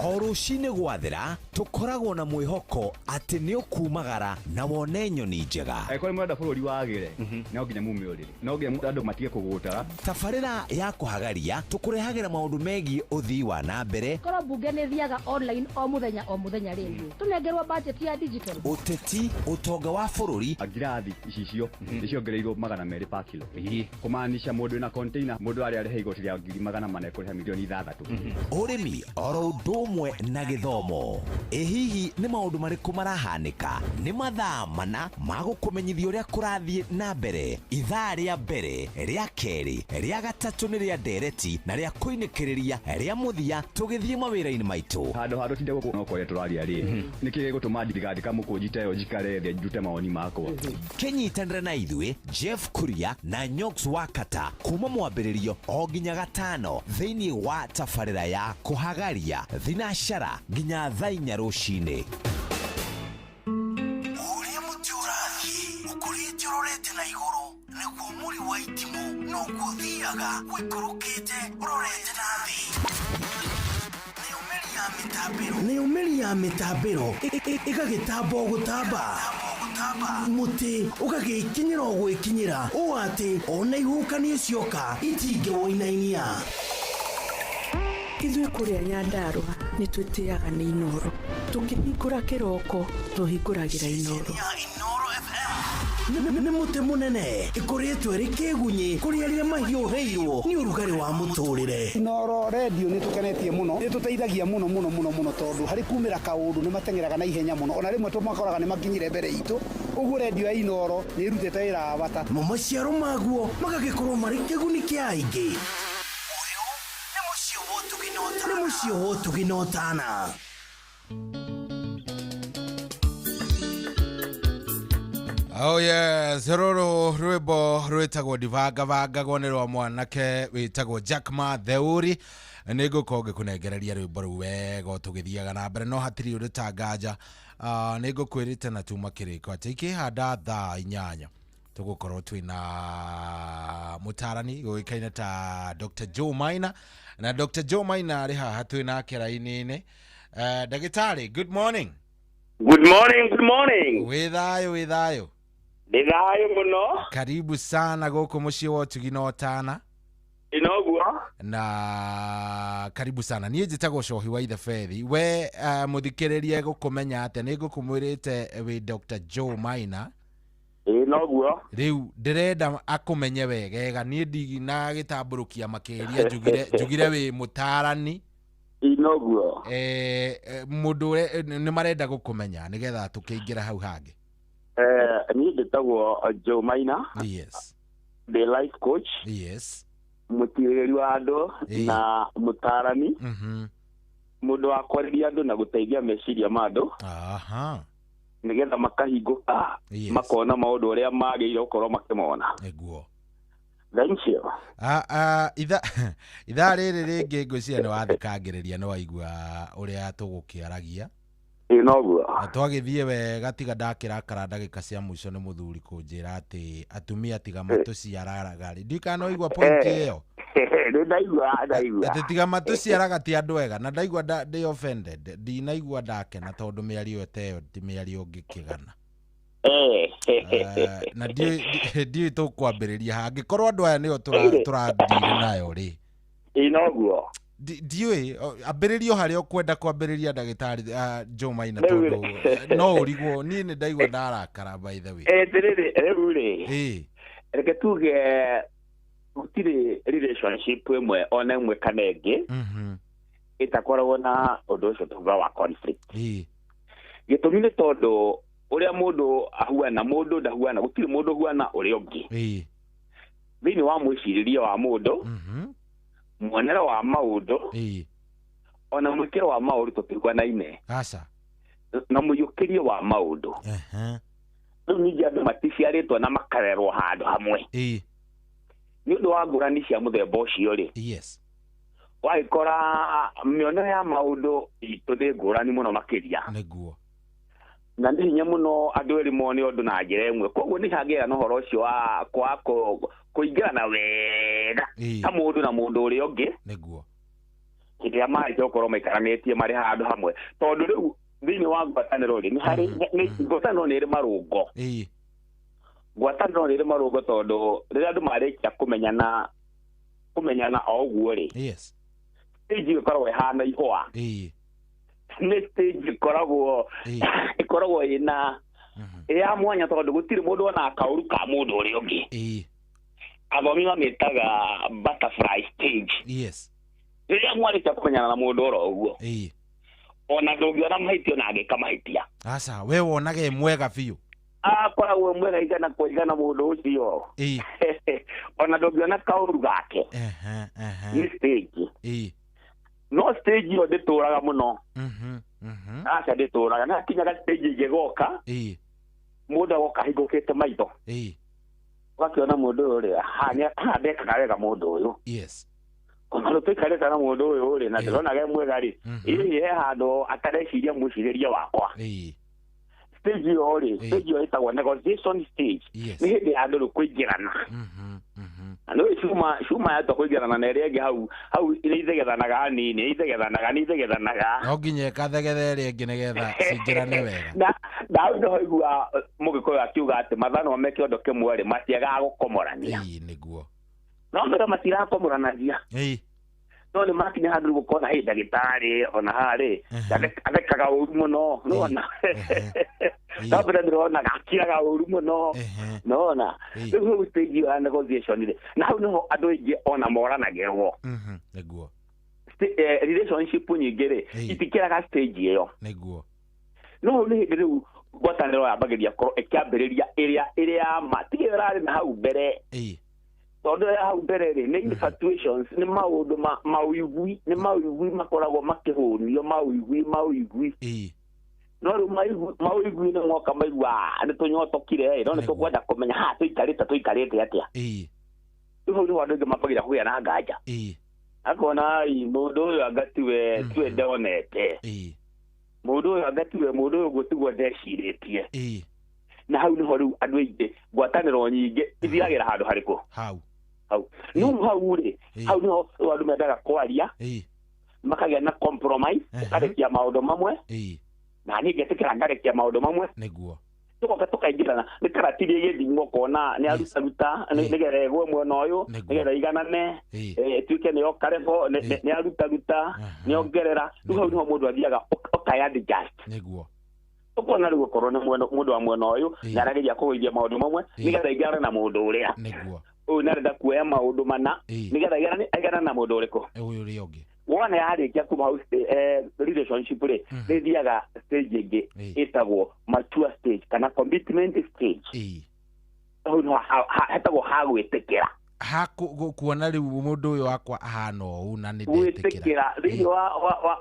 O rũcinĩ gwathĩra tũkoragwo na mwĩhoko atĩ nĩ ũkumagara na wone nyoni njega. Angĩkorwo mũrenda bũrũri wagĩre no nginya mume ũrĩrĩ, no nginya andũ matige kũgũtaga. Tabarĩra ya kũhagaria tũkũrehagĩra maũndũ megiĩ ũthii wa na mbere. Korwo mbunge nĩ thiaga online o mũthenya rĩngĩ tũnengerwo budget ya digital. Ũteti, ũtonga wa bũrũri. Ngirathi icicio nĩciongereirwo 200 per kilo. Kũmaanisha mũndũ wĩna container, mũndũ arĩa arĩhe igoti rĩa 400 kũrĩha milioni 6. Ũrĩmi oro ũndũ ũmwe na gĩthomo. Hihi nĩ maũndũ marĩkũ marahanĩka? Nĩ mathaa mana ma gũkũmenyithia ũrĩa kũrathiĩ na mbere. Ithaa rĩa mbere, rĩa kerĩ, rĩa gatatũ nĩ rĩa ndereti na rĩa kũinĩkĩrĩria rĩa mũthia tũgĩthiĩ mawĩra-inĩ maitũ. Handũ tinde gũkũ no kũrĩa tũraria rĩ. Nĩkĩ gĩgũtũma thirikari kamũkũnjite yo njikare thĩ njute mawoni makwa. Kĩnyitanĩre na ithuĩ Jeff Kuria na Nyox Wakata kuma mwambĩrĩrio o nginya gatano thĩinĩ wa tabarĩra ya kũhagaria thinacara nginya thaa 4 rũcinĩ. Ũrĩa mũtĩ ũrathiĩ ũkũrĩte ũrorete na igũrũ nĩguo mũri wa itimũ noguo ũthiaga wĩkũrũkĩte ũrorete na thĩ. Nĩ ũmĩri ya mĩtambĩro ĩgagĩtamba o gũtamba. Mũtĩ ũgagĩkinyĩra o gwĩkinyĩra ũũ atĩ ona ihuhũkanio cioka itingĩwoinainia. Ithuĩ kũrĩa Nyandarua nĩ twĩtĩaga nĩ Inoro. Tũkĩhingũra kĩroko tũhingũragĩra Inoro. Nĩ mũtĩ mũnene ĩkoretwo ĩrĩ kĩgunyi kũrĩ arĩa mahiũhĩirwo nĩ ũrugarĩ wa mũtũrĩre. Inoro radio nĩ tũkenetie mũno, nĩ tũteithagia mũno tondũ harĩ kumĩra kaũndũ nĩ matengeraga na ihenya mũno, ona rĩmwe tũmakoraga nĩ makinyire mbere itũ. Ũguo radio ya Inoro nĩ ĩrutĩte wĩra wa bata. Maciaro maguo magagĩkorwo marĩ kĩguni kĩa aingĩ. Nĩ mũciĩ wo tũginotana. Oh yes, rũrũ rwĩmbo rwĩtagwo ndivangavangagwo nĩ rwa mwanake wĩtagwo Jack Ma Theuri. Nĩ ngũkorwo ngĩkũnengereria rwĩmbo rũu wega tũgĩthiaga na mbere, no hatirĩ ũrĩtangaja. Nĩ ngũkwĩrĩte na tuma kĩrĩko atĩ ikĩhanda thaa 8 tũgũkorwo twĩna mũtarani ũĩkaine ta Dr. Joe Maina, na Dr. Joe Maina arĩ haha twĩna kĩraini-inĩ. Ndagĩtarĩ, good morning. Good morning. Wĩ thayũ. Ndĩ thayũ mũno. Karibu sana gũkũ mũciĩ wa Tuginotana. Inoguo. Na karibu sana. Niĩ njĩtagwo Cohi wa Ithefethi. We mũthikĩrĩrie gũkũmenya atĩa nĩ ngũkũmwĩrĩte wĩ Dr. Joe Maina. Inoguo. Rĩu ndĩrenda akũmenye wegega, niĩ ndigina gĩtambũrũkia makĩria njugire wĩ mũtarani. Inoguo. Mũndũ nĩ marenda gũkũmenya nĩgetha tũkĩingĩra hau hangĩ. Niĩ ndĩtagwo Joe Maina. Yes. The life coach. Yes. Mũtiĩrĩri wa andũ na mũtarani. Mũndũ wa kwarĩria andũ na gũteithia meciria ma andũ. Aha. Nĩgetha makahingũka makona maũndũ ũrĩa magĩrĩire gũkorwo makĩmona. Nĩguo. Thank you. Ithaa rĩrĩ rĩngĩ ngwĩciria nĩ wathikangĩrĩria nĩ waigua ũrĩa tũgũkĩaragia. Inoguo. Na twagĩthiĩ wega tiga ndakĩrakara ndagĩka cia mũico nĩ mũthuri kũnjĩra atĩ atumia tiga matũciaraga rĩ. Ndikanoigua point ĩyo. Ndaigua. Atĩ tiga matũciaraga ti andũ ega, na ndaigua ndĩ offended. Ndinaigua ndakena tondũ mĩario ĩteyo ti mĩario ngĩkĩgana. Na ndiũĩ tũkwambĩrĩria hangĩkorwo andũ aya nĩo tũrathire nayo rĩ. Inoguo. Ndiũĩ ambĩrĩrio harĩa ũkwenda kwambĩrĩria ndagĩtarĩ Joe Maina tondũ no ũrigwo niĩ nĩ ndaigua ndarakara by the way. Rĩu rĩ. Reke tuge gũtirĩ relationship ĩmwe ona ĩmwe kana ĩngĩ itakoragwo na undu ucio tuga wa conflict gitumi ni tondu uria mundu ahuana mundu ndahuana gutiri mundu huana uria ungi thini wa mwiciriria wa mundu muonera wa maundu ona mwikiro wa maundu tutigwanaine aca na muyukirio wa maundu ningi andu maticiaritwo na makarerwo handu hamwe ni undu wa ngurani cia muthemba ucio ri yes waikora mionere ya maundu itu ni ngurani muno makiria niguo na nĩ hinya mũno andũ erĩ mone ũndũ na njĩra ĩmwe koguo nĩ hagĩa na ũhoro ũcio wa kũingĩrana wega ta mũndũ na mũndũ ũrĩa ũngĩ nĩguo hĩndĩ ĩrĩa marĩkia gũkorwo maikaranĩtie marĩ handũ hamwe tondũ rĩu thĩinĩ wa ngwatanĩro rĩ nĩ harĩ ngwatanĩro nĩ ĩrĩ marũngo ngwatanĩro nĩ ĩrĩ marũngo tondũ rĩrĩa andũ marĩkia kũmenyana o ũguo rĩ stage ĩkoragwo ĩhana ihũa nĩ stage ikoragwo ina ya mwanya tondu gutiri mundu ona akauru ka mundu uri ungi athomi mamitaga butterfly stage yes rĩrĩa mwarĩkia kũmenyana na mundu oro ũguo ona ndũngĩona mahĩtia ona angĩka mahĩtia aca we wonaga mwega biũ akoragwo mwega igana kwa igana mundu ucio ona ndũngĩona kauru gake nĩ stage no stage yo ndituraga muno aca ndituraga na kinyaga stage igigoka mundu agoka hingukite maitho wakiona mundu uri ndekaga wega mundu uyu ona rutikarĩte na mundu uyu uri na ndironaga mwega ri he handu atareciria mwĩcirĩria wakwa stage yo ri stage yo itagwo negotiation stage nĩ hĩndĩ ya andũ kũingĩrana ando cuma ya tũkũingĩrana na ĩrĩa ĩngĩ hau ithegethanaga nini ithegethanaga no nginya ĩkathegetha ĩrĩa ĩngĩ nĩgetha cingĩrane wega na ndo igua mũgĩkũyũ akiuga atĩ mathano meke ũndũ kĩmwe rĩ matiagaga gũkomorania nĩguo no mbere matirakomoranagia no nĩ makinya handũ gũkorwo na ndagĩtarĩ ona harĩ athekaga ũru mũno nona no mbere ndĩrona akiraga ũru mũno nona rĩu stage ya negotiation rĩ na hau nĩho andũ aingĩ ona moranagĩrwo nĩguo relationship nyingĩ rĩ itikĩraga stage ĩyo nĩguo no nĩ hĩndĩ rĩu ngwatanĩro yambagĩria korwo ĩkĩambĩrĩria ĩrĩa ma tigĩrĩ rarĩ na hau mbere tondũ ya hau mbere rĩ nĩ infatuations nĩ maũndũ nĩ mawĩigwi makoragwo makĩhũnio mawĩigwi no rĩu mawĩigwi nĩ moka maigua nĩ tũnyotokire no nĩ tũkwenda kũmenya tũikarĩte atĩa rĩu hau nĩho andũ aingĩ mambagĩrĩria kũgĩa na nganja akona mũndũ ũyũ anga tiwe ndonete mũndũ ũyũ anga tiwe mũndũ ũyũ gũtigwo ndecirĩtie na hau nĩho rĩu andũ aingĩ ngwatanĩro nyingĩ ithiagĩra handũ harĩkũ hau no hau rĩ hau nĩho andũ mendaga kwaria makagĩa na compromise ũkarekia maũndũ mamwe na niĩ ngetĩkĩra ngarekia maũndũ mamwe nĩguo tũgoka tũkaingĩrana nĩ karatirie gĩthimo kona nĩ arutaruta nĩgetha ĩgwe mwena ũyũ nĩgetha iganane ĩtuĩke nĩyo karebo nĩ arutaruta nĩongerera rĩu hau nĩho mũndũ athiaga ũkayadjust nĩguo ũkona rĩu gũkorwo nĩ mũndũ wa mwena ũyũ nĩ arageria kũgũithia maũndũ mamwe nĩgetha igarane na mũndũ ũrĩa ũyũ nĩ arenda kuoya maũndũ mana nĩgetha igarane na mũndũ ũrĩkũ ũyũ ũrĩa ũngĩ wona yarĩkia kuma hau relationship rĩ nĩ thiaga stage ĩngĩ ĩtagwo mature stage kana commitment stage hau nĩho hetagwo ha gwĩtĩkĩra kuona rĩu mũndũ ũyũ wakwa ahana ũũ na nĩ gwĩtĩkĩra thĩinĩ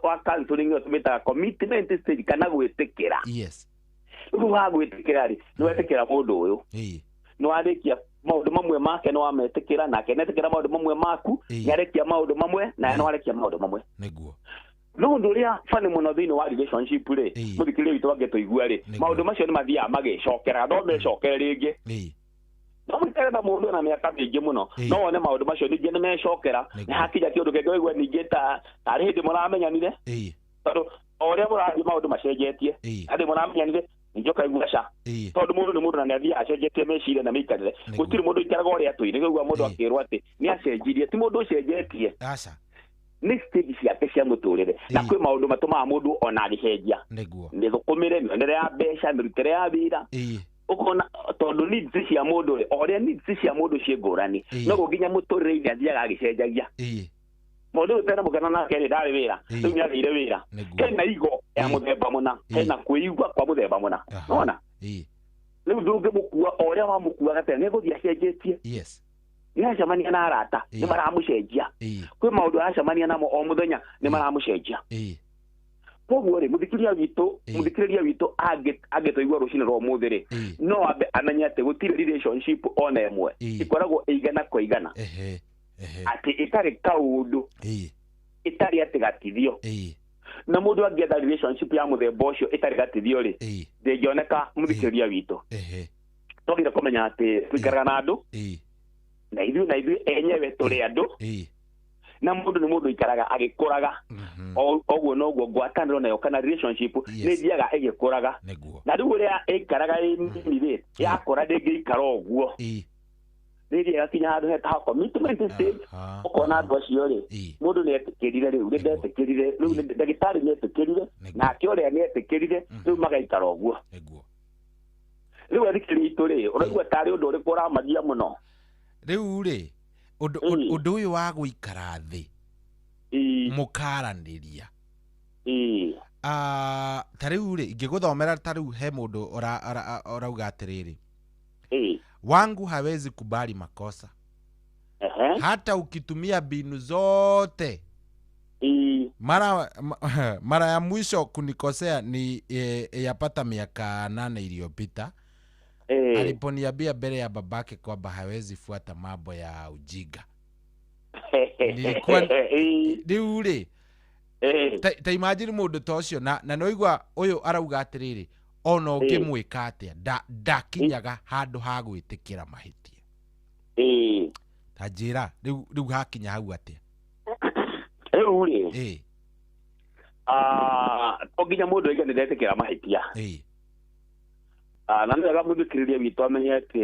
wa counseling ĩyo tũmĩtaga commitment stage kana gwĩtĩkĩra rĩu ha gwĩtĩkĩra rĩ nĩ wetĩkĩra mũndũ ũyũ nĩ warĩkia maũndũ mamwe make nĩ wametĩkĩra nake netĩkĩra maũndũ mamwe maku nĩarekia maũndũ mamwe nawe nĩ warekia maũndũ mamwe nĩguo no ũndũ ũrĩa bani mũno thĩinĩ wa relationship rĩ mũthikĩrĩria witũ angĩtũigua rĩ maũndũ macio nĩ mathiaga magĩcokera no mecokere rĩngĩ no mũikare na mũndũ na mĩaka mĩingĩ mũno no wone maũndũ macio ningĩ nĩ mecokera nĩ hakinya kĩũndũ kĩngĩ waigua ningĩ tarĩ hĩndĩ mũramenyanire tondũ o ũrĩa mũrathiĩ maũndũ macenjetie hĩndĩ mũramenyanire ningĩ ũkaigua ca tondũ mũndũ nĩ mũndũ na nĩ athiaga acenjetie meciria na mĩikarĩre gũtirĩ mũndũ ikaraga ũrĩa tũi nĩguo mũndũ akĩrwo atĩ nĩ acenjirie ti mũndũ ũcenjetie nĩ stage ciake cia mũtũrĩre na kwĩ maũndũ matũmaga mũndũ ona agĩcenjia mĩthũkũmĩre mĩonere ya mbeca mĩrutĩre ya wĩra ũkona tondũ needs cia mũndũ rĩ o ũrĩa needs cia mũndũ ciĩ ngũrani no nginya mũtũrĩre-inĩ athiaga agĩcenjagia Modu tena mukana na kene dali wira. Tunya ire wira. Kena igo ya muthemba muna. Kena kuigwa kwa muthemba muna. Nona? Riu ndungi mukua oria wa mukua gate ne guthia cenjetie. Yes. Ni acamania na arata ni maramucenjia. Kwi maundu acamania namo o muthenya ni maramucenjia. Koguo ri muthikiria witu agetoigua rucini ro muthiri no abe amenye ati gutire relationship ona emwe ikoragwo igana kwa igana ati itari kaundu itari ati gatithio na mundu angietha relationship ya muthemba ucio itari gatithio ri ndingioneka muthikiria witu togire kumenya ati twikaraga na andu na ithuĩ enyewe tũrĩ andũ na mũndũ nĩ mũndũ ikaraga agĩkũraga oguo noguo ngwatanĩro nayo kana relationship nĩ thiaga ĩgĩkũraga na rĩu ũrĩa ĩikaraga ĩnini yakũra ndĩngĩikara ũguo nĩ thiaga kinya handũ hetaga commitment stage ũkona andũ acio rĩ mũndũ nĩ etĩkĩrire rĩu ndetĩkĩrire rĩu ndagĩtarĩ nĩ etĩkĩrire nake ũrĩa nĩ etĩkĩrire rĩu magaikara ũguo rĩu athikĩrĩria itũ rĩ ũraigua tarĩ ũndũ ũrĩkũ ũramagia mũno riu ri undu uyu wa guikara thi mukaranĩria ta riu ri ingiguthomera ta riu he mundu orauga atiriri wangu hawezi kubali makosa hata ukitumia mbinu zote mara ya mwisho kunikosea ni yapata miaka 8 iliyopita. Aliponiambia mbele ya babake kwamba hawezi fuata mambo ya ujinga. Nilikuwa diure. Ta imagine mundu tocio na noigwa uyu arauga atiriri ona ukimwika atia ndakinyaga handu ha gwitikira mahitia. Tajira riu hakinya hau atia. Uri. Oginya mundu igane ndetikira mahitia. Na ndio mundu kiriria witu amenye ati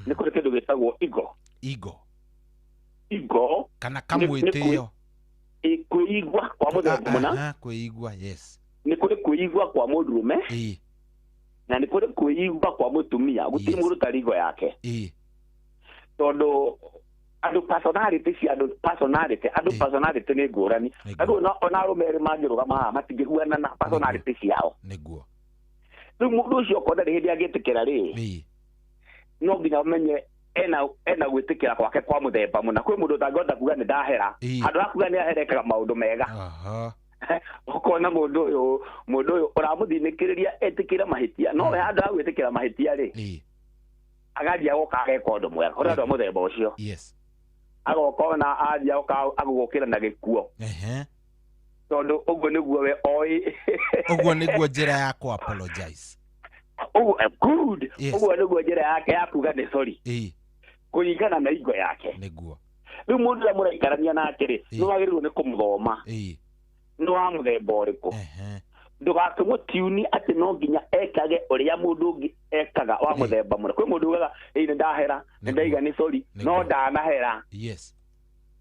ni kuri kindu gitagwo ego kana kamwitio kuigwa kwa muthemba muna kuigwa yes ni kuri kuigwa kwa murume na ni kuri kuigwa kwa mutumia gutiri mundu tarigo yake tondu andu personality ni ngurani andu ona rumere mangirugama matingiguana na personality ciao niguo riu mundu ucio konda hindi agitikira ri no nginya umenye ena gwitikira kwake kwa muthemba muna kwi mundu tangionda kuga ni ndahera andu akuga ni aherekaga maundu mega ukona mundu uyu uramuthinikiriria etikira mahitia no we andu agwitikira mahitia ri agathia goka ageka undu mwega uri andu muthemba ucio agokona athia agugukira na gikuo tondu uguo niguo we oi uguo niguo njira ya ku apologize good uguo niguo njira yake ya kuga ni sorry kuringana na igo yake niguo riu mundu la muraikarania nake ri no agirirwo ni kumuthoma no wa muthemba uriku ndugakumutiuni ati no nginya ekage uria mundu ungi ekaga wa muthemba muna kwi mundu ugaga ni ndahera ni ndaiga ni sorry no ndanahera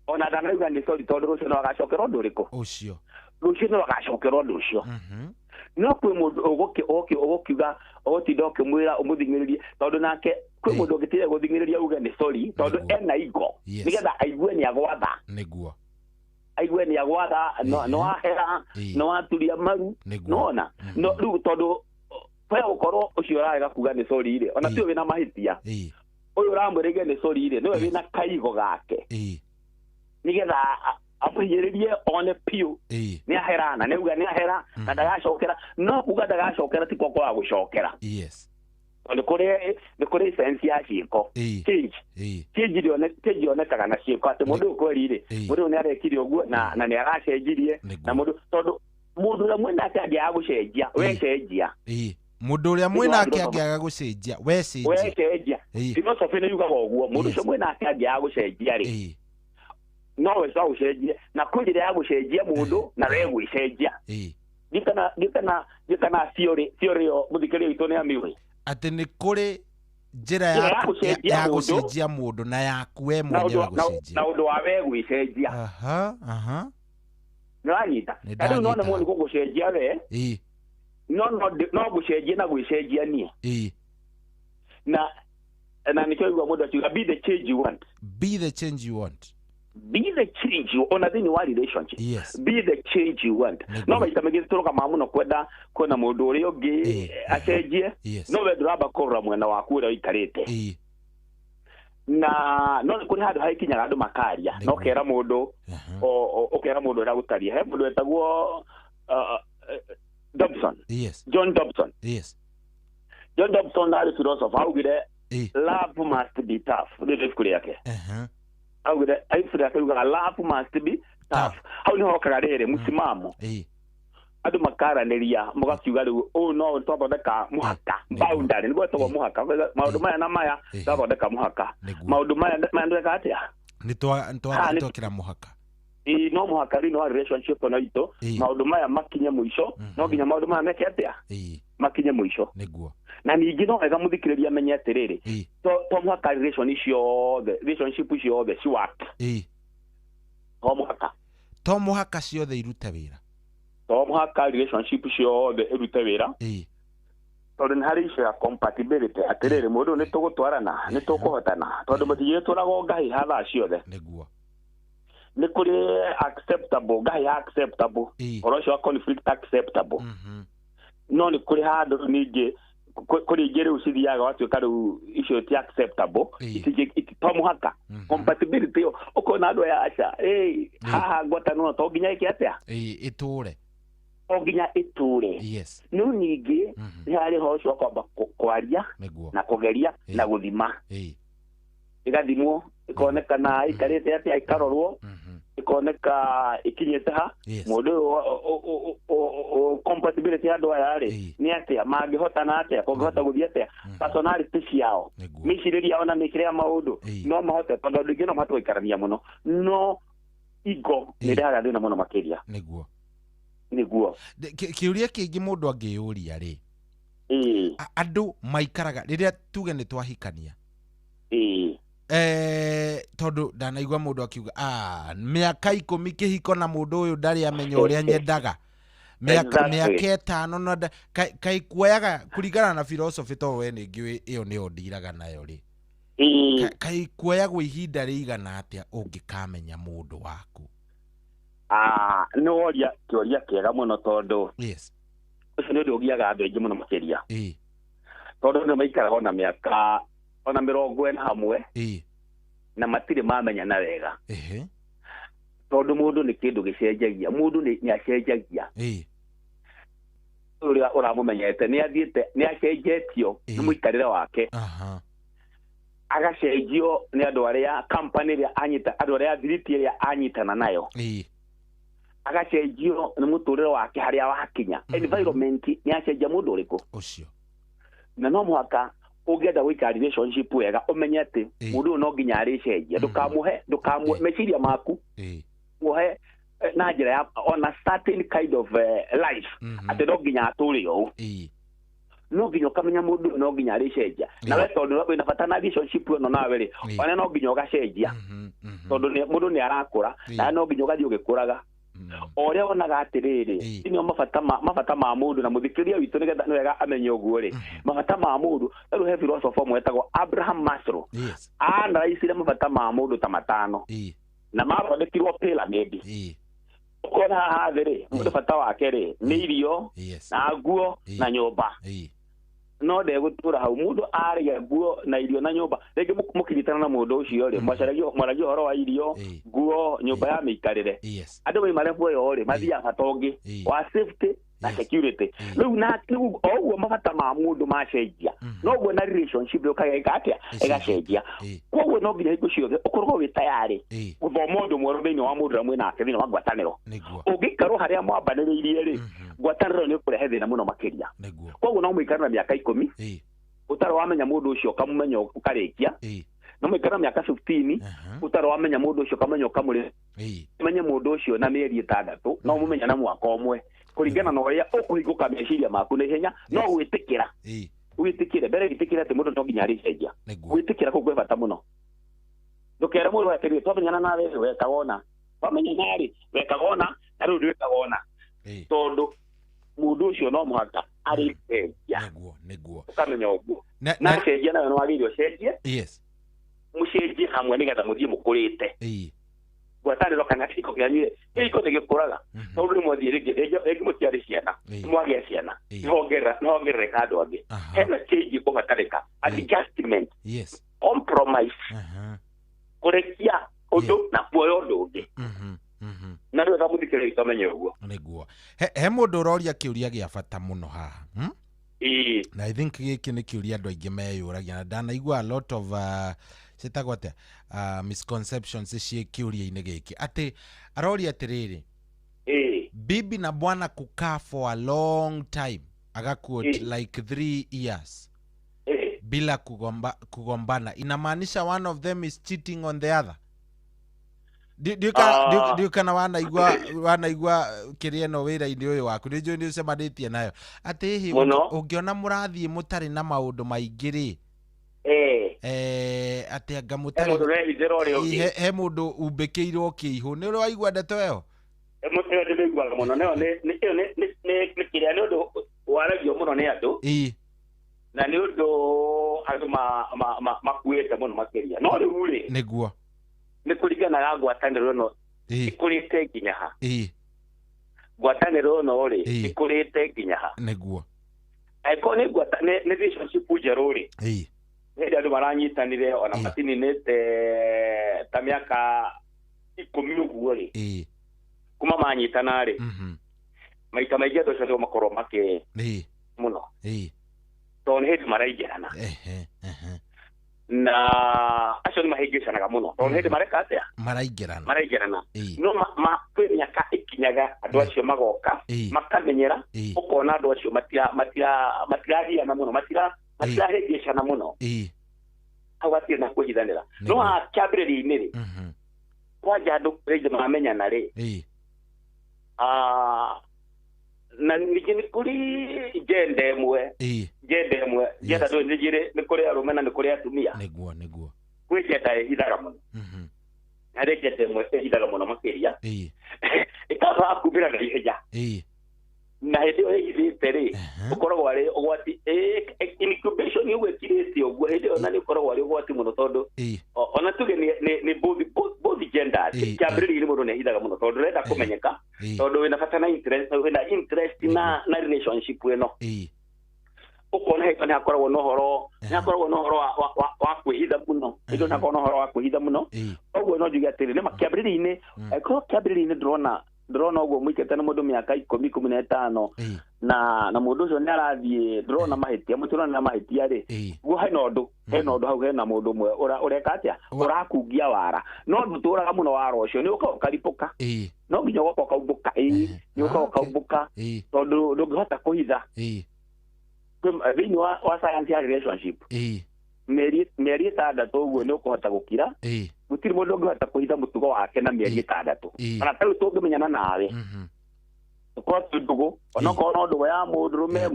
ona ndanauga ni sorry tondu rucio no agacokera undu uriku ucio rucio no agacokera undu ucio no kwi mundu ugukiuga ugutinda ukimwira umuthingiririe tondu nake kwi mundu ungitire guthingiriria uge ni sorry tondu ena igo nigetha aigue ni agwatha niguo aigue ni agwatha no ahera no aturia maru nona no riu tondu we ukorwo ucio urarega kuga ni sorry ri ona tiwe wina mahitia uyu uramwirige ni sorry ri niwe wina kaigo gake nigetha amuhinyĩrĩrie one piu ni aherana neuga ni ahera na ndagacokera no kuga ndagacokera ti kwa gucokera ni kuri sense ya ciiko change onekaga na ciiko ati mundu ukweri ri mundu ni arekire uguo na ni agacenjirie na mundu tondu mundu uria mwinake angiaga gucenjia we cenjia mundu uria mwinake angiaga gucenjia we cenjia philosophy ni yugaga uguo mundu ucio mwinake angiaga gucenjia ri no we sawa ucenjie na kujira ya gucenjia mundu na we gwicenjia gikana theory yo muthikiri witu ni amiwe ati ni kuri njira ya gucenjia mundu na yaku we mwenyewe gucenjia na undu wa we gwicenjia niranyita ndio no mo ni gucenjia we no gucenjia na gwicenjia nie na nikyo mundu akiuga be the change you want be the change you on a relationship. Yes. Be the change you want. No maita megezi toroka mamu no kwenda kwena mundu uri ungi acenjie. No we draba kora mwena waku uri ikarite. Na no kuri handu haikinyaga andu makaria no kera mundu okera mundu ura gutaria he mundu etagwo Dobson. Yes. John Dobson. Yes. John Dobson na philosopher augire love must be tough. Ndio kuri yake. Augire aifura yake love must be tough. Hau ni hokaga rere musimamo. Andu makaranĩria mugakiuga riu no twathondeka muhaka boundary niguo twago muhaka maundu maya na maya twathondeka muhaka maundu maya mandweka atia ni twakira muhaka no muhaka ri no relationship na ito maundu maya makinye muico no ginya maundu maya meke atia makinye muico niguo na ningi no wega muthikiriria menye atiriri to muhaka relationship icio the swat to muhaka ciothe irute wira to muhaka relationship ciothe irute wira tondu nĩ harĩ icio ya compatibility atiriri mundu nĩ tũgũtwarana nĩ tũkũhotana tondu mũtigie tũrago ngai hathaa ciothe nĩguo nĩ kũrĩ acceptable ngai acceptable oro cio conflict acceptable no nĩ kũrĩ handũ ningĩ kũrĩ ingĩ rĩu cithiaga watuĩka rĩu icio ti acceptable to muhaka compatibility ũkona andũ aya aca haha ngwatanĩro to nginya ĩke atĩa ĩtũre o nginya iture no ningĩ nĩ harĩ ho cio kwamba kwaria na kugeria na guthima igathimwo ikonekana ikarĩte atĩa ikarorwo ikoneka ikinyĩte ha mũndũ compatibility andũ aya rĩ nĩ atĩa mangĩhotana atĩa kũngĩhota gũthiĩ atĩa personality ciao mĩcirĩrie ona mĩkĩre ya maũndũ no mahote tondũ andũ aingĩ no mahote gũikarania mũno no ego nĩ ndaga thĩna mũno makĩria niguo kiuria kingi mundu angĩyũria rĩ andũ maikaraga rĩrĩa tuge nĩ twahikania tondu ndanaigua mundu akiuga mĩaka 10 kĩhiko na mundu ũyũ ndarĩ amenya ũrĩa nyendaga mĩaka 5 no kai kuoyaga kuringana na philosophy to we nĩngĩ ĩyo nĩyo ndiraga nayo rĩ kai kuoyagwo ihinda rĩigana atĩa ũngĩkamenya mundu waku no oria kĩoria kĩega mũno tondu ũcio nĩ ũndũ ũgiaga andũ aingĩ mũno makĩria tondu nĩ maikaraga ona mĩaka ona 40 hamwe na matirĩ mamenyana wega tondu mũndũ nĩ kĩndũ gĩcenjagia mũndũ nĩ acenjagia ũrĩa ũramũmenyete nĩ athiĩte nĩ acenjetio nĩ mũikarĩre wake agacenjio nĩ andũ arĩa company ĩrĩa anyita andũ arĩa thiriti ĩrĩa anyitana nayo agacenjio nĩ mũtũrĩre wake harĩa wakinya environment nĩ acenjia mũndũ ũrĩkũ ũcio na no mũhaka ũngĩenda gũikara relationship wega ũmenye atĩ mũndũ ũyũ no nginya arĩcenjia ndũkamũhe meciria maku muhe na njĩra ya on a certain kind of life atĩ no nginya atũre ũũ no nginya ũkamenya mũndũ ũyũ no nginya arĩcenjia na we tondũ wĩna bata na relationship ĩno nawe rĩ ona no nginya ũgacenjia tondũ mũndũ nĩ arakũra na no nginya ũgathiĩ ũgĩkũraga oria onaga atiriri inyo mabata ma mundu na muthikiria witu nigetha nĩ wega amenye ũguo rĩ mabata ma mundu rĩu he philosopher mwetagwo Abraham Maslow anaicire mabata ma mundu ta matano na mathondekirwo pyramid ukona haha thĩ mũndũ bata wake rĩ nĩ irio na nguo na nyũmba no ndegũtũra hau mũndũ arĩa nguo na irio na nyũmba rĩngĩ mũkinyitana na mũndũ ũcio rĩ mwaragia ũhoro wa irio nguo nyũmba ya mĩikarĩre andũ mai marefu yo rĩ mathiaga bata ũngĩ wa safety na security rĩu na ũguo mabata ma mũndũ macenjia no ũguo na relationship ũkageka atĩa ĩgacenjia koguo no nginya hingo ciothe ũkorwo wĩ tayarĩ gũthoma ũndũ mwerũ thĩinĩ wa mũndũ ũrĩa mwĩnake thĩinĩ wa ngwatanĩro ũngĩikarwo harĩa mwambanĩrĩirie rĩ ngwatanĩro nĩ ũkũrehe thĩna mũno makĩria koguo no mũikare na mĩaka 10 ũtarĩ wamenya mũndũ ũcio ũkamũmenya ũkarĩkia no mũikare na mĩaka 15 ũtarĩ wamenya mũndũ ũcio ũkamenya ũkamũrĩ menye mũndũ ũcio na mĩeri 6 no mũmenya na mwaka ũmwe kuringana na ũrĩa ũkũhingũka meciria maku na ihenya no gwĩtĩkĩra wĩtĩkĩre mbere gĩtĩkĩra atĩ mũndũ no nginya arĩcenjia gwĩtĩkĩra kũu gwĩ bata mũno ndũkere mũndũ atĩrĩ twamenyana nawe wekaga ona wamenya narĩ wekaga ona na rĩu ndwĩkaga ona tondũ mũndũ ũcio no mũhaka arĩcenjia nĩguo ũkamenya ũguo na cenjia nawe nĩ wagĩrĩire ũcenjie mũcenjie hamwe nĩgetha mũthiĩ mũkũrĩte gwatane lokana kiko kyanyu iko te gikoraga to ri mo dire ge mo tiare ciana mo age ciana no gere kado age hena change ko batareka adjustment yes compromise korekia odo na poyo doge na ro ga mutikere itomenye ugo niguo he mundu roria kiuria gia bata muno haha na I think giki ni kiuria andu aingi meyuragia na ndanaigua a lot of sitagwate misconceptions cie kiuria-ini giki ati aroria atiriri bibi na bwana kukaa for a long time agaquote like 3 years bila kugombana inamaanisha one of them is cheating on the other. Dio kana wanaigua kirieno wira-ini uyu waku ni njui ni ucemanitie nayo ati hihi ungiona murathie mutari na maundu maingi ri ati anga mutari he mundu umbikiirwo kiihu ni waigua ndeto eo muno ne kiria ni undu waragio muno ni andu na ni undu andu makuite muno makiria no riu ri niguo ni kuringana na ngwataniro no ikurite nginya ha ngwataniro no ri ikurite nginya ha niguo aiko ni ngwataniro ni relationship njeru ri ndio andu maranyitanire ona matini nete ta miaka 10 uguo ri kuma manyitana ri maita maige ndo cio makoro make muno to ni hedi maraigirana na acio ni mahigicanaga muno to ni hedi mareka atia maraigirana no kwĩnyaka ikinyaga andu acio magoka makamenyera ukona andu acio matiragiana muno matirahigicana muno awatir na kujithanira no akiambĩrĩria-inĩ ri kwanja andu rĩngĩ mamenyana ri na ningĩ kuri gender imwe gender ndo njire ni kuri arume na ni kuri atumia niguo kwi gender ithaga muno hari gender imwe ithaga muno makiria ikaga akubira na ihenya na hindi yo ithite ri ukoragwo ari ugwati incubation yo gwekirite uguo hindi yo na ni ukoragwo ari ugwati muno tondu ona tuge ni both genders kiambĩrĩria-inĩ mũndũ nĩ hithaga mũno tondũ renda kũmenyeka tondũ wĩna bata na interest na relationship ĩno ukona hĩndĩ nĩ hakoragwo na ũhoro wa kwĩhitha mũno hĩndĩ nĩ hakoragwo na ũhoro wa kwĩhitha mũno ũguo no njuge atĩrĩ nĩ makĩambĩrĩria-inĩ angĩkorwo kĩambĩrĩria-inĩ ndĩrona ũguo mũikĩte na mũndũ mĩaka 15 na mũndũ ũcio nĩ arathiĩ ndĩrona mahĩtia mũtirona mahĩtia rĩ guo hena ũndũ hau hena mũndũ ũmwe ũreka atĩa ũrakungia wara no ndũtũraga mũno wara ũcio nĩ ũka ũkaripũka no nginya ũgoka ũkaumbũka nĩ ũka ũkaumbũka tondũ ndũngĩhota kũhitha thĩinĩ wa science ya relationship mĩeri 6 ũguo nĩ ũkũhota gũkira gũtirĩ mũndũ ũngĩhota kũhitha mũtugo wake na mĩeri 6 kana tarĩu tũngĩmenyana nawe kwa ndugu onokorwo no ndugu ya mũndũrũme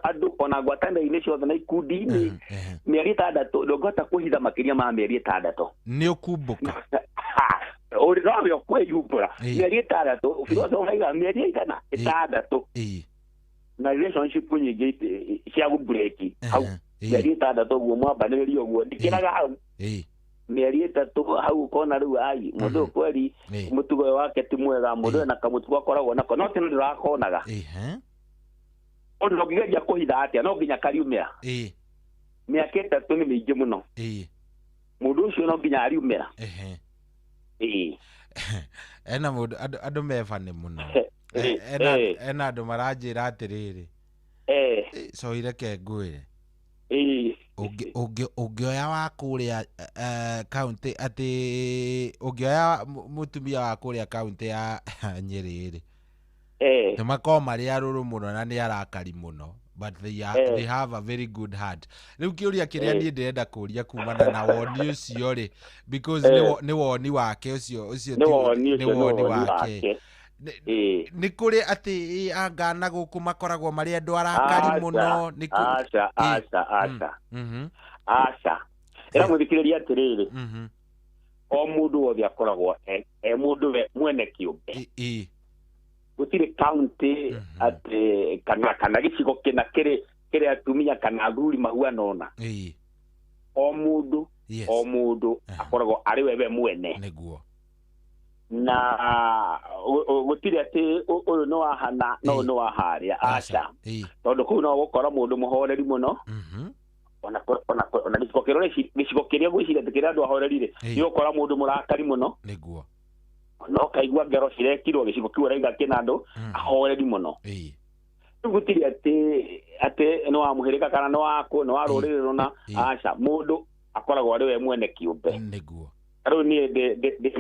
andũ ona ngwatanĩro-inĩ ciothe na ikundi-inĩ mĩeri 6 ndũngĩhota kũhitha makĩria ma mĩeri 6 nĩ ũkumbũka uri no kwĩyumbũra mĩeri 6 filosofa haiga mĩeri 6 na relationship nyingĩ cia gũbreki hau mĩeri 6 ũguo mwambanĩrĩria ũguo ndikĩraga hau mĩeri 3 hau kona rĩu ai mũndũ kweri mũtugo wake ti mwega mũndũ na kamũtugo akoragwo nako no tene ndĩrakonaga ũndũ ndũngĩgeria kũhitha atĩa no nginya kariumĩra mĩaka 3 nĩ mĩingĩ mũno mũndũ ũcio no nginya ariumĩra ena mũndũ andũ mebane mũno ena andũ maranjĩra atĩrĩrĩ coire ke ngwĩre ũngĩoya wa kũrĩa kaunti atĩ ũngĩoya mũtumia wa kũrĩa kaunti ya Nyĩrĩ rĩ nĩ makoragwo marĩ arũrũ mũno na nĩ arakari mũno but they have a very good heart. Rĩu kĩũria kĩrĩa niĩ ndĩrenda kũria kumana na woni ũcio rĩ because nĩ woni wake ũcio nĩ woni wake nĩ kũrĩ atĩ anga gũkũ makoragwo marĩ andũ arakari mũno aca ĩra mũthikĩrĩria atĩrĩrĩ o mũndũ wothe akoragwo mũndũ we mwene kĩũmbe gũtirĩ kaunti atĩ kana gĩcigo kĩna kĩrĩ atumia kana athuri mahuana ũna o mũndũ akoragwo arĩ we mwene na gutire ati uyu no ahana no no aharia acha tondu ku no gukora mundu muhoreri muno ona gicigo kiria gwiciria tikira andu ahorerire ni ukora mundu murakari muno niguo no kaigua ngero cirekirwo gicigo kiu raiga kina andu ahoreri muno gutire ati no amuhirika kana no ako no arorire rona acha mundu akoragwo ari we mwene kiumbe niguo aro ni de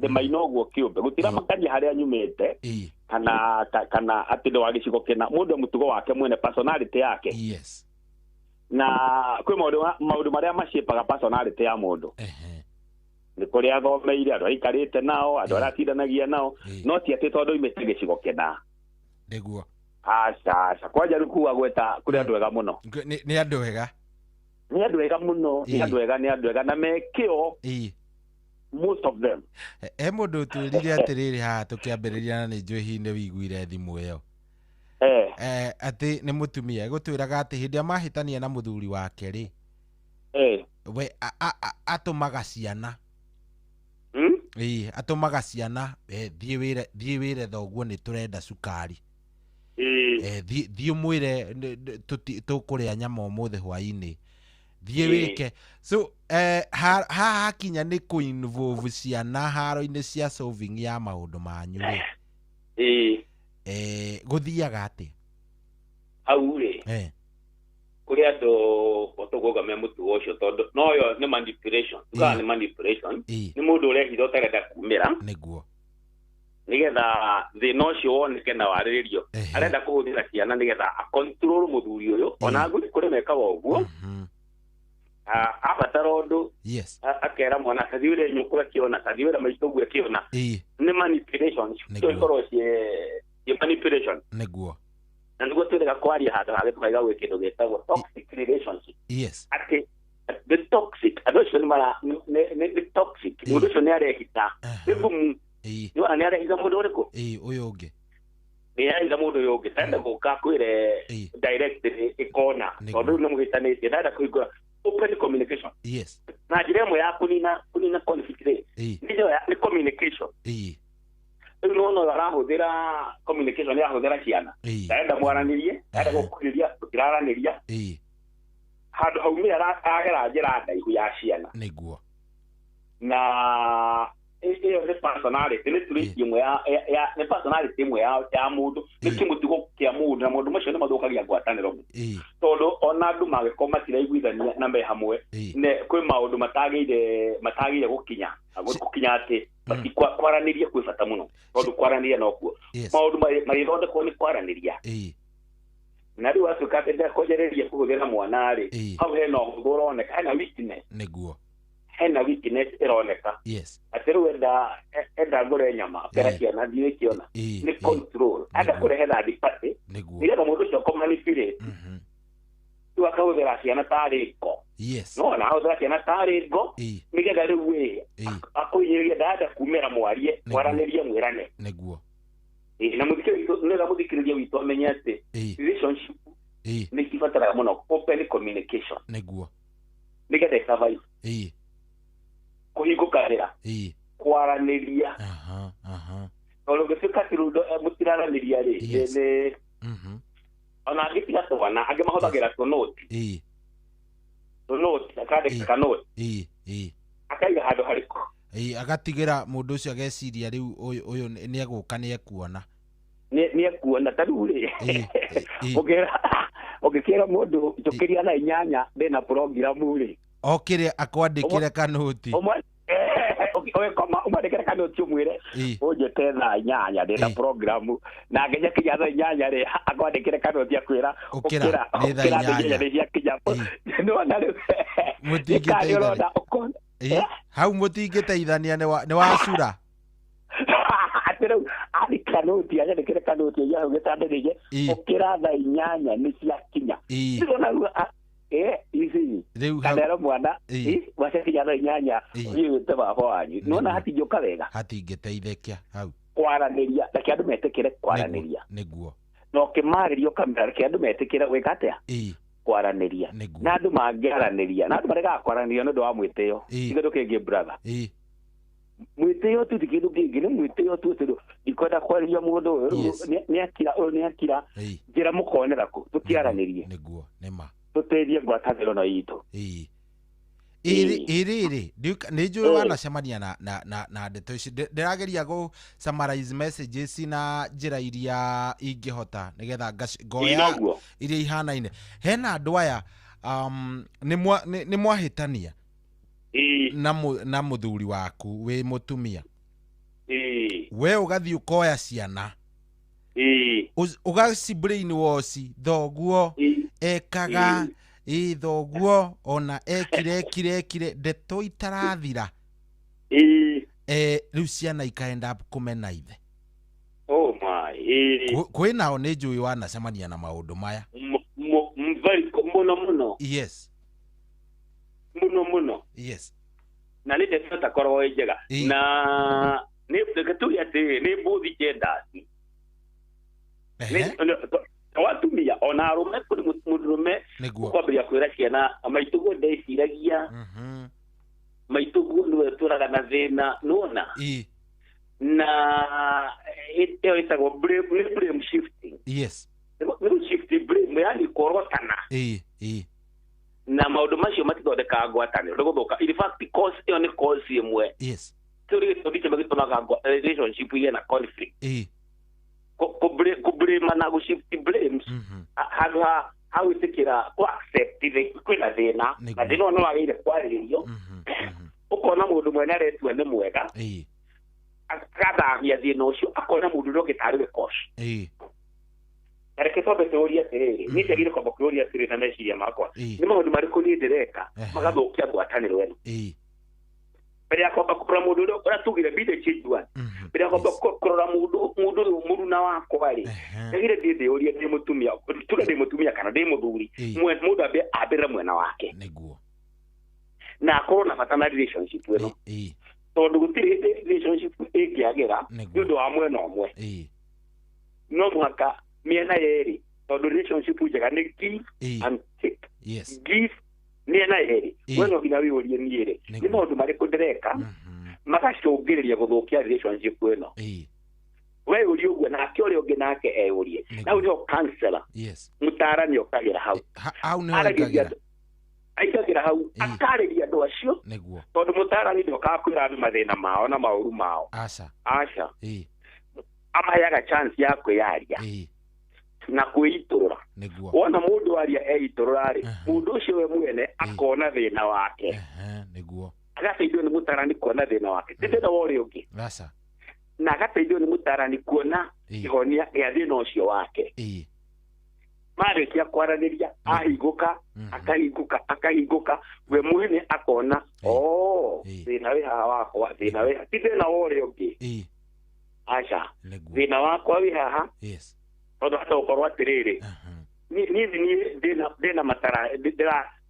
maina ogwo kiumbe gutira makanya haria nyumete kana ati ndo agicigo kina mundu mutugo wake mwene personality yake yes na kwi maundu maria macipaga personality ya mundu ni kuri athomeire andu aikarite nao andu aratindanagia nao no ti ati tondu imete gicigo kina niguo aca kwanja rikuwa gweta kuri andu ega muno ni andu ega ni andu ega muno ni andu ega na mekio most of them mundu twirire atiriri ha tukiambiriria na ni njwihine wiguire thimu iyo ati ni mutumia gutwiraga ati hindi amahitania na muthuri wake ri we atumaga ciana atumaga ciana thie wire thoguo ni turenda cukari thie mwire tukuria nyama umuthi hwaini thie wike so hakinya ni kuinvolve ciana haro-ini cia solving ya maundu manyu ri guthiaga ati hau ri kuri andu otuguga me mutugo ucio tondu no yo ni manipulation tuga ni manipulation ni mundu urehitha utarenda kumira niguo nigetha thina ucio woneke na wariririo arenda kuhuthira ciana nigetha control muthuri uyu ona nguri kuri mekaga uguo abatara undu akera mwana kathiure nyukura kiona kathiure maitogu kiona ni manipulation so ikorwo cie manipulation niguo na niguo twirega kwaria handu hage tukaiga gwi kindu gitagwo toxic relationship ati the toxic addiction ni toxic mundu ucio ni arehita bibumu ni wana ni arehita mundu uriku uyu ungi ni arehita mundu uyu ungi tenda guka kwire direct ikona tondu ni mugitanitie nenda kuigua open communication na njira imwe ya kunina conflict niyo ni communication no arahuthira communication ya huthira ciana enda mwaranirie enda gukuriria tukiraraniria handu haumira agera njira ndaihu ya ciana niguo na iyo ni personality ni turi imwe ya ni personality imwe ya mundu ni kimutugo kia mundu na mundu macio ni mathukagia ngwataniro tondu ona andu magikoma tiraiguithania na me hamwe ne kwi maundu matagire gukinya ati kwaranĩria kwĩ bata mũno tondu kwaranĩria nokuo maundu magithondekwo ni kwaranĩria na riu atuĩka atĩ ndekonjereria kũhũthĩra mwana rĩ hau hena ũhũthũ ũroneka hena weakness nĩguo hena weakness ĩroneka atĩ rĩu enda ngũre nyama kera ciana thiĩ kĩona nĩ control enda kũrehe thandi pati nĩgetha mũndũ ũcio kũmanipulate rĩu akahũthĩra ciana tarĩ ngo no na ahũthĩra ciana tarĩ ngo nĩgetha rĩu akũinyĩrĩria ndanda kumĩra mwarie mwaranĩrie mwĩrane nĩguo na mũthikĩrĩria witũ amenye atĩ relationship nĩ cibataraga mũno open communication nĩguo nĩgetha ĩsurvive kũhingũkanĩra kwaranĩria tondũ ũngĩtuĩka atĩ rĩu mũtiraranĩria rĩ ona angĩ tiga twana angĩ mahũthagĩra tũnũti akandĩka kanũti akaiga handũ harĩkũ agatigĩra mũndũ ũcio ageciria rĩu ũyũ nĩ egũka nĩ ekuona nĩ ekuona ta rĩu rĩ ũngĩkĩra mũndũ njũkĩria na inyanya ndĩna programu rĩ okĩre akwandĩkĩre kanũti umandĩkĩre kanũti ũmwĩre ũnjĩte thaa inyanya ndĩna programu na nginya kinya thaa inyanya rĩ akwandĩkĩre kanũti akwĩra ũkĩra nĩ thaa inyanya nĩciakinya nĩwona rĩu mũtingĩteithania hau mũtingĩteithania nĩ wacura atĩ rĩu andĩka nũti anyandĩkĩre kanũti ĩya hau gĩtandĩrĩire ũkĩra thaa inyanya nĩciakinya nĩwona rĩu kanero mwana wacekinya thaa inyanya thiĩ wĩte baba wanyu nĩwona hatingĩũka wega hatingĩteithĩkia hau kwaranĩria reke andũ metĩkĩre kwaranĩria nĩguo na ũkĩmarĩria ũkamera reke andũ metĩkĩre gwĩka atĩa kwaranĩria na andũ mangĩaranĩria na andũ maregaga kwaranĩria nĩ ũndũ wa mwĩtĩo ithe ndũkĩngĩ brother mwiteo tu tikindu kingi ni mwiteo tu tu ikwenda kwaria mundu ni akira njira mukonera ku tukiaranirie niguo nema tuteithie ngwataniro na itu iri nijui wanacemania na ndeto ici ndirageria go summarize messages na njira iria ingihota nigetha ngoya iria ihanaine hena andu aya ni mwahitania na muthuri waku we mutumia we ugathi ukoya ciana ugacibrain woci thoguo ekaga thoguo ona ekire ndeto itarathira riu ciana ikaenda kumena ithe kwinao ni njui wanacemania na maundu maya muno yes muno yes na ni ndeto takorwo njega na ni ndeto ati ni mbuthi kendasi watumia ona arume kuri murume kwambia kwira ciana maitugo ndeciragia maitugo nwe turaga na thina nona na itagwo blame shifting yes shifting blame yani korotana na maundu macio matithondeka ngwataniro ni guthuka in fact cause iyo ni cause imwe yes turi tondike magitunaga relationship ye na conflict kublame na shift blames how itikira ku accept the kwina thina na thina no wagire kwaririo ukona mundu mwene aretua ni mwega akathamia thina ucio akona mundu ndo gitari kosh areke tobe teoria tere ni tegire kwa teoria tere na meciria makwa ni maundu mariku ni ndireka magathukia ngwataniro wenu mbere ya kwamba kurora mundu ndo uratugire bide chijwa mbere ya kwamba kurora mundu na wako bari tegire teoria ni mutumia tuga ni mutumia kana ndi muthuri mundu abira mwena wake niguo na korona fatana relationship weno tondu gutiri relationship ikiagira ndu wa mwena omwe no mwaka miena yeri tondu relationship njega ni give and take yes give miena yeri weno gina wiurie niire ni maundu mariku ndireka magacungiriria guthukia relationship weno we uri uguo nake uri ungi nake eurie na uri o counselor yes mutarani okagira hau ni okagira aikagira hau akariria andu acio niguo tondu mutarani ndio kakwira mathina mao na mauru mao aca amayaga chance ya kwiyaria na kwiitura wona mundu aria eiturari mundu ucio we mwene akona thina wake niguo agateithio ni mutarani kuona thina wake tithina wori ungi aca na agateithio ni mutarani kuona ihonia ya thina ucio wake marikia kwaraniria ahiguka akahinguka we mwene akona thina wi haha wakwa thina wi tithina wori ungi aca thina wakwa wi haha tondu hata ukorwo atiriri ni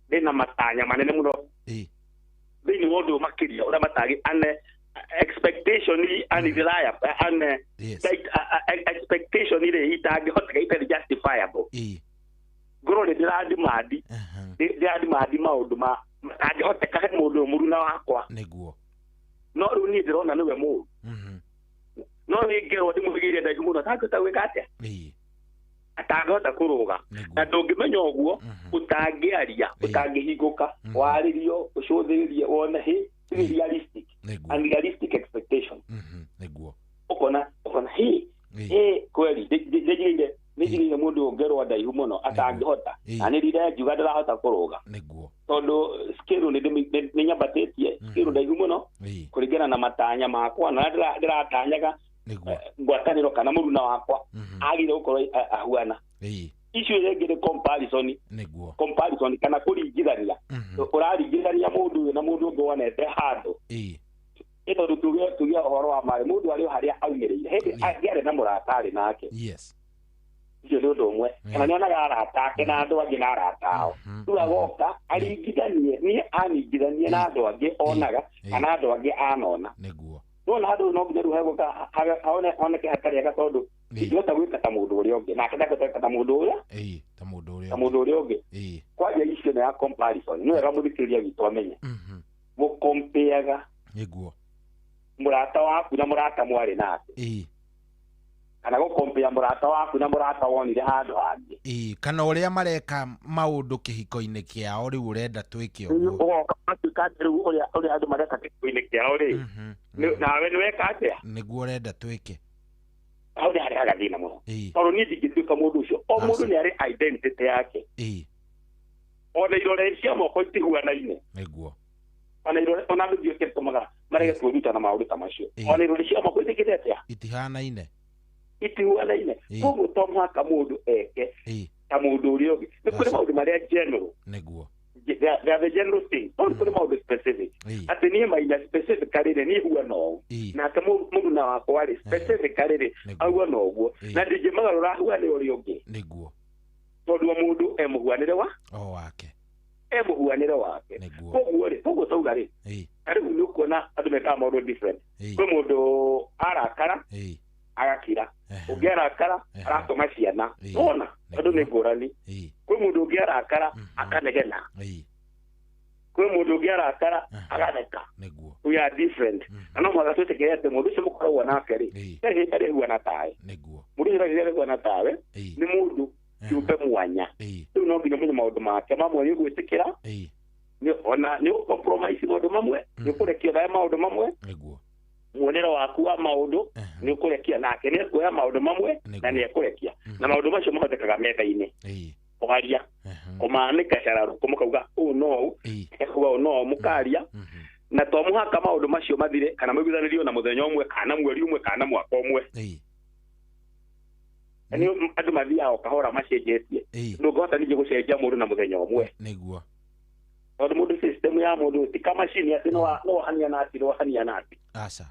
ndina matanya manene muno thini wondu makiria uria matagi expectation expectation ile itangihoteka itari justifiable ngoro ni ndiradimandi maundu matangihoteka he mundu muruna wakwa niguo no riu ni ndirona niwe mundu no ningero ndimugiire ndaigu muno tangihota gwika atia atangihota kuruga na ndungimenya uguo utangiaria utangihinguka waririo ucuthiririe wone hi realistic and realistic expectation niguo ukona hi kweli nijigire mundu ungerwa ndaihu muno atangihota na nirire njuga ndirahota kuruga niguo tondu skill ni nyambatitie skill ndaihu muno kuringana na matanya makwa na ndiratanyaga ngwataniro kana muruna wakwa agire ukorwo ahuana icio yengi ni comparison kana kuringithania uraringithania mundu na mundu ungi wonete handu tondu tuge uhoro wa mari mundu ari haria aumiriire hindi agiare na murata ari nake icio ni undu umwe kana nionaga arata ake na andu angi na arata ao riu agoka aringithanie ni aningithanie na andu angi onaga kana andu angi anona nona handu no nginya ruhego oneke hatariaga tondu ndihota gwika ta mundu uria ungi nake ndakota ta mundu uria ungi kwaja icio na ya comparison ni wega muthikiriria gitu amenye gukompeaga niguo murata waku na murata mwari nake kana go compare murata waku na murata wonire handu hangi kana uria mareka maundu kihiko-ini kiao riu urenda twike uguo riu uria andu mareka kihiko-ini kiao ri nawe niweka atia niguo urenda twike au ni hariaga thina muno tondu ni ndingituika mundu ucio o mundu ni ari identity yake ona irore cia moko itiguanaine niguo ona ndio kitumaga marege turuta na maundu ta macio ona irore cia moko itikithete itihanaine koguo to mwaka mundu eke ta mundu uria ungi ni kuri maundu maria general niguo the general thing don't kuri maundu specific ati ni maina specific karire ni huwa no na ati mundu na wako ari specific karire agwa no uguo na ndije magarura huwa ni uri ungi niguo tondu mundu emuhuanire wake koguo tauga ri ari ni kuona andu meka maundu different kwi mundu arakara agakira ungiarakara aratuma ciana ona andu ni ngurani kwi mundu ungiarakara akanegena kwi mundu ungiarakara aganeka we are different ana mwaga tutekerete mundu ucio mukoragwo nake ri ari huana tawe mundu ucio ari huana tawe ni mundu kiumbe mwanya riu no nginya menye maundu make mamwe ni gwitikira ni ona ni compromise maundu mamwe ni kurekia nae maundu mamwe muonero waku wa maundu ni ukurekia nake ni kuoya maundu mamwe na ni ekurekia na maundu macio mahotekaga metha-ini kwaria kumanika cararu kumukauga no ekuga no mukaria na to muhaka maundu macio mathire kana mwiguithanirio na muthenya umwe kana mweri umwe kana mwaka umwe ani andu mathiaga kahora macenjetie ndungihota ningi gucenjia mundu na muthenya umwe niguo tondu mundu system ya mundu ti kama machine ati no hania nati aca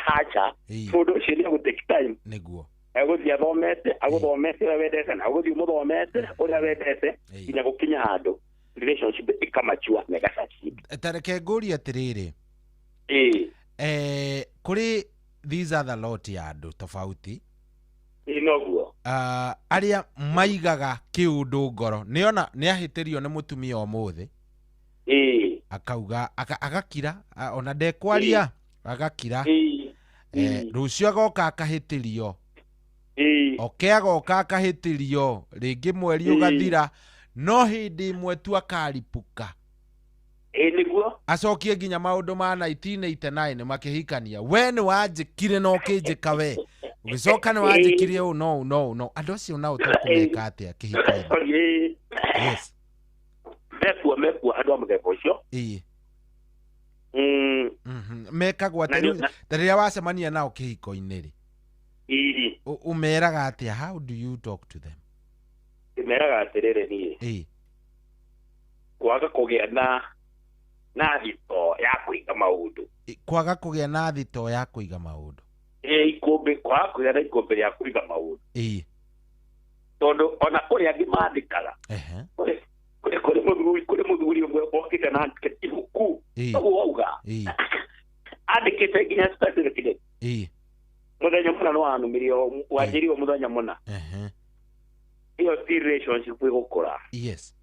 acha mundu ucio ni gutake time niguo eguthii aguthomete uria wendete na aguthii umuthomete uria wendete nginya gukinya handu relationship ikamachua na igasucceed. Tareke nguria atiriri kuri these other lot ya andu tofauti noguo aria maigaga kiundu ngoro niona ni ahitirio ni mutumia umuthi akauga agakira ona ndekwaria agakira rucio agoka akahitirio agoka akahitirio ringi mweri ugathira no hindi imwe tu akaripuka niguo acokie nginya maundu ma 1989 makihikania we ni wanjikire no kinjika we ugicoka ni wanjikire no andu acio nao tukumeka atia kihikaini yes mekua andu amuthemba ucio mekagwo rĩrĩa wacemania nao kĩhiko-inĩ rĩ umeraga atia how do you talk to them imeraga atiriri nie kwaga kugia na thito ya kuiga maundu kwaga kugia na thito ya kuiga maundu ikumbi kwaga kugia na ikumbi ya kuiga maundu tondu ona kuri angi mandikaga kuri muthuri umwe okite na ibuku uguo auga andikite nginya specific muthenya muna no anumirio wanjirio muthenya muna iyo relationship igukura yes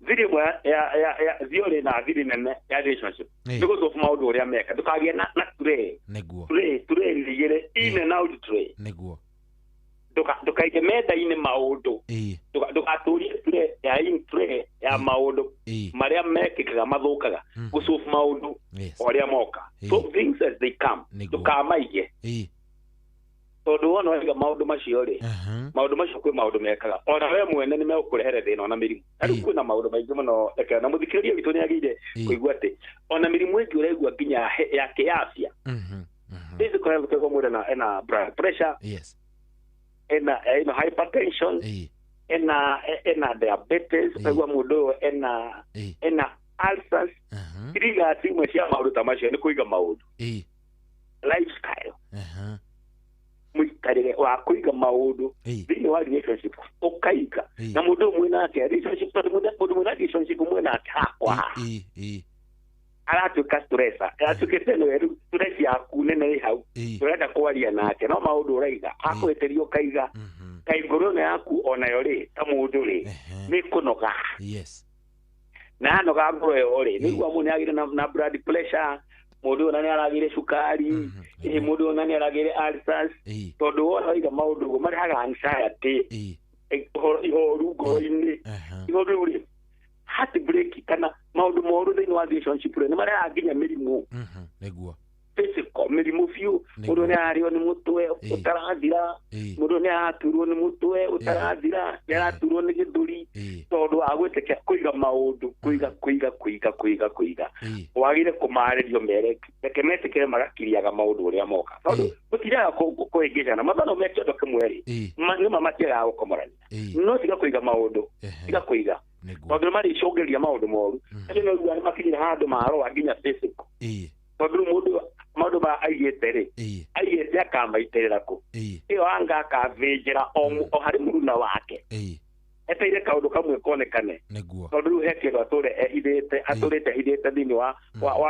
thiri mwa ya ziore na thiri nene ya relationship niko to maundu uria meka tukagia na tray niguo tray ndigire in and out tray niguo tukaige metha-ini maundu tukaturie tray ya in tray ya maundu maria mekikaga mathukaga gucufu maundu oria moka so things as they come tukamaige tondu wona waiga maundu macio ri maundu macio kwi maundu mekaga ona we mwene ni megũkũrehere thĩna ona mĩrimũ arĩu kwĩna maundu maingĩ mũno reke na mũthikĩrĩria witũ nĩ agĩire kũigua atĩ ona mĩrimũ ĩngĩ ũraigua nginya ya kĩafya physical health kwa mwĩrĩ ena blood pressure ena hypertension ena diabetes kwa mũndũ ena ulcers iriga timwe cia maundu ta macio nĩ kũiga maundu lifestyle muikarire wa kuiga maundu thini wa relationship ukaiga na mundu umwe nake relationship mundu umwe na relationship umwe nake hakwa aratuka stressa aratukite no eru stress yaku nene hau urenda kwaria nake no maundu uraiga akweterio kaiga kaigurune yaku ona yori ta mundu ri ni kunoga yes na noga ngoro yori niguo mundu agire na blood pressure mundu ona ni aragire cukari mundu ona ni aragire ulcers tondu wona iga maundu go mari haga anxiety ihoru ngoro-ini ihoru uri heartbreak kana maundu moru thini wa relationship ni mari aginya mirimu neguo physical mirimu fiu mundu ni ario ni mutwe utarathira mundu ni aturwo ni mutwe utarathira ni aturwo ni githuri tondu agweteke kuiga maundu kuiga wagire kumaririo mereki reke metekere magakiriaga maundu uria moka tondu gutiraga kuingizana mathano mekyo kimweri ni mamatiaga gukomorania no tiga kuiga maundu tiga kuiga tondu mari cogeria maundu moru ndio no makinyira handu maro aginya physical tondu maundu ba aigete akamaiterera ku iyo anga akavejera o hari muruna wake eteire kaundu kamwe konekane tondu heke aturite hidete thini wa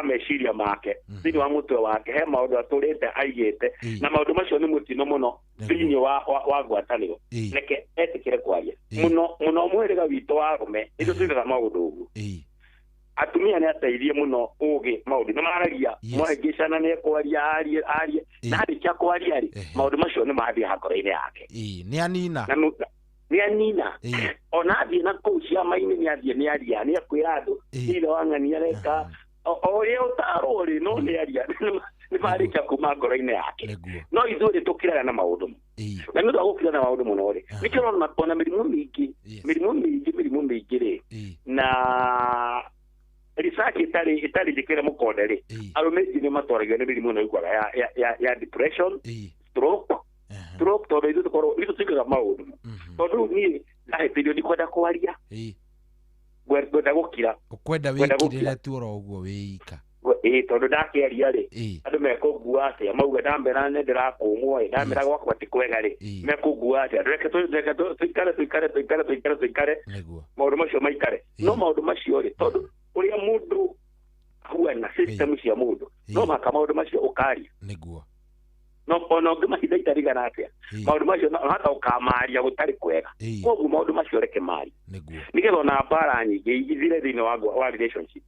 meciria make thini wa mutwe wake he maundu aturite aigete na maundu macio ni mutino muno thini wa ngwataniro reke etikire kwaria muno mwiriga wito wa rume indo tuigaga maundu uguo atumia ni ateithie muno ugi maundu ni maragia mwegicana ni kwaria arie na arikia kwaria ri maundu macio ni mathia hakoro-ini yake ni anina ona athie na kuu ciama-ini ni athie ni aria ni akwira andu ira wang'ania reka oria utaro ri no ni aria ni marikia kuma ngoro-ini yake no ithuĩ tukiraga na maundu na nĩ ndagukira na maundu muno ri nikiro na mirimu mingi ri na research itari dikira mukonde ri arumeti ni matwaragio ni mirimu no igwaga ya depression stroke tondu ithuĩ tukorwo tuigaga maundu tondu ni nahe period kwenda kwaria gwenda gukira ukwenda wikirire tu oro uguo wika tondu ndakiaria ri andu mekungua atia mauga ndamera ne ndirakumwo ndamera gwakwa ti kwega ri mekungua atia reke tuikare maundu macio maikare no maundu macio ri tondu uria mundu huana system cia mundu no maka maundu macio ukaria niguo no ono ngima hidaitariga atia maundu macio hata ukamaria gutari kwega koguo maundu macio reke mari nigetha ona mbara nyingi ithire thini wa relationship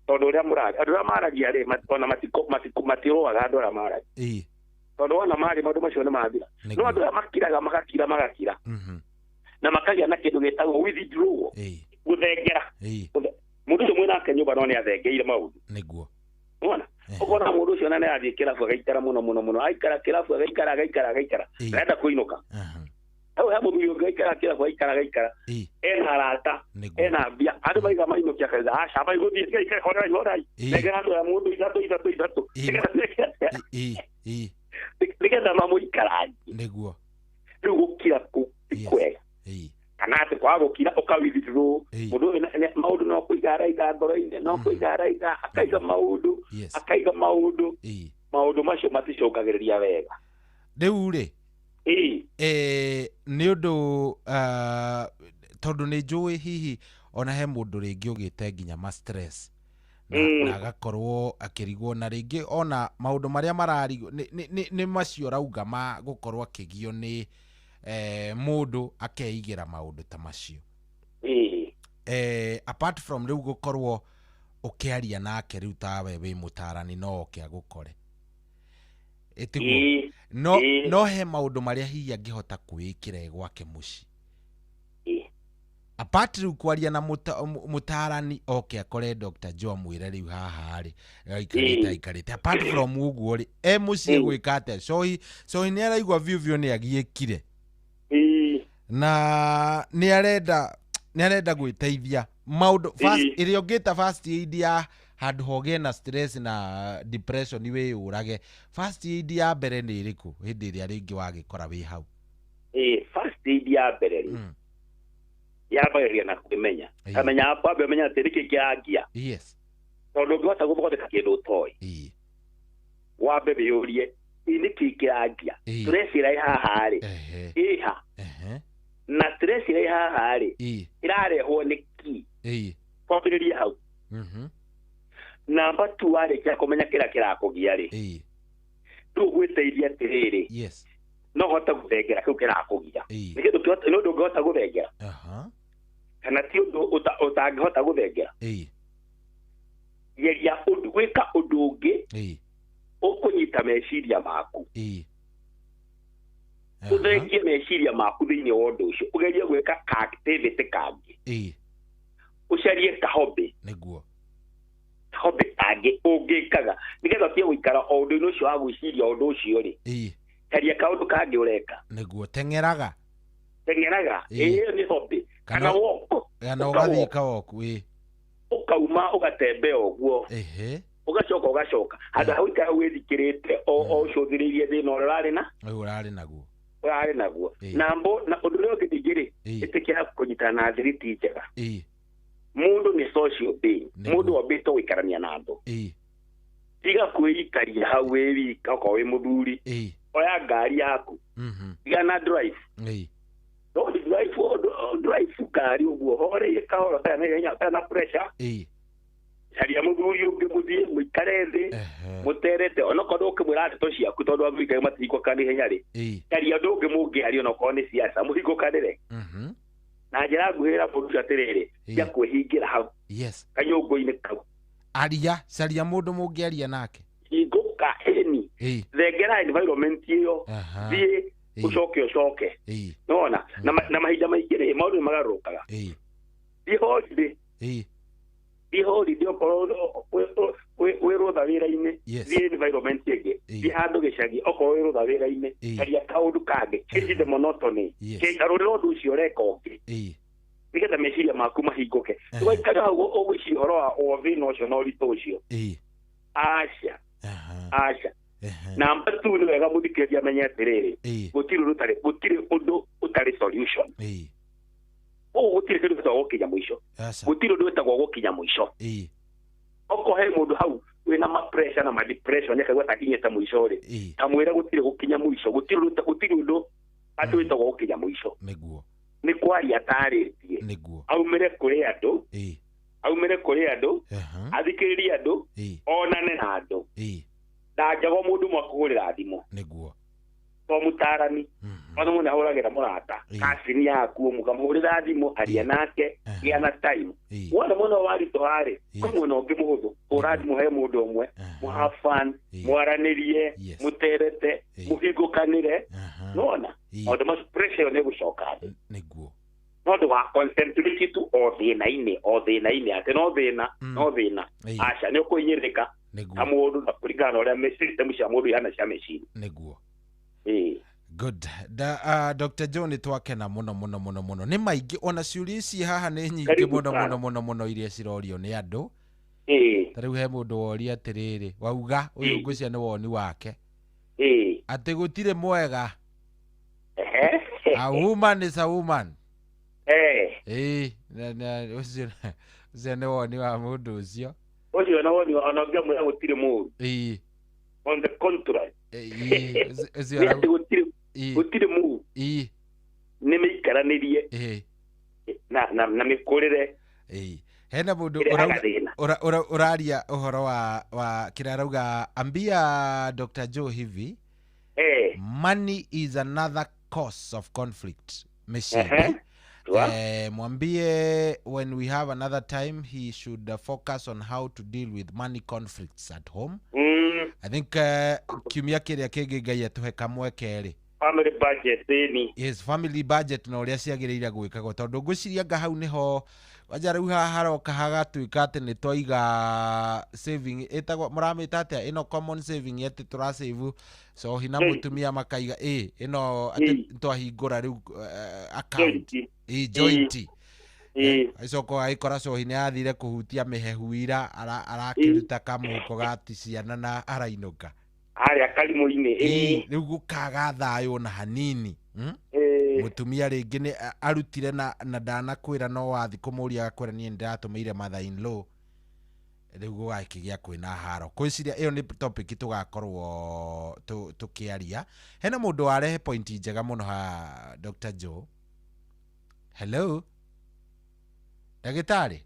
tondu uria murari andu aria maragia ri ona matiroaga andu aria maragia tondu ona mari maundu macio ni mathira no andu aria magakira na makagia na kindu gitagwo withdraw guthengera mundu ucio mwina ake nyumba no ni athengeire maundu niguo unaona ukona mundu ucio nane athie kirabu agaikara muno aikara kirabu agaikara enda kuinuka au hapo biyo gaikara kirabu agaikara ena rata ena bia andu maiga mainukia kaza shaba igodi gaikara horai nega andu ya mundu itatu nigenda mamuikaraji niguo riu gukira ku kwega kana ati kwa gukira ukawithirwo mundu maundu no kuigara ngoro-ini no kuigara akaiga maundu maundu macio maticungagiriria wega riu ri ni undu tondu ni njui hihi ona he mundu ringi ugite nginya ma stress na agakorwo akirigwo na ringi ona maundu maria mararigwo ni macio rauga ma gukorwo akigio ni mundu akeigira maundu ta macio apart from riu gukorwo ukiaria nake riu tawe wi mutarani no oke agukore etiguo no he maundu maria hihi angihota kwikira gwake muci apart riu kwaria na mutarani oke akore Dr. Joe mwire riu haha ri ikarite apart from uguo ri muci gwikate so ni araigwa vivyo ni agiekire na ni arenda gwiteithia maundu first irio ngita first aid ya handu hoge na stress na depression we urage first aid ya mbere ni iriku hindi iria ringi wagikora wi hau first aid ya mbere yabageria na kumenya kamenya hapo amenya tiriki kiagia tondu ngota guthondeka kindu utoi wambe biurie niki kiagia stress ira haha ri iha na stress ira haha ri irarehwo niki kwambiriria hau namba 2 arĩkia kũmenya kĩrĩa kĩrakũgia rĩ tu gwĩteithia atĩrĩrĩ no hote gũthengera kĩu kĩrakũgia nĩ kĩndũ kĩothe nĩ ũndũ ũngĩhota gũthengera kana ti ũndũ ũtangĩhota gũthengera geria gwika undu ungi ukunyita meciria maku uthengie meciria maku thiini wa undu ucio ugerie gwika activity kangi ucarie kahobe niguo kahobe kangi ungikaga nigetha tie guikara o undu ucio wa gwiciria undu ucio ri caria kaundu kangi ureka niguo tengeraga ni hobe kana woko kana ugathika woku ukauma ugatembea uguo ugacoka hada hauika withikirite o ucuthiririe thina urari naguo na undu uria ngithigiri itikira kunyitana na thiriti njega mundu ni social being mundu wambite guikarania na andu tiga kwirikaria hau wika ko wi muthuri oya ngari yaku tiga na drive don't drive kari uguo hore kahora kana yenya kana pressure caria muthuri ungi muthie muikare thi muterete ona kondo ukimwira ndeto ciaku tondu Afrika matiko kandi henya ri caria ndu ungi mungiari ona ko ni siasa muhigo kanire na njira nguhira mundu atiriri ya kwihingira hau kanyungu-ini kau caria mundu mungiaria nake hinguka eni thengera environment iyo thie ucoke nona na mahinda maingĩ rĩ maũndũ magarukaga thi holiday okorwo wĩ rũtha wĩra-inĩ thi environment ĩngĩ thi handũ gĩcagi okorwo wĩ rũtha wĩra-inĩ caria kaũndũ kangĩ change the monotony garũrĩra ũndũ ũcio ũreka ũngĩ nĩgetha meciria maku mahingũke ndũgaikare hau ũgwĩciria ũhoro wa thĩna ũcio na ũritũ ũcio aca namba 2 ni wega muthikĩrĩria amenye atĩrĩrĩ gũtirĩ ũndũ ũtarĩ solution gũtirĩ kĩndũ gĩtagwo gũkinya mũico gũtirĩ ũndũ wĩtagwo gũkinya mũico okorwo he mũndũ hau wĩna ma-pressure na ma-depression akaigua takinyĩte mũico rĩ tamwĩre gũtirĩ gũkinya mũico gũtirĩ ũndũ atĩ wĩtagwo gũkinya mũico nĩ kwaria atarĩtie aumĩre kũrĩ andũ athikĩrĩrie andũ onane na andũ ndajago mundu mwakugurira thimo niguo to mutarani ona mundu ahuragira murata kasini yaku mukamurira thimo aria nake giana time wona muno wari tohare komo no ngimuhuthu urathimo he mundu umwe muhafan mwaranirie muterete muhigokanire nona onde mas pressure ne gucoka niguo no wa concentrate tu o thina-ini ati no thina aca ni ukuinyirika amundu na kuringana uria system cia mundu yana cia meciri niguo good Dr. John twakena muno ni maingi ona ciuria ici haha ni nyingi muno iria cirorio ni andu tariu he mundu woria atiriri wauga uyu ngucia ni woni wake ati gutire mwega a woman is a woman ucio ni woni wa mundu ucio ojo na woni ona ngamwe gutire mu on the contrary gutire mu ni mikaranirie na mikurire hena mundu uraria uhoro wa kirarauga ambia Dr. Joe hivi money is another cause of conflict machine mwambie when we have another time he should focus on how to deal with money conflicts at home. I think kiumia kiria kingi ngai atuhe kamwe keri family budget ni yes family budget no ria ciagiriire gwikagwo tondu nguciria nga hau niho waja riu haroka hagatuika ati ni toiga saving etagwo muramita atia ino common saving ati tura save so hina mutumia makaiga ino ati twahingura riu account joint icoko aikora so hina athire kuhutia mihehu ira arakiruta kamuko gati ciana na arainuka aria kalimu-ini riu gukaga thayo na hanini mutumia ringi ni arutire na ndanakwira no wathi kumuria akwira ni ndatumeire mother in law riu gugakigia kwina haro kwiciria iyo ni topic tugakorwo tukiaria hena mundu warehe point njega muno ha Dr. Joe. Hello Dagitari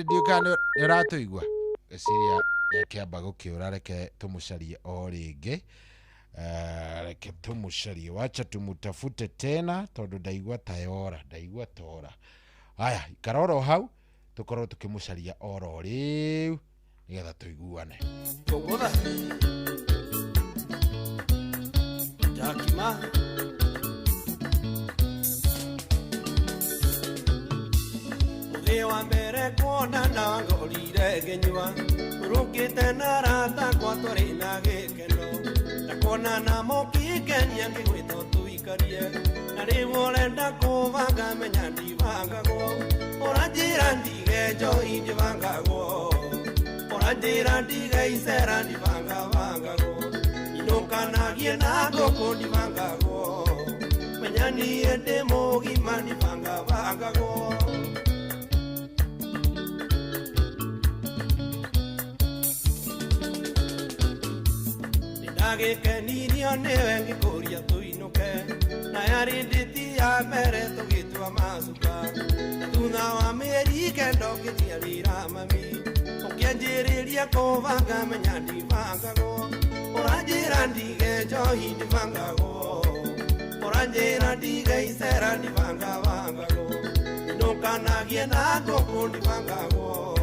ndio kana uratuigwa giciria yakiamba gukiura reke tumucarie o ringi reke tumucarie wacha tumutafute tena tondu ndaigua tora haya ikaroro hau tukorwo tukimucaria oro riu nigetha tuiguane. Tugutha Jakima Uthewa mbere kuona na ngorire ngenyua urukite na rata kwa turi na gikeno ndakona na mokigenia ngwito tuikarie na riu urenda kuvanga menya ndivangagwo uranjira ndige njoi ndivangagwo uranjira ndige icera ndivangavangagwo inukanagie na ngũkũ ndivangagwo menya niĩ ndĩ mũgima ndivangavangagwo. Nĩndagĩkenirio nĩwe ngĩkũria tũinũke na yarĩ ndĩti ya mbere tũgĩtua macuka thutha wa mĩeri kenda ũkĩthiarĩra mami ũkĩanjĩrĩria kũvanga menya ndivangagwo uranjĩra ndige njohi ndivangagwo uranjĩra ndige icera ndivangavangagwo inũkanagie na ngũkũ ndivangagwo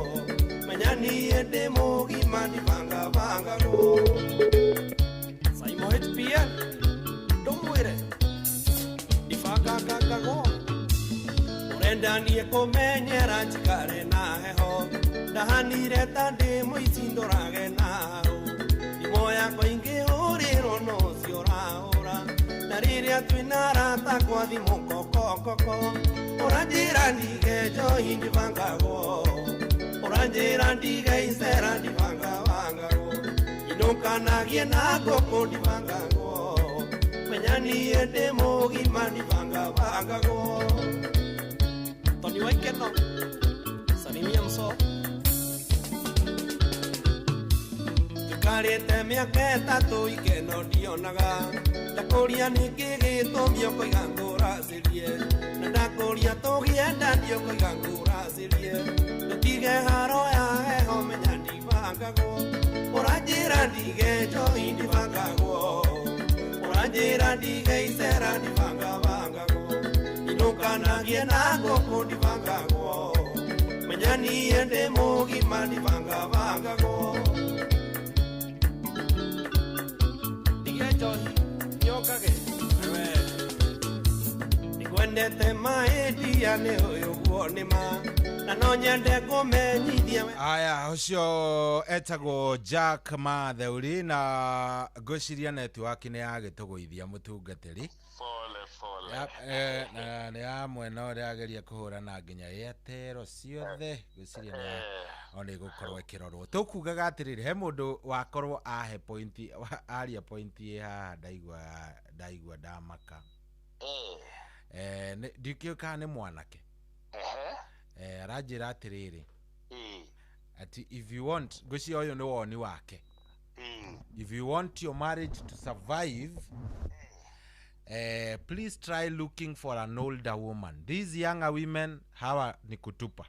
menya niĩ ndĩ mũgima ndivangavangagwo. Saimo HPN ndũmwĩre ndivangagwo urenda niĩ kũmenyera njikare na heho ndahanire ta ndĩ mũici ndũrage naũ moya koingi uriro no ciora na riria twina rata kwa thimu kokoko uranjira ndige njoi ndivangagwo uranjira ndige icera ndivangavangagwo inũkanagie na ngũkũ ndivangagwo menya niĩ ndĩ mũgima ndivangavangagwo. Tony Waikeno salimia mso karĩte mĩaka ĩtatũ ikeno ndionaga ndakũria nĩkĩ gĩtũmi ũkoiga ngũracĩrie na ndakũria tũgĩenda ndiokoiga ngũracĩrie tũtige haro ya heho menya ndivangagwo uranjĩra ndige njoi ndivangagwo uranjĩra ndige icera ndivangavangagwo inũkanagie na ngũkũ ndivangagwo menya niĩ ndĩ mũgima ndivangavangagwo. Nyokage nikwendete maĩndia nĩ ũyũ guonĩma na no nyende kũmenyithia. Aya ũcio etagwo Jack Matheuri na ngwĩciria netiwaki nĩ yagĩtũgũithia mũtungatĩri na nĩ ya mwena ũrĩa ageria kũhũrana nginya Airtel ciothe ngwĩciria ona igũkorwo ĩkĩrorwo. Tũkugaga atĩrĩrĩ he mũndũ wakorwo ahe point aria point haha ndaigua ndamaka ndikĩũka nĩ mwanake aranjĩra atĩrĩrĩ ati if you want ngwĩciria ũyũ nĩ woni wake if you want your marriage to survive please try looking for an older woman. These younger women hawa ni kutupa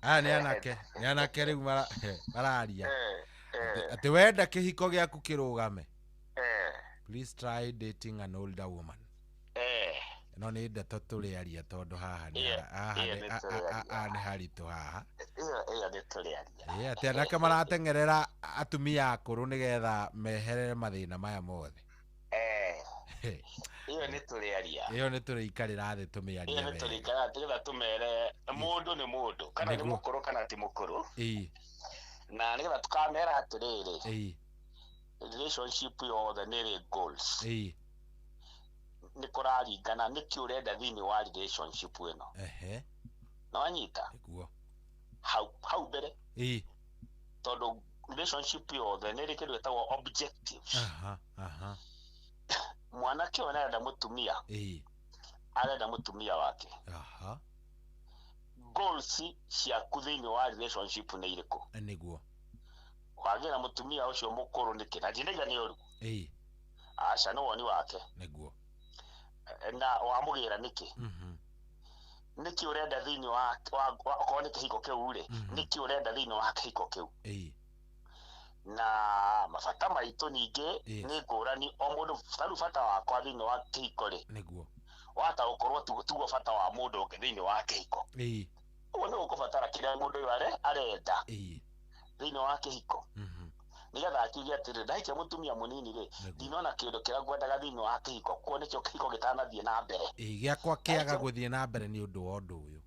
ni anake rĩu mararia ati wenda kĩhiko gĩaku kĩrũgame please try dating an older woman. No nĩ ndeto tũrĩaria tondũ haha nĩ haritũ haha ati anake marateng'erera atumia akũrũ nĩgetha meherere mathĩna maya mothe. Iyo nĩ tũrĩaria iyo nĩ tũrĩikarĩra thĩ tũmĩarie iyo nĩ tũrĩikarĩra nĩgetha tũmere mũndũ nĩ mũndũ kana nĩ mũkũrũ kana ti mũkũrũ na nĩgetha tũkamera atĩrĩrĩ relationship yothe nĩ goals nĩ kũraringana nĩkĩ ũrenda thĩinĩ wa relationship ĩno na wanyita hau mbere tondũ relationship yothe nĩ kĩndũ gĩtagwo objectives. Mwanake ũyũ arenda mũtumia arenda mũtumia wake goals ciaku thĩinĩ wa relationship nĩ irĩkũ? Nĩguo wagĩra mũtumia ũcio mũkũrũ nĩkĩ na njĩra nĩ ũru aca nĩ woni wake nĩguo na wamũgĩra nĩkĩ nĩkĩ ũrenda thĩinĩ wa okorwo nĩ kĩhiko kĩu rĩ nĩkĩ ũrenda thĩinĩ wa kĩhiko kĩu na mabata maitũ ningĩ nĩ ngũrani o mũndũ tarũ bata wakwa thĩinĩ wa kĩhiko rĩ nĩguo wata gũkorwo tugo bata wa mũndũ ũngĩ thĩinĩ wa kĩhiko Uone ukubatara kile mundu yale arenda. Thino wa kihiko. Nigetha akiuge atiri ndaikia mutumia munini ri ndinona kindu kira ngwendaga thino wa kihiko kuone kio kihiko gitanathie na mbere. Giakwa kiaga guthie na mbere ni undu wa undu uyu.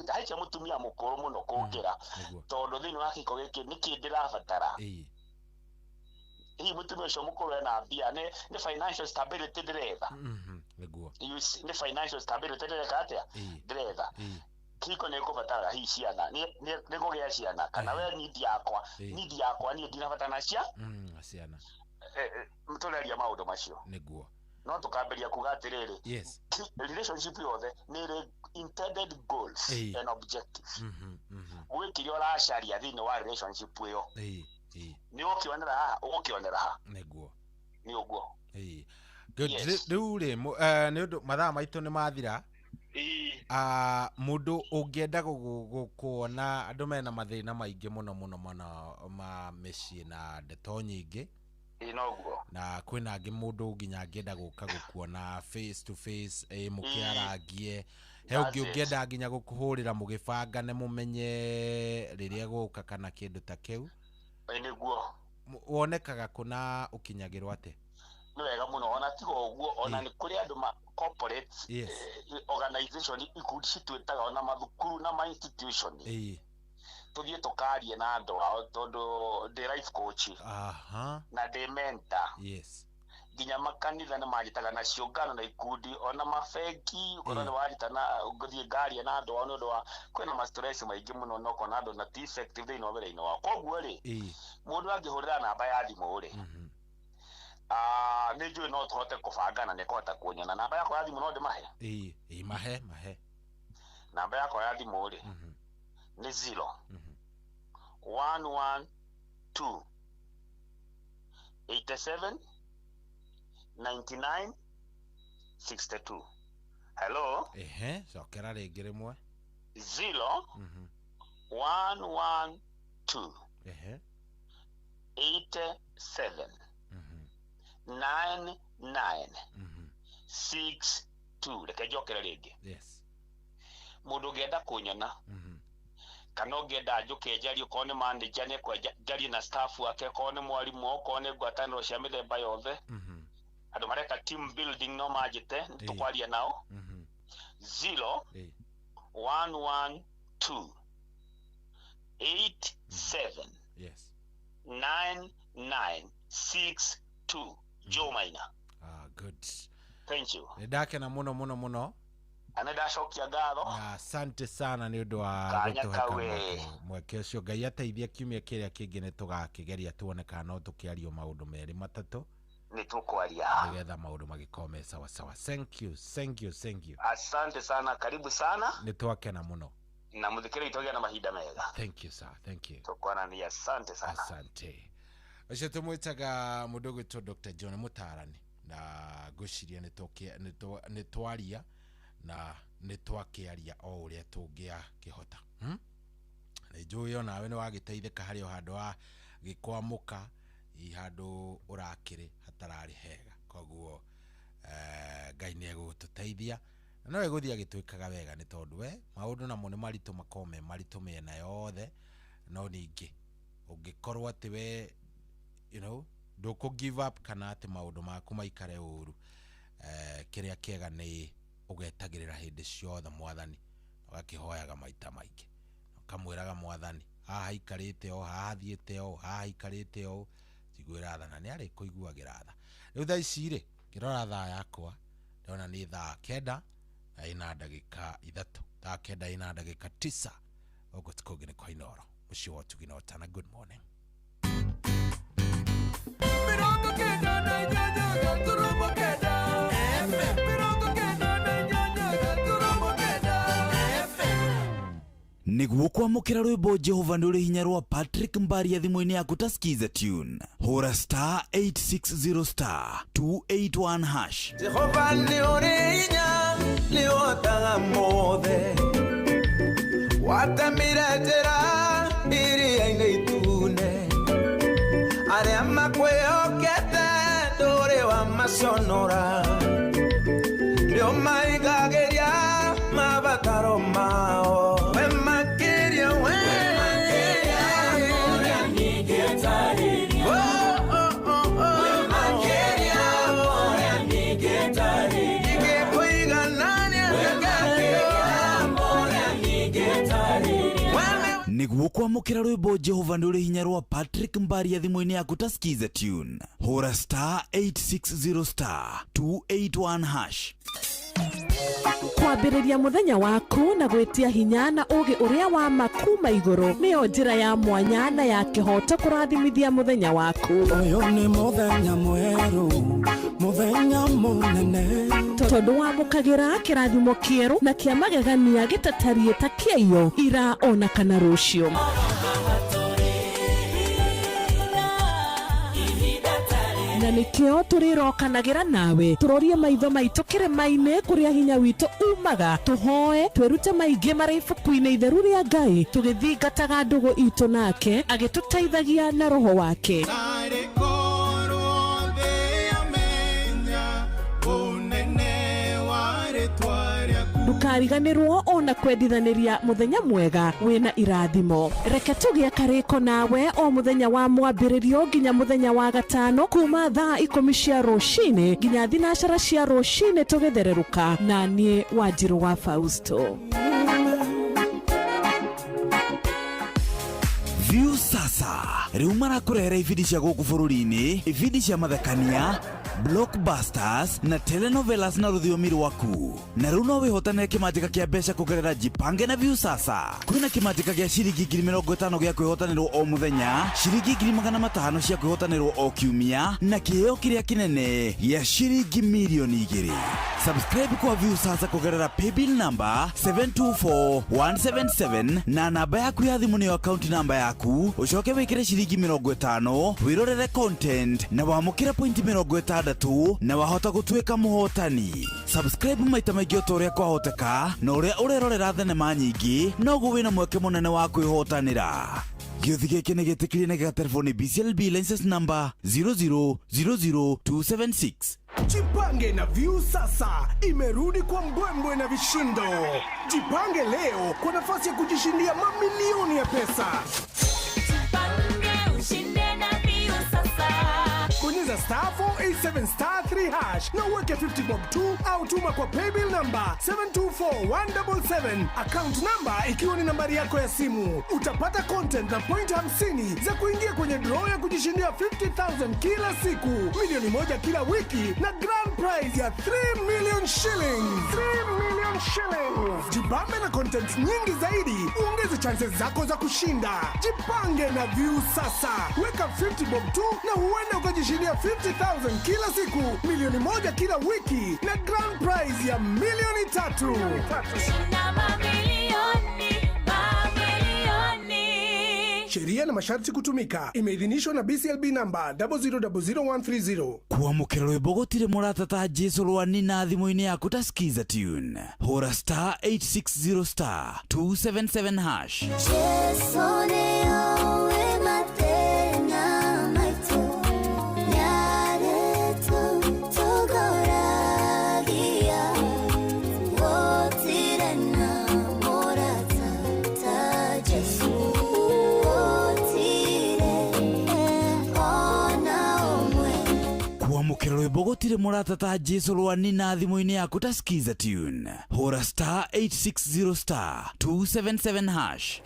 Ndaikia mutumia mukuru muno kukira tondu thino wa kihiko giki ni kindirabatara. Hii mutumia ucio mukuru ena mbia ni financial stability ndireva. Niguo. Ni financial stability ndireka atia ndireva. Kiko ne kubatara hii ciana ni kugia ciana kana we need yakwa ni ndinabatana ciana mutoleria maundu macio niguo no tukamberia kuga atiriri yes relationship yothe ni intended goals and objectives wikiri uracaria thini wa relationship yo ni ukionera ha niguo ni uguo good riu ri ni undu mathaa maitu ni mathira mundu ungienda kuona andu mena mathina maingi muno ma micii na ndeto nyingi na kwina angi mundu nginya angienda guka gukuona face to face mukiarangie he ungi ungienda nginya gukuhurira mugibangane mumenye riria guka kana kindu ta kiu niguo wonekaga kuna ukinyagirwa ate ni wega muno ona tigo uguo ona ni kuri andu ma corporate organization ikundi citwitaga ona mathukuru na ma institution tuthie tukarie na andu ao tondu the life coach na the mentor nginya makanitha ni magitaga na ciungano na ikundi ona mafeki ona ni waritana nguthie ngarie na andu ao ni undu wa kwina ma stress maingi muno no kona andu na effective thini wa wira-ini wa koguo ri mundu angihurira namba ya thimu ri ni njui no tuhote kubangana ni kota kuonyana namba yako ya thimu no ndimahe mahe namba yako ya thimu ri ni 0 112 87 99 62 hello cokera ringi rimwe 0 112 87 99 62 reke njokere ringi mundu ngenda kunyona kana ngenda njuke njari ko ni manager ne kwa njari na staff wake ko ni mwarimu ko ni ngwataniro cia mithemba yothe andu mareka team building no majite tukwaria nao 0 112 87 9962 Joe Maina. Good. Thank you. Ndakena muno. Anada shokia gatho. Asante sana ni undu wa gutuheka mweke ucio Ngai ateithia kiumia kiria kingi ni tugakigeria tuone kana no tukiario maundu meri matatu ni tukwaria nigetha maundu magikome sawa. Thank you. Asante sana, karibu sana. Ni twakena muno na muthikire itogia na mahinda mega. Thank you sir, thank you. Tukwana ni asante sana. Asante. Acha tumwitaga mudogo to Dr. John Mutarani na guciria ni twaria na ni twakiaria o uria tungia kihota ni njuyo nawe ni wagiteithika hari o handu wa gikwamuka i handu urakiri hatarari hega koguo Ngai ni egututeithia na no eguthia gitwikaga wega ni tondu we maundu namo ni maritu makome maritu mena yothe no ningi ungikorwo ati we ndoko give up kana ati maundu maku maikare uru kiria kiega ni ugetagirira hindi ciothe mwathani ugakihoyaga maita maingi ukamwiraga mwathani haha ikarite o haha thiete o haha ikarite o tigwira tha na ni ari kuiguagira tha riu tha ici ri kirora tha yakwa ndona ni tha 9 na ina ndagika 3 tha 9 ina ndagika 9 ugutikugine kwa inoro mucio watu ginotana. Good morning. Niguo kwamukira rwimbo Jehova ni uri hinya rwa Patrick Mbaria thimu-ini yaku ta skiza tune hura star 860 star 281 hash. Jehova ni uri hinya ni otaga mothe watamira njira iria-ini itune aria makwihokete nduri wa maconora ndio maigagiria mabataro mao Gukwamukira rwimbo Jehova nduri hinya rwa Patrick Mbaria thimu-ini yaku ta skiza tune. Hora star 860 star 281 hash. Kwambĩrĩria mũthenya waku na gwĩtia hinya na ũgĩ ũrĩa wa makuma igũrũ nĩyo njĩra ya mwanya na ya kĩhoto kũrathimithia mũthenya waku. Ũyũ nĩ mũthenya mwerũ, mũthenya mũnene, tondũ wamũkagĩra kĩrathimo kĩerũ na kĩa magegania gĩtatariĩ ta kĩayo ira ona kana rũciũ. Na nikio turirokanagĩra nawe turorie maitho maitũ kĩrĩma-inĩ kũrĩa hinya witũ umaga, tuhoe twĩrute maingĩ marĩ ibuku-inĩ itheru rĩa Ngai tũgĩthingataga ndũgũ itũ nake agĩtũteithagia na roho wake. Ndukariganĩrwo ona kwendithanĩria mũthenya mwega wĩna irathimo. Reke tũgĩe karĩko nawe o mũthenya wa mwambĩrĩrio nginya mũthenya wa gatano kuma thaa 10 cia rũcinĩ nginya thinacara cia rũcinĩ tũgĩthererũka na niĩ Wanjirũ wa Fausto. View sasa rĩu marakũrehera ibindi cia gũkũ bũrũri-inĩ, ibindi cia mathekania, blockbusters na telenovelas na rũthiomi rwaku. Na rĩu no wĩhotanĩre kĩmanjĩka kĩa mbeca kũgerera Jipange na View Sasa. Kwĩna kĩmanjĩka gĩa ciringi 50,000 gĩa kwĩhotanĩrwo o mũthenya, ciringi 500,000 cia kwĩhotanĩrwo o kiumia na kĩheo kĩrĩa kĩnene gĩa ciringi milioni 2. Subscribe kwa View Sasa kũgerera paybill number 724177 na namba yaku ya thimũ nĩyo account number yaku, ũcoke wĩkĩre ciringi 50 wĩrorere content na wamũkĩre point 60 na wahota gũtuĩka mũhotani. Subscribe maita maingĩ o ũrĩa kwahoteka na ũrĩa ũrerorera thenema nyingĩ noguo wĩna mweke mũnene wa kwĩhotanĩra. Gĩothi gĩkĩ nĩ gĩtĩkĩrie na gĩgatelefoni BCLB license number 0000276. Jipange na View Sasa imerudi kwa mbwembwe na vishindo. Jipange leo kwa nafasi ya kujishindia mamilioni ya pesa. Jipange ushinde na View Sasa. Bonyeza star 487 star 3 hash na uweke 50 bob 2 au tuma kwa paybill number 724177, account number ikiwa ni nambari yako ya simu. Utapata content na point 50 za kuingia kwenye draw ya kujishindia 50,000 kila siku, milioni 1 kila wiki na grand prize ya 3 million shillings. 3 million shillings. Jibambe na content nyingi zaidi, uongeze chances zako za kushinda. Jipange na View Sasa. Weka 50 bob 2 na huenda ukajishindia 50,000 kila siku, milioni 1 kila wiki na grand prize ya milioni 3. Sheria na masharti kutumika. Imeidhinishwa na BCLB number 0000130. Kwamũkĩra rwĩmbo gũtirĩ mũrata ta Jesũ rwani na thimũ-inĩ yaku ta skiza tune. Hora star 860 star 277 hash. Kwamũkĩra rwĩmbo gũtirĩ mũrata ta Jesũ rwani na thimũ-inĩ yaku ta skiza tune. Hora star 860 star 277 hash.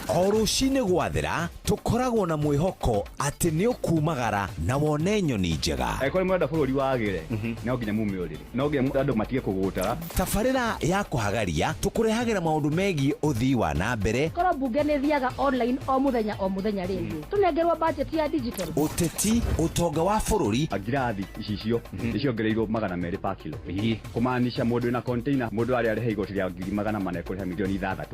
O rũcinĩ gwathĩra tũkoragwo na mwĩhoko atĩ nĩ ũkumagara na wone nyoni njega. Kũrĩ mwenda bũrũri wagĩre no nginya mume ũrĩrĩ, no nginya andũ matige kũgũtara. Tabarĩra ya kũhagaria tũkũrehagĩra maũndũ megiĩ ũthii wa na mbere. Korwo mbunge nĩ thiaga online o mũthenya rĩngĩ tũnengerwo budget ya digital. Ũteti, ũtonga wa bũrũri, ngirathi icicio nĩciongereirwo 200 per kilo. Kũmaanisha mũndũ wĩna container, mũndũ arĩa arĩhe igoti rĩa 400 kũrĩha milioni 6.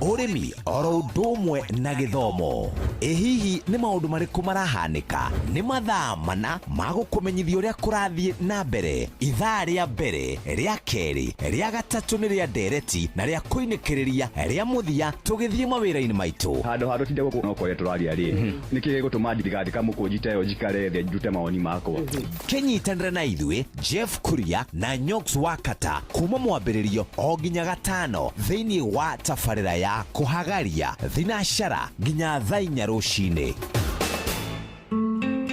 Ũrĩmi oro ũndũ ũmwe na gĩthomo. Hihi nĩ maũndũ marĩkũ marahanĩka? Nĩ mathaa mana ma gũkũmenyithia ũrĩa kũrathiĩ na mbere. Ithaa rĩa mbere, rĩa kerĩ, rĩa gatatũ nĩ rĩa ndereti na rĩa kũinĩkĩrĩria rĩa mũthia tũgĩthiĩ mawĩra-inĩ maitũ. Handũ tinde gũkũ no kũrĩa tũraria rĩ. Nĩkĩ gũtũma thirikari kamũkũnjita ĩyo njikare thĩ njute mawoni makwa. Kĩnyitanĩre na ithuĩ Jeff Kuria na Nyox Wakata kuma mwambĩrĩrio o nginya gatano thĩinĩ wa tabarĩra ya kũhagaria thinacara nginya thaa 4 rũcinĩ.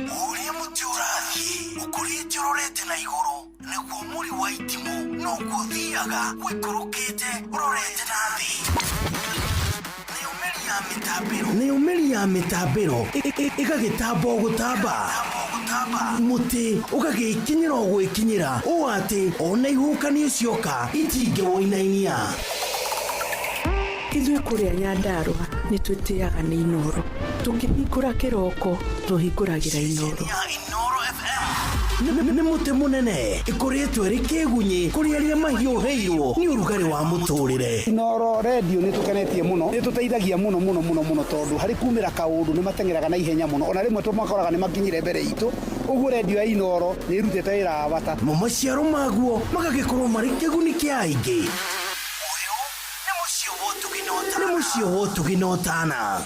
Ũrĩa mũtĩ ũrathiĩ ũkũrĩte ũrorete na igũrũ nĩguo mũri wa itimũ no kuthiaga wikurukite urorete nathi ni umeri ya mitabiro igagitambo gutamba muti ugagikinyira gwikinyira uati ona ihukani cioka itinge woinainia Ithuĩ kũrĩa Nyandarua nĩ twĩtĩaga nĩ Inooro. Tũngĩhingũra kĩroko tũhingũragĩra Inooro. Nĩ mũtĩ mũnene ĩkoretwo ĩrĩ kĩgunyi kũrĩ arĩa mahiũhĩirwo nĩ ũrugarĩ wa mũtũrĩre. Inooro radio nĩ tũkenetie mũno, nĩ tũteithagia mũno tondũ harĩ kumĩra kaũndũ nĩ matengeraga na ihenya mũno, ona rĩmwe tũmakoraga nĩ makinyire mbere itũ. Ũguo radio ya Inooro nĩ ĩrutĩte wĩra wa bata. Maciaro maguo magagĩkorwo marĩ kĩguni kĩa aingĩ. Nĩ mũciĩ wo tũginotana.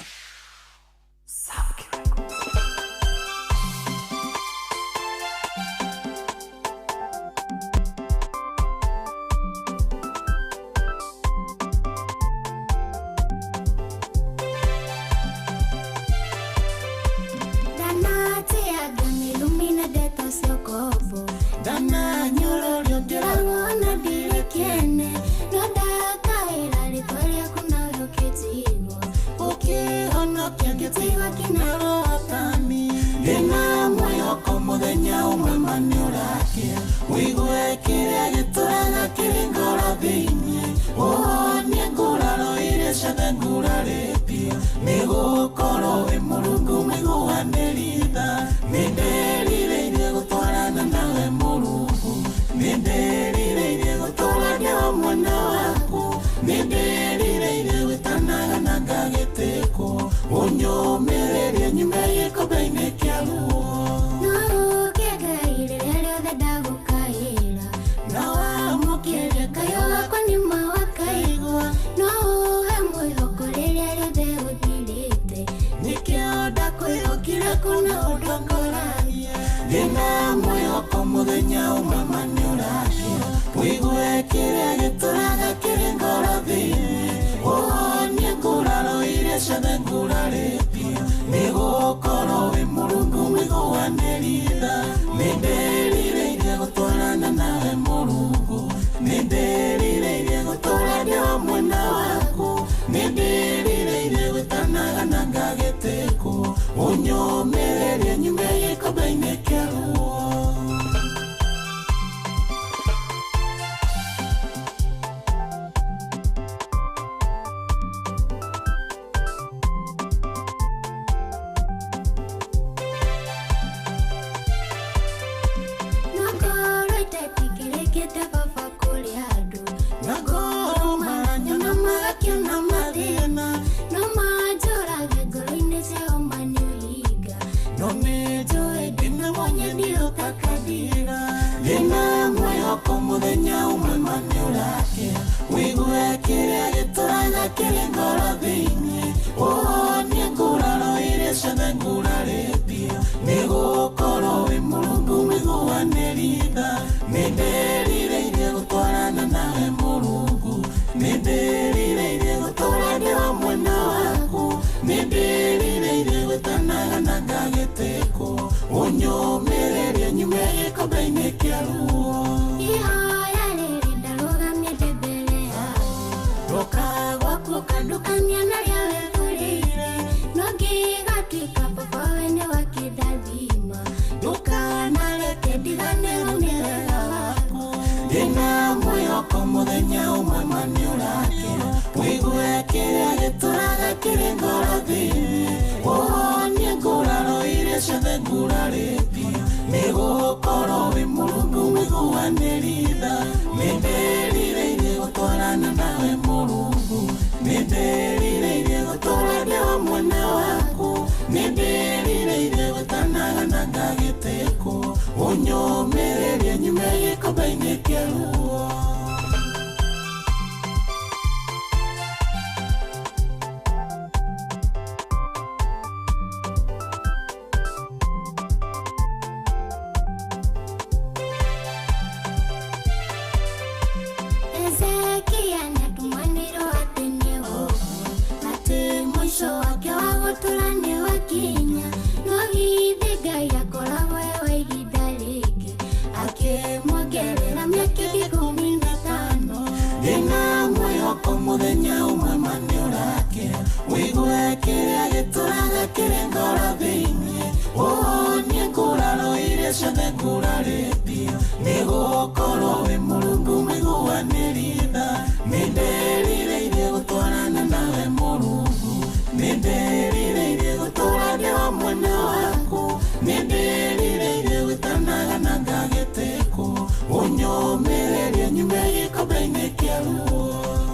Mwongerera mĩaka 10 muthenya umwe maniurake wigue kiria gituraga kiri ngoro thiini uhonie nguraro iria ciothe ngurarĩtio nĩgũkorwo wĩ Mũrungu mĩiguanĩrie tha nĩndĩrĩirie gũtwarana nawe Mũrungu nĩndĩrĩirie gũtũũra ndĩ wa mwena waku nĩndĩrĩirie gwĩtanaga na ngagĩtĩkwo ũnyũmĩrĩrie nyume gĩkombe-inĩ kĩa ruo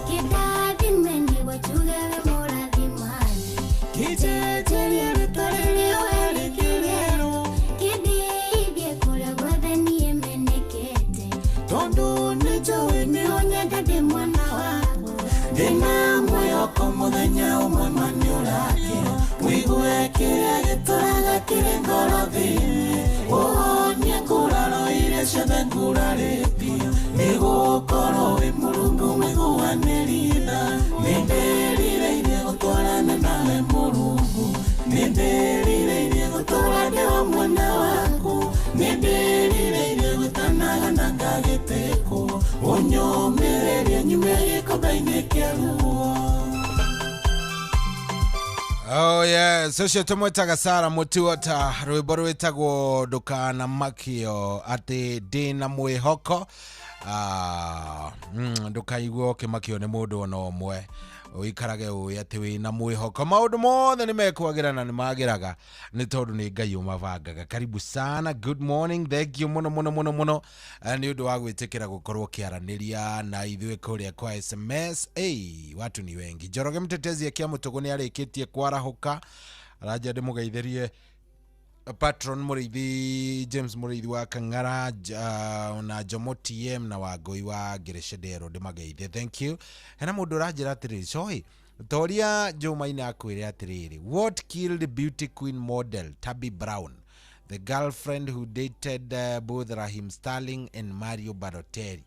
kĩndathime nĩguo tuge wĩ mũrathimani kĩnjenjerie rĩtwa rĩrĩa werĩkĩrĩrwo kĩndeithie kũrĩa guothe niĩ menekete tondũ nĩnjũĩ nĩũnyenda ndĩ mwana waku ndĩna mwĩhoko mũthenya ũmwe maniũrakĩra wigue kĩrĩa gĩtũraga kĩrĩ ngoro thĩinĩ ũhonie nguraro iria ciothe ngurarĩtio nĩgũkorwo wĩ Mũrungu mĩiguanĩrie tha nĩndĩrĩirie gũtwarana nawe Mũrungu nĩndĩrĩirie gũtũũra ndĩ wa mwena waku nĩndĩrĩirie gwĩtanaga na ngagĩtĩkwo ũnyũmĩrĩrie nyume gĩkombe-inĩ kĩa ruo. Oh yes, ucio tumwetaga Sara Mutuota rwimbo rwitagwo ndukana makio ati ndina mwihoko ndukaigwo kimakio ni mundu ona omwe uikarage uyu ati wina mwihoko maundu mothe ni mekwagira na ni magiraga ni tondu ni Ngai umavangaga. Karibu sana, good morning, thank you muno ni undu wa gwitikira gukorwo kiaraniria na ithuĩ kuria kwa SMS. Watu ni wengi. Njoroge Mtetezi akia Mutugu ni arikitie kwarahuka araja ndimugeithĩrie Patron Muriithi, James Muriithi wa Kang'ara, na Jomo TM na Wangui wa Gereshedero ndimageithie, thank you. Hena mundu urajira atiriri soy Toria Jomaina akwire atiriri, what killed beauty queen model Tabby Brown, the girlfriend who dated both Raheem Sterling and Mario Balotelli?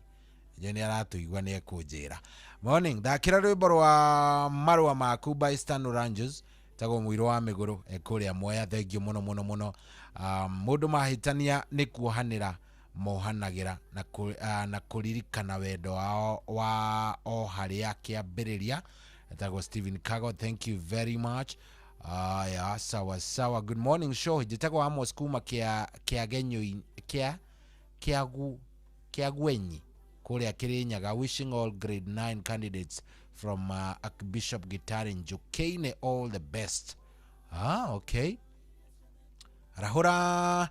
Jeni aratuigwa ni ekujira. Morning, thakira rwimbo rwa marua maku by Stan Oranges tago mwiro wa miguru ekuria moya, thank you muno. Mundu mahitania ni kuohanira mohanagira na kuririkana wendo wao wa o haria kiambiriria tago Stephen Kago, thank you very much. Ya sawa, good morning show jitago Amos kuma kia genyo kia gwenyi kuria Kirinyaga, wishing all grade 9 candidates from Archbishop Gitari Njukene all the best. Okay. Rahura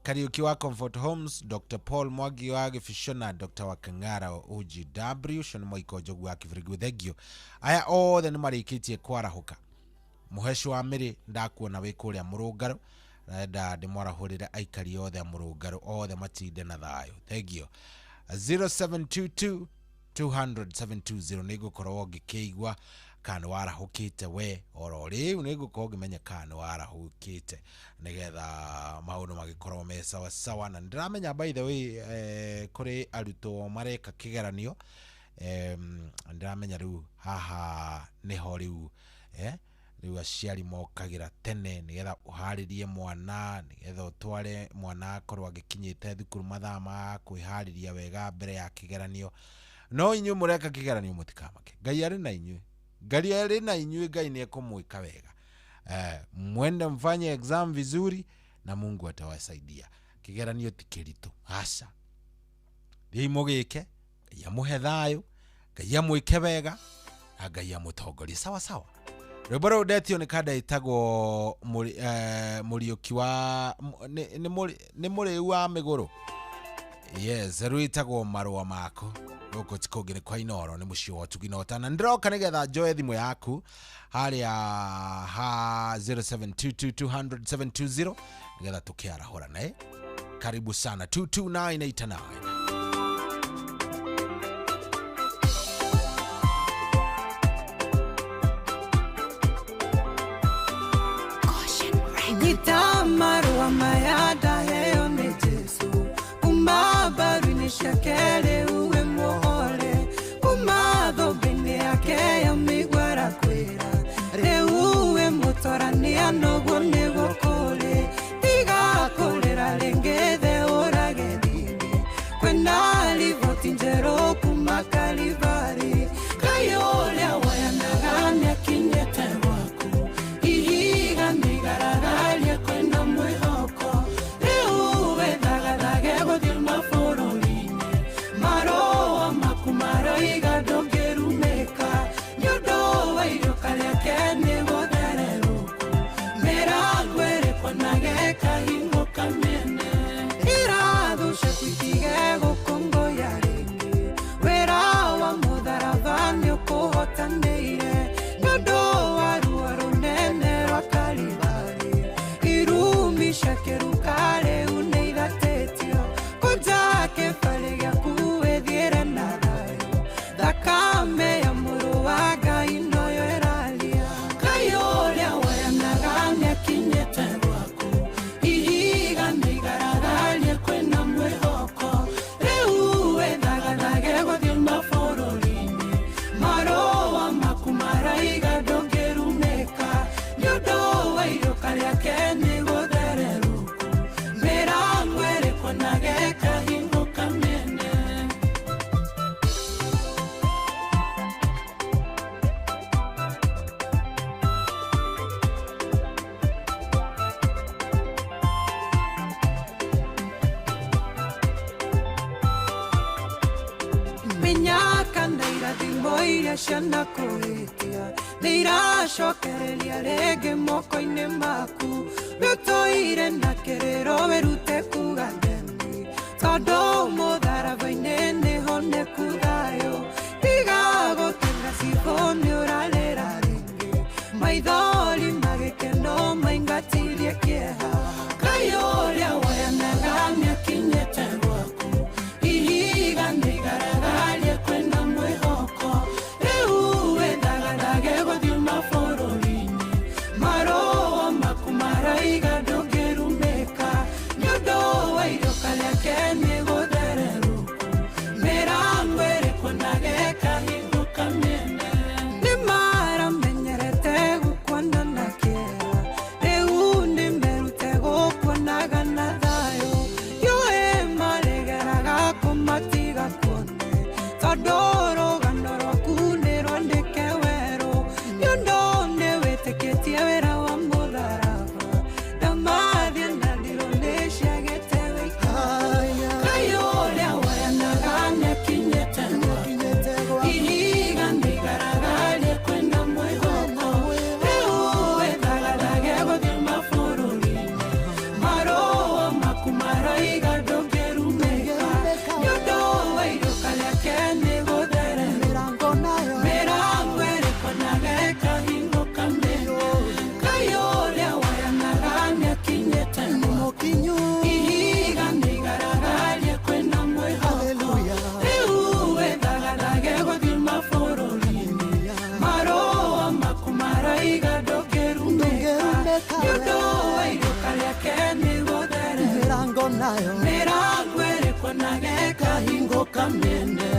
Kariuki wa Comfort Homes, Dr. Paul Mwagi wa Gifishona, Dr. Wakangara OGW, Shon Moiko Jogu wa Kifrigu, thank you. Aya othe ni marikitie kwarahuka. Muheshu wa miri ndakuona wi kuria Murungaro, renda ndimwarahurire aikari othe a Murungaro othe matinde na thayo, thank you. 0722 200-720 nigukorwo ngikigwa kana warahukite we oro riu nigukorwo ngimenya kana warahukite nigetha maundu magikorwo me sawa na ndiramenya by the way kuri aruto mareka kigeranio ndiramenya riu haha niho riu riu aciari mokagira tene nigetha uharirie mwana nigetha utware mwana akorwo agikinyite thukuru mathaa ma kwihariria wega mbere ya kigeranio. No inyu mureka kigeranio mutikamake. Ngai ari na inyu. Ngai ni ekumwika wega. Mwende mfanye exam vizuri na Mungu atawasaidia. Kigeranio ti kiritu. Hasa. Ndi mugike, Ngai amuhe thayo, Ngai amwike wega, na Ngai amutongori sawa. Rwimbo udetio ni kada itago Muriuki wa ni Muriu wa Miguru. Yes, ruitagwo marua mako. Goko tikogere kwa inoro ni mucio watu ginota na ndiroka nigetha njoe thimu yaku haria ha 0722 nigetha tukiarahura nae. Karibu sana 22989. Marua mayada heyo ni Jesu Umabaru ni shakele uwe muhole Umadho bini yake ya migwara kwera Re uwe mutorani anogo nego kole Tiga kolera lengede orage dini moiria ciana kũhĩtia nĩ iracokereria rĩngĩ moko-inĩ maku rũtũire na kĩrĩro wĩrute kuga themi tondũ mũtharaba-inĩ nĩho nĩku thayũ igagũtũra cibũ nĩ ũrarĩra rĩngĩ maithori magĩkeno maingatithie kĩeha Ngai ũrĩa woyanaga nĩakinyĩte gwaku ihiga nĩigaragaria kwĩna mwĩhoko rĩu wĩthagarage gũthiĩ mabũrũri-inĩ marũa maku maraiga ndũngĩrumĩka nĩũndũ wa iroka rĩake nĩgũthererũku mĩrango ĩrĩkũ nageka hingũka mĩene nĩmaramenyerete gũkuona na kĩeha rĩu nĩmerute gũkuonaga na thayũ yũĩ maregeraga kũmatiga kuone tondũ rũgano rwaku nĩ rwandĩke werũ nĩũndũ nĩwĩtĩkĩtie wĩra wa mũtharaba ndamathiĩ na ndirũ nĩciagĩte wĩika Ngai ũrĩa woyanaga nĩakinyĩte gwaku ihiga nĩigaragaria kwĩna mwĩhoko rĩu wĩthagarage gũthiĩ mabũrũri-inĩ marũa maku maraiga ndũngĩrumĩka nĩũndũ wa iroka rĩake nĩgũtherera mĩrango ĩrĩkũ nageka hingũka mĩene Ngai ũrĩa woyanaga nĩakinyĩte mũkinyu ihiga nĩigaragaria kwĩna mwĩhoko rĩu wĩthagarage gũthiĩ mabũrũri-inĩ marũa maku maraiga ndũngĩrumĩka nĩũndũ wa iroka rĩake nĩgũtherera mĩrango ĩrĩkũ nageka hingũka mĩene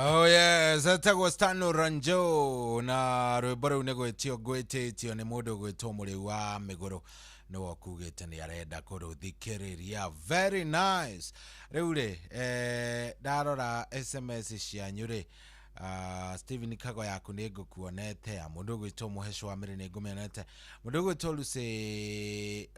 Oh yes, etagwo Stano Ranjo na rwĩmbo rũu nĩ gwĩtio gwĩtĩtio nĩ mũndũ gwĩtwo mũrĩu wa mĩgũrũ nĩwe kugĩte nĩ arenda kũrũthikĩrĩria. Very nice. Rĩu rĩ ndarora SMS cianyu rĩ Steven Kago yaku nĩ ngũkuonete ya mũndũ gwĩtwo Mũhesho wa Mĩrĩ nĩ ngũmenete mũndũ gwĩtwo Lucy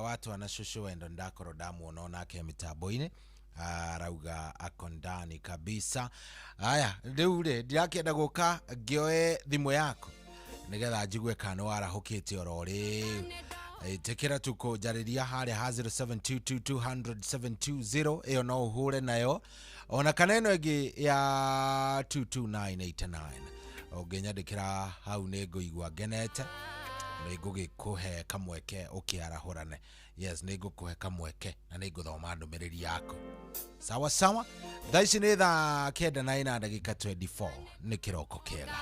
watu ana shushu wendo ndakorwo ndamuona nake mitambo-inĩ arauga akondani kabisa. Aya rĩu rĩ ndirakĩenda gũka ngĩoe thimũ yaku nĩgetha njigue kana warahũkĩte oro rĩu tekera tuko jariria harĩa ha 0722200720 ĩyo no ũhũre nayo ona kana ĩno ĩngĩ ya 22989 ũngĩnyandĩkĩra hau nĩ ngũigua ngenete nĩ ngũgĩkũhe kamweke ũkĩarahũrane. Yes, nĩ ngũkũhe kamweke na nĩ ngũthoma ndũmĩrĩri yako sawa sawa. Thaa ici nĩ thaa 9:24 nĩ kĩroko kĩega.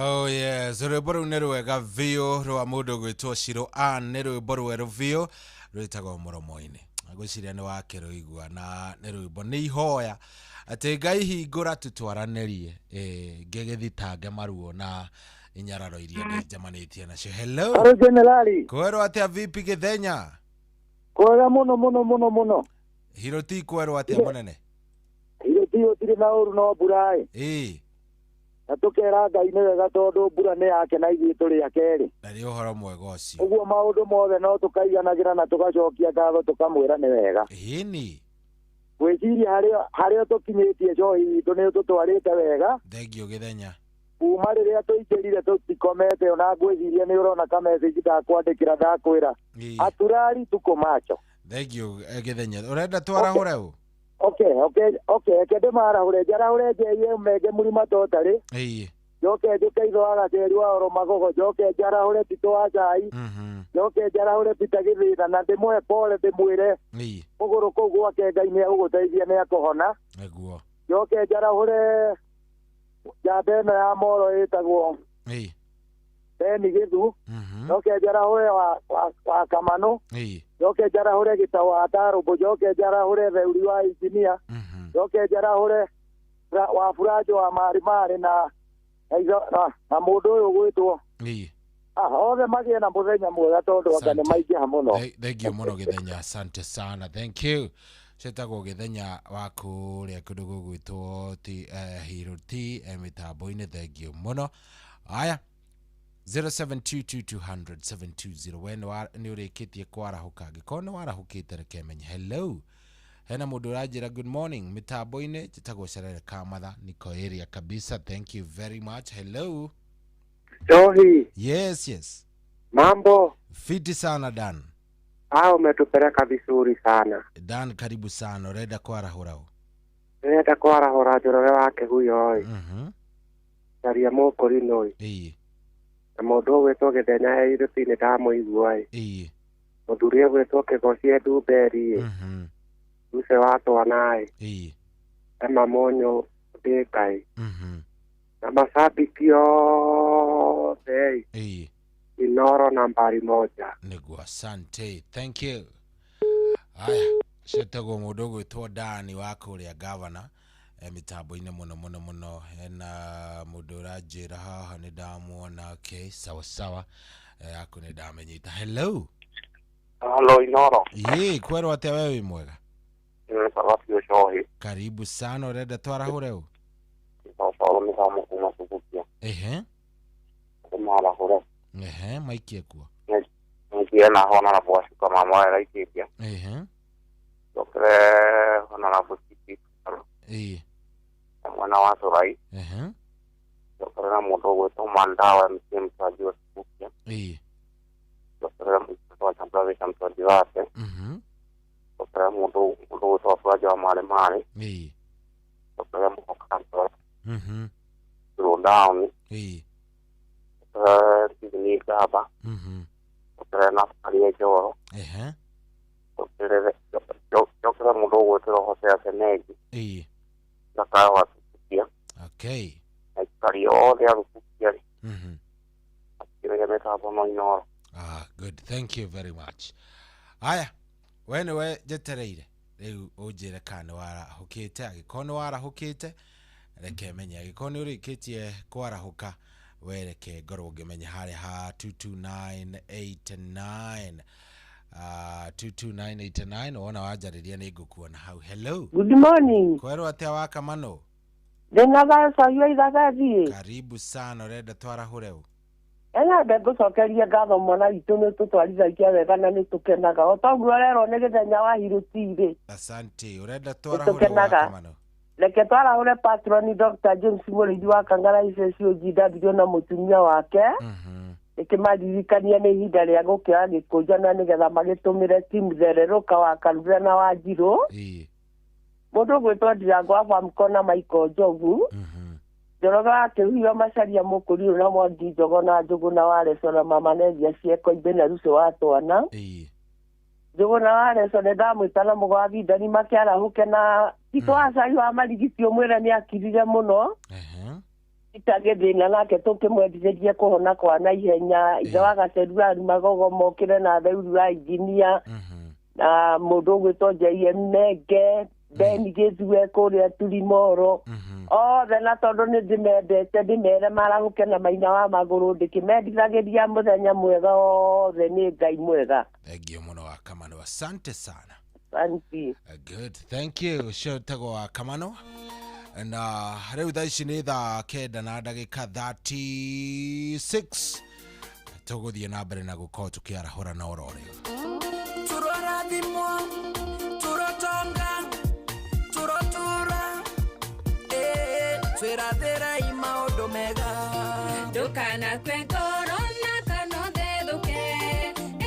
Oh yes, rwimbo nä rwega biå rwa må ndå gwä two Shiro Ann nä rwimbo rwerå biå rwätagwo må-romo-inä ngwiciria nä wakä rå igua na nä rwimbo nä ihoya atä Ngai hingå ra tå twaranä rie ngä gä thitange maruo na inyararo iria nä njamanä tie nacio. Hello Generali, kwerwo atä a vipi gä thenya? Kwega muno muno muno muno. Hiroti kwerwo atä a må nene? Hiroti å tirä na å ru no mbura na tå kera Ngai nä wega tondå mbura nä yake na ithuä tå rä a kerä na nä å horo mwega å cio. Ũguo maũndũ mothe no tũkaiganagĩra na tũgacokia ngatho tũkamwĩra nĩ wega. Ĩni gwĩciria harĩa tũkinyĩtie cohi witũ nĩ tũtwarĩte wega. Thengio gĩthenya. Kuma rĩrĩa tũingĩrire tũtikomete ona ngwĩciria nĩ ũrona ka message ndakwandĩkĩra ndakwĩra aturari tuko macho. Thengio gĩthenya. Ũrenda twarahũre ũ? Okay, kende marahũre njarahũre njeie menge mũrima totarĩ. Njoke njũke itho wa Gaceri wa Oromagogo, njoke njarahũre Tito wa Cai, njoke njarahũre Peter Gĩthĩna na ndĩmũhe pole ndĩmwĩre mũgũrũ kũu gwake Ngai nĩ egũgũteithia nĩ ekũhona. Njoke njarahũre njamba ĩno ya Moro ĩtagwo Beni Gĩthu, njoke njarahũre wa Kamanũ, njoke njarahũre Gĩtaũ wa Tarũmbũ, njoke njarahũre Theuri wa Injinia, njoke njarahũre wa Buranjo wa Marĩ na mũndũ ũyũ gwĩtwo Othe magĩe na mũthenya mwega tondũ anga nĩ maingĩha mũno. Thank you mũno Gĩthenya, asante sana. Thank you. Cetagwo Gĩthenya waku rĩa kũndũ gũgwĩtwo Hero T mitambo-inĩ. Thank you mũno. Haya 0722200720 we nĩ ũrĩkĩtie kwarahũka angĩkorwo nĩ warahũkĩte reke menye. Hello, hena mũndũ ũranjĩra good morning mitambo-inĩ njĩtagwo Cerere Kamatha niko area kabisa. Thank you very much. Hello Johi. Yes. Mambo fiti sana Dan. Umetupeleka vizuri sana Dan, karibu sana. Urenda kwarahũra ũ? Urenda kwarahũra njorore wake huyo oi. Taria mũkũri noi. Ĩĩ. Na mũndũ ũgwĩtwo Gĩthenya Irũti nĩ ndamũigua ĩ. Ĩĩ. Mũthuri ũgwĩtwo Kĩgocie Ndumberi ĩ. Luce wa Twana ĩ. Ĩĩ. Emma Monyo Ndĩka ĩ. Na mashabiki othe ĩ. Inoro nambari moja. Nĩguo, asante. Thank you. Haya, cetagwo mũndũ ũgwĩtwo Dani wa kũrĩa Gavana mitambo-inĩ mũno hena mũndũ ũranjĩra haha nĩ ndamuona. Okay, sawa yako nĩ ndamenyita. Hello Inoro. Kwerwo atĩa we wĩ mwega? Sabatio Johi. Karibu sana. Urenda twarahũre ũ? Maikie kuo. Ngiena hona na bwasi kama mwa ikipia. Dokre hona na bwasi. Mwana wa Sorai. Dokre na moto wetu mandawa msimsaji wa Sipia. Dokre mtu tambawe samsaji wake. Dokre moto wetu wafuaji wa male. Dokre mtu kanto. Slow down. Ni gaba. Dokre na falia joro. Dokre moto wetu Hosea Senegi. Nakawa Sipia. Okay. Good. Thank you very much. Aya, we jetereire riu unjire kana warahukite agĩkorwo nĩ warahukite reke menye agĩkorwo nĩ ũrĩkĩtie kwarahuka wereke ngorwo ngĩmenya harĩa ha 22989 22989 wona wanjarĩria nĩ ngũkuona hau. Hello, good morning. Kwerwo atĩa wa Kamano? Ndengaga sayo idagathi. Karibu sana. Urenda twarahũre ũ? Ndegũcokeria ngatho mwana witũ nĩ tũtwarithagia wega na nĩ tũkenaga. Otoguo rero nĩ Gĩthenya wa Hirũti. Asante. Urenda twarahũre wa Kamano? Reke twarahũre patron Dr. James Mũrĩithi wa Kangara ICCOGW na mũtumia wake. Ikimaririkania nĩ ihinda rĩa gũkĩra gĩkũnja na nĩgetha magĩtũmĩre timu thererũka wa Karura na wa Njirũ. Mũndũ ũgwĩtwo Ndirango wa Famco na Michael Njogu. Njoroge akĩhuhio Macharia Mũkũri na Mwangi Njogo na Njũgũ na Wareco na Mama Neria Cieko Ibe na Luce wa Twana. Njũgũ na Wareco nĩ ndamwĩta na mũgwathi Ndani makĩarahũke na Tito wa Cai wa Marigiti ũmwĩre nĩ akirire mũno. Itagĩthĩna nake tũkĩmwendithĩrie kũhona kwa na ihenya. Ithe wa Gaceru ari Magogo mokĩre na Theuri wa Injinia na mũndũ ũgwĩtwo JM Nenge Beni Gĩthue kũrĩa Turimoro. Othe na tondũ nĩ ndĩmendete ndĩmere marahũke na Maina wa Magũrũ ndĩkĩmendithagĩria mũthenya mwega othe nĩ Ngai mwega. Thank you mũno wa Kamano. Asante sana. Asante. Good. Thank you. Cetagwo wa Kamano. Na rĩu thaa ici nĩ thaa 9:36 tũgũthiĩ na mbere na gũkorwo tũkĩarahũra na oro rĩu. Tũrorathimwo tũrotonga tũrotura twĩrathĩra i maũndũ mega ndũkanakue ngoro na kana ũthethũke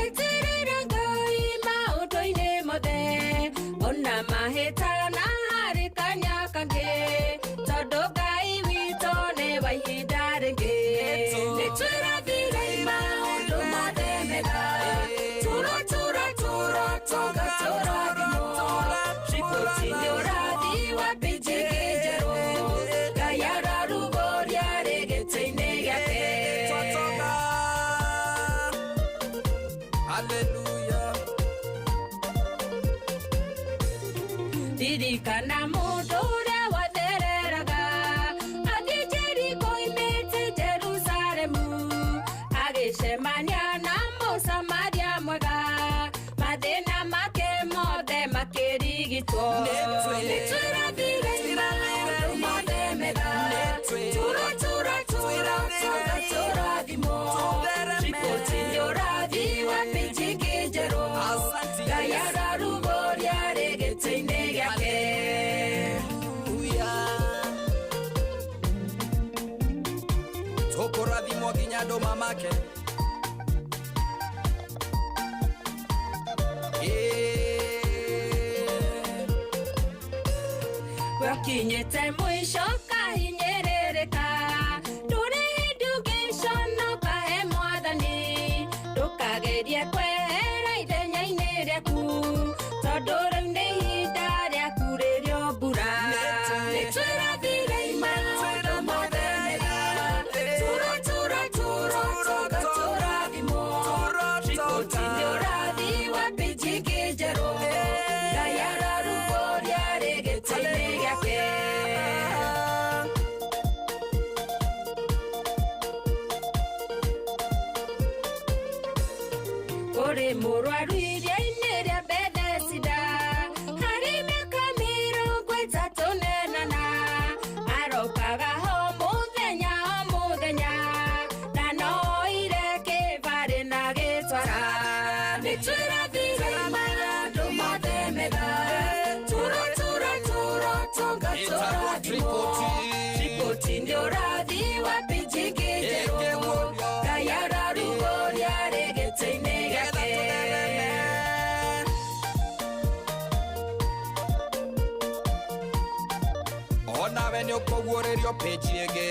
etirĩra Ngai maũndũ-inĩ mothe ona mahĩtaga na harĩ kanya kangĩ tondũ Ngai witũ nĩ wa ihinda rĩngĩ nĩ twĩrathĩra i maũndũ mothe mega tũrotonga tũrathimwo riboti-inĩ ũrathi wa pĩnji njerũ Ngai ararugũria rĩ gĩtĩ-inĩ gĩake. Hallelujah. Ririkana mũndũ ũrĩa wathereraga athiĩ Jeriko oimĩte Jerusalemu agĩcema witwo nitwirathire maundu mothe mega turathimo riboti nĩ ũrathi wa pĩnjingĩ njerũ Ngai ararugũria rĩ gĩtĩ-inĩ gĩake tũkũrathimwo nginya andũ mamake wakinyĩte mũico kahinyĩrĩrĩka ndũrĩ education no kahe mwathani ndũkagerie kwehera ithenya-inĩ rĩaku tondũ rĩu nĩ ihinda rĩaku rĩrĩo mbura nĩtwĩrathire maũndũ mothe mega tũrathimwo riboti nĩ ũrathi wa pĩnjingĩ njerũ Ngai ararugũria rĩ gĩtĩ-inĩ gĩake kũrĩ mũrwaru iria-inĩ rĩa Bethesda harĩ mĩaka 38 arokaga ho mũthenya o mũthenya na noire kĩbarĩ na gĩtwara nĩtwĩrathire maũndũ mothe mega riboti nĩ ũrathi wa pĩnjingĩ njerũ Ngai ararugũria rĩ gĩtĩ-inĩ gĩake onawe nĩ ũkũguũrĩrio pĩnji ĩngĩ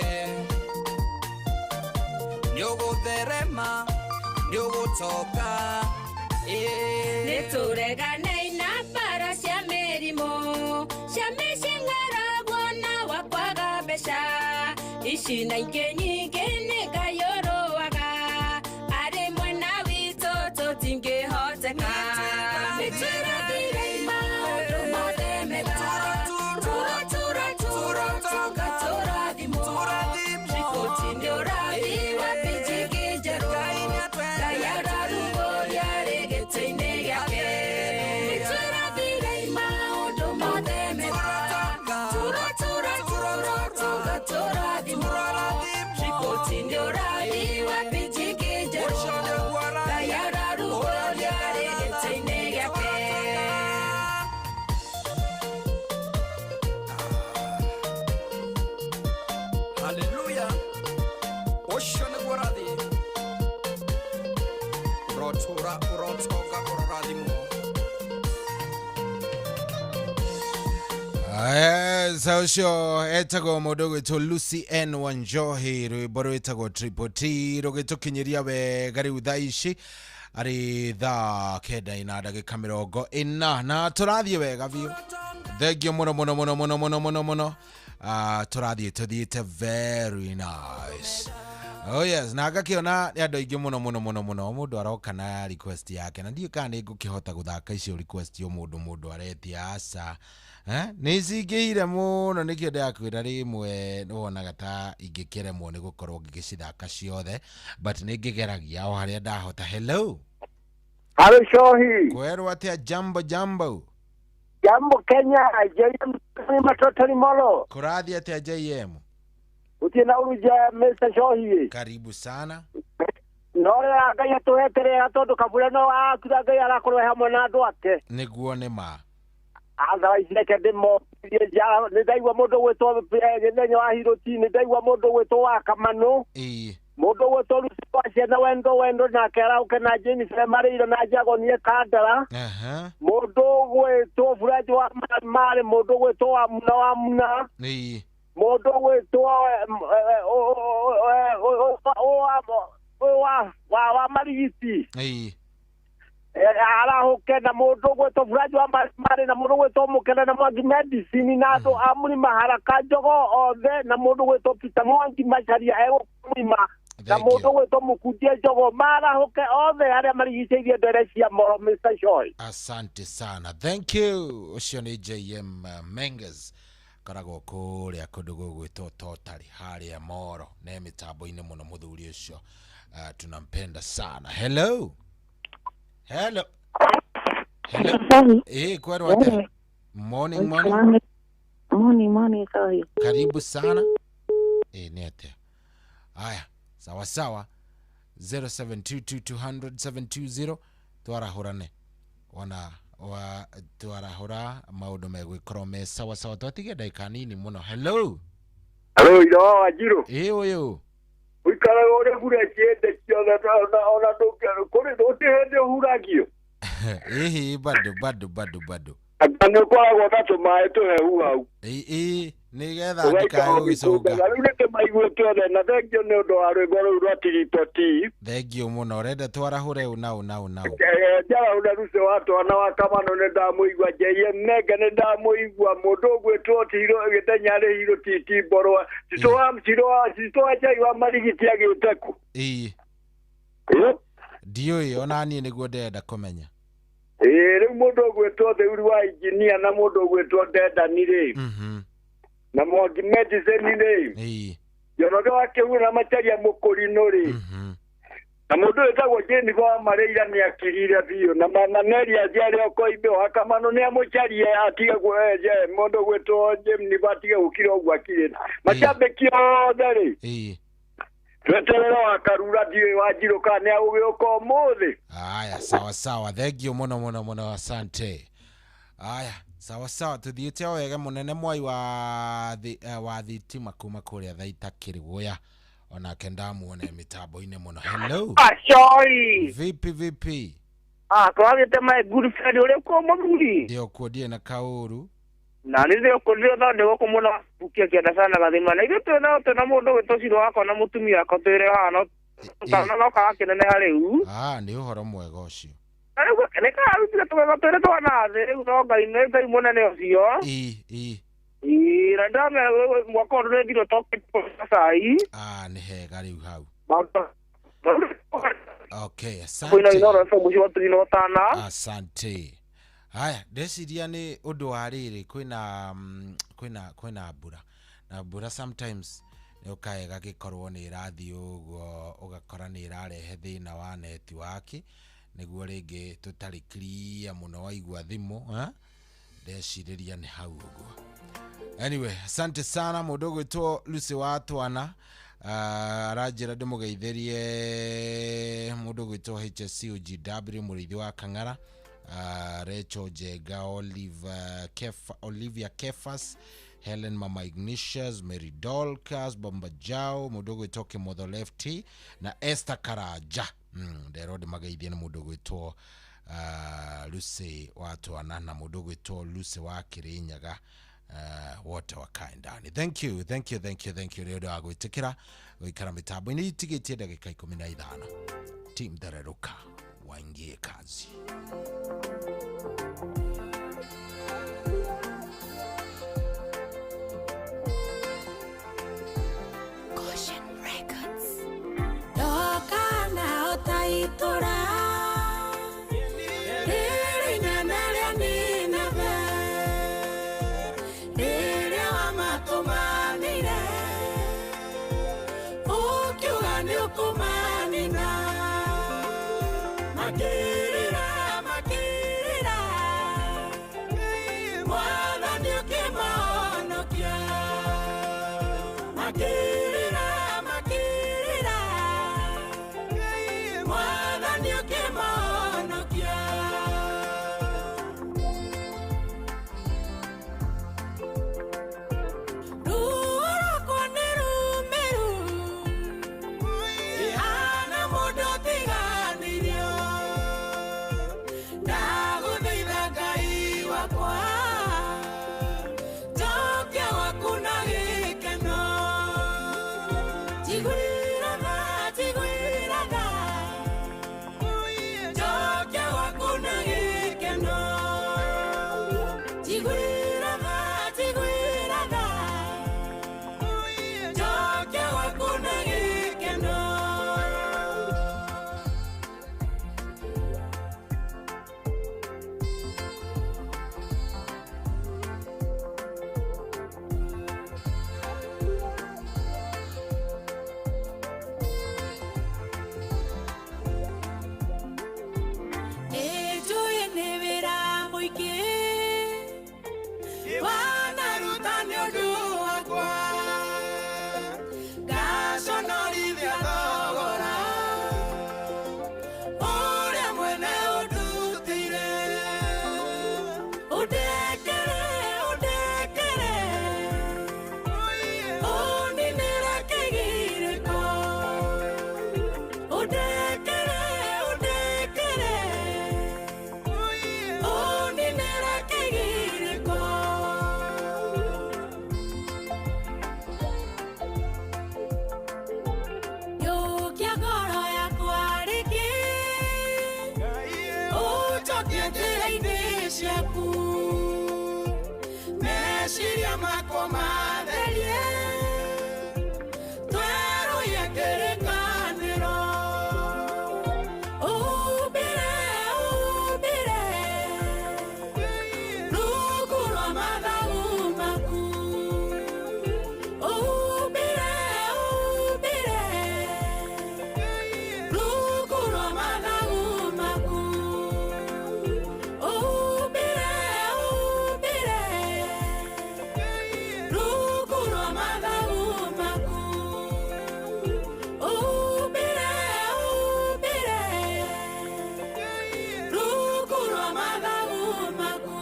nĩ ũgũtherema nĩ ũgũtoka nĩtũreganei na mbara cia mĩrimũ cia mĩcing'aragwo na wa kwaga mbeca ici na ingĩ nyingĩ nĩ Ngai ũrũaga arĩ mwena witũ tũtingĩhoteka nĩtwĩrathire maũndũ mothe mega tũrathimwo riboti nĩ ũrathi wa pĩnjingĩ njerũ Ngai ararugũria rĩ gĩtĩ-inĩ gĩake nĩtwĩrathire maũndũ mothe mega tũrathimwo riboti nĩ ũrathi wa pĩnjingĩ njerũ Ngai ararugũria rĩ gĩtĩ-inĩ gĩake haleluya ũcio nĩguo rathi ũrotũra ũrotoka ũrorathimwo Saucio etagwo mũndũ gwĩtwo Lucy N Wanjohi rwĩmbo rwĩtagwo Triple T rũgĩtũkinyĩria wega rĩu thaa ici arĩ thaa 9:40 na tũrathiĩ wega biũ thengio mũno tũthiĩte very nice oh yes na ngakĩona nĩ andũ aingĩ mũno mũndũ aroka na request yake na ndiĩ kana nĩ ngũkĩhota gũthaka icio request mũndũ aretia aca nĩ cingĩire mũno nĩkĩo ndĩrakwĩra rĩmwe nĩwonaga ta ingĩkĩremwo nĩ gũkorwo ngĩgĩcithaka ciothe but nĩ ngĩgeragia o harĩa ndahota hello Shohi kwerwo atĩa jambo Kenya JM matotali molo kũrathiĩ atĩa JM utina uruja Mr. Shohi karibu sana nore Ngai atũhetere tondu kabura no akira Ngai arakorwo hamwe na andũ ake nĩguo nĩ ma otherwise neke ndimo nĩ ndaigua mũndũ gwĩtwo gĩthenya wa Hiroti nĩ ndaigua mũndũ gwĩtwo wa Kamano mũndũ gwĩtwo Lucia na wendo na kerauke na Jennifer Marĩiro na Jagonie Kandara mũndũ gwĩtwo Furaji wa Mari mũndũ gwĩtwo wa Muna mũndũ gwĩtwo wa Marigiti arahuke na mũndũ gwĩtwo Furaji wa Mari na mũndũ gwĩtwo Mukene na Mwangi Medicine na andũ a Mũrima Haraka Njogo othe na mũndũ gwĩtwo Peter Mwangi Macharia Mũrima na mũndũ gwĩtwo Mũkundie Njogo marahuke othe arĩa marigicĩirie ndere cia Moro Mr. Shoy asante sana thank you ũcio nĩ JM Menges karagwo kũrĩa kũndũ gũgwĩtwo Totari harĩa Moro na mĩtambo-inĩ mũno mũthuri ũcio tunampenda sana hello kwerwo atĩa Morning, morning. Morning, sorry. Karibu sana. Nete. Haya, sawa sawa. 0722200720 twarahurane. Twarahura maundu megwikorwo me sawa sawa twatige ndaika nini muno. Hello. Hello, ilo Ajiro. Uyu. Uikara ore gure chende kiona ona dokero kore dote hende huragio. Bado. Agano kwa watato maeto he hau. Nigetha ndikae gicoka. Ngarurete maigwe tole na thengio ne ndo arwe goro rwatiripoti. Thengio muno urenda twarahure una. Jara unaruse watu ana wakamano ne ndamuigwa jeye mega ne ndamuigwa mundu gwetwo tiro gitenyare hiro titi borwa. Sitoa chai wa marigiti agiteku. Dio ona ni niguo ndenda kumenya. Riu mundu gwetwo theuri wa engineer na mundu gwetwo ndenda ni ri. Na mwangi medicine ri. Yono ndo akehura macharia mukurino ri. Na mundu etagwo Jeni kwa mareira ni akirire bio na mananeri ajari okoibe akamano ni amucharie atige gweje mundu gwetwo Jeni batige ukira ogwa kire. Machambe kiothe ri. Tweterera akarura dio wajiro kane ugioka muthi. Aya sawa thank you muno asante. Aya sawa tuthiite wega munene mwai wa thitima kuma kuria thaita kiriguya ona kenda muone mitambo-ine muno. Hello. Ashoi. Vipi. Twagite my good friend ule kwa muguri. Ndio kodie na kauru. Na ndio kodie na ndio kumona bukia kienda sana gathima na ithu tuna mundu wetociro wako na mutumia akotwire hano tana no kakenene hari u. Ni uhoro mwega ucio. Ariko neka arutire twatwire twana thiri no ngai munene ucio. Randame mwako ule ndiro toke sai. Ni hega riu hau. Okay, asante. Haya, ndeciria ni undu wa riri kwina mbura. Na mbura sometimes ni ukaega gikorwo ni irathi uguo ugakora ni irarehe thina wa network niguo ringi tutari clear muno waigua thimu, ndeciriria ni hau uguo. Anyway, asante sana mundu gwitwo Lucy Watwana. Arajira ndimugeithĩrie mundu gwitwo HSC OGW murithi wa Kang'ara, Rachel Jega, Olivia Kefas, Helen Mama Ignatius, Mary Dolcas, Bomba Jao, mundu gwitwo Kimotho Lefty na Esther Karaja. Ndero ndimageithie na mundu gwitwo Lucy Watwana na mundu gwitwo Lucy wa Kirinyaga. Wote wakae ndani. Thank you rero agwitikira wikara mitambo ini tigitie dakika 15 team Dareruka waingie kazi. Caution Records. Doka na otaitora Kumamina Makirira meciria makwa matherie tweroia kĩrĩkanĩro umbire rungu rwa mathagu maku umbire rungu rwa mathagu maku umbire rungu rwa mathagu maku umbire rungu rwa mathagu maku.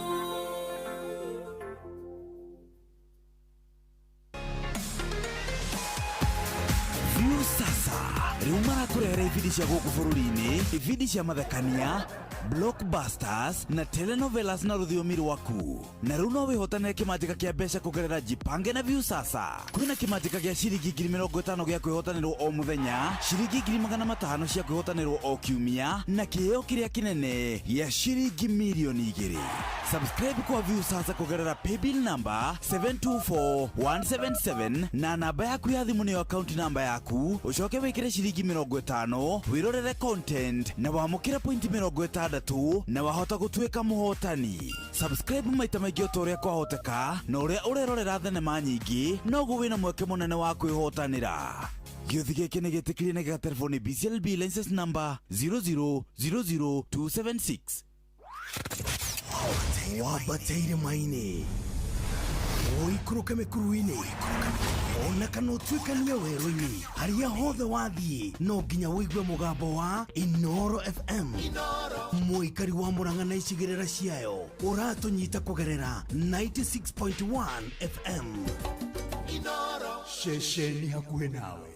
View sasa rĩu marakurehera ibindi cia gũkũ bũrũri-inĩ, ibindi cia mathekania, blockbusters na telenovelas na rũthiomi rwaku. Na rĩu no wĩhotanĩre kĩmanjĩka kĩa mbeca kũgerera Jipange na View sasa. Kwĩna kĩmanjĩka gĩa ciringi 50,000 gĩa kwĩhotanĩrwo o mũthenya, ciringi 500,000 cia kwĩhotanĩrwo o kiumia na kĩheo kĩrĩa kĩnene gĩa ciringi milioni 2. Subscribe kwa View sasa kũgerera paybill number 724177 na namba yaku ya thimũ nĩyo account number yaku, ũcoke wĩkĩre ciringi 50 wĩrorere content na wamũkĩre point 60 na wahota gũtuĩka mũhotani. Subscribe maita maingĩ o ũrĩa kwahoteka, na ũrĩa ũrerorera thenema nyingĩ noguo wĩna mweke mũnene wa kwĩhotanĩra. Gĩothi gĩkĩ nĩ gĩtĩkĩrie na gĩgatelefoni BCLB license number 0000276. Wabateire maini oikũrũke mĩkuru-inĩ ona kana ũtuĩkanie werũ-inĩ harĩa hothe wathiĩ no nginya wĩigue mũgambo wa Inoro FM. Mũikari wa Mũrang'a na icigĩrĩra ciayo ũratũnyita kũgerera 96.1 FM. Ceceni hakuhĩ nawe.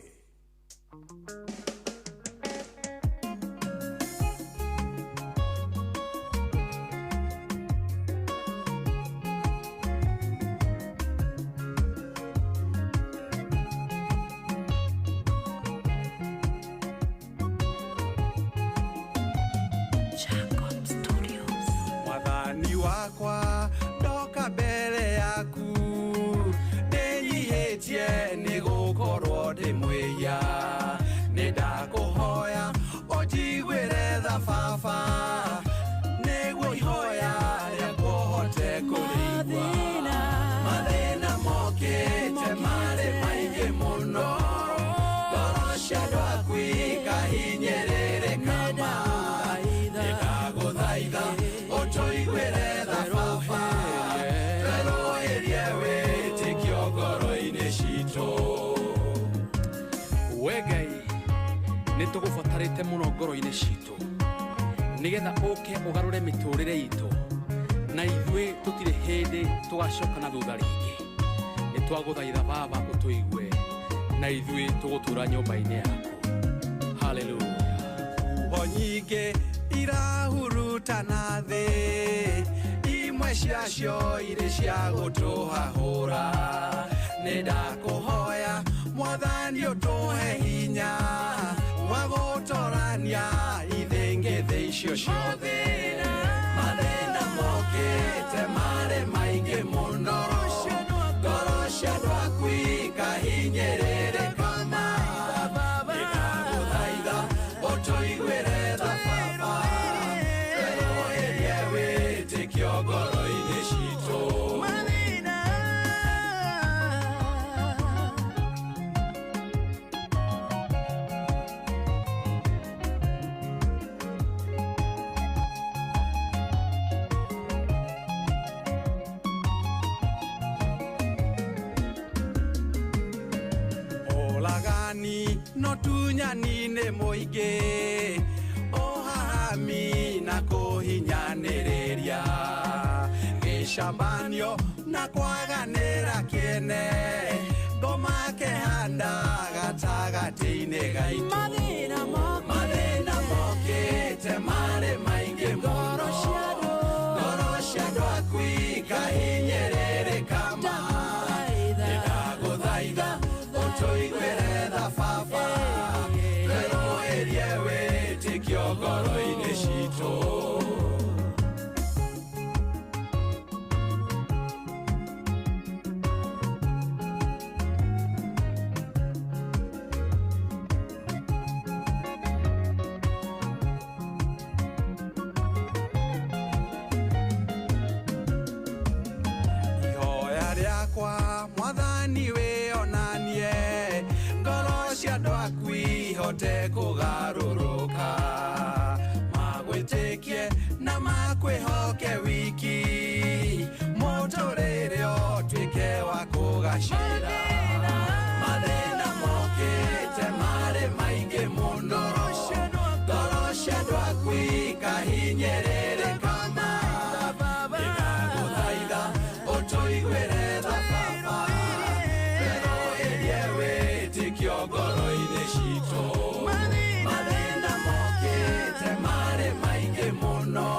Mwathani wakwa ndoka mbere yaku ndĩnyihĩtie nĩ gũkorwo ndĩ mwĩya nĩ ndakũhoya ũnjiguĩre tha baba nĩguo ihoya rĩakwa ũhote kũrĩigua mathĩna mokĩte marĩ maingĩ mũno ngoro cia andũ aku ikahinyĩrĩrĩka ndĩkagũthaitha ũtũiguĩre tha baba twerũhĩrie wĩtĩkio ngoro-inĩ citũ. We Ngai nĩ tũgũbatarĩte mũno ngoro-inĩ citũ nĩgetha ũke ũgarũre mĩtũrĩre itũ na ithuĩ tũtirĩ hĩndĩ tũgacoka na thutha rĩngĩ. Nĩ twagũthaitha baba ũtũigue na ithuĩ tũgũtũra nyũmba-inĩ yaku. Hallelujah. Nguo nyingĩ irahurutana thĩ, imwe ciacio irĩ cia gũtũhahũra. Nĩ ndakũhoya Mwathani ũtũhe hinya wa gũtorania ithingithĩ icio ciothe. Mathĩna mokĩte marĩ maingĩ mũno ngoro cia andũ aku ikahinyĩrĩrĩka ndĩkagũthaitha ũtũiguĩre tha baba twerũhĩrie wĩtĩkio ngoro-inĩ citũ. No tunyani-inĩ mũingĩ ũhahami na kũhinyanĩrĩria gĩcambanio na kwaganĩra kĩene ngoma kĩhanda gatagatĩ-inĩ gaitũ. Mathĩna mokĩte marĩ maingĩ mũno ngoro cia andũ aku ikahinyĩrĩrĩka ndĩndagũthaitha ũtũiguĩre tha baba twerũhĩrie wĩtĩkio ngoro-inĩ citũ. kugarũrũka magwĩtĩkie na makwĩhoke wiki mũtũrĩre ũtuĩke wa kũgacĩra mathĩna mokĩte marĩ maingĩ mũno ngoro cia andũ aku ikahinyĩrĩrĩka ndĩragũthaitha ũtũiguĩre tha baba twerũhĩrie wĩtĩkio ngoro-inĩ citũ mathĩna mokĩte marĩ maingĩ mũno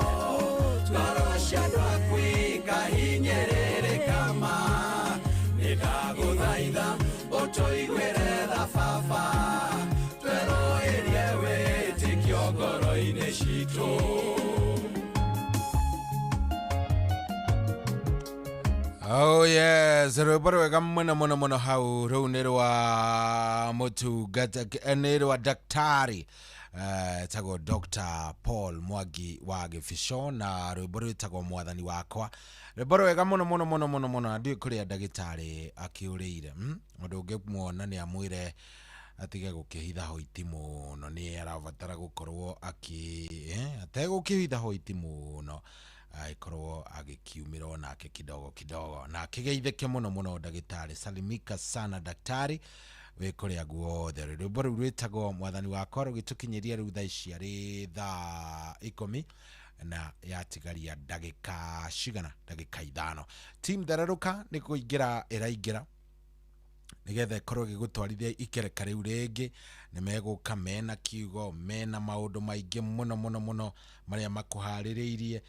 ngoro cia andũ aku ikahinyĩrĩrĩka ndĩragũthaitha ũtũiguĩre tha baba twerũhĩrie wĩtĩkio ngoro-inĩ citũ. Oh yes, rwĩmbo rwega mũno hau rũu nĩ rwa mũtungata nĩ rwa daktari tagwo Dr. Paul Mwangi wa Gĩbico na rwĩmbo rwĩtagwo mwathani wakwa rwĩmbo rwega mũno ndiũ kũrĩa ndagĩtarĩ akĩũrĩire mũndũ ũngĩmuona nĩ amwĩre atige gũkĩhitha hoiti mũno nĩ arabatara gũkorwo ategũkĩhitha hoiti mũno aikorwo agikiumira nake kidogo na akigeitheke muno ndagitari salimika sana daktari we kuria guothe rwimbo rũu rwĩtagwo mwathani wakwa rũgĩtũkinyeria rĩu thaa ici arĩ thaa 10 na yatigaria ndagĩka 5 team theraruka nĩ kũingĩra ĩraingĩra nigetha ikorwo gĩgũtwarithia ikereka rĩu rĩngĩ nĩ megũka mena kiugo mena maũndũ maingĩ mũno marĩa makũharĩrĩirie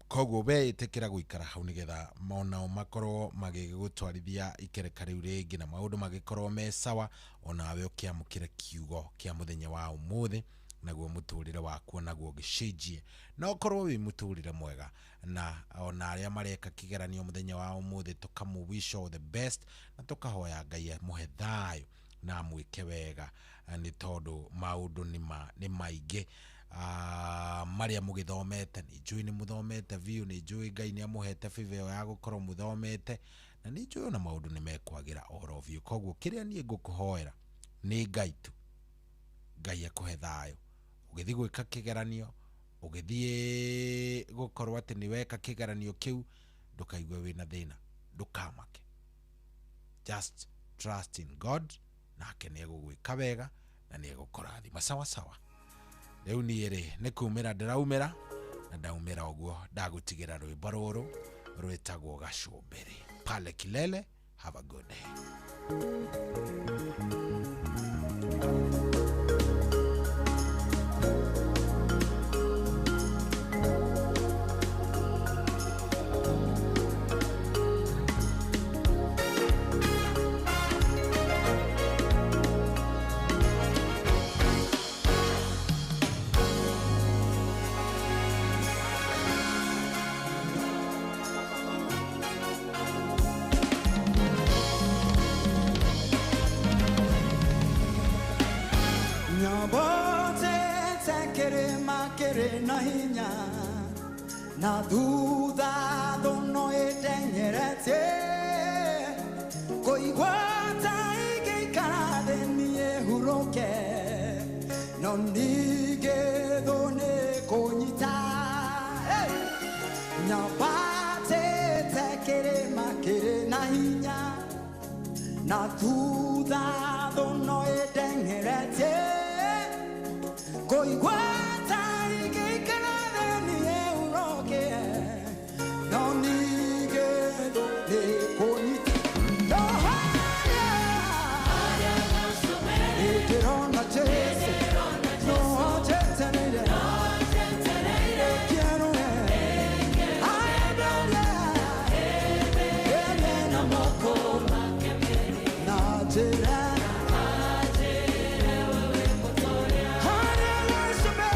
koguo we ĩtĩkĩra gũikara hau nigetha monao makorwo magĩgũtwarithia ikereka rĩu rĩngĩ na maũndũ magĩkorwo me sawa onawe ũkĩamũkĩre kiugo kĩa mũthenya wa ũmũthĩ naguo mũtũrĩre waku naguo gĩcenjie no korwo wĩ mũtũrĩre mwega na ona arĩa mareka kĩgeranio mũthenya wa ũmũthĩ tũkamũ wish all the best na tũkahoya Ngai amũhe thayũ na amwĩke wega nĩ tondũ maũndũ nĩ maingĩ Maria mũgĩthomete nĩ njũĩ nĩ mũthomete biũ nĩ njũĩ Ngai nĩ amũhete favor ya gũkorwo mũthomete na nĩ njũĩ ona maũndũ nĩ mekwagĩra all of you koguo kĩrĩa niĩ ngũkũhoera nĩ Ngai tu Ngai akũhe thayũ ũgĩthiĩ gwĩka kĩgeranio ũgĩthiĩ gũkorwo atĩ nĩ weka kĩgeranio kĩu ndũkaigue wĩna thĩna ndũkamake just trust in God nake nĩ egũgwĩka wega na nĩ egũkũrathima sawa rĩu niĩ nĩ kumĩra ndĩraumĩra na ndaumĩra ũguo ndagũtigĩra rwĩmbo rũrũ rwĩtagwo Gacumbĩrĩ pale Kilele. Have a good day. Na hinya na thutha thono ĩteng'erete kũigwata igĩikara thĩ niĩ hurũke no ningĩ thũ nĩ kũnyita nyambatĩte kĩrĩma kĩrĩ na hinya na thutha thono ĩteng'erete kũigwata Hallelujah.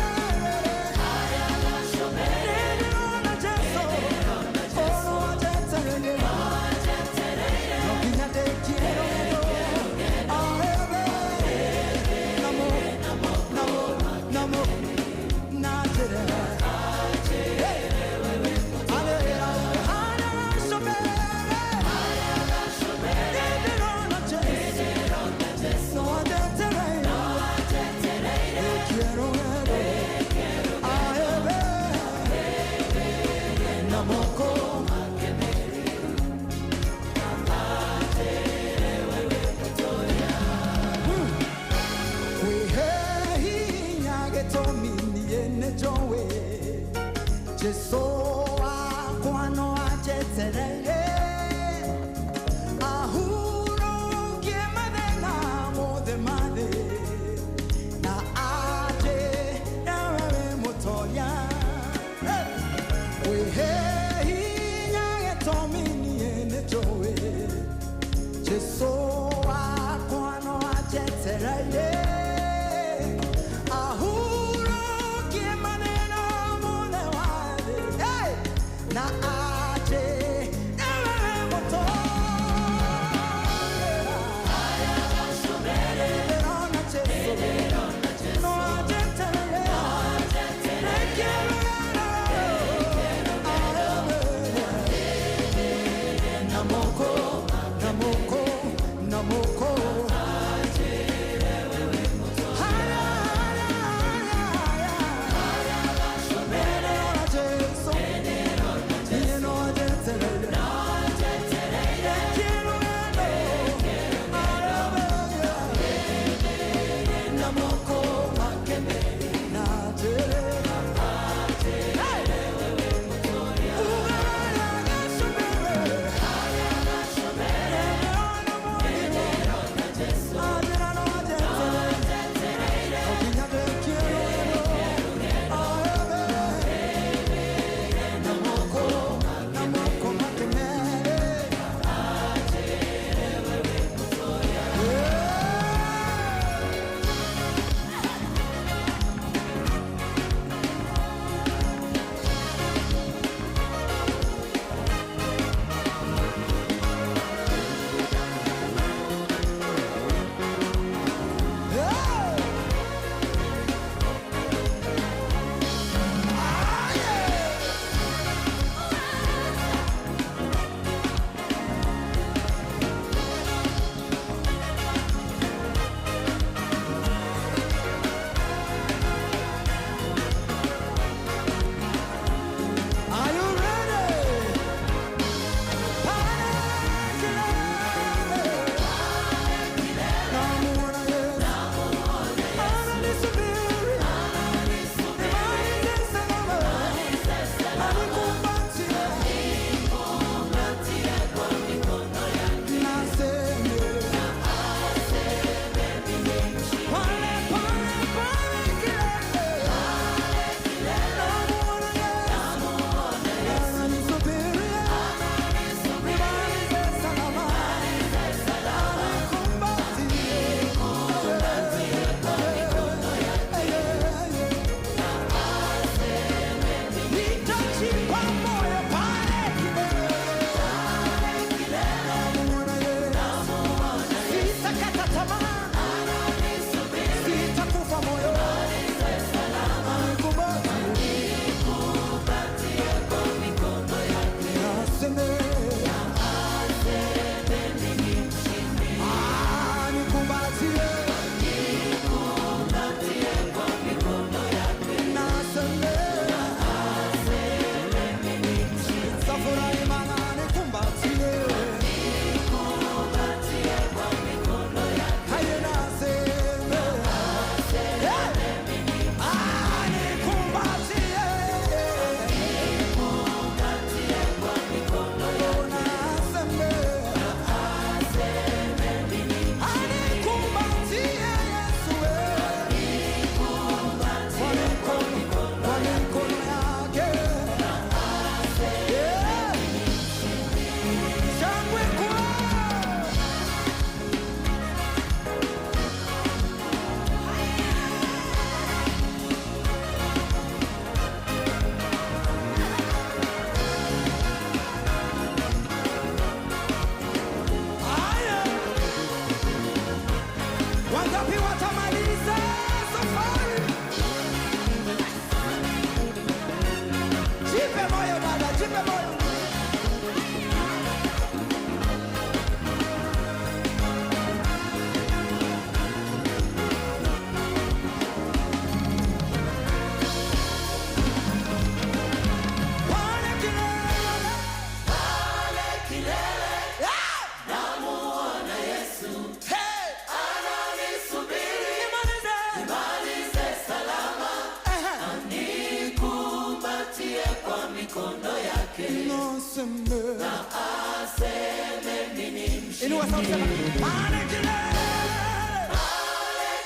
Inua sauti sema pale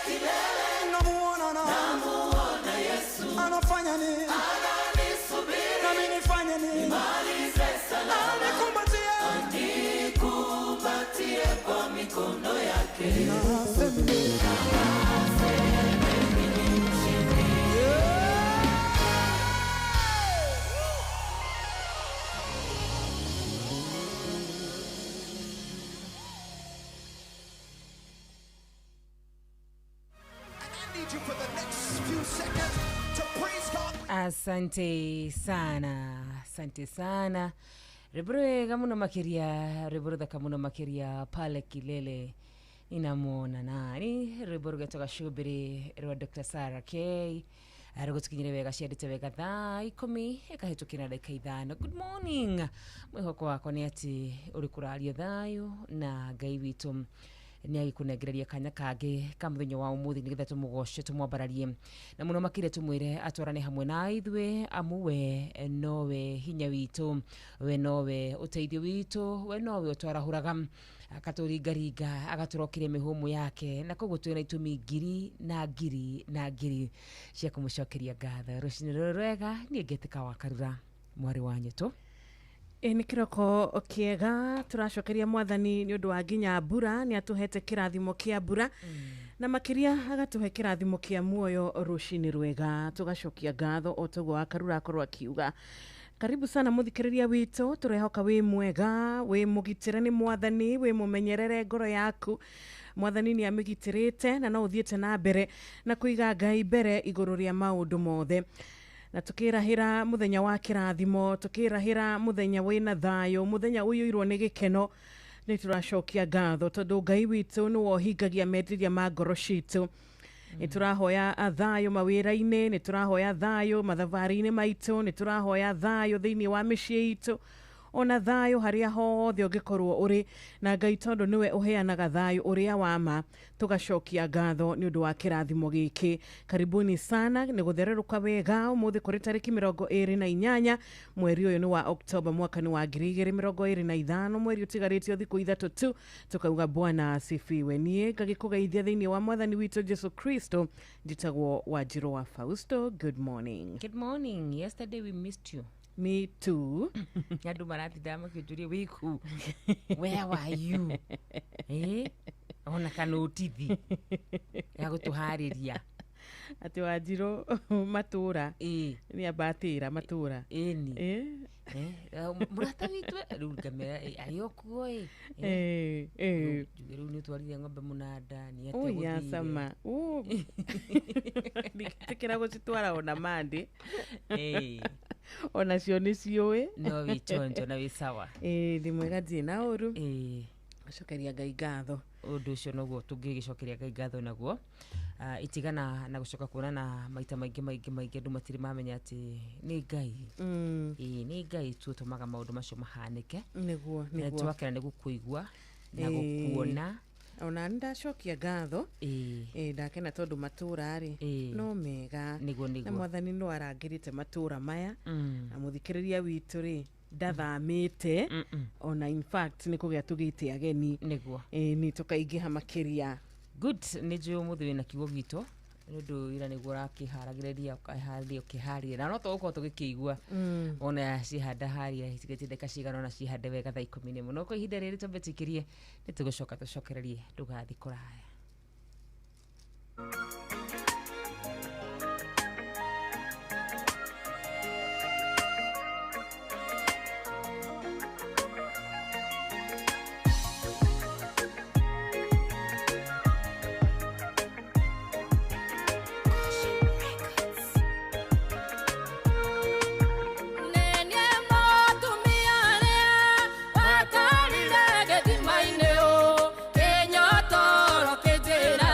kilele namuona Yesu anafanya nini ananisubiri nami nifanye nini nimalize salama nikumbatie kwa mikono yake Asante sana rebure muno makiria pale kilele inamuona nani rebure gatoka shubiri rwa Dr. Sarah K arugutukinyire wega ciandite wega thaa 10 ekahitukira dakika 5. Good morning mwihoko wako ni ati uri kuraria thayo na Ngai witu ni agikunegereria kanya kage kamuthenyo wa umuthi nigetha tumugoshe tumwambararie na muno makire tumwire atwarane hamwe na ithwe amuwe nowe hinya witu we nowe uteithio witu we nowe utwarahuraga akaturingariga agaturokire mihumu yake na koguo twina itumi ngiri na ngiri cia kumucokeria ngatho rucini rwega ni ngetika wakarura mwari wanyu tu ni kiroko kiega turacokeria mwathani ni undu wa nginya mbura ni atuhete kirathimo kia mbura na makiria agatuhe kirathimo kia muoyo rucini rwega tugacokia ngatho otugo akarura akorwo akiuga karibu sana muthikiriria witu turehoka wi mwega wi mugitire ni mwathani wi mumenyerere ngoro yaku mwathani ni amigitirite na no uthiete na mbere na kuiga Ngai mbere iguru ria maundu mothe na tukirahira muthenya wa kirathimo tukirahira muthenya wina thayo muthenya uyu irwo ni gikeno ni turacokia ngatho tondu Ngai witu ni wohingagia metiria ma ngoro citu ni turahoya thayo mawira-ini ni turahoya thayo mathavari-ini maitu ni turahoya thayo thiini wa micii itu ona thayo haria hothe ungikorwo uri na Ngai tondu niwe uheanaga thayo uria wama tugacokia ngatho ni undu wa kirathimo giki karibuni sana ni guthereruka wega umuthi kuri tariki 28 mweri uyu ni wa Oktoba mwaka ni wa 2025 mweri utigaritio thiku ithatu tu tukauga Bwana asifiwe nie ngagikugeithia thiini wa mwathani witu Jesu Kristo njitagwo Wanjiru wa Fausto. Good morning. Yesterday we missed you. Me too. Yadu marati dama kijuria wiku. Where were you? Ona kanutithi. Ya gutuhariria. Ati Wanjiru matura. Ni abatira matura. Ni. Murata witu rugamera ayokuo Jugeru ni twarire ngombe munada ni ate guthire. Ya sama. Tikira gutwara ona mandi. Ona cio ni cioi no wichonjo na wisawa ndi mwega thina uru gucokeria Ngai ngatho undu ucio noguo tungigicokeria Ngai ngatho naguo itigana na gucoka kuonana maita maingi andu matiri mamenya ati ni Ngai ni Ngai tutumaga maundu macio mahanike niguo twakena ni gukuigua na gukuona ona ndacokia ngatho ndakena tondu matura ri no mega na mwathani no arangirite matura maya na muthikiriria witu ri ndathamite ona in fact ni kugia tugite ageni niguo ni tukaingiha makiria good ni jo muthi wina kigo gitu ndu ira ni gura kiharagireria kiharia na no to uko tugikigua ona cihanda haria hitigitindeka cigana na cihande wega thaa 10 muno ko ihinda riri tubetikirie ni tugucoka tucokererie ndugathi kuraya Kenya toro kejera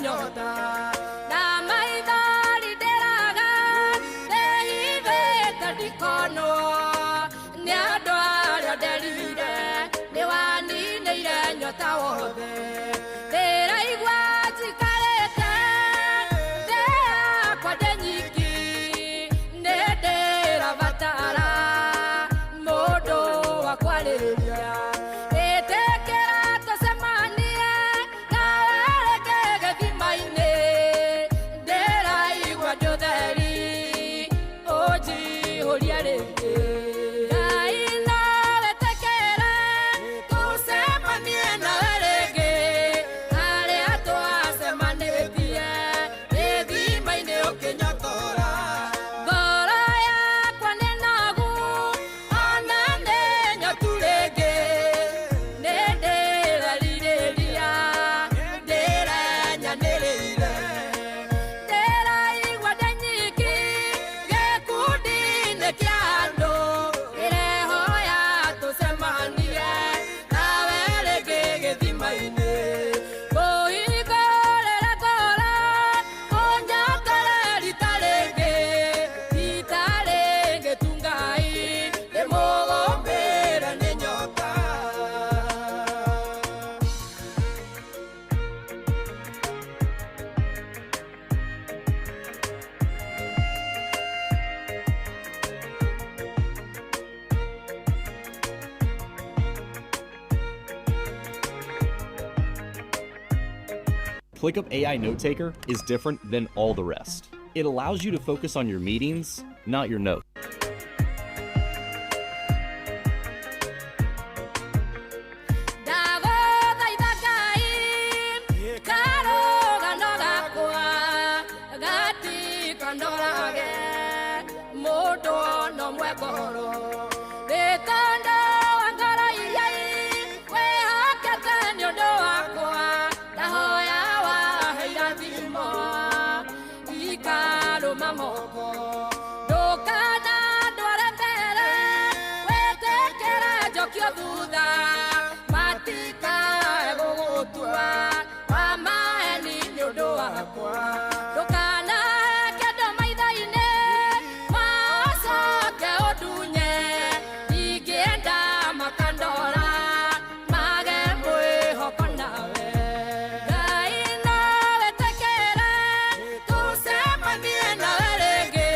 nyota na maithori ndĩraga ndĩhithĩte ndikono nĩ andũ arĩa nderire nĩ waninĩire nyota wothe ndĩraigua njikarĩte thĩ yakwa ndĩ nyiki nĩ ndĩrabatara mũndũ wa kwarĩrĩria ĩtĩkĩra tũcemanie nawe reke gĩthima-inĩ ndĩraigua ndĩ ũtheri ũnjihũrie rĩngĩ Ngai no wĩtĩkĩre tũcemanie nawe rĩngĩ harĩa twacemanĩtie gĩthima-inĩ ũkĩnyotora ngoro yakwa nĩ nogu ona nĩ nyotu rĩngĩ nĩ ndĩrerirĩria ndĩrenyanĩrĩire ndĩraigua ndĩ nyiki gĩkundi-inĩ kĩa andũ ndĩrehoya tũcemanie nawe rĩngĩ gĩthima-inĩ ngũhingũrĩre ngoro ũnyotore rita rĩngĩ tu Ngai ndĩmũgũmĩre nĩ nyota ClickUp AI Note Taker is different than all the rest. It allows you to focus on your meetings, not your notes. ndagũthaitha Ngai karũgano gakwa gatikanorage mũndũ ona ũmwe ngoro gĩtanda wa ngoro iria wĩhokete nĩ ũndũ wakwa ndahoya wahe irathimo ikarũma moko ndũkanandware mbere wĩtĩkĩre njokio thutha matikae gũgũtua wa maeni nĩ ũndũ wakwa ndũkanahe kĩndũ maitho-inĩ macoke ũndunye ingĩenda makandora mage mwĩhoko nawe Ngai no wĩtĩkĩre tũcemanie nawe rĩngĩ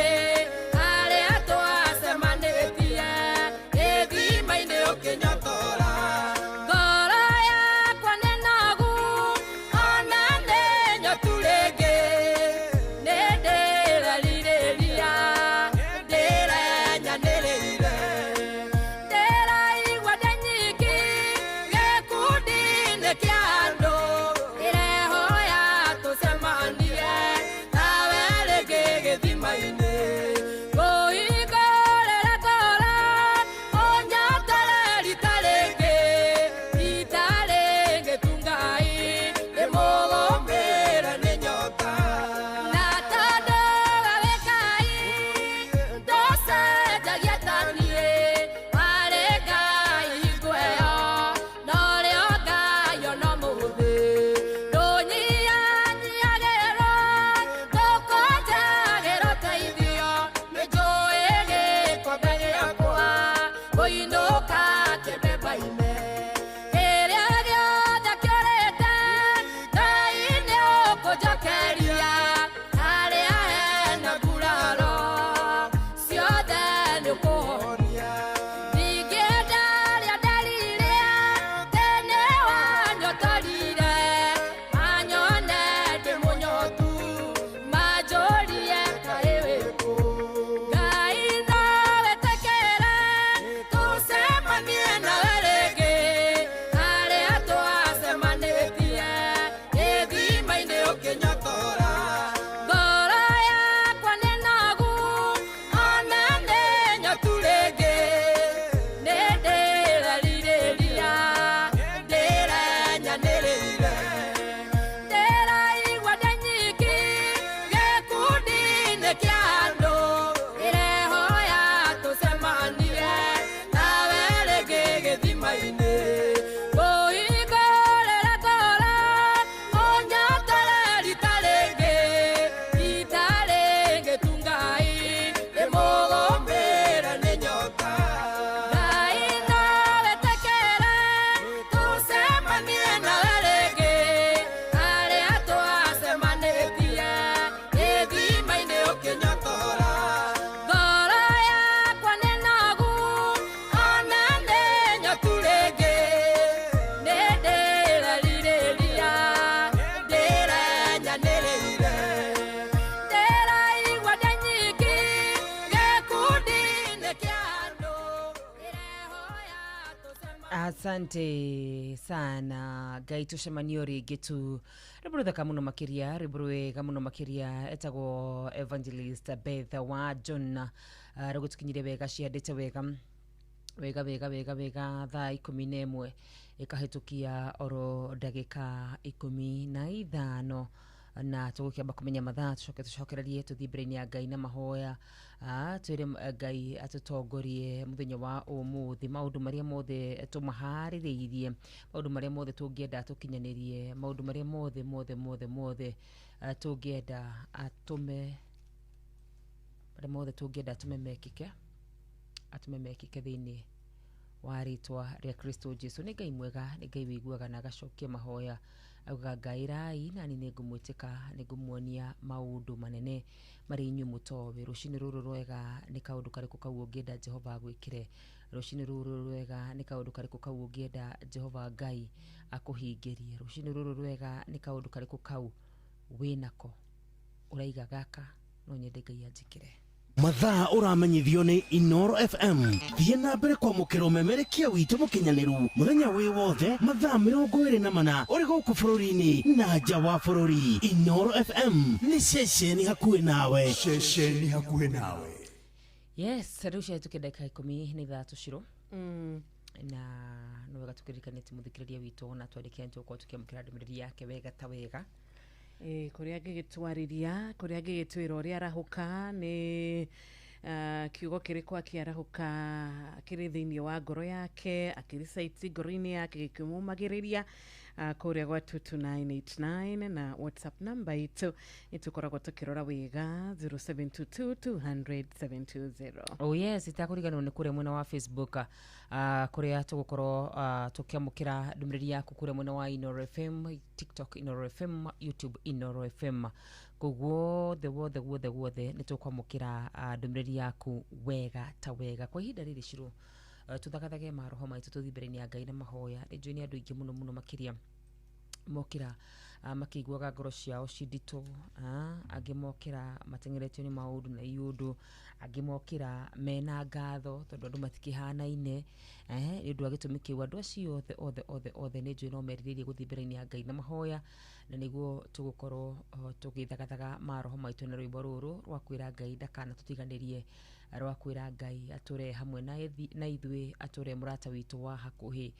Asante sana Ngai tucemanio ringi tu riburu thaka muno makiria riburu gamuno makiria etago Evangelist Beth wa John rugutukinyire wega ciandite wega thaa 11 ikahitukia oro ndagika 15 na tugukiamba kumenya mathaa tucokererie tuthimbire-ini ya Ngai na mahoya twire Ngai atutongorie muthenya wa umuthi maundu maria mothe tumahaririirie maundu maria mothe tungienda tukinyanirie maundu maria mothe tungienda atume maria mothe tungienda atume mekike thiini wa ritwa ria Kristo Jesu. Ni Ngai mwega, ni Ngai wiguaga na agacokia mahoya auga Ngai rai nani ningumwitika ningumuonia maundu manene mari inyu mutobe rucini ruru rwega ni kaundu kariku kau ungienda Jehova gwikire rucini ruru rwega ni kaundu kariku kau ungienda Jehova Ngai akuhingirie rucini ruru rwega ni kaundu kariku kau winako uraiga gaka no nyende Ngai anjikire mathaa uramenyithio ni Inoro FM thie na mbere kwa mukiro memerekia witu mukinyaniru muthenya wi wothe mathaa 24 uri guku bururi-ini na nja wa bururi. Inoro FM ni ceceni hakuhi nawe. Yes, rusha tukidaka 10 ni thaa tushiro na no wega tukirikanite muthikiriria witu na twarikia ntu kwa tukiamukira ndumiriria yake wega ta wega kuria gigitwariria kuria gigitwira uria arahuka ni kiugo kirikwa kiarahuka kiri thiini wa ngoro yake akirisaiti ngoro-ini yake gikimumagiriria kuria gwa 22989 na WhatsApp number itu itukoragwo tukirora wega 0722200720. Oh yes, itakurigana ni kuria mwena wa Facebook kuria tugukorwo tukiamukira ndumiriria yaku kuria mwena wa Inoro FM, TikTok Inoro FM, YouTube Inoro FM. Koguo the wothe nitukwamukira ndumiriria yaku wega ta wega kwa ihinda riri ciru tuthakathage maroho maitu tuthimbire-ini ya Ngai na mahoya ni njui ni andu ingi muno makiria mokira makiguaga ngoro ciao cidito angi mokira matengeretio ni maundu na iundu angi mokira mena ngatho tondu andu matikihanaine ni undu agitumi kiu andu acio othe ni njui no meriririe guthimbire-ini ya Ngai na mahoya na niguo tugukorwo tugithagathaga maroho maitu na rwimbo ruru rwa kwira Ngai ndakana tutiganirie rwa kwira Ngai ature hamwe na ithui ature murata witu wa hakuhi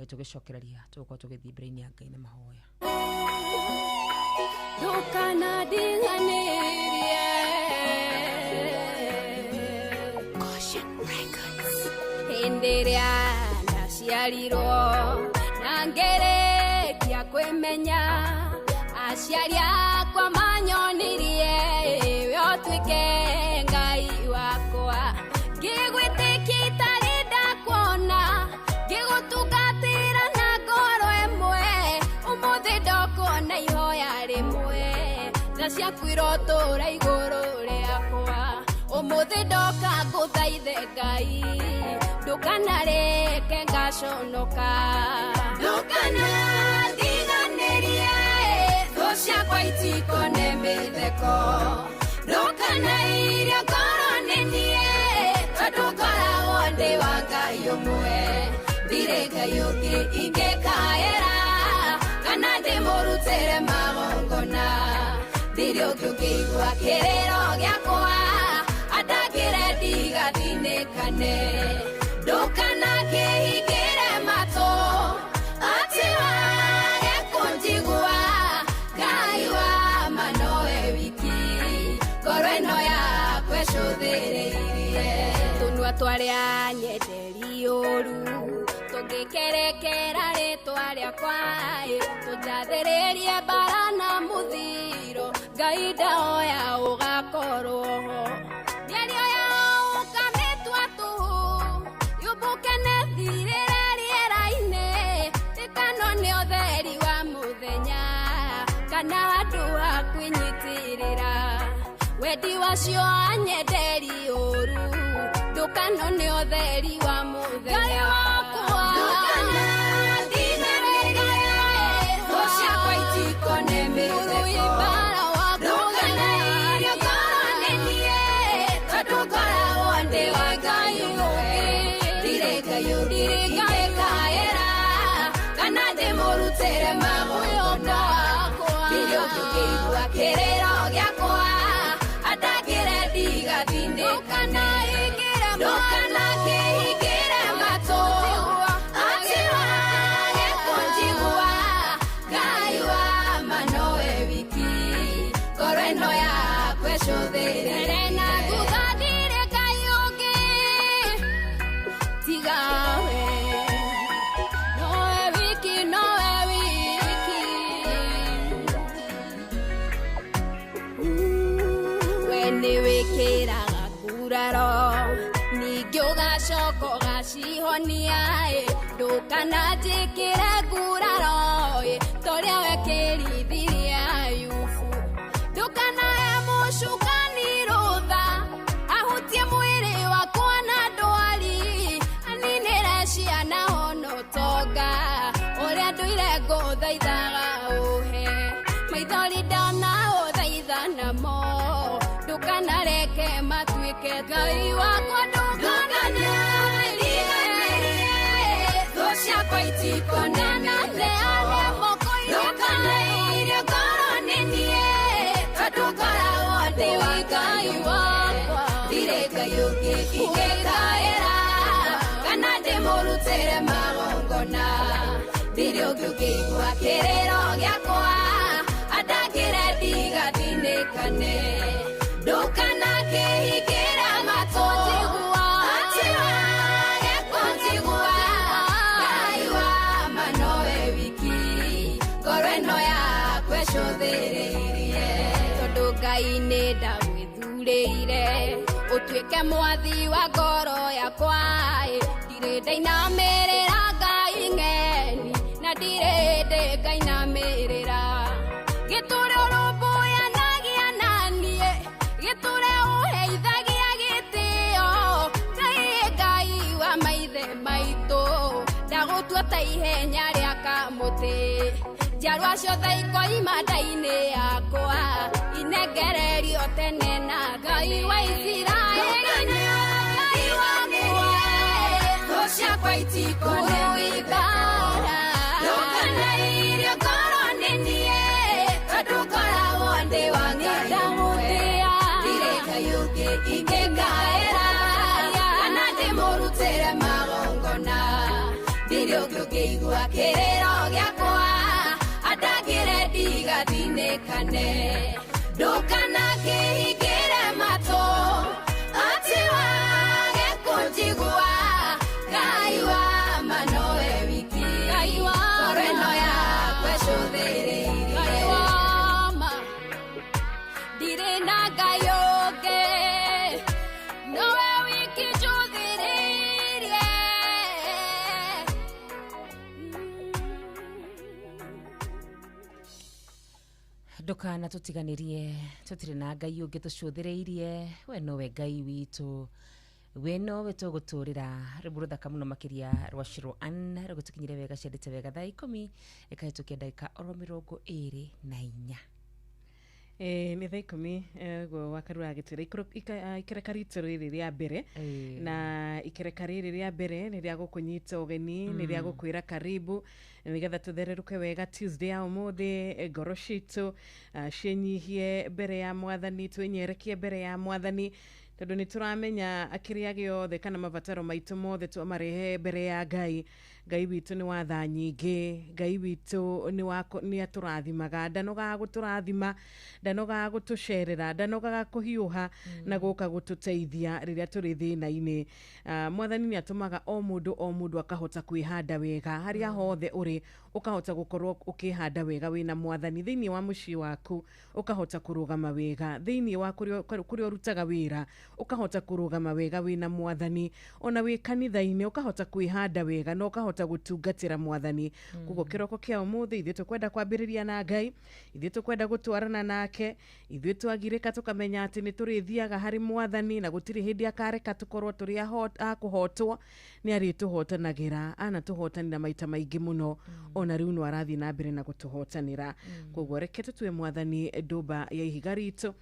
tugicokereria tugukorwo tugithimbire-ini ya Ngai na mahoya. Dukana dinganirie Caution Records. Hindiria naciarirwo na ngerekia kwimenya aciari akwa manyonirie yo twike Ngai wakwa ngigwitikia itari ndakuona ngigutungatira na ngoro imwe umuthi ndokona ihoya rimwe tha ciaku irotura iguru riakwa umuthi ndoka nguthaithe Ngai ndukanareke ngaconoka ndukana ndiganirie thu ciakwa itikone mitheko ndukana iria ngoro ninie tondu ngoragwo ndi wa Ngai umwe ndire Ngai ungi ingikaera kana ndimurutire magongona ndire ungi ukigua kiriro giakwa andagire ndigathinikane ndukana kihingire mato ati wage kunjigua Ngai wa manoe wiki ngoro ino yakwa icũthĩrĩirie tũnua twaria nyenderi ũru tũngĩkerekera rĩtwa rĩakwa tũnjathĩrĩrie mbara na mũthiro Ngai ndahoya ũgakorwo ho mĩario yao ũkamĩtua tũhũ yũmbũke nethirĩre rĩera-inĩ ĩkano nĩ ũtheri wa mũthenya kana handũ ha kwĩnyitĩrĩra wendi wacio anyenderi ũru ndũkano nĩ ũtheri wa mũthenya Ngai wakwa ndũkana ndiganĩrie thu ciakwa itikone mĩtheko ndũkana iria ngoro ninie tondu ngoragwo ndi wa Ngai ũngĩ ndire Ngai ũngĩ ingĩkaĩra kiriro giakwa adagire ndigathindikane ndukana kihingire mato atiwa gekunjigua Ngai wa manoe wiki koreno ya kwecũthĩrĩre na nguthathire Ngai ũngĩ tigawe noe wiki we nĩwĩkĩraga nguraro ningĩ ũgacoka ũgacihonia ndũkananjĩkĩre nguraro torĩa wekĩrithirie Ayubu ndũkanahe mũcukani rũtha ahutie mwĩrĩ wakwa na ndwari aninĩre ciana hono tonga ũrĩa ndũire ngũthaithaga ũhe maithori ndona ũthaitha namo ndũkanareke matuĩke Ngai wakwa ndũkananiganĩrie thũ ciakwa itikonanane arĩa moko-inĩ ndũkanairie ngoro nĩ niĩ tondũ ngoragwo ndĩ wa Ngai wakwa ndirĩ Ngai ũngĩ ingĩkaĩra kana ndĩmũrutĩre magongona ndirĩ ũngĩ ũngĩigua kĩrĩro gĩakwa andagĩre ndigathinĩkane ndũkana kĩhingĩre matũ atiwa gekunjigua Ngai wa manoe wiki ngoro ĩno yakwa ĩcũthĩrĩirie tondũ Ngai nĩ ndagwĩthurĩire ũtuĩke mwathi wa ngoro yakwa ndirĩ ndainamĩrĩra Ngai ng'eni na ndirĩ ndĩ ngainamĩrĩra gĩtũre ũrũmbũyanagia naniĩ gĩtũre ũheithagia gĩtĩo Ngai wa maithe maitũ ndagũtua ta ihenya rĩa kamũtĩ njiarwa ciothe ikoima nda-inĩ yakwa inengererio tene na Ngai wa Isiraeli Ngai wakwa thũ ciakwa itikonanĩthara ndũkanairie ngoro nĩ niĩ tondũ ngoragwo ndĩ wa Ngai ndamũthĩa ndirĩ Ngai ũngĩ ingĩkaĩra kana ndĩmũrutĩre magongona ndirĩ ũngĩ ũngĩigua kĩrĩro gĩakwa andagĩre ndigathinĩkane ndũkana kĩhingĩre matũ atiwa gekunjigua Ngai wa manoe wiki ngoro ĩno yakwa ĩcũthĩrĩirie Ngai wa ma ndirĩ na Ngai ũngĩ nowe wiki njũthĩrĩirie ndũkana tũtiganĩrie tũtirĩ na Ngai ũngĩ tũcũthĩrĩirie we nowe Ngai witũ we nowe tũgũtũrĩra rwĩmbo rũthaka mũno makĩria rwa Shiro Ann rũgũtũkinyire wega ciandĩte wega thaa 10 ĩkahĩtũkia ndagĩka oro 24 nĩ thaa 10 guo wakarura gĩtĩra ikereka ritũ rĩrĩ rĩa mbere na ikereka rĩrĩ rĩa mbere nĩ rĩa gũkũnyita ũgeni nĩ rĩa gũkwĩra karibu nĩgetha tũthererũke wega Tuesday ya ũmũthĩ ngoro citũ ciĩnyihie mbere ya mwathani twĩnyerekie mbere ya mwathani tondũ nĩ tũramenya kĩrĩa gĩothe kana mabataro maitũ mothe twamarehe mbere ya Ngai Ngai witũ nĩ wa tha nyingĩ Ngai witũ nĩ atũrathimaga ndanogaga gũtũrathima ndanogaga gũtũcerera ndanogaga kũhiũha na gũka gũtũteithia rĩrĩa tũrĩ thĩna-inĩ mwathani nĩ atũmaga o mũndũ akahota kwĩhanda wega harĩa hothe ũrĩ ũkahota gũkorwo ũkĩhanda wega wĩna mwathani thĩinĩ wa mũciĩ waku ũkahota kũrũgama wega thĩinĩ wa kũrĩa ũrutaga wĩra ũkahota kũrũgama wega wĩna mwathani ona wĩ kanitha-inĩ ũkahota kwĩhanda wega na ũkahota gũtungatĩra mwathani koguo kĩroko kĩa ũmũthĩ ithuĩ tũkwenda kwambĩrĩria na Ngai ithuĩ tũkwenda gũtwarana nake ithuĩ twagirĩka tũkamenya atĩ nĩ tũrĩthiaga harĩ mwathani na gũtirĩ hĩndĩ akareka tũkorwo tũrĩ akũhotwo nĩ arĩtũhotanagĩra anatũhotanĩra maita maingĩ mũno ona rĩu no arathiĩ na mbere na gũtũhotanĩra koguo reke tũtue mwathani ndũmba ya ihiga ritũ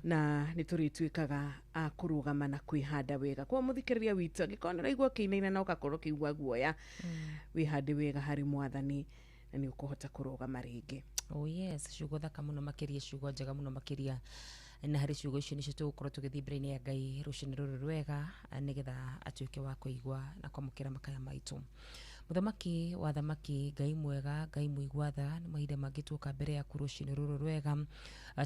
na nĩ tũrĩtuĩkaga a kũrũgama na kwĩhanda wega kwa mũthikĩrĩria witũ angĩkorwo nĩ ũraigua kĩinaina na ũgakorwo kĩigua guoya wĩhande wega harĩ mwathani na nĩ ũkũhota kũrũgama rĩngĩ Oh yes, ciugo thaka muno makiria, ciugo njega muno makiria. Na hari ciugo icio nicio tugukorwo tugithi mbere-ini ya Ngai rucini ruru rwega nigetha atuike wa kuigua na kwamukira makaya maitu. Muthamaki wa thamaki, Ngai mwega, Ngai muigwatha, ni mahinda mangi tuka mbere ya rucini ruru rwega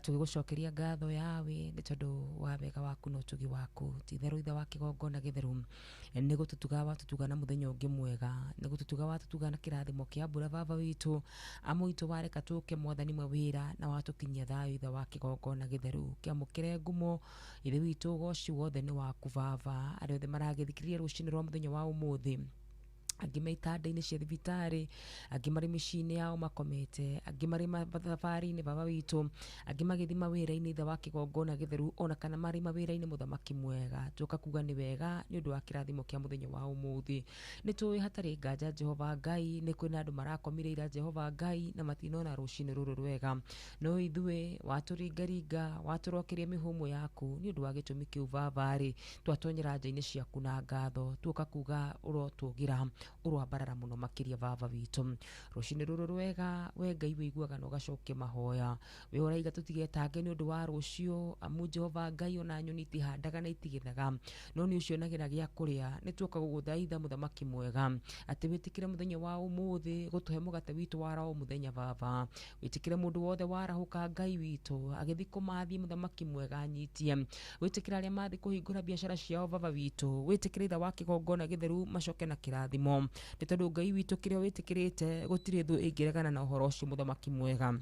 tugigucokeria ngatho yawe ni tondu wa wega waku no tugi waku. Titheru ithe wa kigongona githeru ni gututuga watutuga na muthenya ungi mwega, ni gututuga watutuga na kirathimo kia mbura baba witu amu itu wareka tuke mwathani mwe wira na watukinyia thayu ithe wa kigongona githeru kiamukire ngumo ithe witu goci wothe ni waku baba. Ari othe maragithikiriria rucini rwa muthenya wa umuthi, angi maitanda-ini cia thibitari, angi mari micini yao makomete, angi mari mathabari-ini baba witu, angi magithi mawira-ini ithe wa kigongona githeru, ona kana mari mawira-ini muthamaki mwega. Tuka kuga ni wega ni undu wa kirathimo kia muthenya wa umuthi. Ni tuwi hatari nganja Jehova Ngai, ni kwina andu marakomire ira Jehova Ngai na matinona rucini ruru rwega, no ithuĩ waturingaringa waturokeria mihumu yaku ni undu wa gitumi kiu babari twatonyera nja-ini ciaku na ngatho. Tuka kuga urotugira urwambarara muno makiria baba witu rucini ruru rwega. We Ngai wiguaga na ugacokia mahoya, we uraiga tutigetange ni undu wa rucio amu Jehova Ngai ona nyoni itihandaga na itigithaga, no ni ucio nagira gia kuria. Ni tuka guguthaitha muthamaki mwega ati witikire muthenya wa umuthi gutuhe mugate witu wara o muthenya baba. Witikire mundu wothe warahuka Ngai witu agithi kumathie muthamaki mwega anyitie. Witikire aria mathi kuhingura biashara ciao baba witu. Witikire ithe wa kigongona githeru macoke na kirathimo ni tondu Ngai witu kiria witikirite gutire thu ingiregana na uhoro ucio muthamaki mwega.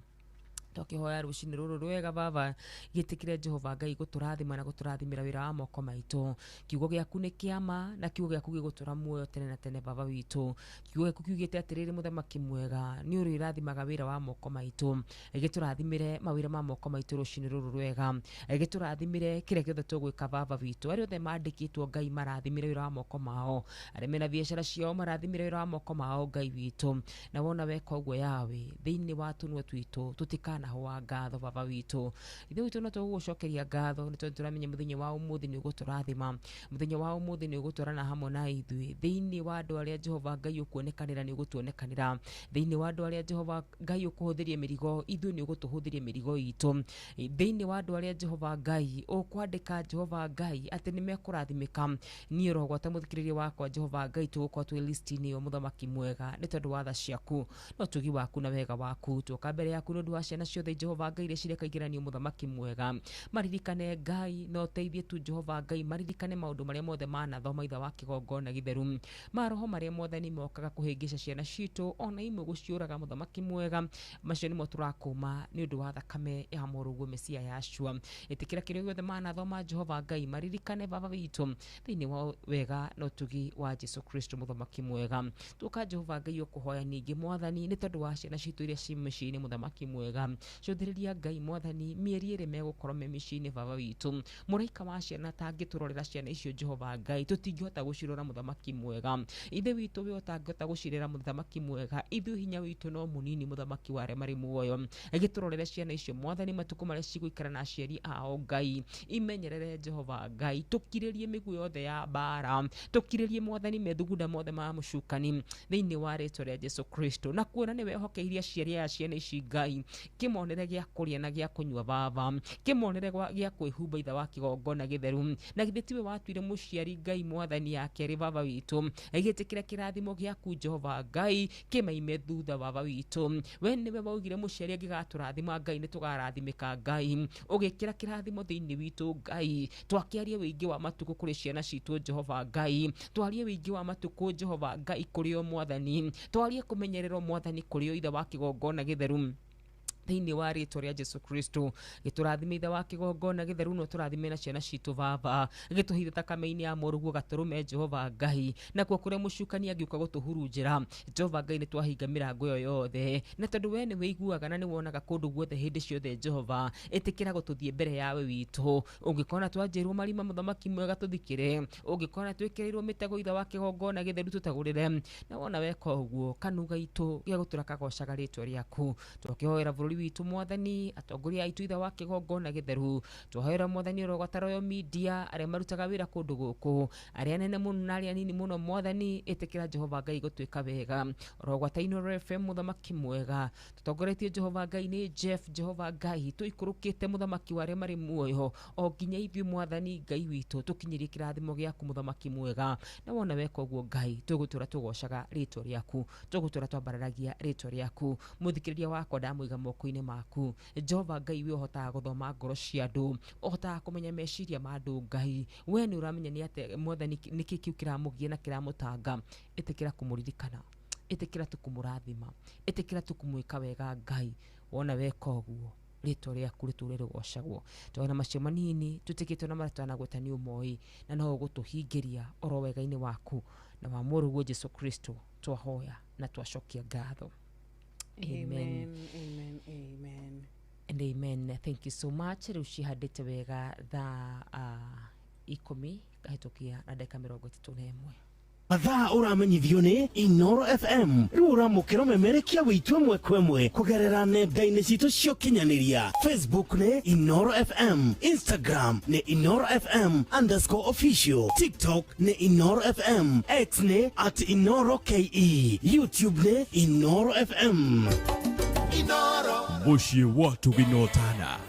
Tukihoya rucini ruru rwega baba gitikire Jehova Ngai guturathima na guturathimira wira wa moko maitu. Kiugo giaku ni kiama na kiugo giaku gigutura muoyo tene na tene baba witu. Kiugo giaku kiugite atiriri muthamaki mwega ni uri rathimaga wira wa moko maitu, giturathimire mawira ma moko maitu rucini ruru rwega, giturathimire kire giothe tugwika baba witu. Ari othe mandikitwo Ngai marathimire wira wa moko mao, ari mena biashara ciao marathimire wira wa moko mao Ngai witu. Na wona weka uguo yawe thiini wa tunwe twitu tutikana wa ngatho baba witu. Ithe witu no tugucokeria ngatho ni tondu turamenya muthenya wa umuthi ni uguturathima, muthenya wa umuthi ni uguturana hamwe na ithui thiini wa andu aria Jehova Ngai ukuonekanira ni ugutuonekanira, thiini wa andu aria Jehova Ngai ukuhuthiria mirigo ithui ni ugutuhuthiria mirigo itu, thiini wa andu aria Jehova Ngai ukwandika Jehova Ngai ati ni mekurathimika ni rogwata muthikiriria wakwa Jehova Ngai tugukorwo twi list-ini yo muthamaki mwega ni tondu wa tha ciaku no tugi waku na wega waku. Tuka mbere yaku ni undu wa ciana ciothe Jehova Ngai iria cirekaingĩranio muthamaki mwega. Maririkane Ngai no teithie tu Jehova Ngai, maririkane maundu maria mothe manathoma ithe wa kigongona githeru, maroho maria mothe ni mokaga kuhingica ciana citu ona imwe guciuraga muthamaki mwega. Macio nimo turakuma ni undu wa thakame ya muruguo Mesia Yashua. Itikira kirio giothe manathoma Jehova Ngai maririkane baba witu thiini wa wega no tugi wa Jesu Kristo muthamaki mwega. Tuka Jehova Ngai ukuhoya ningi mwathani ni tondu wa ciana citu iria ci micini muthamaki mwega. Cuthiriria Ngai mwathani mieri iri megukorwo me micini baba witu. Muraika wa ciana tangiturorera ciana icio Jehova Ngai tutingihota gucirora muthamaki mwega. Ithe witu we utangihota gucirera muthamaki mwega, ithu hinya witu no munini muthamaki ware mari muoyo. Agiturorera ciana icio mwathani matuku maria ciguikara na aciari ao Ngai, imenyerere Jehova Ngai, tukiririe miguu yothe ya bara, tukiririe mwathani methugunda mothe ma mucukani thiini wa ritwa ria Jesu Kristo, na kuona ni wehokeirie aciari a ciana ici Ngai kimonere gia kuria na gia kunywa baba, kimonere gia kwihumba ithe wa kigongona githeru. Na githe tiwe watuire muciari Ngai mwathani yake ri baba witu, agitikira kirathimo giaku Jehova Ngai kimaime thutha baba witu. We niwe waugire muciari angigaturathima Ngai ni tugarathimika Ngai, ugikira kirathimo thiini witu Ngai. Twakiarie wingi wa matuku kuri ciana citu Jehova Ngai, twarie wingi wa matuku Jehova Ngai kuri o mwathani, twarie kumenyererwo mwathani kuri o ithe wa kigongona githeru thiini wa ritwa ria Jesu Kristo. Giturathime ithe wa kigongona githeru no turathime na ciana citu baba, gituhithe thakame-ini ya muruguo gaturume Jehova Ngai, na kuo kuria mucukani angiuka gutuhurunjira Jehova Ngai ni twahinga mirango yo yothe, na tondu we ni wiguaga na ni wonaga kundu guothe hindi ciothe Jehova, itikira gututhie mbere yawe witu. Ungikona twanjirwo marima muthamaki mwega tuthikire, ungikona twikirirwo mitego ithe wa kigongona githeru tutagurire, na wona weka uguo kanuga itu gia gutura kagocaga ritwa riaku. Tukihoera bururi witu mwathani atongoria aitu itha wa kigongo na githeru tuhoera mwathani rogotaro yo media aria marutaga wira kundu guku aria nene muno na aria nini muno mwathani itikira Jehova Ngai gutwika wega rogwataino FM muthamaki mwega tutongoretie Jehova Ngai ni Jeff Jehova Ngai tuikurukite muthamaki wa aria mari muoyo o ginya ithu mwathani Ngai witu tukinyirie kirathimo giaku muthamaki mwega na wona weka guo Ngai tugutura tugocaga ritwa riaku tugutura twambararagia ritwa riaku muthikiriria wakwa ndamuiga moko-ini maku Jehova Ngai we hotaga guthoma ngoro cia andu hotaga kumenya meciria ma andu Ngai we ni uramenya ni ate mwathani niki kiu kiramugia na kiramutanga itikira kumuririkana itikira tukumurathima itikira tukumwika wega Ngai wona weka guo ritwa riaku riture rigocagwo twona macio manini tutikitwo na maratana gwetani umoi na no gutuhingiria oro wega-ini waku na wa muruguo Jesu Kristo twahoya na twacokia ngatho. Amen. Amen. Amen. And amen. Thank you so much. Riu cihadite wega thaa 10 kahitukia na dakika 31. Mathaa uramenyithio ni Inoro FM. Riu uramukira memerekia witu emwe kwemwe kugerera nenda-ini citu cio kinyaniria. Facebook ni Inoro FM, Instagram ni Inoro FM_official, TikTok ni Inoro FM, X ni @InoroKE, YouTube ni Inoro FM. Inoro Mushi watu binotana.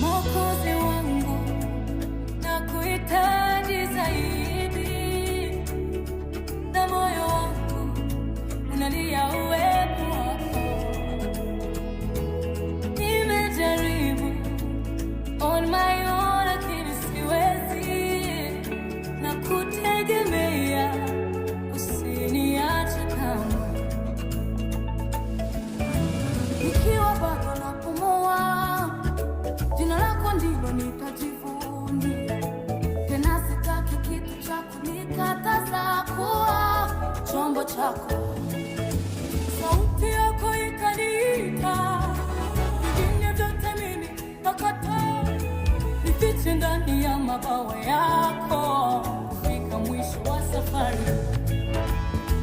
Mwokozi wangu nakuhitaji zaidi, na moyo wangu unalia uwepo wako. Nimejaribu on my own lakini siwezi, na kutegemea usiniache kamwe. Nikiwa bado napumua, jina lako ndilo nitajivunia. Tena sitaki kitu cha kunikataza kuwa chombo chako. Sauti yako ikaniita, vingine vyote mimi nakataa. Nifiche ndani ya mabawa yako, kufika mwisho wa safari.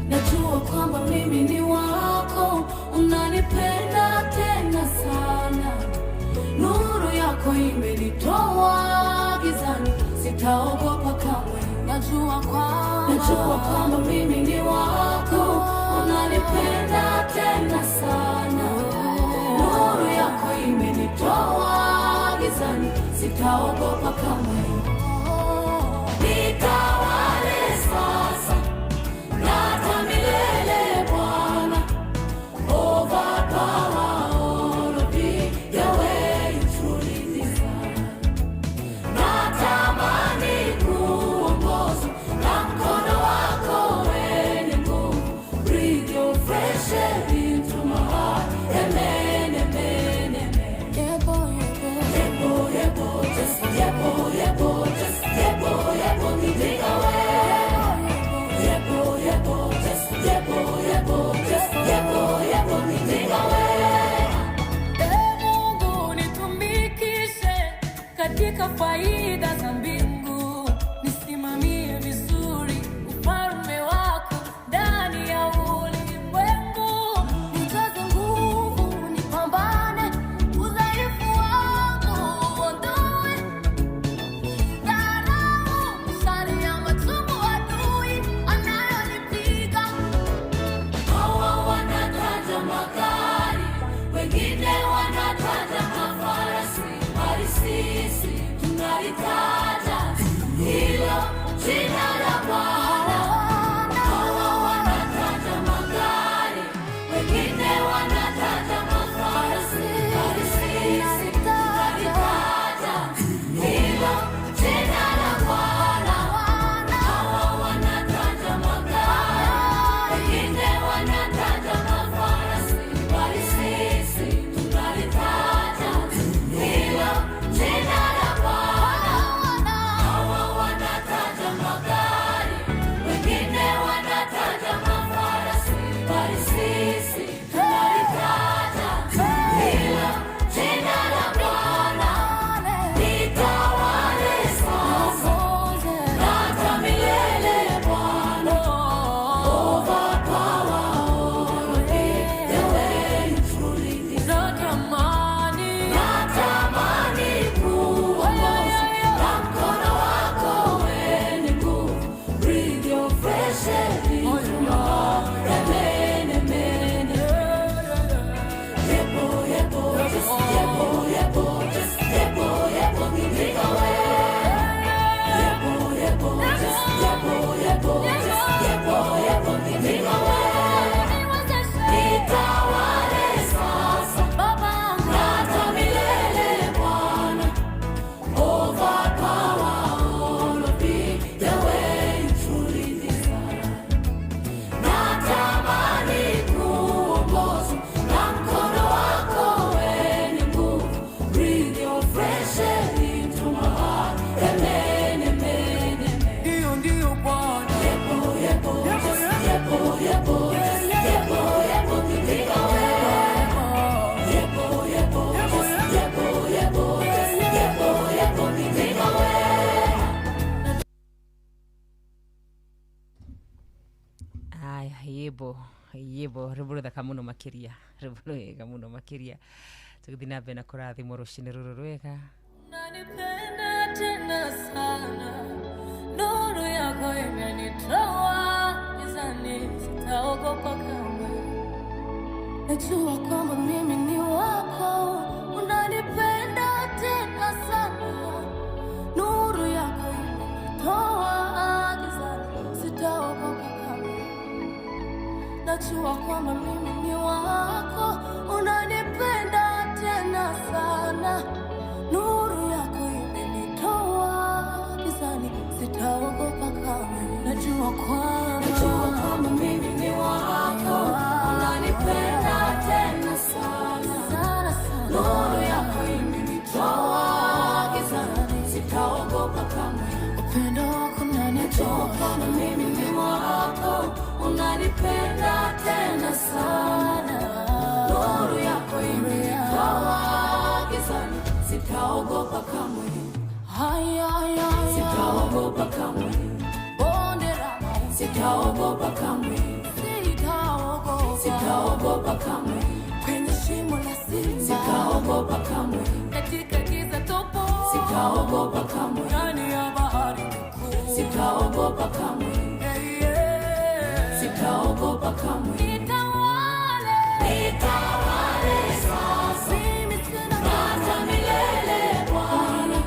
Najua kwamba mimi ni wako, unanipenda tena sana. Nuru yako imenitoa gizani, sitaogopa kamwe. Najua kwamba mimi ni wako, unanipenda tena sana. Nuru yako imenitoa gizani, sitaogopa kamwe. Nitawale sasa na hata milele Bwana, overpower all of me, the way you truly design. Natamani kuongozwa na mkono wako wenye nguvu. Breathe your fresh air into my heart. Amen, amen, amen. Yebo, yebo, yebo, just yebo, yebo, just yebo, yebo, nidiga we. Yebo, yebo, just yebo, yebo, just yebo, yebo, nidiga we. Mungu nitumikishe katika faida za mbingu, nisimamie vizuri ufalme wako ndani ya ulimwengu. Nijaze nguvu nipambane, udhaifu wangu uondoe. Dharau mishale ya machungu adui anayonipiga. Hawa wanataja magari, wengine wanataja mafarasi, bali sisi tunalitaja hilo jina la Bwana. Hawa wanataja magari, wengine wanataja mafarasi, bali sisi tunalitaja hilo jina la Bwana. Hawa wanataja magari, wengine wanataja mafarasi, bali sisi tunalitaja hilo jina la Bwana. Hawa wanataja magari fresh air into my heart. Amen, amen, amen. Dio, Dio, Bwana. Yepo, yepo, just yepo, yepo, just yepo, yepo, nipika wewe. Yepo, yepo, just yepo, yepo, just yepo, yepo, nipika wewe. Aya, yebo riburu da kamuno makiria tukithi na mbere na kurathimwo rucini ruru rwega. Unanipenda tena sana, nuru yako imenitoa gizani, sitaogopa kamwe. Najua kwamba mimi ni wako. Unanipenda tena sana, nuru yako imenitoa gizani, sitaogopa kamwe. Najua kwamba mimi ni wako. Unanipenda tena sana, nuru yako imenitoa gizani, sitaogopa kamwe. Najua kwamba mimi ni wako. Unanipenda tena sana, nuru yako imenitoa gizani, sitaogopa kamwe. Upendo wako unanitoa kwamba mimi ni wako. Unanipenda tena sana, nuru yako imenitoa gizani, sitaogopa kamwe. Sitaogopa kamwe. Bonde la mauti, sitaogopa kamwe. Sitaogopa kamwe. Kwenye shimo la simba, sitaogopa kamwe. Katika giza topo, sitaogopa kamwe. Ndani ya bahari kuu, sitaogopa kamwe. Sitaogopa kamwe. Nitawale sasa, hata milele Bwana.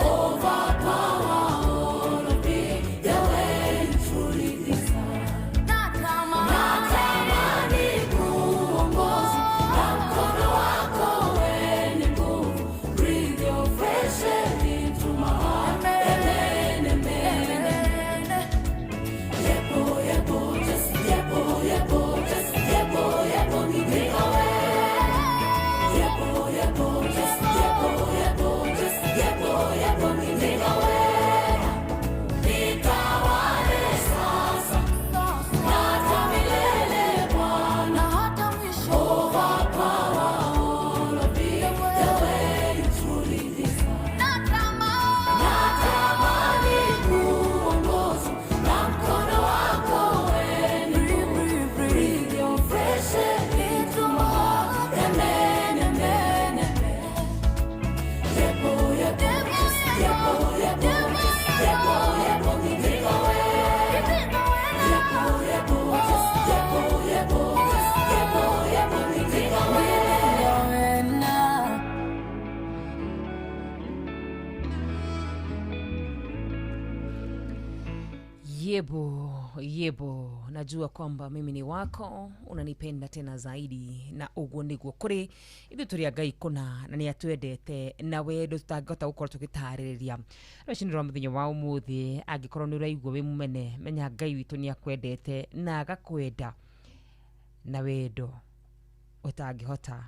Overpower all of me, the way you truly desire. Natamani kuongoza na mkono wako wenye nguvu. Breathe your fresh air into my heart. Amen, amen, amen. Yepo, yepo, just yepo, yepo, just yepo, yepo, nipika wewe. Yepo, yepo, just yepo, yepo, just yepo, yepo, nipika wewe. Nitawale sasa, hata milele Bwana, hata mwisho. Overpower all of me, the way you truly desire. Natamani kuongoza na mkono wako wenye nguvu. Breathe your fresh air into my heart. Amen, amen, amen. Yepo, yepo, just yepo, yepo, just yepo, yepo, nipika wewe. Yepo, yepo, just yepo, yepo, just yepo, yepo, nipika wewe. Yebo, najua kwamba mimi ni wako. Unanipenda tena zaidi, na uguo niguo kuri ithu turi Ngai kuna na ni atwendete na wendo tutangihota gukorwo tugitaririria. Rucini rwa muthenya wa umuthi, angikorwo ni uraigua wi mumene, menya Ngai witu ni akwendete na agakwenda na wendo utangihota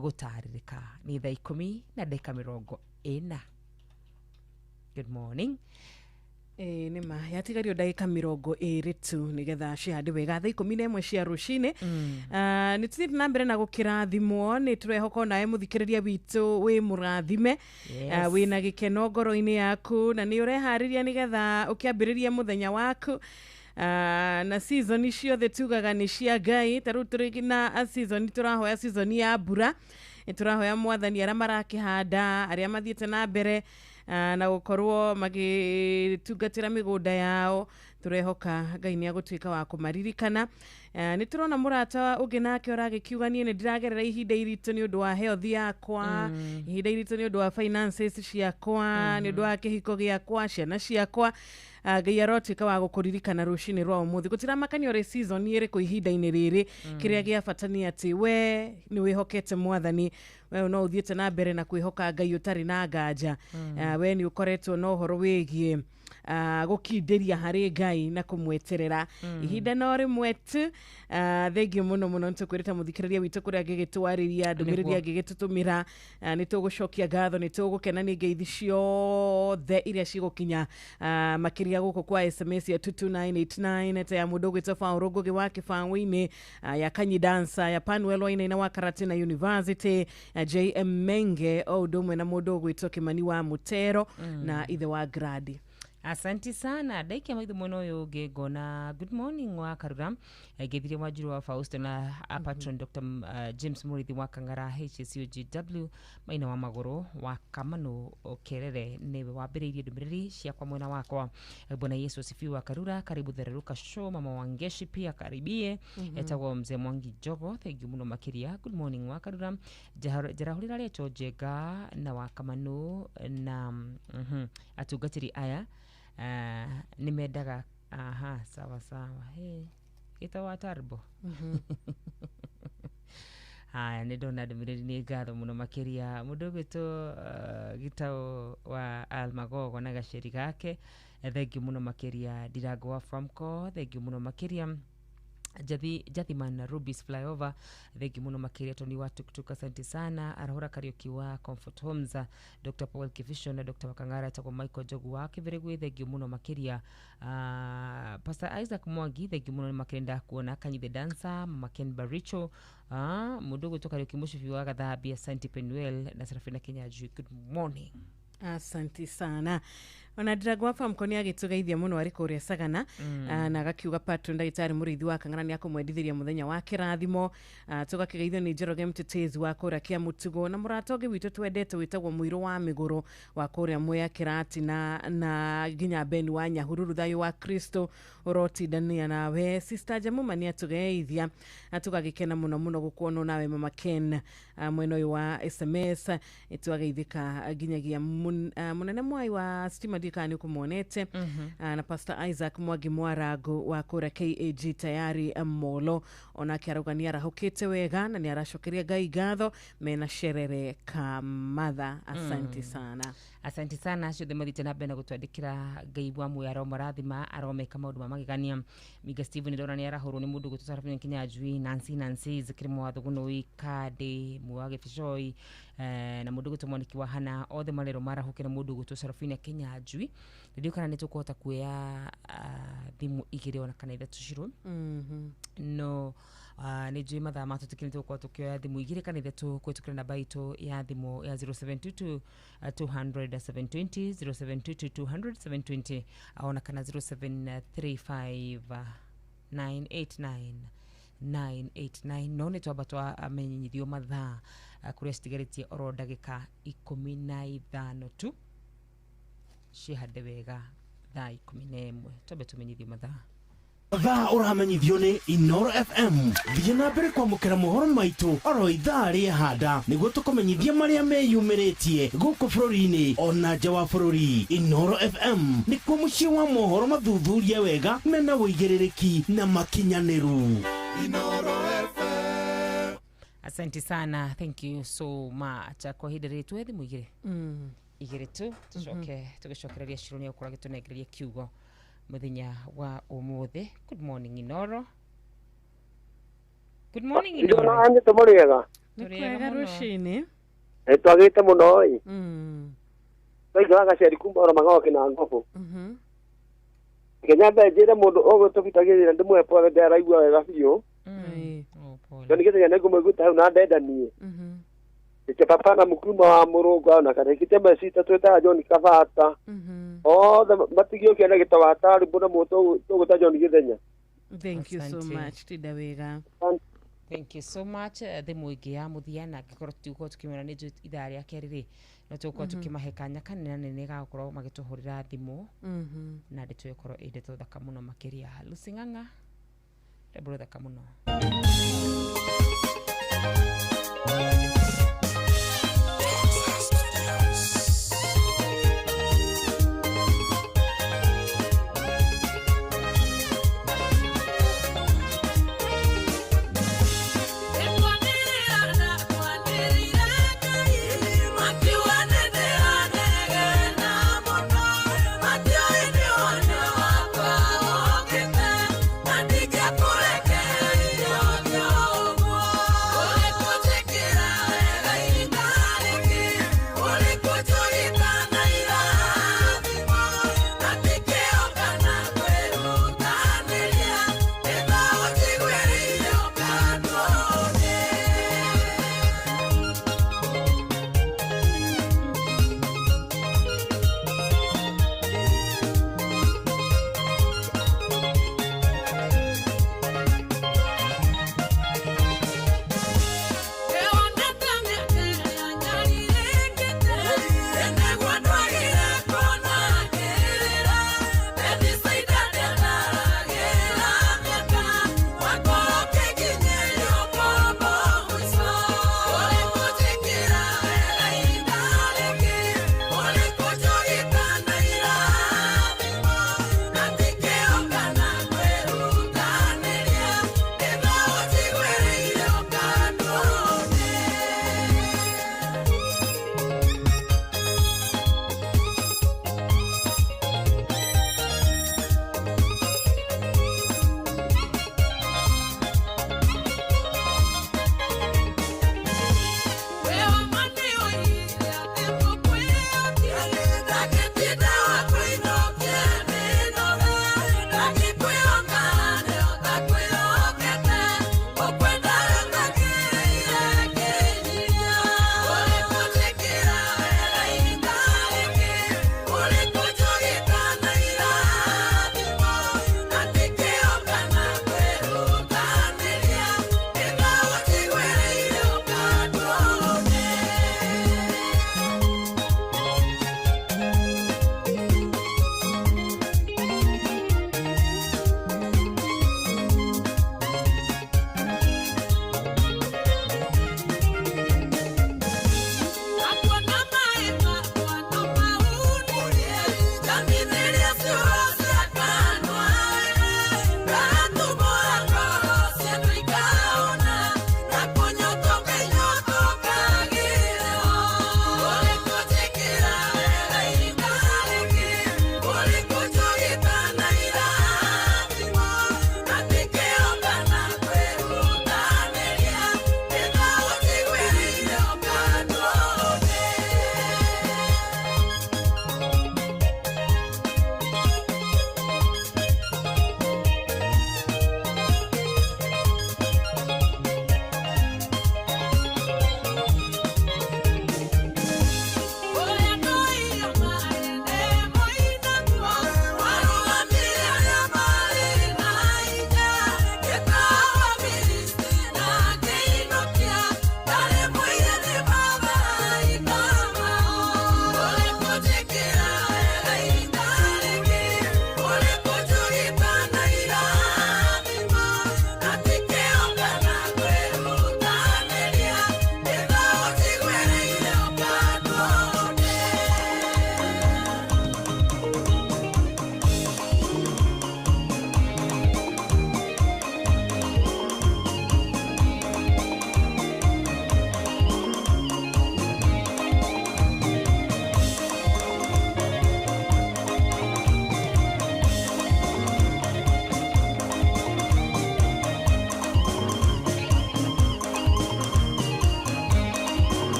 gutaririka. Ni thaa 10:40. Good morning. Nima yatigario ndagika 20 tu nigetha cihande wega thaa 11 cia rucini. Ni tuthii na mbere na gukirathimwo, ni turehoka nawe muthikiriria witu wi murathime. Wina gikeno ngoro-ini yaku na ni urehariria nigetha ukiambiriria muthenya waku. Na season ciothe tugaga ni cia Ngai. Taru turi na season turahoya season ya mbura. Turahoya mwathani aria marakihanda, aria mathiete na mbere na gukorwo magitungatira migunda yao. Turehoka Ngai ni agutwika wa kumaririkana. Ni turona murata ungi nake uragikiuga nie ni ndiragerera ihinda iritu ni undu wa health yakwa, ihinda iritu ni undu wa finances ciakwa, ni undu wa kihiko giakwa, ciana ciakwa. Ngai arotwika wa gukuririkana rucini rwa umuthi. Gutiramakania ore season iri ku ihinda-ini riri, kiria gia fatani ati we ni wihokete mwathani, we no uthiete na mbere na kwihoka Ngai utari na nganja. We ni ukoretwo no horo wigie gukindiria hari Ngai na kumweterera ihinda no rimwe tu. Thengio muno muno ntukwirita muthikiriria witu kuria ngigitwariria ndumiriria ngigitutumira nitugucokia ngatho nitugukenania ngeithi ciothe iria cigukinya makiria guku kwa SMS ya 22989 ta ya mundu gwitwa Fauro Ngugi wa Kibang'ũ-inĩ ya Kanyi Dancer ya Panuel Wainaina wa Karatina University JM Menge o ndomwe na mundu gwitwa Kimani wa Mutero na ithe wa Gradi. Asanti sana daiki amaithu mwono uyu ngona good morning wa Karura ngethire Wanjiru wa Fausto na patron Dr. James Murithi wa Kangara HSUGW maina wa maguru wa Kamano Kerere newe wambiriirie ndumiriri cia kwa mwena wakwa. Bwana Yesu sifiwe wa Karura, karibu Thereruka show. Mama Wangeshi pia karibie etagwo Mzee Mwangi Jogo, thank you muno makiria. Good morning wa Karura, jarahurira lecho jega na wa Kamano na atugatiri aya nimedaga sawa itawa Tarbo. Nidona ndumiriri ni ngatho muno makiria mundu gwito gitao wa Almagogo na gaceri gake. Thank you muno makiria Dirago wa Framco, thank you muno makiria Jathiman Rubis Flyover, thank you muno makiria Tony wa Tuktuk, asante sana. Arahura Karioki wa Comfort Homes, Dr. Paul Kifisho na Dr. Wakangara chako Michael Jogu wa Kiveregwe, thank you muno makiria. Pastor Isaac Mwangi, thank you muno makiria kuona Kanyi the Dancer, Maken Baricho, mudogo toka Karioki Mushifi wa Gathabi, asante Penuel na Serafina Kenyaji, good morning. Asante sana. Ona Dirago wa Famkoni agitugeithia muno ari kuria Sagana na gakiuga patron Ndagitari Murithi wa Kang'ara ni akumwendithiria muthenya wa kirathimo. Tugakigeithio ni Njoroge Mtetezi wa kuria Kia Mutugo na muratoge witu twendete witagwo Muiro wa Miguru wa kuria Mwea Kirati na ginya Ben wa Nyahururu, thayo wa Kristo urotindania nawe. Sister Jamuma ni atugeithia atugagikena muno muno gukuona nawe Mama Ken mweno uyu wa SMS itugeithika ginyagia munene mwai wa Stima Dikani kumonete na Pastor Isaac Mwagi Mwarago wa kura KAG tayari Molo ona kiarugania rahukite wega na ni arashokeria Ngai ngatho mena sherere kamatha. Asante sana. Asante sana ciothe mathite na bena gutwandikira Ngai wa muyaro marathima aromeka maundu mamagegania. Miga Steven ndona ni arahurwo ni mundu gutusarafina Kinyajui, Nancy zikirimo wathuguno ikade muwage fishoi na mundu gutumwaniki wa Hana othe marero marahukira mundu gutusarafina Kinyajui. Ndio kana nitukuhota kuya thimu igire ona kana ithatu ciro no ni jui mathaa matutikirite kwa tukioya thimu igire kana ithatu kwetukira namba itu ya thimu ya 0722 200 720 0722 200 ona kana 0735 989 no ni twabatwa amenyithio mathaa kuria stigaritie oro ndagika 15 tu cihande wega thaa 11 tobe tumenyithio mathaa uramenyithio ni Inoro FM. Thiĩ na mbere kwamũkĩra mohoro maitũ oro ithaa rĩhanda nĩguo tũkũmenyithia marĩa meyumĩrĩtie gũkũ bũrũri-inĩ ona nja wa bũrũri. Inoro FM nĩkuo mũciĩ wa mohoro mathuthurie wega mena wũigĩrĩrĩki na makinyanĩru. Inoro FM. Asante sana, thank you so much. Kwa hili retu ethi mwigire igire tu tugicokereria cironi okora gitunegereria kiugo muthenya wa umuthe. Good morning Inoro. Good morning Inoro. Anje tumuriega. Twega rushini. Twagite muno ii. Twiga gaceri kumba ora magoke na ngofu. Kenya njire mundu ogutubitagirira ndimwe pole ndaraigua wega biu. Ndio nigeze nego mweguta hau na ndendanie. Ike papa na mukuma wa Murungu na kana kitema sita tweta John Kavata. Matigio kiana gitawatari mbona moto tuguta John Githenya. Thank you so much tidawega. Thank you so much. The muigi ya muthiana gikoro tuko tukimona ni ithaa ria keriri no tuko tukimahekanya kanene nene gakorwo magituhurira thimu na nditwekoro inde tuthaka muno makiria Lusing'ang'a ndebro thaka muno. Matthew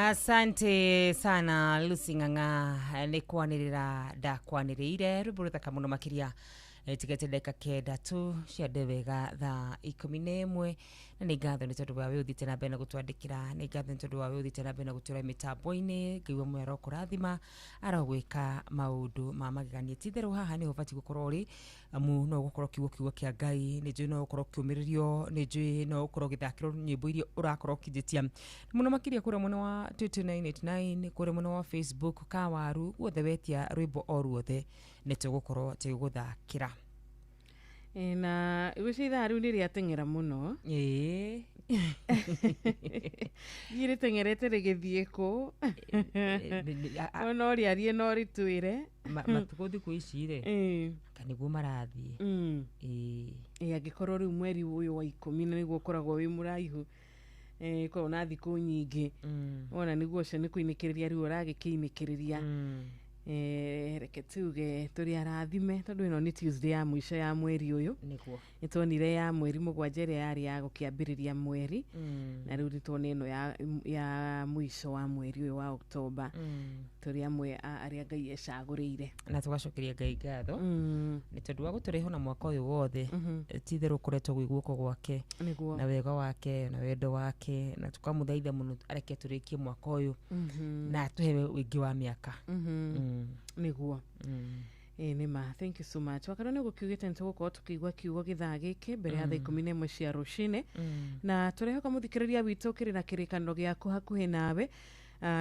Asante sana Lucy Ng'ang'a nĩ kwanĩrĩra ndakwanĩrĩire rũbũrũta kamuno makiria tigete ndeka kenda tu ciande wega thaa 11 na nĩ ngatho nĩ tondũ wa we ũthite na mbere na gũtwandĩkĩra nĩ ngatho nĩ tondũ wa we ũthite na mbere na gũtũra mĩtambo-inĩ ngĩigua mwero kũrathima arogwĩka maũndũ ma magegania titherũ haha nĩ ũbati gũkorwo ũrĩ amu no gũkorwo kiugo kĩa Ngai nĩ njũĩ no gũkorwo kĩũmĩrĩrio nĩ njũĩ no gũkorwo gĩthakĩrwo nyĩmbo iria ũrakorwo ũkĩnjĩtia mũno makiria kũrĩa mwena wa 2989 kũrĩa mwena wa Facebook kawaru guothe wetia rwĩmbo o ruothe nĩ tũgũkorwo tũgũthakĩra na gũcitha rĩu nĩ rĩateng'era mũno gire tengerete rĩgĩthiĩ kũ no rĩarie no rĩtwĩre matuko thikũ ici rĩ kaniguo marathiĩ angĩkorwo rĩu mweri ũyũ wa 10 na nĩguo ũkoragwo wĩ mũraihu korwo na thikũ nyingĩ ona nĩguo cio nĩ kũinĩkĩrĩria rĩu ũragĩkĩinĩkĩrĩria reke tuge tũrĩ arathime tondũ ĩno nĩ Tuesday ya mũico ya mweri ũyũ nĩtuonire ya mweri mũgwanja ĩrĩa yarĩ ya gũkĩambĩrĩria mweri na rĩu nĩtuona ĩno ya mũico wa mweri ũyũ wa Oktoba tũrĩ amwe arĩa Ngai ecagũrĩire na tũgacokeria Ngai ngatho nĩ tondũ wa gũtũreho na mwaka ũyũ wothe titherũ ũkoretwo gwĩ guoko gwake na wega wake na wendo wake na tũkamũthaitha mũno areke tũrĩkie mwaka ũyũ na atũhe wĩingĩ wa mĩaka nĩguo nĩma thank you so much wakana nĩ gũkiugĩte nĩtũgũkorwo tũkĩigua kiugo gĩthaa gĩkĩ mbere ya thaa 11 cia rũcinĩ na tũrehoka mũthikĩrĩria witũ kĩrĩ na kĩrĩkanĩro gĩaku hakuhĩ nawe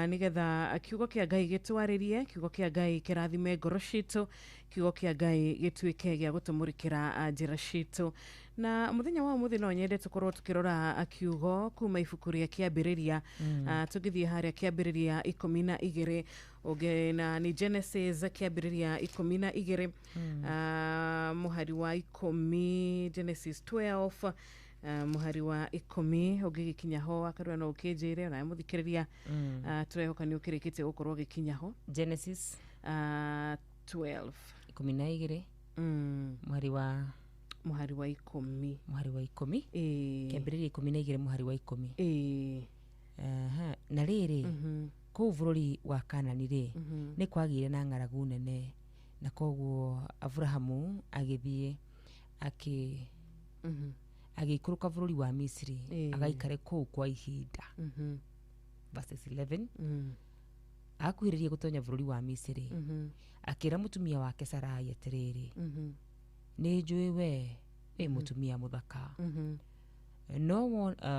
nigetha kiugo kĩa Ngai gĩtwarĩrie kiugo kĩa Ngai kĩrathime ngoro citũ kiugo kĩa Ngai gĩtuĩke gĩa gũtũmũrĩkĩra njĩra citũ na mũthenya wa mũthĩ no nyende tũkorwo tũkĩrora kiugo kuma ibuku rĩa kĩambĩrĩria tũgĩthiĩ harĩa kĩambĩrĩria 12 na nĩ Genesis kĩambĩrĩria 12 mũhari wa 10 Genesis 12 muhari wa 10 ũngĩgĩkinya ho akarua no ũkĩnjĩre na mũthikĩrĩria tũrehoka nĩ ũkĩrĩkĩte gũkorwo gĩkinya ho Genesis 12 12 muhari wa 10 kĩambĩrĩria 12 muhari wa 10 na rĩrĩ kũu bũrũri wa Kanani rĩ nĩ kwagĩire na ng'aragu nene na koguo Abrahamu agĩthiĩ agĩikũrũka bũrũri wa Misiri agaikare kũu kwa ihinda verses 11 akuhĩrĩria gũtonya bũrũri wa Misiri akĩra mũtumia wake Sarai atĩrĩrĩ nĩ njũĩ we mũtumia mũthaka no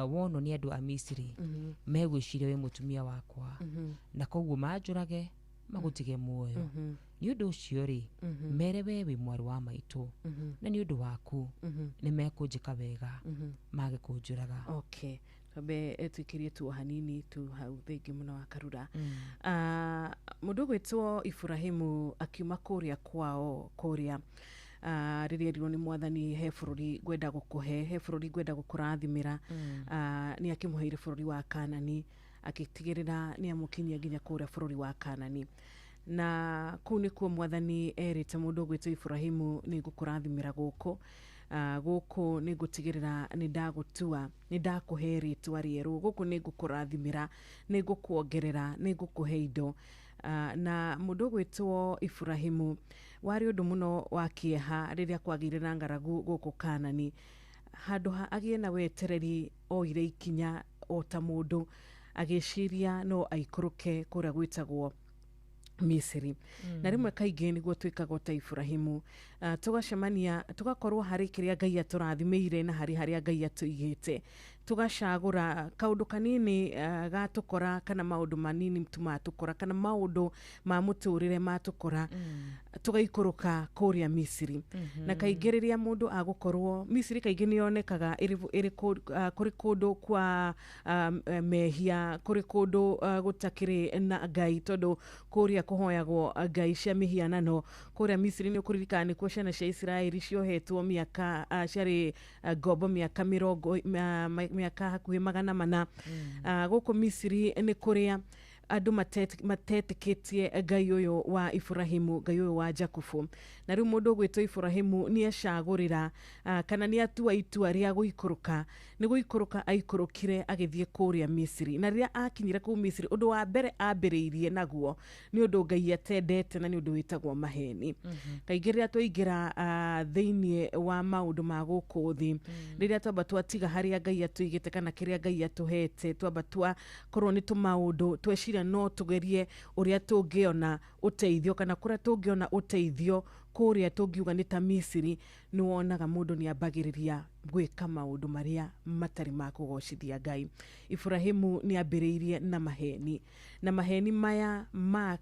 wono nĩ andũ a Misiri megwĩciria we mũtumia wakwa na koguo manjũrage magũtige muoyo nĩ ũndũ ũcio rĩ mere we wĩ mwarĩ wa maitũ na nĩ ũndũ waku nĩ mekũnjĩka wega mage kũnjũraga Kabe tuikirie tu hanini tu hau thĩngĩ mũno wa Karura mũndũ gwĩtwo Ibrahimu akiuma kũrĩa kwao kũrĩa rĩrĩa erirwo nĩ mwathani he bũrũri gwenda gũkũhe he bũrũri gwenda gũkũrathimĩra nĩ akĩmũheire bũrũri wa Kanani agĩtigĩrĩra nĩ amũkinyia nginya kũrĩa bũrũri wa Kanani na kũu nĩkuo mwathani erĩte mũndũ gwĩtwo Ibrahimu nĩ ngũkũrathimĩra gũkũ gũkũ nĩ ngũtigĩrĩra nĩ ndagũtua nĩ ndakũhe rĩtwa rĩerũ gũkũ nĩ ngũkũrathimĩra nĩ ngũkuongerera nĩ ngũkũhe indo na mũndũ gwĩtwo Ibrahimu warĩ ũndũ mũno wa kĩeha rĩrĩa kwagĩire na ng'aragu gũkũ Kanani handũ ha agĩe na wetereri oire ikinya o ta mũndũ agĩciria no aikũrũke kũrĩa gwĩtagwo Misiri na rĩmwe kaingĩ nĩguo twĩkaga ta Ibrahimu tũgacemania tũgakorwo harĩ kĩrĩa Ngai atũrathimĩire na harĩa Ngai atũigĩte tugacagũra kaũndũ kanini gatũkora kana maũndũ manini matũkora kana maũndũ ma mũtũrĩre matũkora tugaikũrũka kũrĩa Misiri na kaingĩ rĩrĩa mũndũ agũkorwo Misiri kaingĩ nĩ yonekaga kũrĩ kũndũ kwa mehia kũrĩ kũndũ gũtakĩrĩ na Ngai tondũ kũrĩa kũhoyagwo ngai cia mĩhianano kũrĩa Misiri nĩ ũkũririkana nĩkuo ciana cia Isiraeli ciohetwo mĩaka ciarĩ ngombo mĩaka 100 mĩaka hakuhĩ 400 gũkũ Misiri nĩ kũrĩa andu matetikitie Ngai uyu wa Ibrahimu, Ngai uyu wa Jakubu. Na riu mundu gwitwo Ibrahimu ni acagurira kana ni atua itua ria guikuruka, ni guikuruka aikurukire agithie kuria Misiri. Na ria akinyire ku Misiri, undu wa mbere ambiriirie naguo ni undu Ngai atendete na ni undu witagwo maheni. Kaingĩ rĩrĩa twaingĩra thĩinĩ wa maũndũ ma gũkũ thĩ, rĩrĩa twamba twatiga harĩa Ngai atũigĩte kana kĩrĩa Ngai atũhete, twamba twakorwo nĩ tũmaũndũ tweciria no tugerie ũrĩa tũngĩona ũteithio kana kũrĩa tũngĩona ũteithio kũrĩa tũngiuga nĩ ta Misiri, nĩ wonaga mũndũ nĩ ambagĩrĩria gwĩka maũndũ marĩa matarĩ ma kũgocithia Ngai. Ibrahimu nĩ ambĩrĩirie na maheni maya ma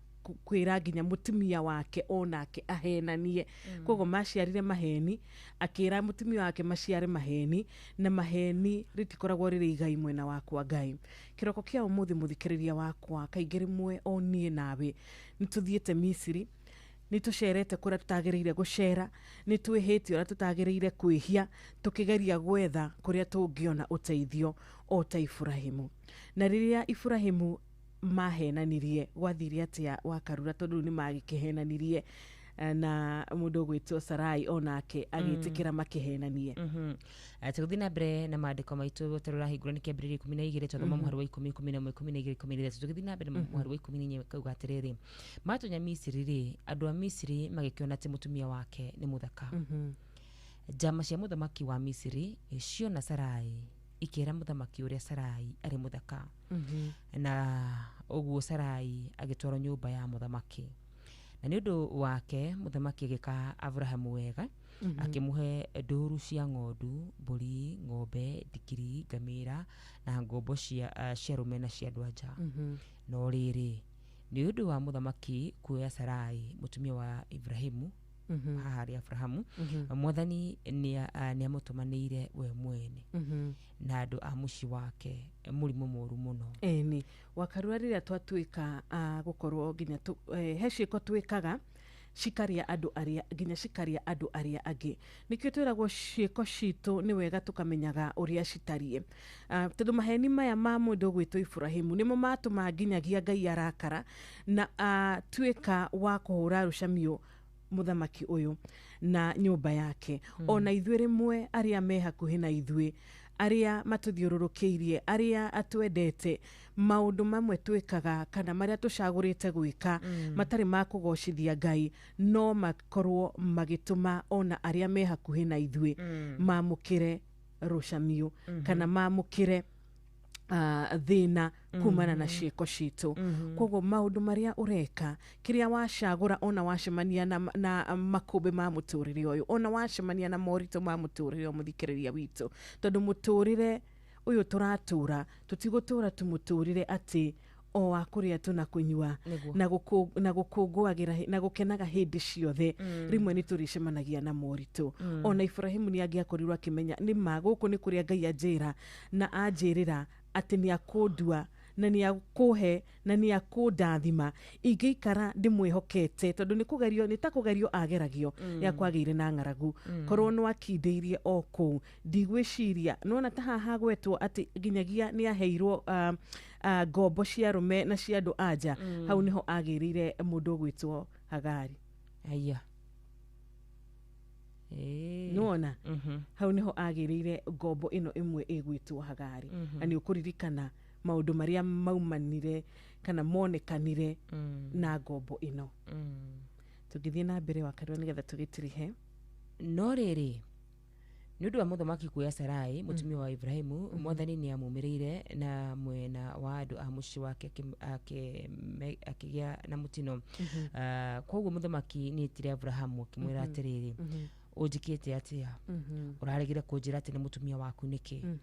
kwĩra nginya mutumia wake onake ahenanie. Koguo maciarire maheni, akĩra mutumia wake maciare maheni, na maheni ritikoragwo rĩrĩ igai mwena wakwa Ngai. Kĩroko kĩa ũmũthĩ mũthikĩrĩria wakwa, kaingĩ rĩmwe o niĩ nawe nĩ tũthiĩte Misiri, nĩ tũcerete kũrĩa tũtagĩrĩire gũcera, nĩ twĩhĩte ũrĩa tũtagĩrĩire kwĩhia, tũkĩgeria gwetha kũrĩa tũngĩona ũteithio o ta Ibrahimu. Na rĩrĩa Ibrahimu mahenanirie, gwathire atia Wakarura, tondu ni magĩkĩhenanirie na mundu gwitwo Sarai onake agĩtĩkĩra makĩhenanie. Tũgũthiĩ na mbere na maandĩko maitũ tũrahingũra nĩ kĩambĩrĩria 12 twathoma mũhari wa 10, 11, 12, 13. Tũgũthiĩ na mbere mũhari wa 14 kauga atĩrĩrĩ, matonya Misiri rĩ, andũ a Misiri magĩkĩona atĩ mutumia wake nĩ mũthaka. Njama cia mũthamaki wa Misiri ciona Sarai ikĩra mũthamaki ũrĩa Sarai arĩ mũthaka. Na ũguo Sarai agĩtwarwo nyũmba ya mũthamaki. Na nĩ ũndũ wake mũthamaki agĩka Abrahamu wega, akĩmũhe ndũũru cia ng'ondu, mbũri, ng'ombe, ndigiri, ngamĩra na ngombo cia arũme na cia andũ-a-nja. No rĩrĩ, nĩ ũndũ wa mũthamaki kuoya Sarai mũtumia wa Ibrahimu, haha harĩ Abrahamu, mwathani nĩ amũtũmanĩire we mwene na andũ a mũciĩ wake mũrimũ mũru mũno. Eni Wakarura rĩrĩa twatuĩka gũkorwo nginya he ciĩko twĩkaga cikaria andũ arĩa nginya cikaria andũ arĩa angĩ, nikĩo twĩragwo ciĩko citũ nĩ wega tũkamenyaga ũrĩa citariĩ. Tondũ maheni maya ma mũndũ gwitũ Ibrahimu nĩmo matũma nginyagia Ngai arakara na tuĩka wa kũhũra rucamio muthamaki uyu na nyumba yake. Ona ithuĩ rĩmwe arĩa me hakuhĩ na ithuĩ, arĩa matuthiũrũrũkĩirie, arĩa atwendete, maũndũ mamwe twĩkaga kana marĩa tũcagũrĩte gwĩka matarĩ ma kũgocithia Ngai, no makorwo magĩtũma ona arĩa me hakuhĩ na ithuĩ mamũkĩre rucamio kana mamũkĩre thĩna kumana na ciĩko citũ. Koguo maũndũ marĩa ũreka, kĩrĩa wacagũra, ona wacemania na makũmbĩ ma mũtũrĩre ũyũ, ona wacemania na moritũ ma mũtũrĩre mũthikĩrĩria witũ, tondũ mũtũrĩre ũyũ tũratũra, tũtigũtũra tũmũtũrĩre atĩ o wa kũrĩa tu na kũnyua na gũkũngũagĩra na gũkenaga hĩndĩ ciothe. Rimwe nĩ tũrĩcemanagia na moritũ. Ona Ibrahimu nĩ angĩakorirwo akĩmenya nĩ ma gũkũ nĩ kũrĩa Ngai anjĩra na anjĩrĩra atĩ nĩ akũndua na nĩ akũhe na nĩ akũndathima, ingĩikara ndĩmwĩhokete, tondũ nĩ kũgerio, nĩ ta kũgerio ageragio ya kwagĩire na ng'aragu. Korwo no akindĩirie o kũu, ndigwĩciria nona ta haha gwetwo atĩ nginyagia nĩ aheirwo ngombo cia arũme na cia andũ-a-nja. Hau niho agĩrĩire mũndũ gwĩtwo Hagari. Aya nona hau niho agĩrĩire ngombo ĩno ĩmwe ĩgwĩtwo Hagari. Na nĩ ũkũririkana maũndũ marĩa maumanire kana monekanire na ngombo ĩno. Tũngĩthiĩ na mbere Wakarura nĩgetha tũgĩtirihe. No rĩrĩ, nĩ ũndũ wa mũthamaki kuoya Sarai mũtumia wa Ibrahimu, mwathani nĩ amũmĩrĩire na mwena wa andũ a mũciĩ wake akĩgĩa na mũtino. Koguo mũthamaki nĩ etire Abrahamu akĩmwĩra atĩrĩrĩ, ũnjĩkĩte atĩa? Ũraregire kũnjĩra atĩ nĩ mũtumia waku nĩkĩ?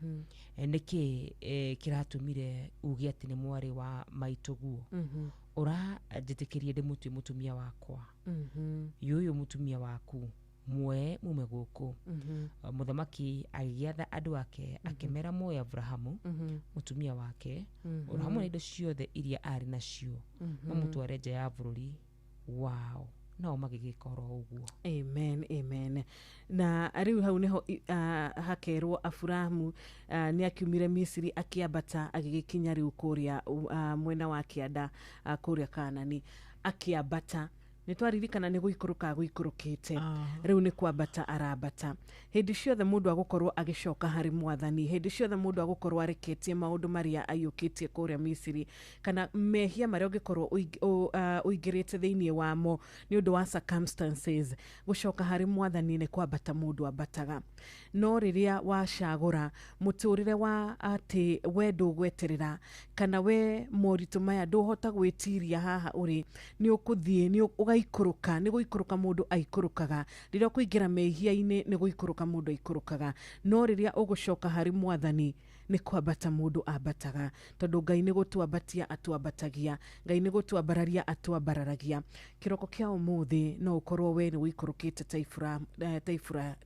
Nĩkĩ kĩratũmire uge atĩ nĩ mwarĩ wa maitũguo? Ũranjĩtĩkĩrie ndĩmũtue mũtumia wakwa? Yũyũ mũtumia waku mwe mume gũkũ. Mũthamaki agĩgĩatha andũ ake akĩmera moya Abrahamu mũtumia wake, hamwe na indo ciothe iria arĩ nacio, mamũtware nja ya bũrũri wao no magigika oro uguo. Amen. Na riu hau neho hakerwo Aburahamu ni akiumire Misiri akiambata agigikinya riu kuria mwena wa kianda kuria Kanani akiambata ni twaririkana ni guikurukite riu ni kwambata arambata hindi ciothe mundu agukorwo agicoka hari Mwathani, hindi ciothe mundu agukorwo areketie maundu maria ayukitie kuria Misiri kana mehia maria ungikorwo uingirite thiini wamo ni undu wa circumstances, gucoka hari Mwathani ni kwambata mundu ambataga. No riria wacagura muturire wa ati we ndugweterera kana we moritu maya nduhota gwitiria haha uri ni ukuthie ni ugaikuruka, ni guikuruka mundu aikurukaga riria kuingira mehia-ini, ni guikuruka mundu aikurukaga. No riria ugucoka hari Mwathani ni kwambata mundu ambataga, tondu Ngai ni gutuambatia atuambatagia, Ngai ni gutuambararia atuambararagia. Kiroko kia umuthi no ukorwo we ni guikurukite ta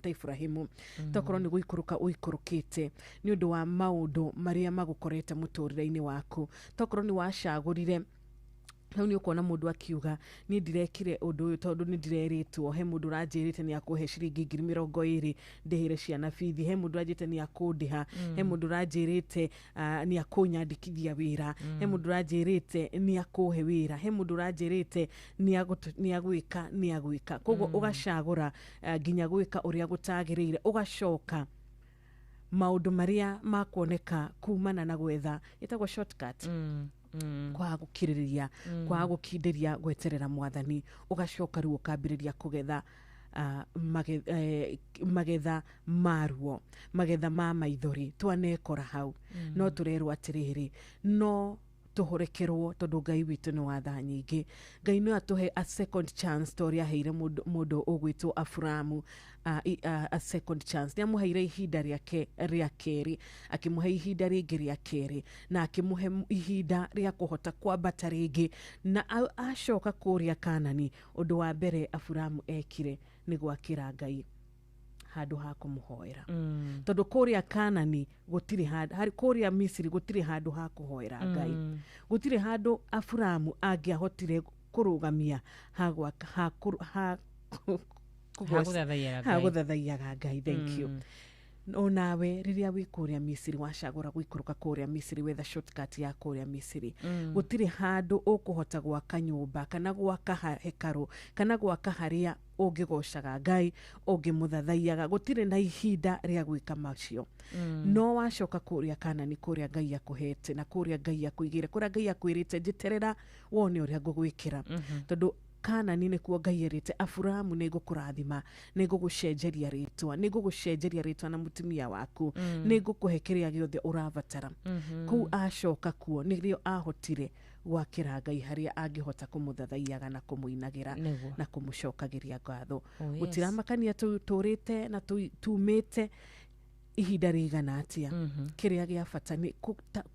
Ibrahimu, tokorwo ni guikuruka uikurukite ni undu wa maundu maria magukorete muturire-ini waku, tokorwo ni wacagurire hau ni ukona mundu akiuga ni ndirekire undu uyu tondu ni ndireritwo, he mundu ranjirite ni akuhe ciringi 20,000 ndihire ciana bithi, he mundu ranjirite ni akundiha, he mundu ranjirite ni akunyandikithia wira, he mundu ranjirite ni akuhe wira, he mundu ranjirite ni agwika koguo ugacagura nginya gwika uria gutagirire, ugacoka maundu maria makuoneka kumana na gwetha itagwo shortcut kwa gukiriria kwa gukindiria gweterera Mwathani, ugacoka riu ukambiriria kugetha magetha maruo, magetha ma maithori twanekora hau. No turerwo atiriri no tuhorekerwo tondu Ngai witu ni wa tha nyingi. Ngai no atuhe a second chance story aheire mundu ugwitwo Aburahamu a second chance. Ni amuheire ihinda ria keri, akimuhe ihinda ringi ria keri, na akimuhe ihinda ria kuhota kwambata ringi na acoka kuria Kanani. Undu wa mbere Aburahamu ekire ni gwakira Ngai handu ha kumuhoera, tondu kuria Kanani gutiri handu, kuria Misiri gutiri handu ha kuhoera Ngai, gutiri handu Aburahamu angiahotire kurugamia ha guthathaiaga Ngai. Thank you. No nawe riria wi kuria Misiri wacagura guikuruka kuria Misiri wetha shortcut ya kuria Misiri, gutiri handu ukuhota gwaka nyumba kana gwaka hekaru kana gwaka haria ungigocaga Ngai ungimuthathaiaga, gutiri na ihinda ria gwika macio. No wacoka kuria Kanani, kuria Ngai akuhete na kuria Ngai akuigire, kuria Ngai akwirite njiterera wone uria ngugwikira, tondu Kanani ni kuo Ngai erite Aburahamu ni ngukurathima, ni ngugucenjeria ritwa, ni ngugucenjeria ritwa na mutumia waku, ni ngukuhe kiria giothe urabatara. Kuu acoka kuo nirio ahotire gwakira Ngai haria angihota kumuthathaiaga na kumuinagira na kumucokagiria ngatho. Gutiramakania turite na tumite ihinda rigana atia. Kiria gia bata ni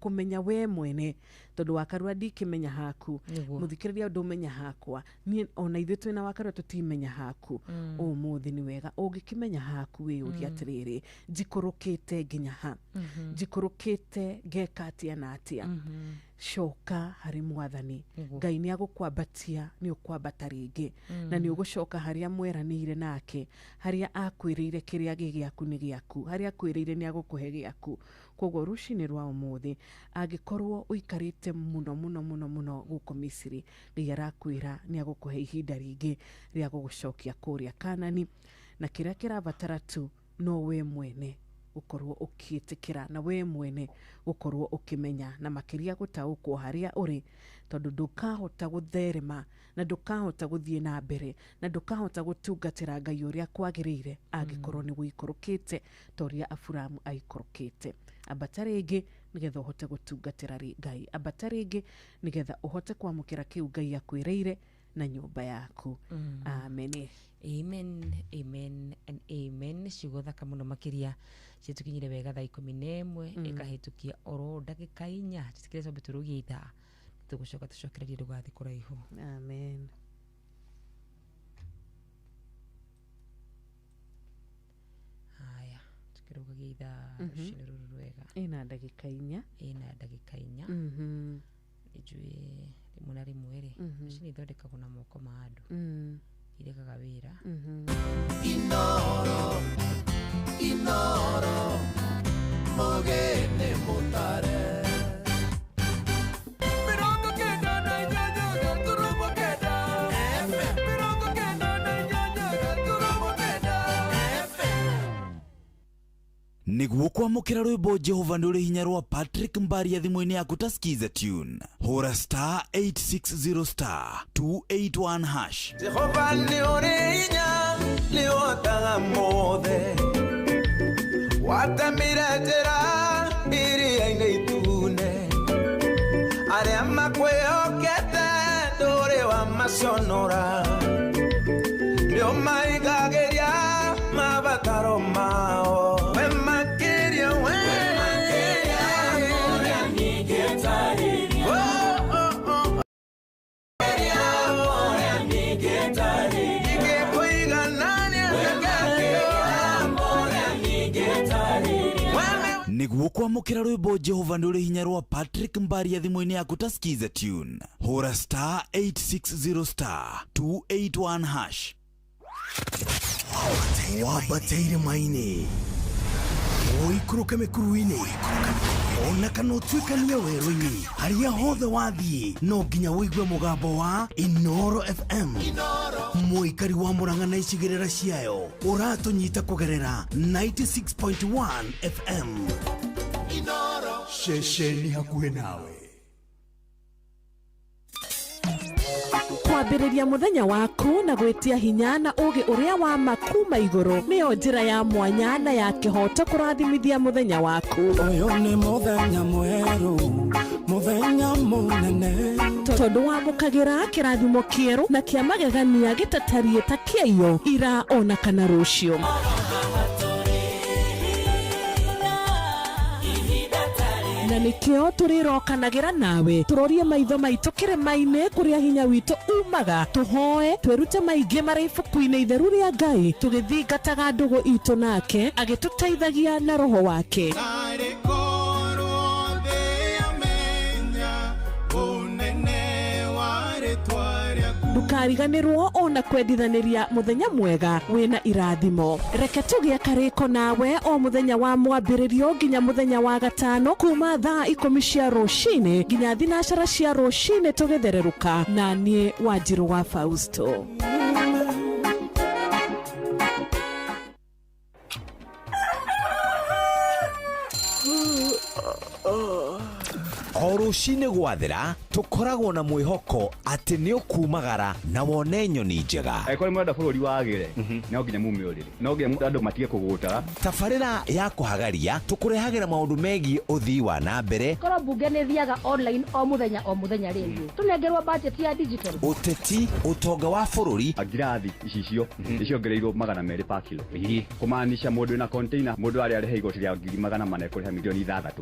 kumenya we mwene, tondu wakarua ndikimenya haku, muthikiriria ndumenya hakwa, ni ona ithuĩ twina wakarua tutimenya haku. Umuthi ni wega ungikimenya haku we uri atiriri njikurukite nginya ha, njikurukite ngeka atia na atia. Coka hari Mwathani, Ngai ni agukwambatia, ni ukwambata ringi na ni ugucoka haria mweranire nake, haria akwirire kiria giaku ni giaku, haria akwirire ni agukuhe giaku. Koguo rucini rwa umuthi angikorwo uikarite muno guko Misiri, Ngai arakwira ni agukuhe ihinda ringi ria gugucokia kuria Kanani, na kiria kirabatara tu no we mwene ukorwo ukiitikira na we mwene ukorwo ukimenya na makiria gutaukwo haria uri, tondu ndukahota gutherema na ndukahota guthie na mbere na ndukahota gutungatira Ngai uria kwagirire angikorwo ni guikurukite toria Aburahamu aikurukite. Ambata ringi nigetha uhote gutungatira Ngai, ambata ringi nigetha uhote kwamukira kiu Ngai akwirire na nyumba yaku. Amen. Amen and amen. Ciugo thaka muno makiria citukinyire wega thaa 11 ikahitukia oro ndagika 4 titikire cobe turugie ithaa tugucoka tucokererie ndugathi kuraihu. Amen. Haya tukirugagia ithaa rucini ruru rwega ina ndagika 4 ijui rimwe na rimwe ri rucini ithondekagwo na moko ma andu ireka gabira Inoro Inoro Mogene mutare niguo kwamukira rwimbo Jehova nduri hinya rwa Patrick Mbaria thimũ-inĩ yaku ta skiza tune hura star 860 star 281 hash. Jehova ni uri hinya ni otaga mothe watamire njĩra iria-inĩ itune arĩa makwĩhokete ndũrĩ wa maconora nĩo maigagĩria mabataro mao we makĩria we niguo kwamukira rwimbo Jehova nduri hinya rwa Patrick Mbaria thimũ-inĩ yaku ta skiza tune hura star 860 star 281 hash. Wabateire maini oikuruke mikuruini ona kana utuikania werũ-inĩ harĩa hothe wathiĩ no nginya wĩigue mũgambo wa Inoro FM mũikari wa Mũrang'a na icigĩrĩra ciayo ũratũnyita kũgerera 96.1 FM Inoro ceceni hakuhĩ nawe. kwambĩrĩria mũthenya waku na gwĩtia hinya na ũgĩ ũrĩa wa makuma igũrũ nĩyo njĩra ya mwanya na ya kĩhoto kũrathimithia mũthenya waku. ũyũ nĩ mũthenya mwerũ mũthenya mũnene tondũ wamũkagĩra kĩrathimo kĩerũ na kĩa magegania gĩtatariĩ ta kĩayo ira ona kana rũciũ. na nĩkĩo tũrĩrokanagĩra nawe tũrorie maitho maitũ kĩrĩma-inĩ kũrĩa hinya witũ umaga tũhoe twĩrute maingĩ marĩ ibuku-inĩ itheru rĩa Ngai tũgĩthingataga ndũgũ itũ nake agĩtũteithagia na roho wake. Ndukariganĩrwo ona kwendithanĩria mũthenya mwega wĩna irathimo. Reke tũgĩe karĩko nawe o mũthenya wa mwambĩrĩrio nginya mũthenya wa gatano kuma thaa 10 cia rũcinĩ nginya thinacara cia rũcinĩ tũgĩthererũka na niĩ Wanjirũ wa Fausto. O rũcinĩ gwathera tũkoragwo na mwĩhoko atĩ nĩ ũkumagara na wone nyoni njega. Kũrĩ mwenda bũrũri wagĩre no nginya mume ũrĩrĩ no nginya andũ matige kũgũtara. Tabarĩra ya kũhagaria tũkũrehagĩra maũndũ megiĩ ũthii wa na mbere. Korwo mbunge nĩ thiaga online o mũthenya rĩngĩ tũnengerwo budget ya digital. Ũteti ũtonga wa bũrũri ngirathi icicio nĩciongereirwo 200 per kilo. Kũmaanisha mũndũ wĩna container mũndũ arĩa arĩhe igoti rĩa 400 ekũrĩha milioni 6.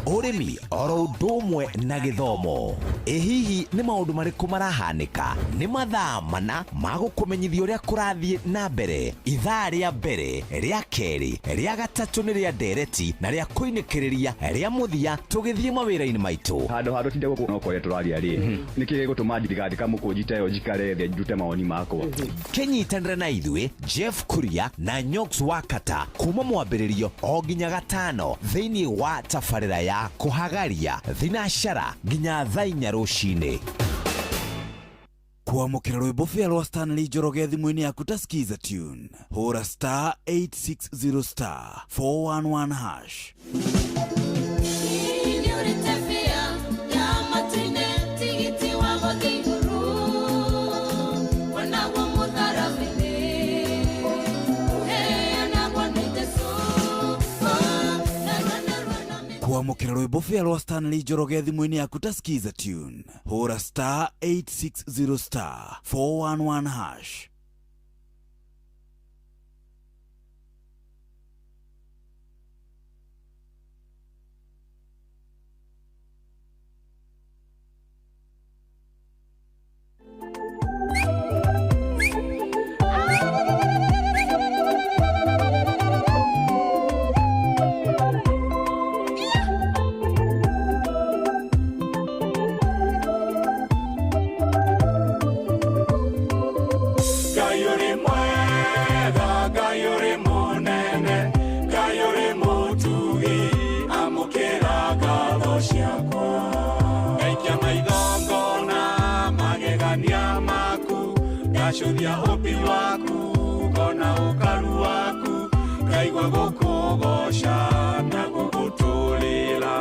Ũrĩmi oro ũndũ ũmwe na gĩthomo. Hihi nĩ maũndũ marĩkũ marahanĩka? Nĩ mathaa mana ma gũkũmenyithia ũrĩa kũrathiĩ na mbere. Ithaa rĩa mbere, rĩa kerĩ, rĩa gatatũ nĩ rĩa ndereti na rĩa kũinĩkĩrĩria rĩa mũthia tũgĩthiĩ mawĩra-inĩ maitũ. Handũ tinde gũkũ no kũrĩa tũraria rĩ. Nĩkĩ gĩgũtũma thirikari kamũkũnjita yo njikare thĩ njute mawoni makwa. Kĩnyitanĩre na ithuĩ Jeff Kuria na Nyox Wakata kuma mwambĩrĩrio o nginya gatano thĩinĩ wa tabarĩra ya kũhagaria thinacara nginya thaa 4 rũcinĩ. Kwamũkĩra rwĩmbo bĩa rwa Stanley Njoroge thimũ-inĩ yaku ta skiza tune hũra star 860 star 411 hash. Kwamũkĩra rwĩmbo bĩa rwa Stanley Njoroge thimũ-inĩ yaku ta skiza tune hũra star 860 star 411 hash. ngacuthia upi waku kona ukaru waku ngaigua gukugoca na gugutulira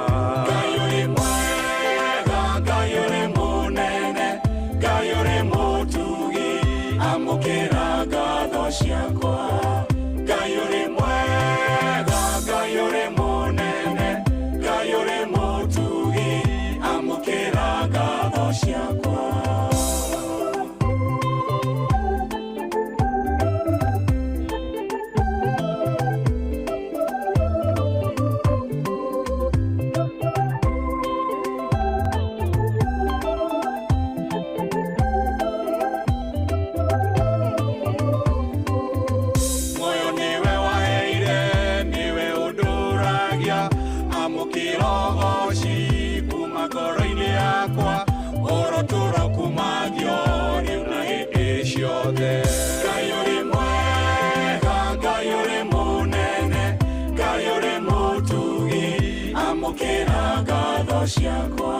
Ngai uri mwega Ngai uri munene Ngai uri mutugi amukira ngatho ciakwa Ngai uri mwega Ngai uri munene Ngai uri mutugi amukira ngatho ciakwa Ciakwa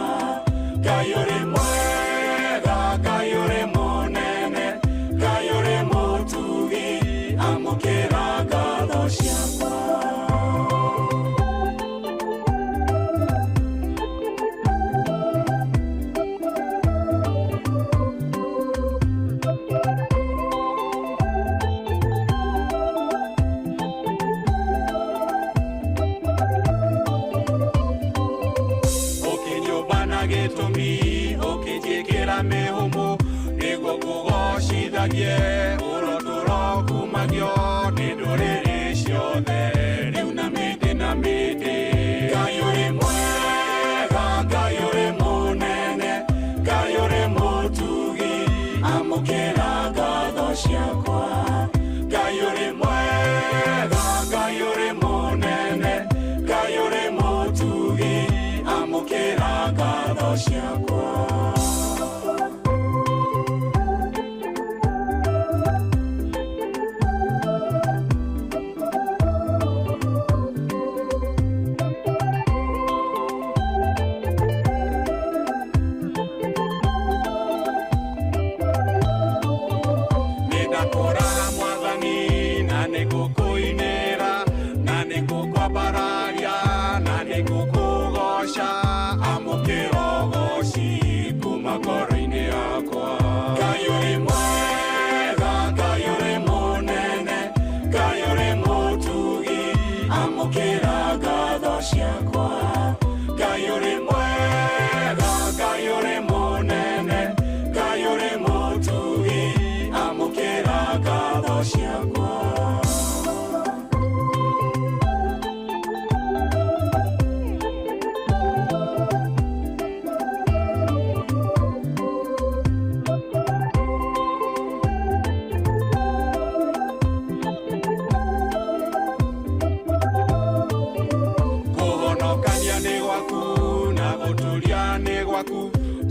Ngai uri mwega Ngai uri munene Ngai uri mutugi amukira ngatho ciakwa mehumu nigo kugoshithagie urotoro kumagio ni nduriri ciothe riu na miti Ngai uri mwega Ngai uri munene Ngai uri mutugi amukira ngatho ciakwa Ngai uri mwega Ngai uri munene Ngai uri mutugi amukira ngatho ciakwa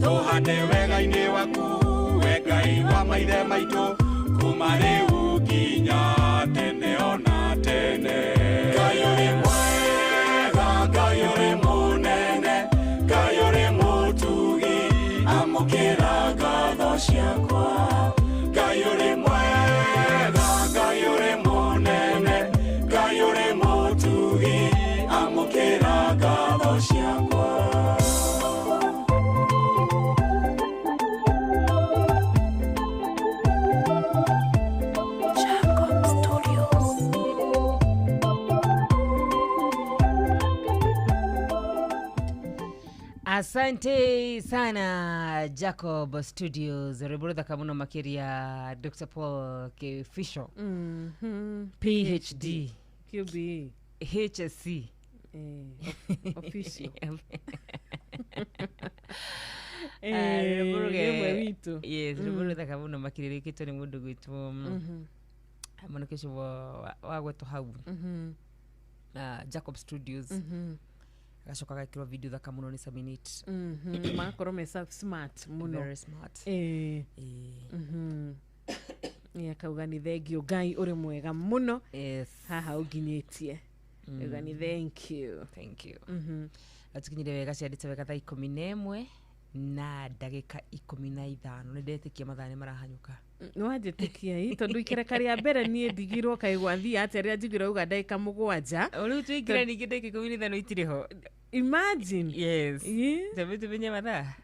Tuhande wega-ini waku Ngai wa maithe maitu kuma riu nginya tene ona tene Ngai uri mwega Ngai uri munene Ngai uri mutugi amukira ngatho ciakwa Ngai uri mwega Ngai uri munene Ngai uri mutugi amukira ngatho ciakwa Asante sana Jacob Studios Reborda kamuno makiria Dr. Paul K. Fisher PhD QB HSC official yes Reborda kamuno makiria kito ni mundu gwitu amono kesho wa gwetu hau Jacob Studios Gashoka gakirwa video thaka muno ni Saminit makoro mesa smart muno very smart akauga ni thengio Ngai uri mwega muno yes haha uginyetie uga ni thank you atikinyire wega cianditse wega thaa 11 na ndagika 15 nindetikia mathane marahanyuka nwanjitikia i tondu ikereka ria mbere nie ndigirwo kaigwa thia ati aria njigirwo uga ndagika 7 uriu tuikira ningi ndagika 15 itiriho imagine yes tabitu binya mathaa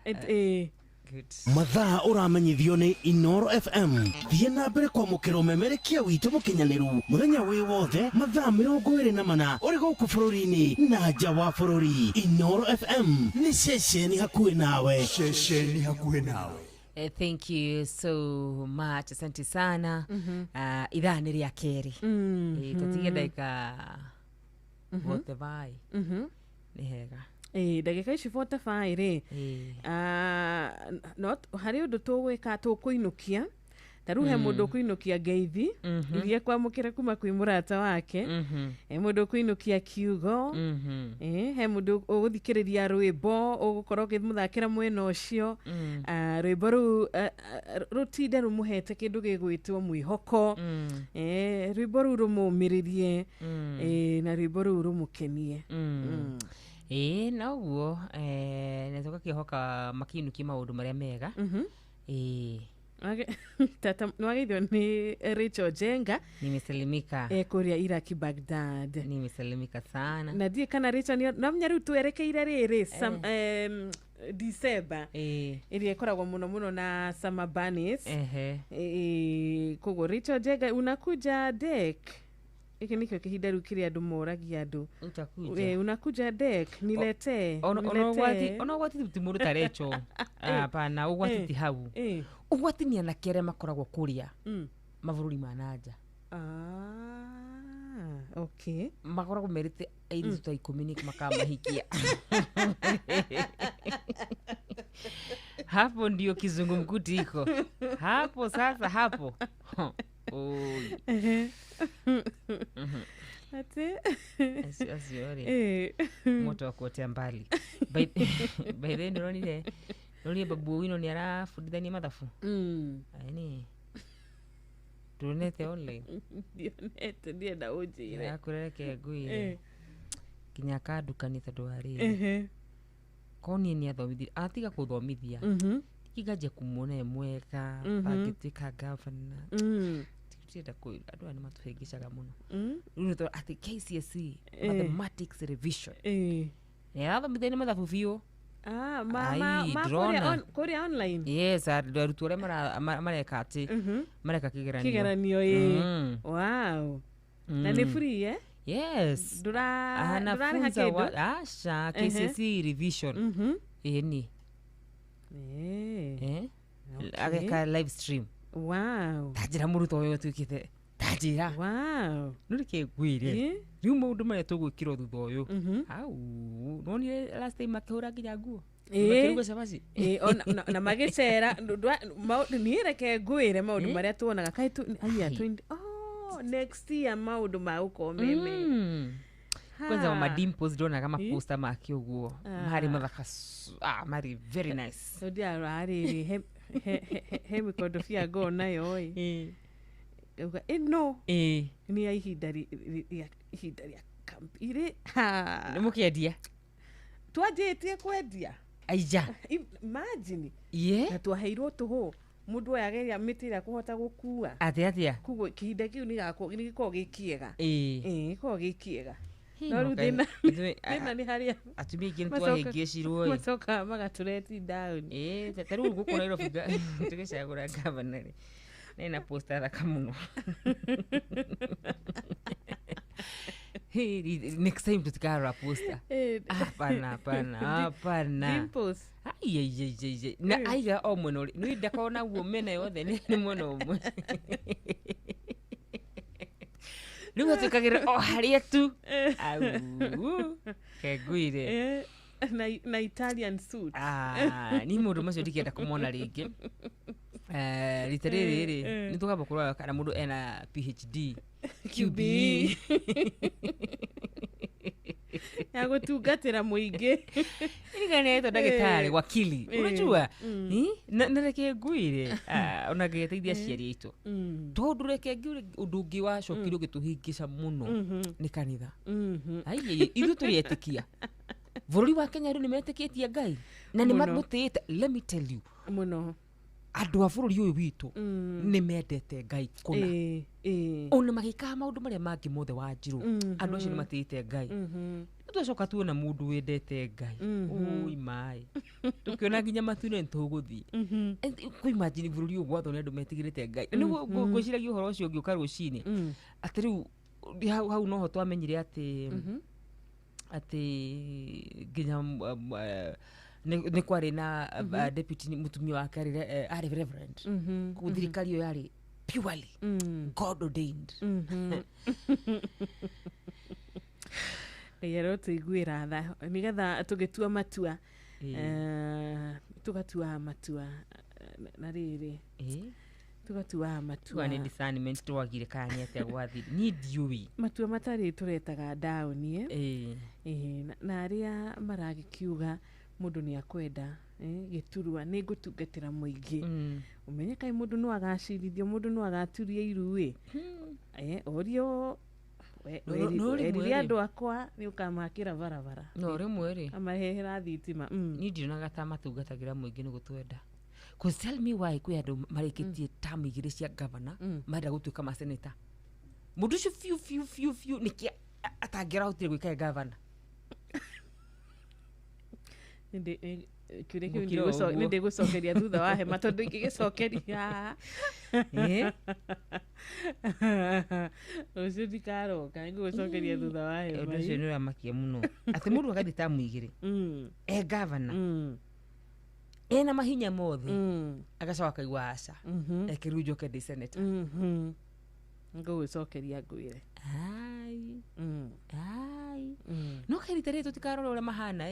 mathaa uramenyithio ni Inoro FM thie na mbere kwamukira umemerekia witu mukinyaniru muthenya wi wothe mathaa 24 uri guku bururi-ini na nja wa bururi. Inoro FM ni ceceni hakuhi nawe, ceceni hakuhi nawe. Thank you so much, asante sana. Idhaa ni ria keri tutigie ndagika 45 ni hega ndagika ici 45 ri hari undu tugwika tukuinukia taru he mundu kuinukia ngeithi iria kwamukira kuma kwi murata wake he mundu kuinukia kiugo he mundu uguthikiriria rwimbo ugukorwo ukimũthakira mwena ucio rwimbo ru rutinde rumuhete kindu gigwitwo mwihoko rwimbo ru rumumiririe na rwimbo ru rumukenie noguo netoka kihoka makinukia maundu maria mega tata nwageithio ni Rachel Jenga nimesalimika kuria Iraki Baghdad nimesalimika sana na die kana Rachel namnya riu twerekeire riri December iria ikoragwo muno na Summer Bunnies kogo Rachel Jenga unakuja deck iki nikyo kihinda riu kiria andu moragia andu unakuja deck nilete ona gwati timundu tarecho hapana ugwati ti hau ugwati ni anakere makoragwo kuria mavururi manaja okay makoragwo merite airi tuta 10 makamahikia hapo ndio kizungumkuti iko hapo sasa hapo ate asiori moto wakuotea mbali by then nonile babu wino ni arafundithania mathafu yani tunete online dionete ndiye na ujire akureke ngui kinya kadukani tondu ari koni ni athomithia atiga kuthomithia kigaje kumwona mweka agituika governor tida kweli andu ani matuhengishaga muno riu to ati KCSE mathematics revision athomithania mathafu biu kuria online yes arutu aria mareka ati mareka kigeranio wow na ni free yes anafunza asha KCSE revision ni ageka live stream wow tajira muruto uyu tukite tajira wow nurike gwire riu maundu maria tugwikirwo thutha uyu au noni last time akihura nginya nguo makiruga cabaci na magicera ni reke ngwire maundu maria tuonaga kaitu aya next year maundu ma ukomeme kwanza ma dimples dona kama poster makio guo mari mathaka mari very nice so dia ari he mikodofia go nayo oi uga no ni ihinda ria kampire nimukiendia twajetie kwendia aija imagine na twaheirwo tuhu mundu ayageria mitira kuhota gukua atia kugo kihinda kiu ni giko gikiega giko gikiega no ruthina ni haria atumia ingĩ twahĩngĩcirwo macoka magatureti down tarĩu gũkũ Nairobi tũgĩcagũra gavana rĩ na posta thaka mũno next time tutikarora posta hapana dimples ai na aiga o mwena ũrĩ nĩ ndakona guo mena yothe nĩ mwena ũmwe Nunga tukagira haria tu au kegwire na Italian suit ni mundu macio ndikienda kumona ringi rita riri ni tukamba kurwa kana mundu ena PhD QB ya gutungatira muingi nigane to ndagitari wakili unajua na reke ngwire ona ngeteithia ciari itu tondu reke ngwire undungi wa cokiro gituhingisha muno ni kanitha ai ithu turietikia Bururi wa Kenya riu nimetĩkĩtie Ngai na nĩmamũtĩĩte. Let me tell you muno andũ a bũrũri ũyũ witũ nĩmendete Ngai kũna. Ona magĩkaga maũndũ marĩa mangĩ mothe wa njirũ andũ acio nĩmatĩĩte Ngai. Twacoka tuona mũndũ wendete Ngai oi mai tukiona nginya matune ntũgũthiĩ. Ku imagine bũrũri ũyũ gwathwo nĩ andũ metigĩrĩte Ngai. Nĩguo ngwĩciragia ũhoro ũcio ũngĩũka rũcinĩ atĩ rĩu hau noho twamenyire atĩ nginya nĩ kwarĩ na deputy mutumia wake arĩ reverend. Kũu thirikari ĩyo yarĩ purely God ordained. Yero tuiguĩra tha nĩgetha tũgĩtua matua tugatua matua na rĩrĩ tugatua matua nĩ discernment twagire kanyete gwathi ni ndiũĩ matua matarĩ tũretaga down na arĩa maragĩkiuga mũndũ nĩ akwenda gĩturwa nĩ ngũtungatĩra mũingĩ umenye kaĩ mũndũ no agacirithio mũndũ no agaturia iruĩ orio Eriria andũ akwa nĩ ũkamakĩra barabara. No rĩmwe rĩ amahehera thitima. Niĩ ndionaga ta matungatagĩra mũingĩ nĩ gũtwenda. Cause tell me why kwĩ andũ marĩkĩtie tamu 2 cia governor marenda gũtuĩka maseneta. Mũndũ ũcio fiu nĩkĩ atangĩra hotire gwĩka governor. Kĩrĩa kĩu nĩ ndĩgũcokeria thutha wa hema tondũ ingĩgĩcokeria ũcio ndikaroka ngũgũcokeria thutha wa hema. Ũndũ ũcio nĩ ũramakia mũno atĩ mũndũ agathi tamu 2 governor ena mahinya mothe agacoka akaigua aca ekĩrĩu njoke ndĩ senator. Ngũgũcokeria ngwĩre no kairita rĩtũ tũtikarora ũrĩa mahana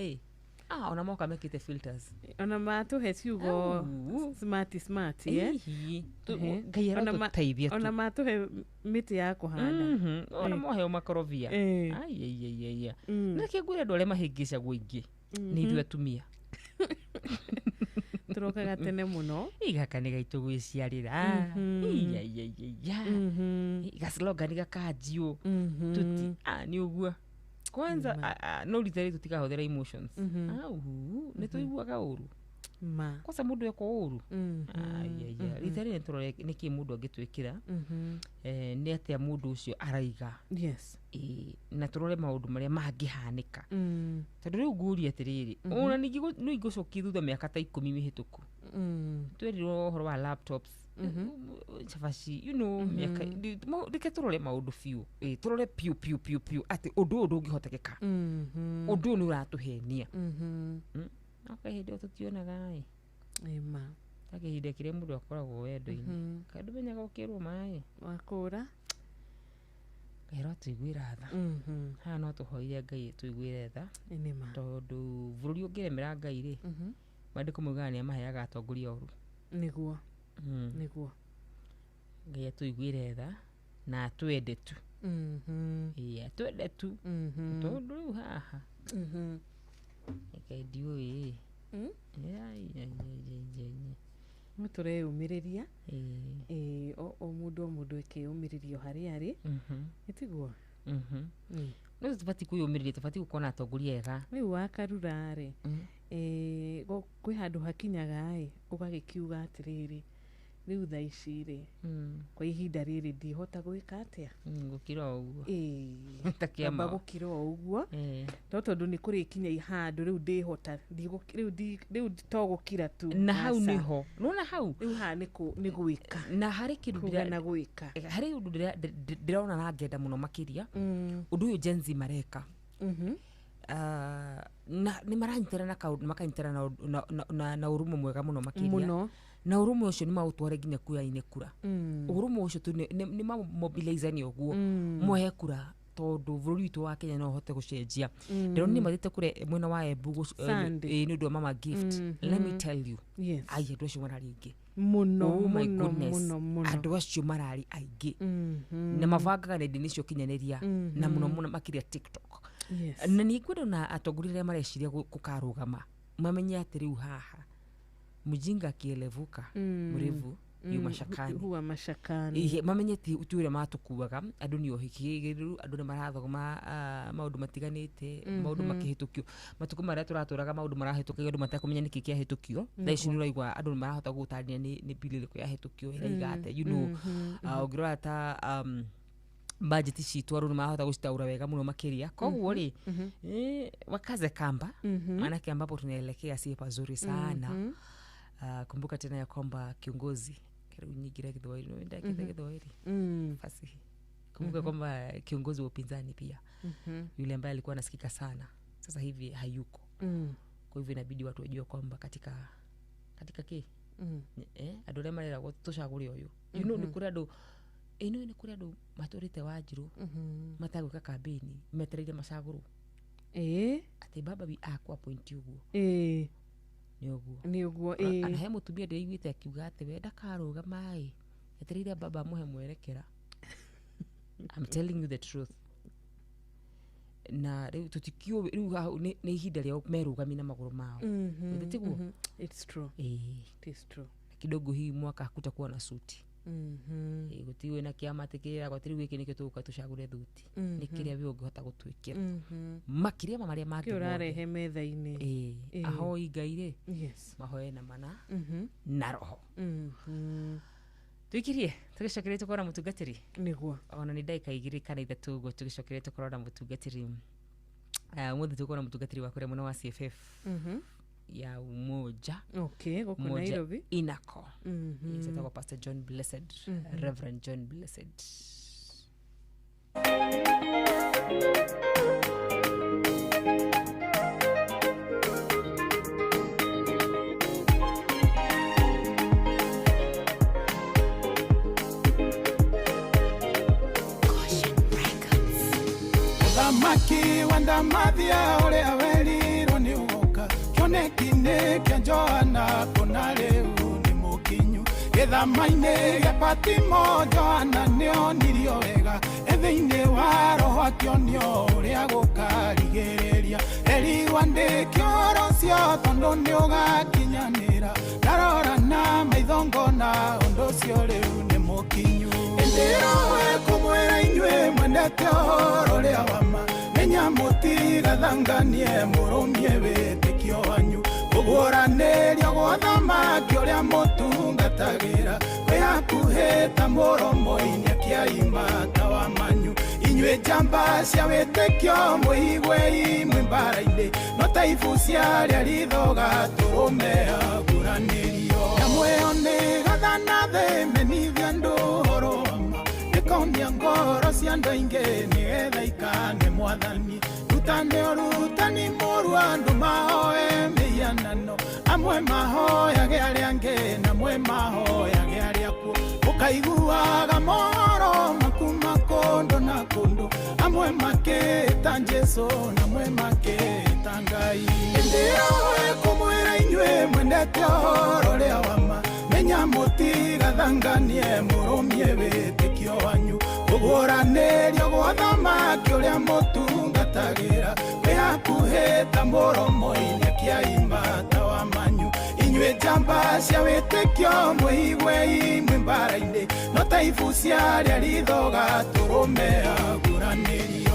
ona moka mekĩte filters ona matũhe ciugo smart Ngai aratũteithia tu ona matũhe mĩtĩ ya kũhanda ona moheo makorobia nĩkĩo ngwĩra andũ arĩa mahĩngĩcagwo ingĩ nĩ ithuĩ atumia tũrokaga tene mũno igaka nĩ gaitũ gwĩciarĩra gaslogani gakanjiũ tuti nĩ ũguo kwanza no ritari tutikahũthĩra emotions nĩ tũiguaga ũru kwanza mũndũ eko ũru ritari nĩ tũrore nĩkĩ mũndũ angĩtwĩkĩra nĩ atĩa mũndũ ũcio araiga na tũrore maũndũ marĩa mangĩhanĩka tondũ rĩu nguria atĩrĩrĩ ona ningĩ no igũcokia thutha mĩaka ta 10 mĩhĩtũku twerirwo ũhoro wa laptops chafashi mĩaka reke tũrore maũndũ biũ tũrore piu atĩ ũndũ ũyũ ndũngĩhotekeka ũndũ ũyũ nĩ ũratũhenia hĩndĩ ĩyo tũtionaga ta kĩhinda kĩrĩa mũndũ akoragwo wendo-inĩ kaĩ ndũmenyaga ũkĩrwo maĩ wakũra Ngero tuiguĩra tha haha no tũhoire Ngai tuiguĩre tha tondũ bũrũri ũngĩremera Ngai rĩ maandĩko moigaga nĩ amaheaga atongoria oru nĩguo Ngai atuiguĩre tha na twende tu twende tu tondũ rĩu haha Ngai ndiũĩ tũreyũmĩrĩria o mũndũ ekeyũmĩrĩria harĩa arĩ nĩtiguo no tũbatiĩ kwĩyũmĩrĩria tũbatiĩ gũkorwo na atongoria ega rĩu wakarura rĩ kwĩ handũ hakinyaga ũgagĩkiuga atĩrĩrĩ rĩu thaa ici rĩ kwa ihinda rĩrĩ ndihota gwĩka atĩa gũkira ũguo takĩamba gũkira ũguo tondũ nĩ kũrĩkinya handũ rĩu ndĩhota rĩu togũkira tu na hau niho nona hau rĩu haha nĩ gwĩka na harĩ kĩndũ na gwĩka harĩ ũndũ ndĩrona na ngenda mũno makĩria ũndũ ũyũ Gen Z mareka na nĩ maranyitana na kaũndũ makanyitana na ũrũmwe mwega mũno makĩria na ũrũmwe ũcio nĩ maũtware nginya kuoya-inĩ kura ũrũmwe ũcio tu nĩ mamobilizani ũguo mohe kura tondũ bũrũri witũ wa Kenya no ũhote gũcenjia ndĩrona nĩ mathĩte kũrĩa mwena wa Embu nĩ ũndũ wa mama gift let me tell you andũ acio mararĩ aingĩ mũno andũ acio mararĩ aingĩ na mabangaga nenda-inĩ cio kinyanĩria na mũno makĩria TikTok na nĩ ngwenda na atongoria arĩa mareciria gũkarũgama mamenye atĩ rĩu haha mjinga akielevuka mrefu yu mashakani huwa mashakani mamenyeti utuire matukuaga andu ni ohikigiru andu ni marathoma maundu matiganite maundu makihitukio matuku maria turaturaga maundu marahitukio andu matakumenya niki kia hitukio thaici ni raigwa andu marahota gutania ni bili ya hitukio iraigate you know ugira ta budget citu andu marahota gucitaura wega muno makiria koguo ri wakaze kamba maana ambapo tunaelekea si pazuri sana. Kumbuka tena ya kwamba kiongozi karibu nyingi Githurai ndio Githurai fasihi. Kumbuka kwamba kiongozi wa upinzani pia yule ambaye alikuwa anasikika sana sasa hivi hayuko. Kwa hivyo inabidi watu wajue kwamba katika adole marera gutushaguri uyu you know ni kurado ni kurado maturite Wanjiru mataguka kambeni metereire macaguru ati baba bi akwa point uguo ni uguo ana he mutumia ndio igwite akiuga ati we ndakaruga mai etereire baba muhe mwerekera. I'm telling you the truth. Na riu tutikio riu ni ihinda ria merugami na maguru mao utiguo it's true it is true kidogo hii mwaka hakutakuwa na suti gutiwe na kiama tikira kwa tiri wiki nikyo tuka tushagure thuti nikiria we ungihota gutwikira makiria maria maki urarehe metha-ini aho igaire yes mahoe na mana na roho tuikirie tugicokerie tukora mutungatiri niguo ona ni ndaika igiri kana ithatu go tugicokerie tukora mutungatiri muthi tukora mutungatiri wa kure muno wa CFF ya umoja goko Nairobi inako yetagwa Pastor John Blessed Reverend John Blessed. Maki wanda mathia ole aweli roni ugoka kionekine kia Joana kuna leu ni mukinyu githamaine gia Patimo Joana nio nirio wega ethiine wa roho akionio uria gukarigereria eriwa ndikioro cio tondu ni ugakinyanira ndarora na maithongo na undu cio riu ni mukinyu ndiro we kumwera inywe mwendete horo ria wama menya mutiga thanganie murumie witikio wanyu uguranĩrio gwathama kĩoria mũtungatagira kwihakuhĩta mũromo-inĩ kĩaimata wa manyu inyuĩ njamba cia wĩtĩkio mwĩigwe imwe mbara-inĩ no ta ibu ciarĩa rithoga tũrũme aguranĩrio nyamwĩyo nĩ gathana thĩ menithia andũ horo wama ikonia ngoro cia andũ aingĩ nĩgetha ikane mwathani rutane rutani mũru andũ mahoe mĩhianano amwe mahoyage arĩa angĩ namwe mahoyage arĩa kuo ũkaiguaga mohoro makuma kũndũ na kũndũ amwe makĩta Jesũ namwe makĩta Ngai ndĩroĩ kũmwĩra inyuĩ mwendete ũhoro ũrĩa wama menya mũtigathanganie mũrũmie wĩtĩkio wanyu ũguranĩrio gwa thamaki ũrĩa mũtungatagĩra wĩhakuhĩta mũromo-inĩ kĩaimata wa manyu inyuĩ njamba cia wĩtĩkio mwĩigwe imwe mbara-inĩ no ta ibu ciarĩa rithoga tũrũme aguranĩrio.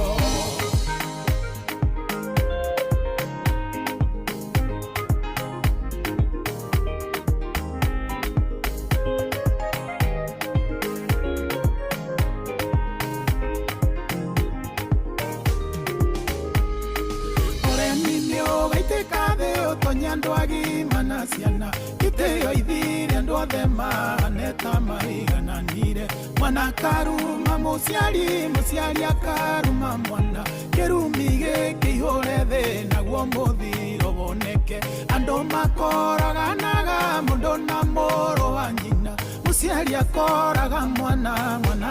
Andũ agima na ciana gĩtĩo ithire andũ othe mahane ta maigananire mwana karuma mũciari akaruma mwana kĩrumi gĩkĩihũre thĩ naguo mũthiro woneke andũ makoraganaga mũndũ na mũrũ wa nyina mũciari akoraga mwana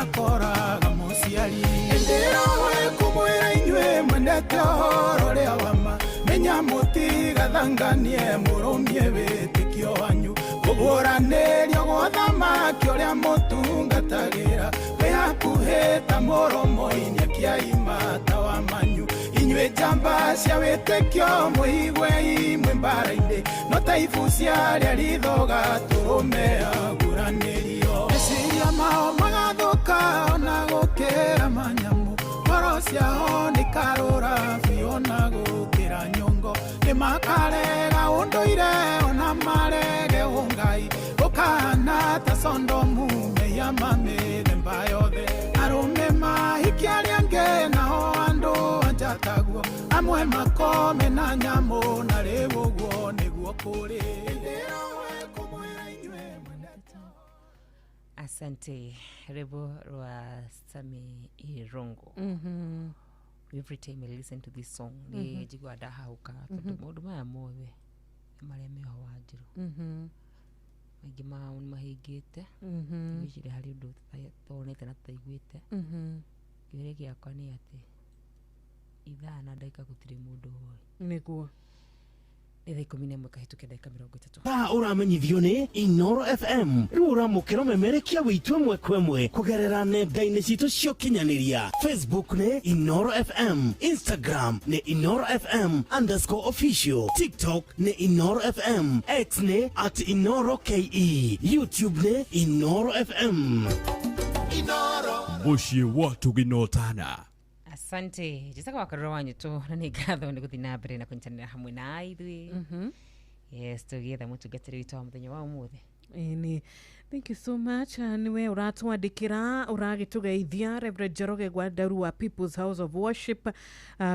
akoraga mũciari ndĩroĩ kũmwĩra inyuĩ mwendete ũhoro ũrĩa wama menya mũtigathanganie mũrũmie wĩtĩkio wanyu ũguranĩrio gwa thamaki ũrĩa mũtungatagĩra wĩhakuhĩta mũromo-inĩ kĩaimata wa manyu inyuĩ njamba cia wĩtĩkio mwĩigwe imwe mbara-inĩ no ta ibu ciarĩa rithoga tũrũme aguranĩrio. makarora biona gukira nyongo ni makarega undoire ona marege ungai ukana ta sondomu meya mamere mbayothe arume mahikiariange nao andu anjataguo amwe makome na nyamo na reguo niguo kuri Asante Rebo Rwa Sami Irongo. Every time I listen to this song, ni jigwa da hauka modu maya mowe mareme ho wajiru. Magima un mahigete. Bishire hari ndo tone tena taigwete. Kireki yakoni ate. Idha na daika gutire mundu hoy. Niguo. Uramenyithio ni Inoro FM riu uramukira memerekia witu mwe kwemwe kugerera nenda-ini citu cio kinyaniria. Facebook ni Inoro FM, Instagram ni Inoro FM _official, TikTok ni Inoro FM, X ni @InoroKE, YouTube ni Inoro FM. Muciĩ watu ginotana. Asante. Jisaka wakarura wanyu tu na ni gatho ni guthi na mbere na kunyitanira hamwe na ithui. Yes, tugetha mutungatiri witu wa muthenya wa umuthi. Ni thank you so much. Niwe uratwandikira uragitugeithia Reverend Njoroge Gwandaru wa People's House of Worship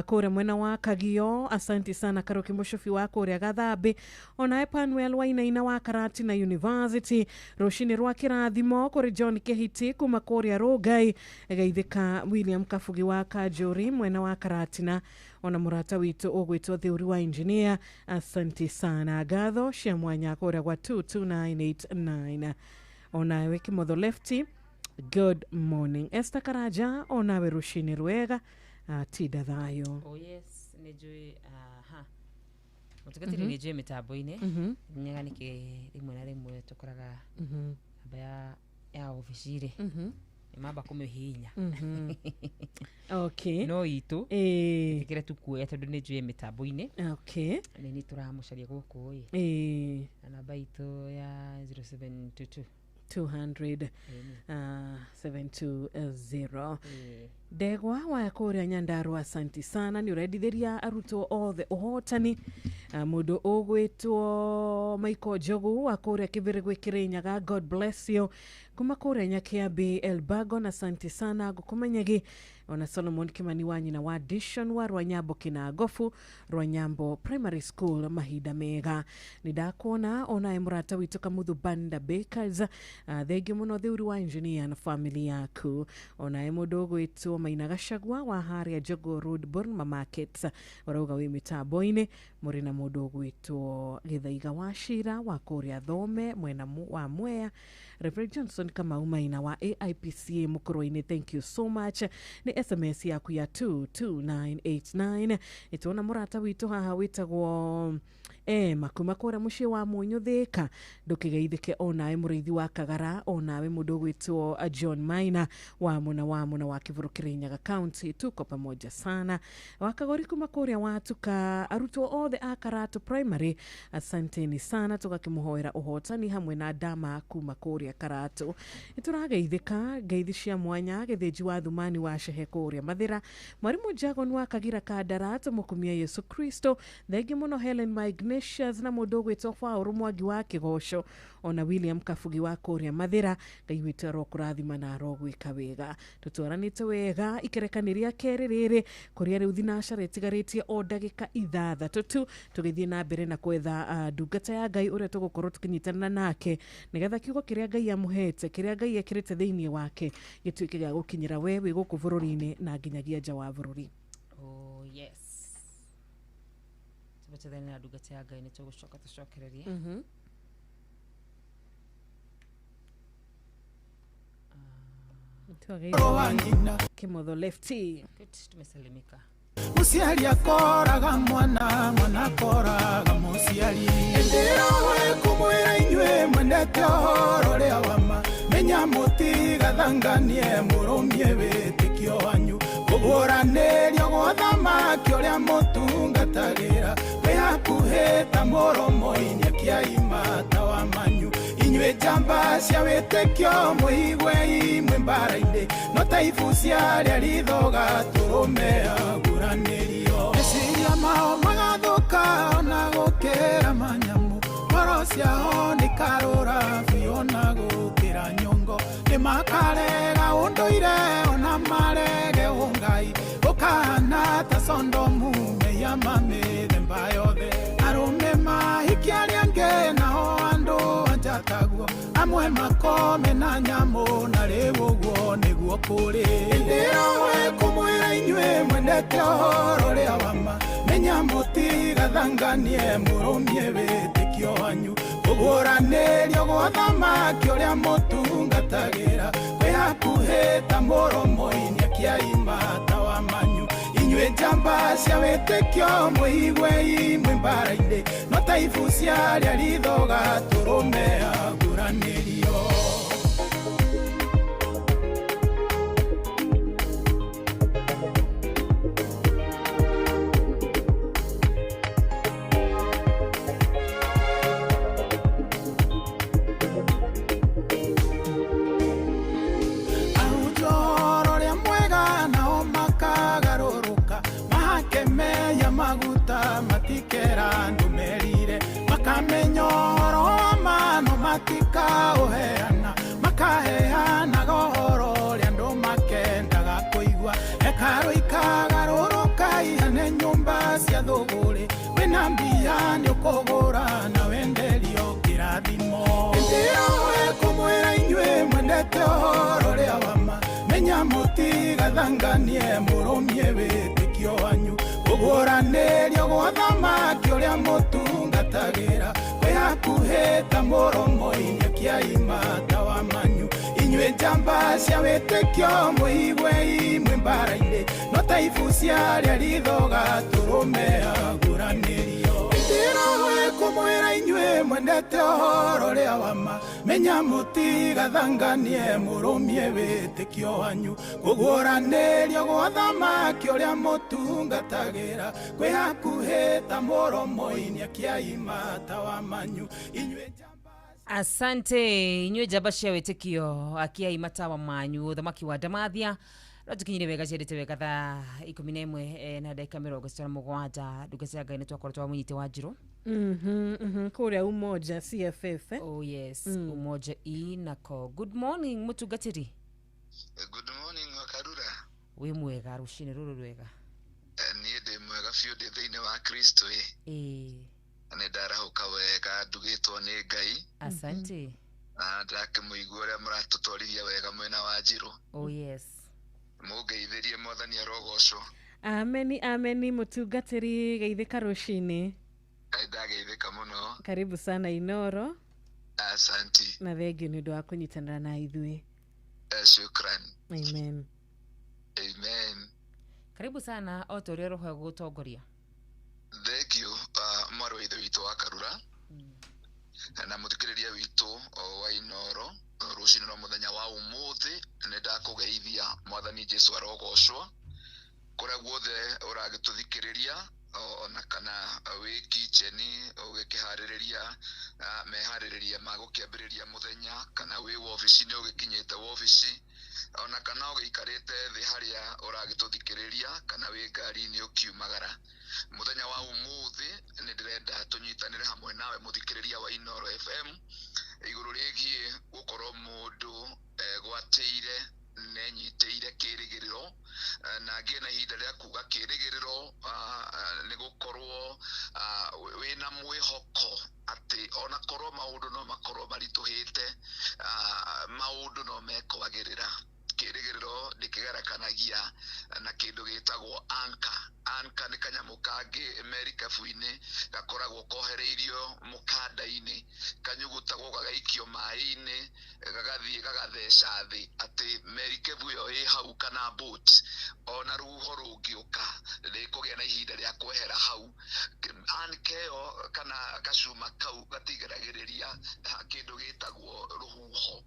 kore mwena wa Kagio. Asante sana Karoki Mushofi wako uri Gathambi. Ona Epanuel Wainaina wa Karatina University. Roshini rwa kirathimo kore John Kehiti kuma kore Rogai. Geithika William Kafugi wa Kajuri mwena wa Karatina. Ona murata witu ogwitwo Theuri wa Engineer. Asante sana Gatho cia mwanya kore gwa 22989. Ona weki modho lefty. Good morning Esther Karaja. Ona we Rushini Rwega tida thayo. Oh yes, nejui mutugatiri nejui mitambo-ini nyaganike rimwe na rimwe tukoraga abaya ya ofisire mamba kumuhinya. Okay. No itu tikira tukuya tondu nejui mitambo-ini. Okay. Ni turamucaria guku namba itu ya 0722 200 720. Degwa wa kuria Nyandarua, asante sana. Ni uredithiria aruto othe uhotani mundu ugwitwo Michael Jogu wa kuria Kibirigwi Kirinyaga. God bless you. Kuma kuria Nyakiambi Elbagon, asante sana gukumenyagi. Ona Solomon Kimani wanyina wa Dishon wa Rwanyambo Kinagofu, Rwanyambo Primary School mahida mega. Nidakuona ona emurata witu Kamuthu Banda Bakers. Thegi muno Theuri wa Engineer na family yaku. Ona emudogo itu Maina Gashagwa wa Haria Jogo Road Burma Market. Warauga we mitambo-ini murina mudogo itu Githaiga wa Shira wa Kuria Thome mwena wa Mwea. Reverend Johnson Kamau Maina wa AIPCA Mukoroini, thank you so much. Ni SMS yaku ya 22989. Itona murata witu haha witagwo makuma kora mushi wa Munyu Thika. Ndukigeithike ona murithi wa Kagara. Ona we mundu gwitwo John Maina wa muna wa Kivuru Kirinyaga County. Tuko pamoja sana. Wakagori kuma koria watu ka arutwo othe a Karatu Primary. Asanteni sana tugakimuhoera uhotani hamwe na Dama kuma koria Karatu. Iturageithika geithi cia mwanya githinji wa thumani wa Shehe koria Mathira. Mwarimu Jagon wa Kagira Kadaratu mukumia Yesu Kristo. Thegi muno Helen Ignatius na mudogo itofa urumwagi wa Kigosho. Ona William Kafugi wa Koria Mathira gaiwite rokurathima na rogwika wega. Tutoranite wega ikerekaniria kererere kuria riu thinashara itigarĩtie o ndagĩka 6 tugithie na mbere na kwetha ndungata ya Ngai uria tugukorwo tukinyitana nake nigetha kiugo kiria Ngai amuhete kiria Ngai ekirite thiini wake gituike gĩa gukinyira wewe guku bururi-ini na nginyagia nja wa bururi. Oh yes. Tubachethane na ndungata ya Ngai nitugucoka tucokererie. Kimotho lefty. Tumesalimika. Musiali akoraga mwana koraga musiali. Endera we kumwira inywe mwendete horo ria wama. Menya mutiga thanganie murumie witikio wanyu. Kuguranĩrio gũthamaki ũrĩa mũtungatagĩra. Wĩ hakuhĩ ta mũromo-inĩ kĩa imata wa manyu. inyuĩ njamba cia wĩtĩkio mũigwe imwe mbara-inĩ no ta ibu cia rĩa rithoga tũrũme aguranĩrio meciria mao magathũka ona gũkĩra manyamũ ngoro ciao nĩ karũra biũ na gũkĩra nyongo nĩ makarega ũndũire ona marege ũngai ũkahana ta Sodomu meyama mĩthemba yothe arũme mahikia arĩa angĩ nao andũ anjataguo amwe makome na nyamũ na rĩu ũguo nĩguo kũrĩ ĩndĩro kũmwĩra inyuĩ mwendete ũhoro rĩa wama menya mũtigathanganie mũrũmie wĩtĩkio wanyu ũguũranĩrio gwa thamaki ũrĩa mũtungatagĩra kwĩhakuhĩ ta mũromo-inĩ akĩaima ta wa manyu inyuĩ njamba cia wĩtĩkio mũigwe imwe mbara-inĩ no ta ibu cia rĩa rithoga tũrũme aguranĩrio matikera ndumerire makamenya ũhoro wa mano matikaũheana makaheanaga ũhoro ũrĩa andũ makendaga kũigua hekarũ ikagarũrũka ihane nyũmba cia thũgũrĩ wĩna mbia nĩũkũgũra na wenderio kĩrathimo ĩndĩro kũmwĩra inyuĩ mwendete ũhoro rĩa wama menya mũtigathanganie mũrũmie wĩtĩkio wanyu ũguũranĩrio gwa thamaki ũrĩa mũtungatagĩra kwĩhakuhĩ ta mũromo-inĩ akĩaima ta wa manyu inyuĩ njamba cia wĩtĩkio mũigwe imwe mbara-inĩ no ta ibu cia rĩa rithoga tũrũme aguranĩrio ĩndĩro kũmwĩra inyuĩ mwendete ũhoro rĩa wama menya mũtigathanganie mũrũmie wĩtĩkio wanyu kũguũranĩrio gwa thamaki ũrĩa mũtungatagĩra kwĩhakuhĩ ta mũromo-inĩ akĩaima ta wa manyu inyuĩ asante inyuĩ njamba cia wĩtĩkio akĩaima ta wa manyu ũthamaki wa Ndamathia Ratukinyire wega ciendete wega thaa 11 na dakika 57 nduga cia Ngai nitwakorwo twamunyite Wanjiru kuria Umoja CFF oh yes Umoja nako good morning mutungatiri good morning Wakarura we mwega rushine ruru rwega niĩ ndĩ mwega biũ ndĩ thĩinĩ wa Kristo nĩ ndarahuka wega ndugĩtwo nĩ Ngai asante ndakĩmũigua ũrĩa mũratũtwarithia wega mwena wa Wanjiru oh yes mũngeithĩrie Mwathani arogocwo ameni mutungatiri geithĩka rushine ndageithĩka mũno karibu sana Inoro asanti na thengio nĩ ũndũ wa kũnyitanĩra na ithuĩ shukran amen karibu sana otoria roho gutongoria thengio mwarũ wa ithe witũ wa Karura na mũthikĩrĩria witũ wa Inoro rũcinĩ rwa mũthenya wa ũmũthĩ nĩ ndakũgeithia Mwathani Jesũ arogocwo kũrĩa guothe ũragĩtũthikĩrĩria ona kana wĩ kicheni ũgĩkĩharĩrĩria meharĩrĩria ma gũkĩambĩrĩria mũthenya kana wĩ wobici-inĩ ũgĩkinyĩte wobici ona kana ũgĩikarĩte thĩ harĩa ũragĩtũthikĩrĩria kana wĩ ngari-inĩ ũkiumagara mũthenya wa ũmũthĩ nĩ ndĩrenda tũnyitanĩre hamwe nawe mũthikĩrĩria wa Inoro FM igũrũ rĩgiĩ gũkorwo mũndũ gwatĩire nenyitĩire kĩrĩgĩrĩro na ngĩe na ihinda rĩa kuga kĩrĩgĩrĩro nĩ gũkorwo wĩna mwĩhoko atĩ ona korwo maũndũ no makorwo maritũhĩte maũndũ no mekwagĩrĩra kĩrĩgĩrĩro ndĩkĩgerekanagia na kĩndũ gĩtagwo anka nĩ kanyamũ kangĩ merikabu-inĩ gakoragwo kohereirio mũkanda-inĩ kanyugutagwo gagaikio maĩ-inĩ gagathiĩ gagatheca thĩ atĩ merikebu ĩyo ĩ hau kana boat ona rũhuho rũngĩũka rĩkũgĩa na ihinda rĩa kwehera hau anka ĩyo kana gacuma kau gatigeragĩrĩria kĩndũ gĩtagwo rũhuho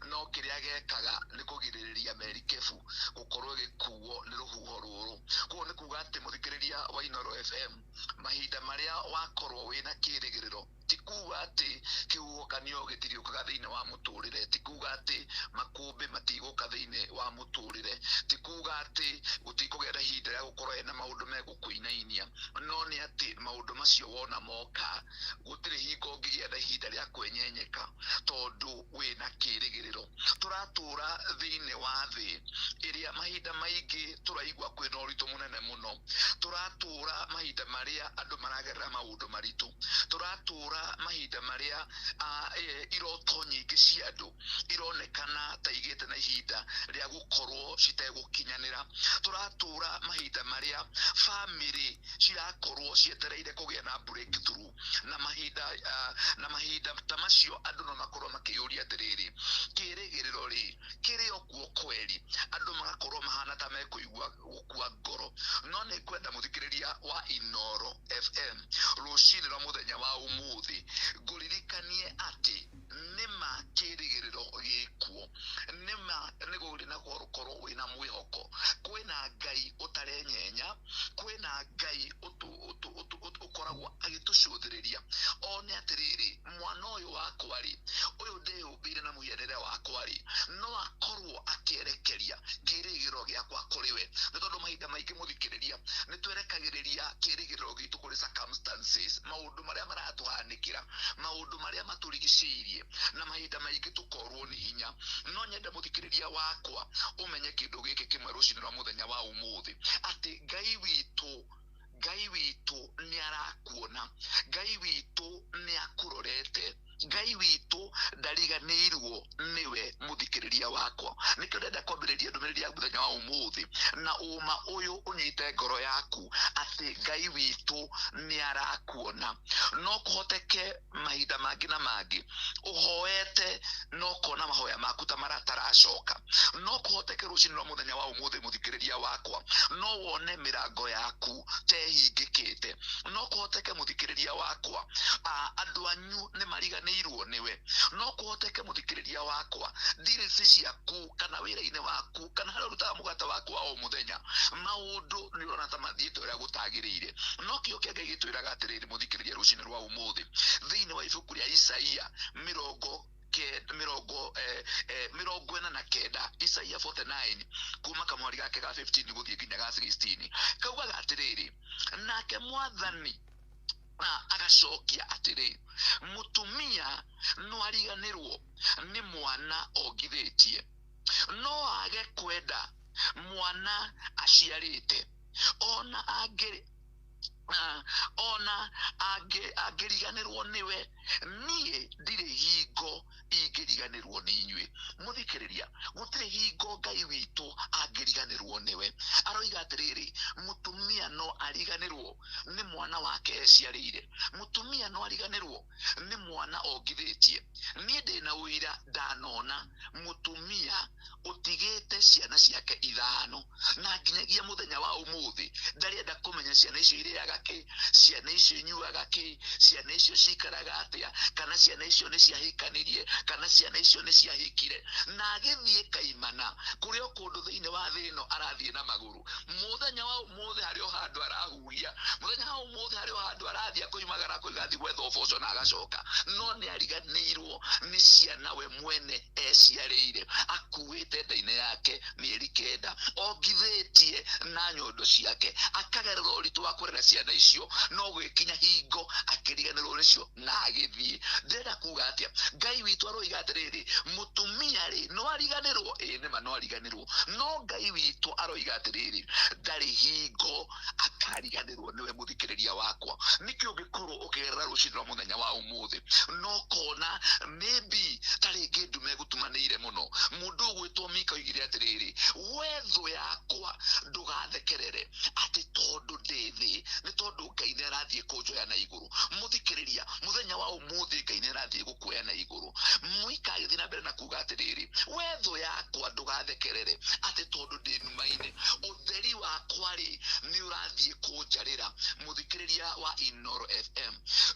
no kiria gekaga ni kugiriria merikebu gukorwo gikuo ni ruhuho ruru kuo ni kuga ati muthikiriria wa Inooro FM mahinda maria wakorwo wina kirigiriro tikuga ati kiuokanio gitiriukaga thiini wa muturire tikuga ati makumbi matiguka thiini wa muturire tikuga ati gutikugera hinda ya gukorwo ena maundu megukuinainia no ni ati maundu macio wona moka gutiri hingo ngigietha ihinda ria kwenyenyeka tondu wina kirigiriro turatura thiini wa thi iria mahinda maingi turaigua kwina uritu munene muno turatura mahinda maria andu maragerera maundu maritu turatura mahinda maria iroto nyingi cia andu ironekana ta igite na ihinda ria gukorwo citegukinyanira turatura mahinda maria family cirakorwo cietereire kugia na breakthrough na mahinda tamacio andu no makorwo makiyuria atiriri kirigiriro ri kiri okuo kweli andu magakorwo mahana ta mekuigua gukua ngoro no ni kwenda muthikiriria wa Inooro FM rucini rwa muthenya wa umuthi nguririkanie ati nima kirigiriro gikuo nima niguri na korwo wina mwihoko kwina ngai utarenyenya kwina ngai ukoragwo agitucuthiriria one atiriri mwana uyu wakwa ri uyu ndeyumbire na muhianire wakwa ri no akorwo akierekeria kirigiro giakwa kuriwe ni tondu mahinda maingi muthikiriria ni twerekagiriria kirigiro gitu kuri circumstances maundu maria maratuhanikira maundu maria maturigicirie na mahinda maingi tukorwo ni hinya no nyenda muthikiriria wakwa umenye kindu giki kimwe rucini rwa muthenya wa umuthi ati Ngai witu ni arakuona Ngai witu ni akurorete Ngai witu ndariganirwo niwe muthikiriria wakwa nikio ndenda kwambiriria ndumiriri ya muthenya wa umuthi na uma uyu unyite ngoro yaku ati Ngai witu ni arakuona no kuhoteke mahinda mangi na mangi uhoete no kona mahoya maku ta marataracoka no kuhoteke rucini rwa muthenya wa umuthi muthikiriria wakwa no wone mirango yaku tehingikite no kuhoteke muthikiriria wakwa andu anyu ni mariganirwo niwe no kuhoteke muthikiriria wakwa dirisi ciaku kana wira-ini waku kana haria urutaga mugata waku wa o muthenya maundu ni urona ta mathiite uria gutagirire no kio kienge gitwiraga atiriri muthikiriria rucini rwa umuthi thiini wa ibuku ria Isaia mirongo ena na kenda Isaia 49 kuma kamwari gake ga 15 guthie nginya ga 16 kaugaga atiriri nake mwathani agacokia atiriri mutumia no ariganirwo ni mwana ongithitie no age kwenda mwana aciarite ona angiriganirwo niwe nie ndire hingo ingiriganirwo ni inyui muthikiriria gutire hingo Ngai witu angiriganirwo niwe aroiga atiriri mutumia no ariganirwo ni mwana wake eciarire mutumia no ariganirwo ni mwana ongithitie nie ndina wira ndanona mutumia utigite ciana ciake ithano na nginyagia muthenya wa umuthi ndarienda kumenya ciana icio iriaga ki ciana icio inyuaga ki ciana icio cikaraga atia kana ciana icio ni ciahikanirie kana ciana icio ni ciahikire na agithie kaimana kurio kundu thiini wa thino arathie na maguru muthenya wa umuthi hario handu arahuria muthenya wa umuthi hario handu arathia kuimagara kuigathi gwetha uboco na agacoka no ni ariganirwo ni ciana we mwene eciarire akuite ndaine yake mieri kenda ongithitie na nyondo ciake akagerera uritu wa kurera ciana icio no gwikinya hingo akiriganirwo nicio na agithie ndenda kuga atia Ngai witu aroiga atiriri mutumia ri no ariganirwo nima no ariganirwo no Ngai witu aroiga atiriri ndari hingo akariganirwo niwe muthikiriria wakwa nikio ngikuru ukigerera rucini rwa muthenya wa umuthi no kona maybe taringi ndume gutumanire muno mundu gwitwo Mika oigire atiriri wetho yakwa ndugathekerere ati tondu ndithi ni tondu Ngai ni arathie kunjoya na iguru muthikiriria muthenya wa umuthi Ngai ni arathie gukuoya na iguru Mika agithii na mbere na kuga atiriri wetho yakwa ndugathekerere ati tondu ndi numa-ini utheri wa kwari ni urathie kunjarira muthikiriria wa Inoro FM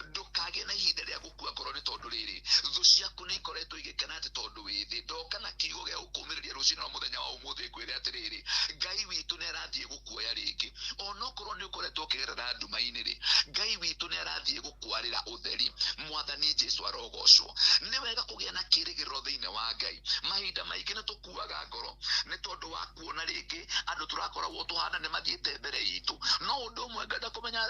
ndukage na ihinda ria gukua ngoro ni tondu riri thu ciaku ni ikoretwo igikena ati tondu withi ndoka na kiugo gia gukumiriria rucini wa muthenya wa umuthi kwire atiriri Ngai witu ni arathie gukuoya ringi onokorwo ni ukoretwo ukigerera nduma-ini ri Ngai witu ni arathie gukwarira utheri mwathani Jesu arogocwo ni wega kugia na kirigiro thiine wa Ngai mahinda maingi ni tukuaga ngoro ni tondu wa kuona ringi andu turakoragwo tuhana ni mathiete mbere itu no undu umwe ngenda kumenya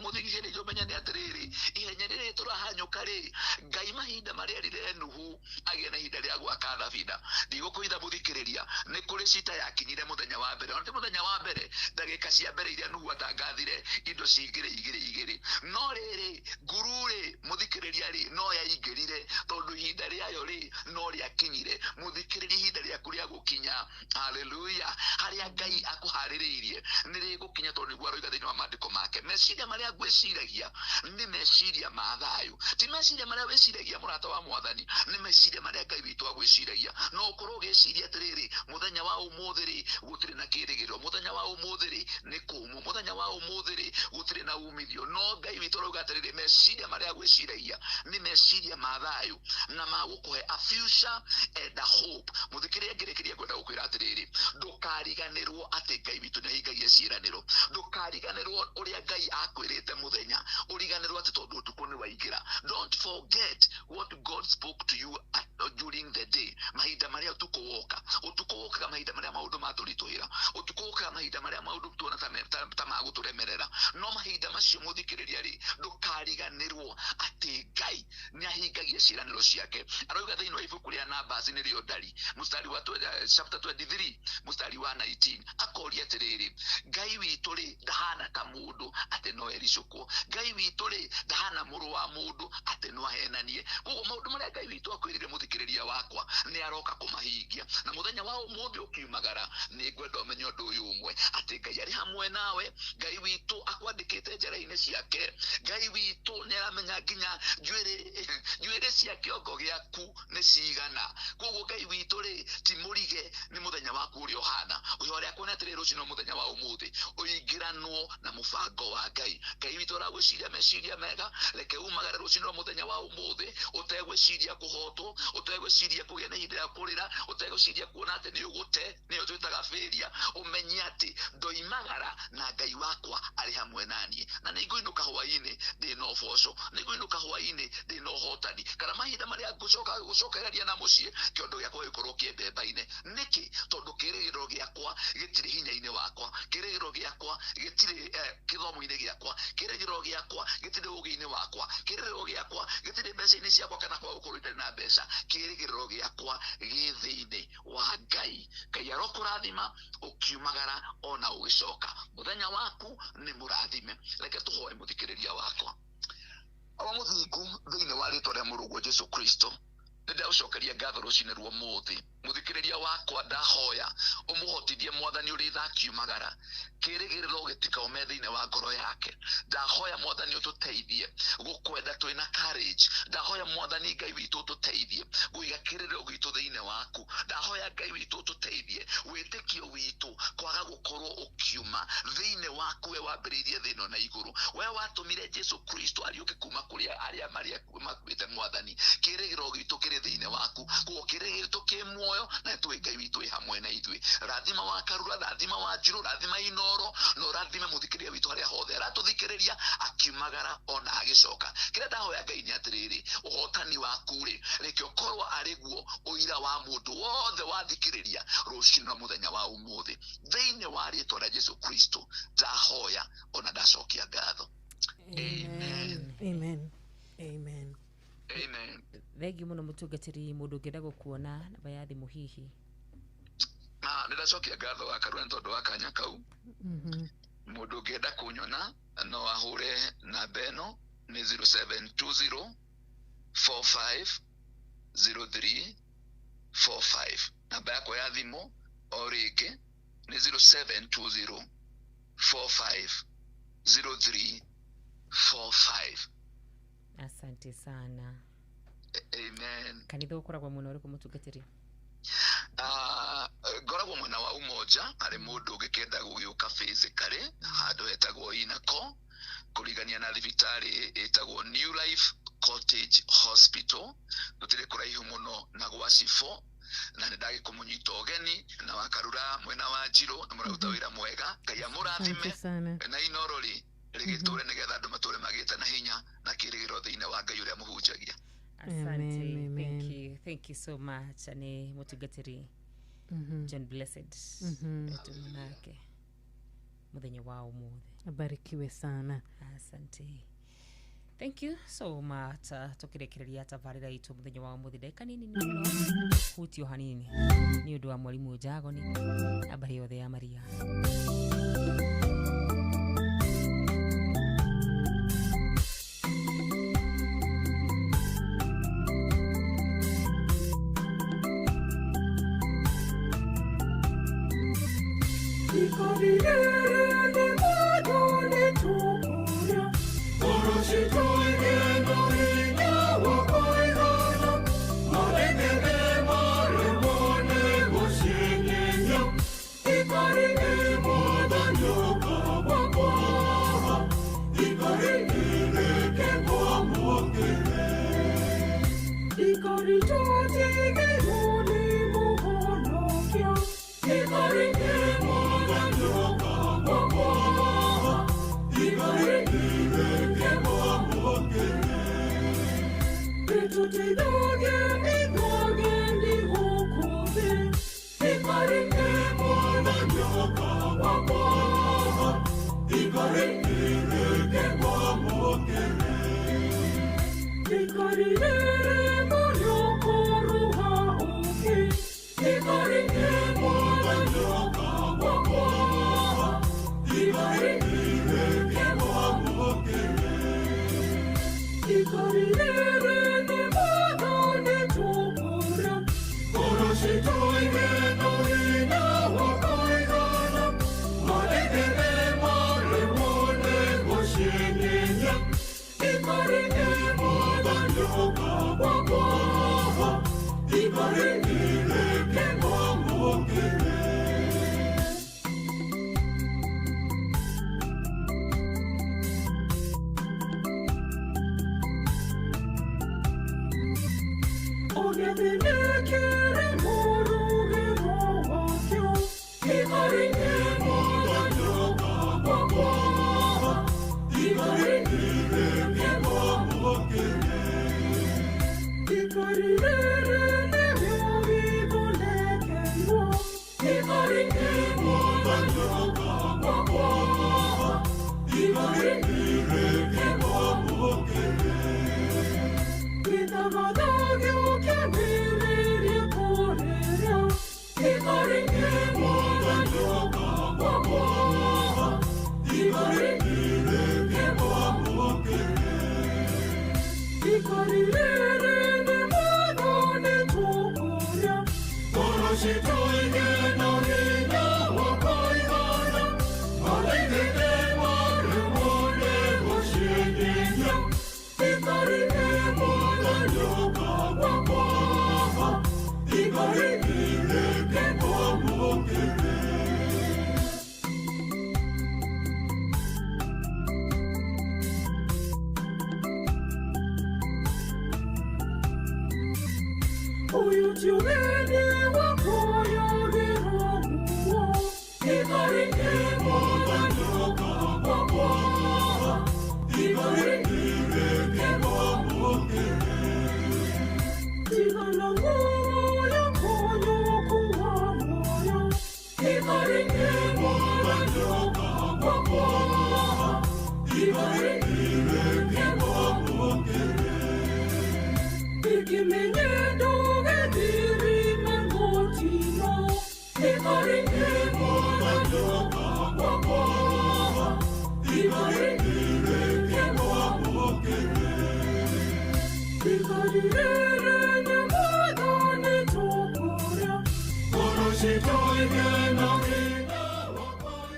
muthigiri jomenya ni atiriri ihenya riri turahanyuka ri Ngai mahinda maria rire Nuhu agia na ihinda ria gwaka thabina ndigukwitha muthikiriria ni kuri cita yakinyire muthenya wa mbere onte muthenya wa mbere ndagika cia mbere iria Nuhu atangathire indo cingire igiri no riri ngururi muthikiriria ri no yaingirire tondu ihinda riayo ri no riakinyire muthikiriria ihinda riaku ria gukinya haleluya haria Ngai akuhaririirie ni rigukinya tondu niguo aroiga thiini wa maandiko make meciria maria ngwiciragia ni meciria ma thayu ti meciria maria wiciragia murata wa mwathani ni meciria maria Ngai witu agwiciiragia no ukorwo ugiciria atiriri muthenya wa umuthi ri gutiri na kirigiro muthenya wa umuthi ri ni kumu muthenya wa umuthi ri gutiri na umithio no Ngai witu arauga atiriri meciria maria agwiciragia ni meciria ma thayu na ma gukuhe a future and a hope muthikiria ngirikiria kwenda gukwira atiriri ndukariganirwo ati Ngai witu ni ahingagia ciiraniro ndukariganirwo uria Ngai akwirite muthenya uriganirwo ati tondu utuku ni waingira don't forget what God spoke to you during the day mahinda maria utuku woka mahinda maria maundu maturituira utuku woka mahinda maria maundu tuona ta maguturemerera no mahinda macio muthikiriria ri ndukariganirwo ati Ngai ni ahingagia ciiraniro ciake arauga thiini wa ibuku ria Numbers ni rio ndari mustari wa chapter 23 mustari wa 19 akoria atiriri Ngai witu ri ndahana ta mundu ati no ericukwo Ngai witu ri ndahana muru wa mundu ati no ahenanie koguo maundu maria Ngai witu akwirire muthikiriria wakwa ni aroka kumahingia na muthenya wa umuthi ukiumagara ni ngwenda umenye undu uyu umwe ati Ngai ari hamwe nawe Ngai witu akwandikite njara-ini ciake Ngai witu ni aramenya nginya njuire cia kiongo giaku ni cigana koguo Ngai witu ri ti murige ni muthenya waku uri ohana uyo ria kuona atiri rucino muthenya wa umuthi uingiranwo na mubango wa Ngai witu aragwiciria meciria mega reke umagare rucino muthenya wa umuthi utegwiciria kuhotwo utegwiciria kugia na ihinda ria kurira utegwiciria kuona ati ni ugute niyo twitaga failure umenye ati ndoimagara na Ngai wakwa ari hamwe nanie na niguinuka hwaini ndi no boco niguinuka hwaini ndi no hotani kana mahinda maria gucokereria na mucii kiondo giakwa gikorwo kiembemba-ini niki tondu kirigiro giakwa gitiri hinya-ini wakwa kirigiro giakwa gitiri kithomo-ini giakwa kirigiro giakwa gitiri ugi-ini wakwa kirigiro giakwa gitiri mbeca-ini ciakwa kana kwa gukorwo itari na mbeca kirigiro giakwa gi thiini wa Ngai Ngai arokurathima ukiumagara ona ugicoka muthenya waku ni murathime reke tuhoe muthikiriria wakwa aba muthingu thiini wa ritwa ria Mũrungu Jesu Kristo ndaucokeria ngatho rucini rwa umuthi muthikiriria wakwa ndahoya umuhotithie mwathani uri thakiumagara kirigiriro gitikaume thiini wa ngoro yake ndahoya mwathani ututeithie gukwenda twina courage ndahoya mwathani Ngai witu ututeithie guiga kirigiriro gitu thiini waku ndahoya Ngai witu ututeithie witikio witu kwaga gukorwo ukiuma thiini waku we wambiriirie thino na iguru we watumire Jesu Kristo ariuke kuma kuria aria maria makuite mwathani kirigiriro gitu kiri thiini waku kuo kirigiriro tukimwoyo na tuwe Ngai witu hamwe na ithui rathima wa Karura rathima wa Njiro rathima Inoro no rathima muthikiriria witu haria hothe aratuthikiriria akiumagara ona agicoka kira ndahoya Ngai ni atiriri uhotani waku ri reke ukorwo ariguo uira wa mundu wothe wathikiriria rucini na muthenya wa umuthi thiini wa ritwa ria Jesu Kristo ndahoya ona ndacokia ngatho amen amen amen amen thengi muno mutungatiri mundu ngenda gukuona namba ya thimu hihi niracokia ngatho wa Karura tondu wa kanya kau mundu ngenda kunyona no ahure namba eno ni 0720 450345 namba yakwa ya thimu o ringi ni 0720 450345 asante sana amen kanitha ukoragwa muno uriku mutungatiri ngoragwo mwena wa Umoja arĩ mũndũ ũngĩkenda gũgĩũka physically handũ hetagwo Inako kũrigania na thibitarĩ ĩtagwo New Life Cottage Hospital gũtirĩ kũraihu mũno na gwa Cibũ na nĩ ndagĩkũmũnyita ũgeni na wakarura mwena wa Njirũ na mũraruta wĩra mwega Ngai amũrathime na Inorori rĩgĩtũre nĩgetha andũ matũre magĩte na hinya na kĩrĩgĩro thĩinĩ wa Ngai ũrĩa mũhunjagia. Asante. Thank you so much. Ane mutugatiri John Blessed tumunake muthenya wa umuthi. Abarikiwe sana. Asante. Thank you so much. Tukirekereria tabarira itu muthenya wa umuthi ndeka nini no hutio hanini ni undu wa mwalimu Jagoni abari yothe ya Maria.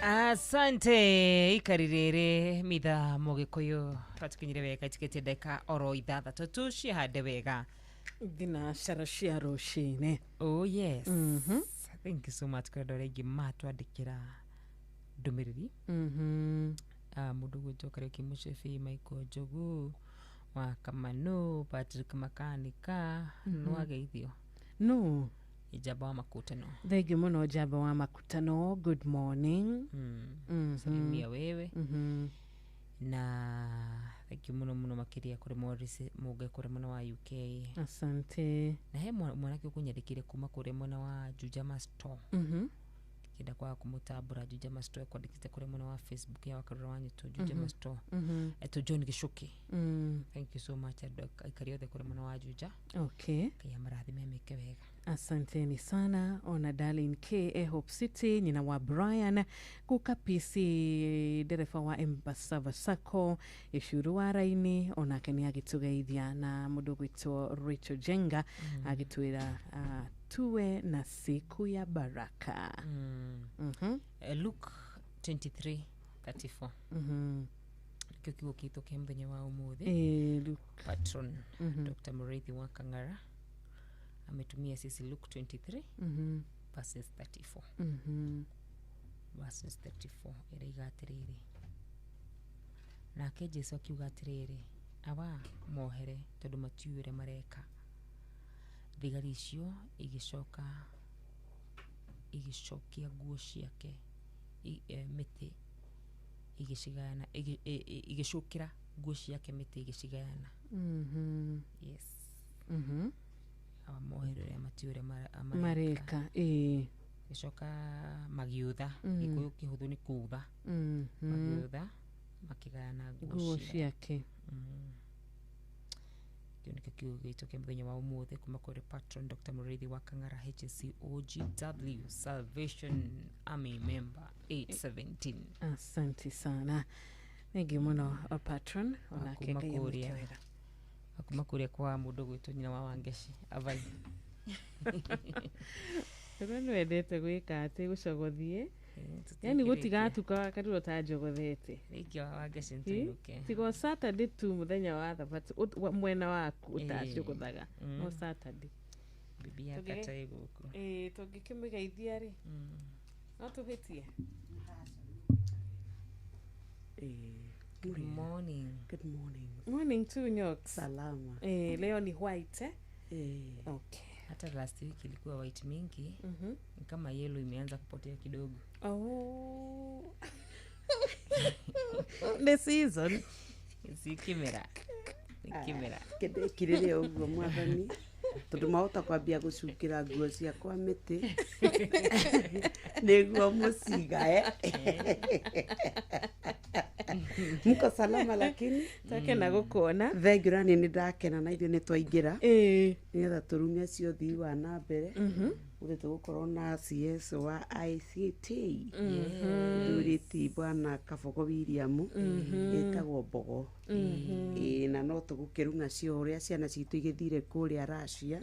Asante ikarirere mitha mugikuyu ratukinyire wega tikete ndeka oro ithathatũ tucihande wega thina cara cia rũcinĩ. Oh yes. Thank you so much kwenda regi matwandikira ndumiriri. Mundu gwitwo Kariuki Mushefi, Michael Jogu, wa Kamano, Patrick Makanika, no ageithio. No. Ijaba wa makutano. Thank you muno Jaba wa makutano. Good morning. Salimia wewe. Na thank you muno makiria kuri Morris muge kuri muno wa UK. Asante. Na he mwanake ukunyandikire kuma kuri muno wa Jujama Store. Kida kwa kumutabura Jujama Store kwandikite kuri muno wa Facebook ya wakarura wanyu to Jujama Store. Eto John Gishuki. Thank you so much ikariothe kuri muno wa Juja. Okay. Kaya marathi memeke wega. Asanteni sana. Ona Darlene K. Hope City. Nina wa Brian Kukapisi derefa wa Embasava Sako Ishuru wa Raini. Ona keni agitugeithia na mudogo ito Rachel Jenga agituira tuwe na siku ya baraka. Luke 23:34. Kikiwo kitoke mthenya wa umuthi. Luke. Patron Dr. Muriithi wa Kang'ara ametumia sisi Luke 23 verses 34. Verses 34 iriga atiriri. Nake Jesu akiuga atiriri, aba mohere tondu matiure mareka. Thigari icio igicokia nguo ciake miti igicigana igicukira nguo ciake miti igicigana. Yes. Aba mohere ya matiure mareka. Gicoka magiutha gikuyu kihuthu ni kuutha. Magiutha makigana nguo ciake. Kioneka kiu gitoke mthenya wa umuthi kuma kuri Patron Dr. Muriithi wa Kang'ara HSC OGW Salvation Army member 817. Asante sana. Negi muno Patron ona kekaya akuma kuria kwa mundu gwitu nyina wa Wangeshi avai. Rwendo wendete gwika ati gucogothie. Yani gutigatuka kariro ta njogothete. Riki wa Wangeshi ntunuke. Tigo Saturday tu muthenya wa Thabatũ mwena waku utacogothaga. No Saturday. Bibi yakata iguku. Tungikimigeithia ri. No tuhitie. Good morning. Good morning. Morning to Nyox. Salama. Leo ni white Okay. Hata last week ilikuwa white mingi. Kama yellow imeanza kupotea kidogo. Oh. The season. Si kimera. Kimera. Kende kirire uguo mwathani. Tondu mahota kwambia gucukira nguo ciakwa miti. Niguo musiga Mko salama lakini takena gukuona. Thengiũ rani ni ndakena na ithuĩ nĩ twaingĩra nĩgetha tũrumie cio ũthii wa na mbere ũrĩa tũgũkorwo na CS wa ICT thurĩti bwana Kabogo William ĩtagwo Mbogo na no tũgũkĩrung'a cio ũrĩa ciana citũ igĩthire kũrĩa Russia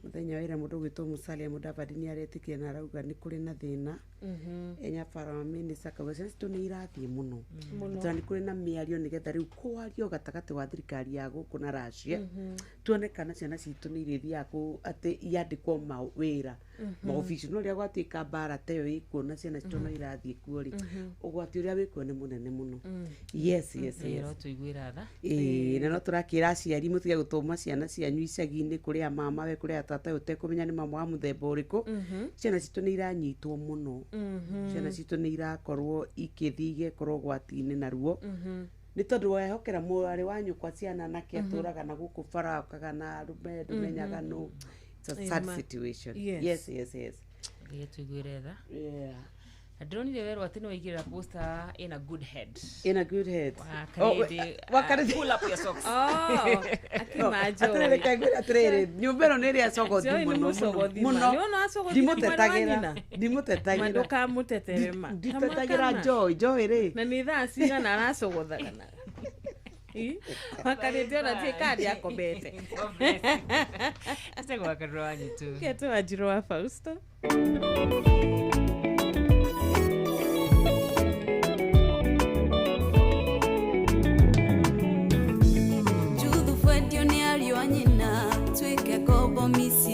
mũthenya wĩra mũndũ gwĩtwo Musalia Mudavadi nĩ aretĩkia na arauga nĩ kũrĩ na thĩna enyabara wa minister kauga ciana citũ nĩ irathiĩ mũno tondũ nĩ kũrĩ na mĩario nĩgetha rĩu kwario gatagatĩ wa thirikari ya gũkũ na Russia tuone kana ciana citũ nĩ irĩthiaga atĩ iandĩkwo mawĩra maobici no rĩa gwatuĩka mbara ta ĩyo ĩkuona ciana citũ no irathiĩ kuo rĩ ũgwati ũrĩa wĩkuo nĩ mũnene mũno. Yes tuiguĩra tha na no tũrakĩra aciari mũtige gũtũma ciana cianyu icagi-inĩ kũrĩa mama we kũrĩa tata ũtekũmenya nĩ mama wa mũthemba ũrĩkũ ciana citũ nĩ iranyitwo mũno ciana citũ nĩ irakorwo ikĩthiĩ igekorwo gwati-inĩ naruo nĩ tondũ wehokera mwarĩ wa nyũkwa ciana nake atũraga na gũkũ bara okaga na rume ndũmenyaga no. It's a sad situation. Yes. Tuiguĩre tha ndĩronire werwo atĩ nĩ waigĩrĩra poster in a good head. Pull up your socks. Atĩrĩrĩ nyũmba ĩno nĩ ĩrĩa cogothi mũno ndimũtetagĩra ndũkamũteterema nditetagĩra Joy rĩ na nĩ thaa cigana aracogothaga wakarĩte ona tie kandi akomete acha gwakarwo wanyu tu keto Wanjiru wa Fausto. Judhu fue Dioniario anyina tuike kobo misi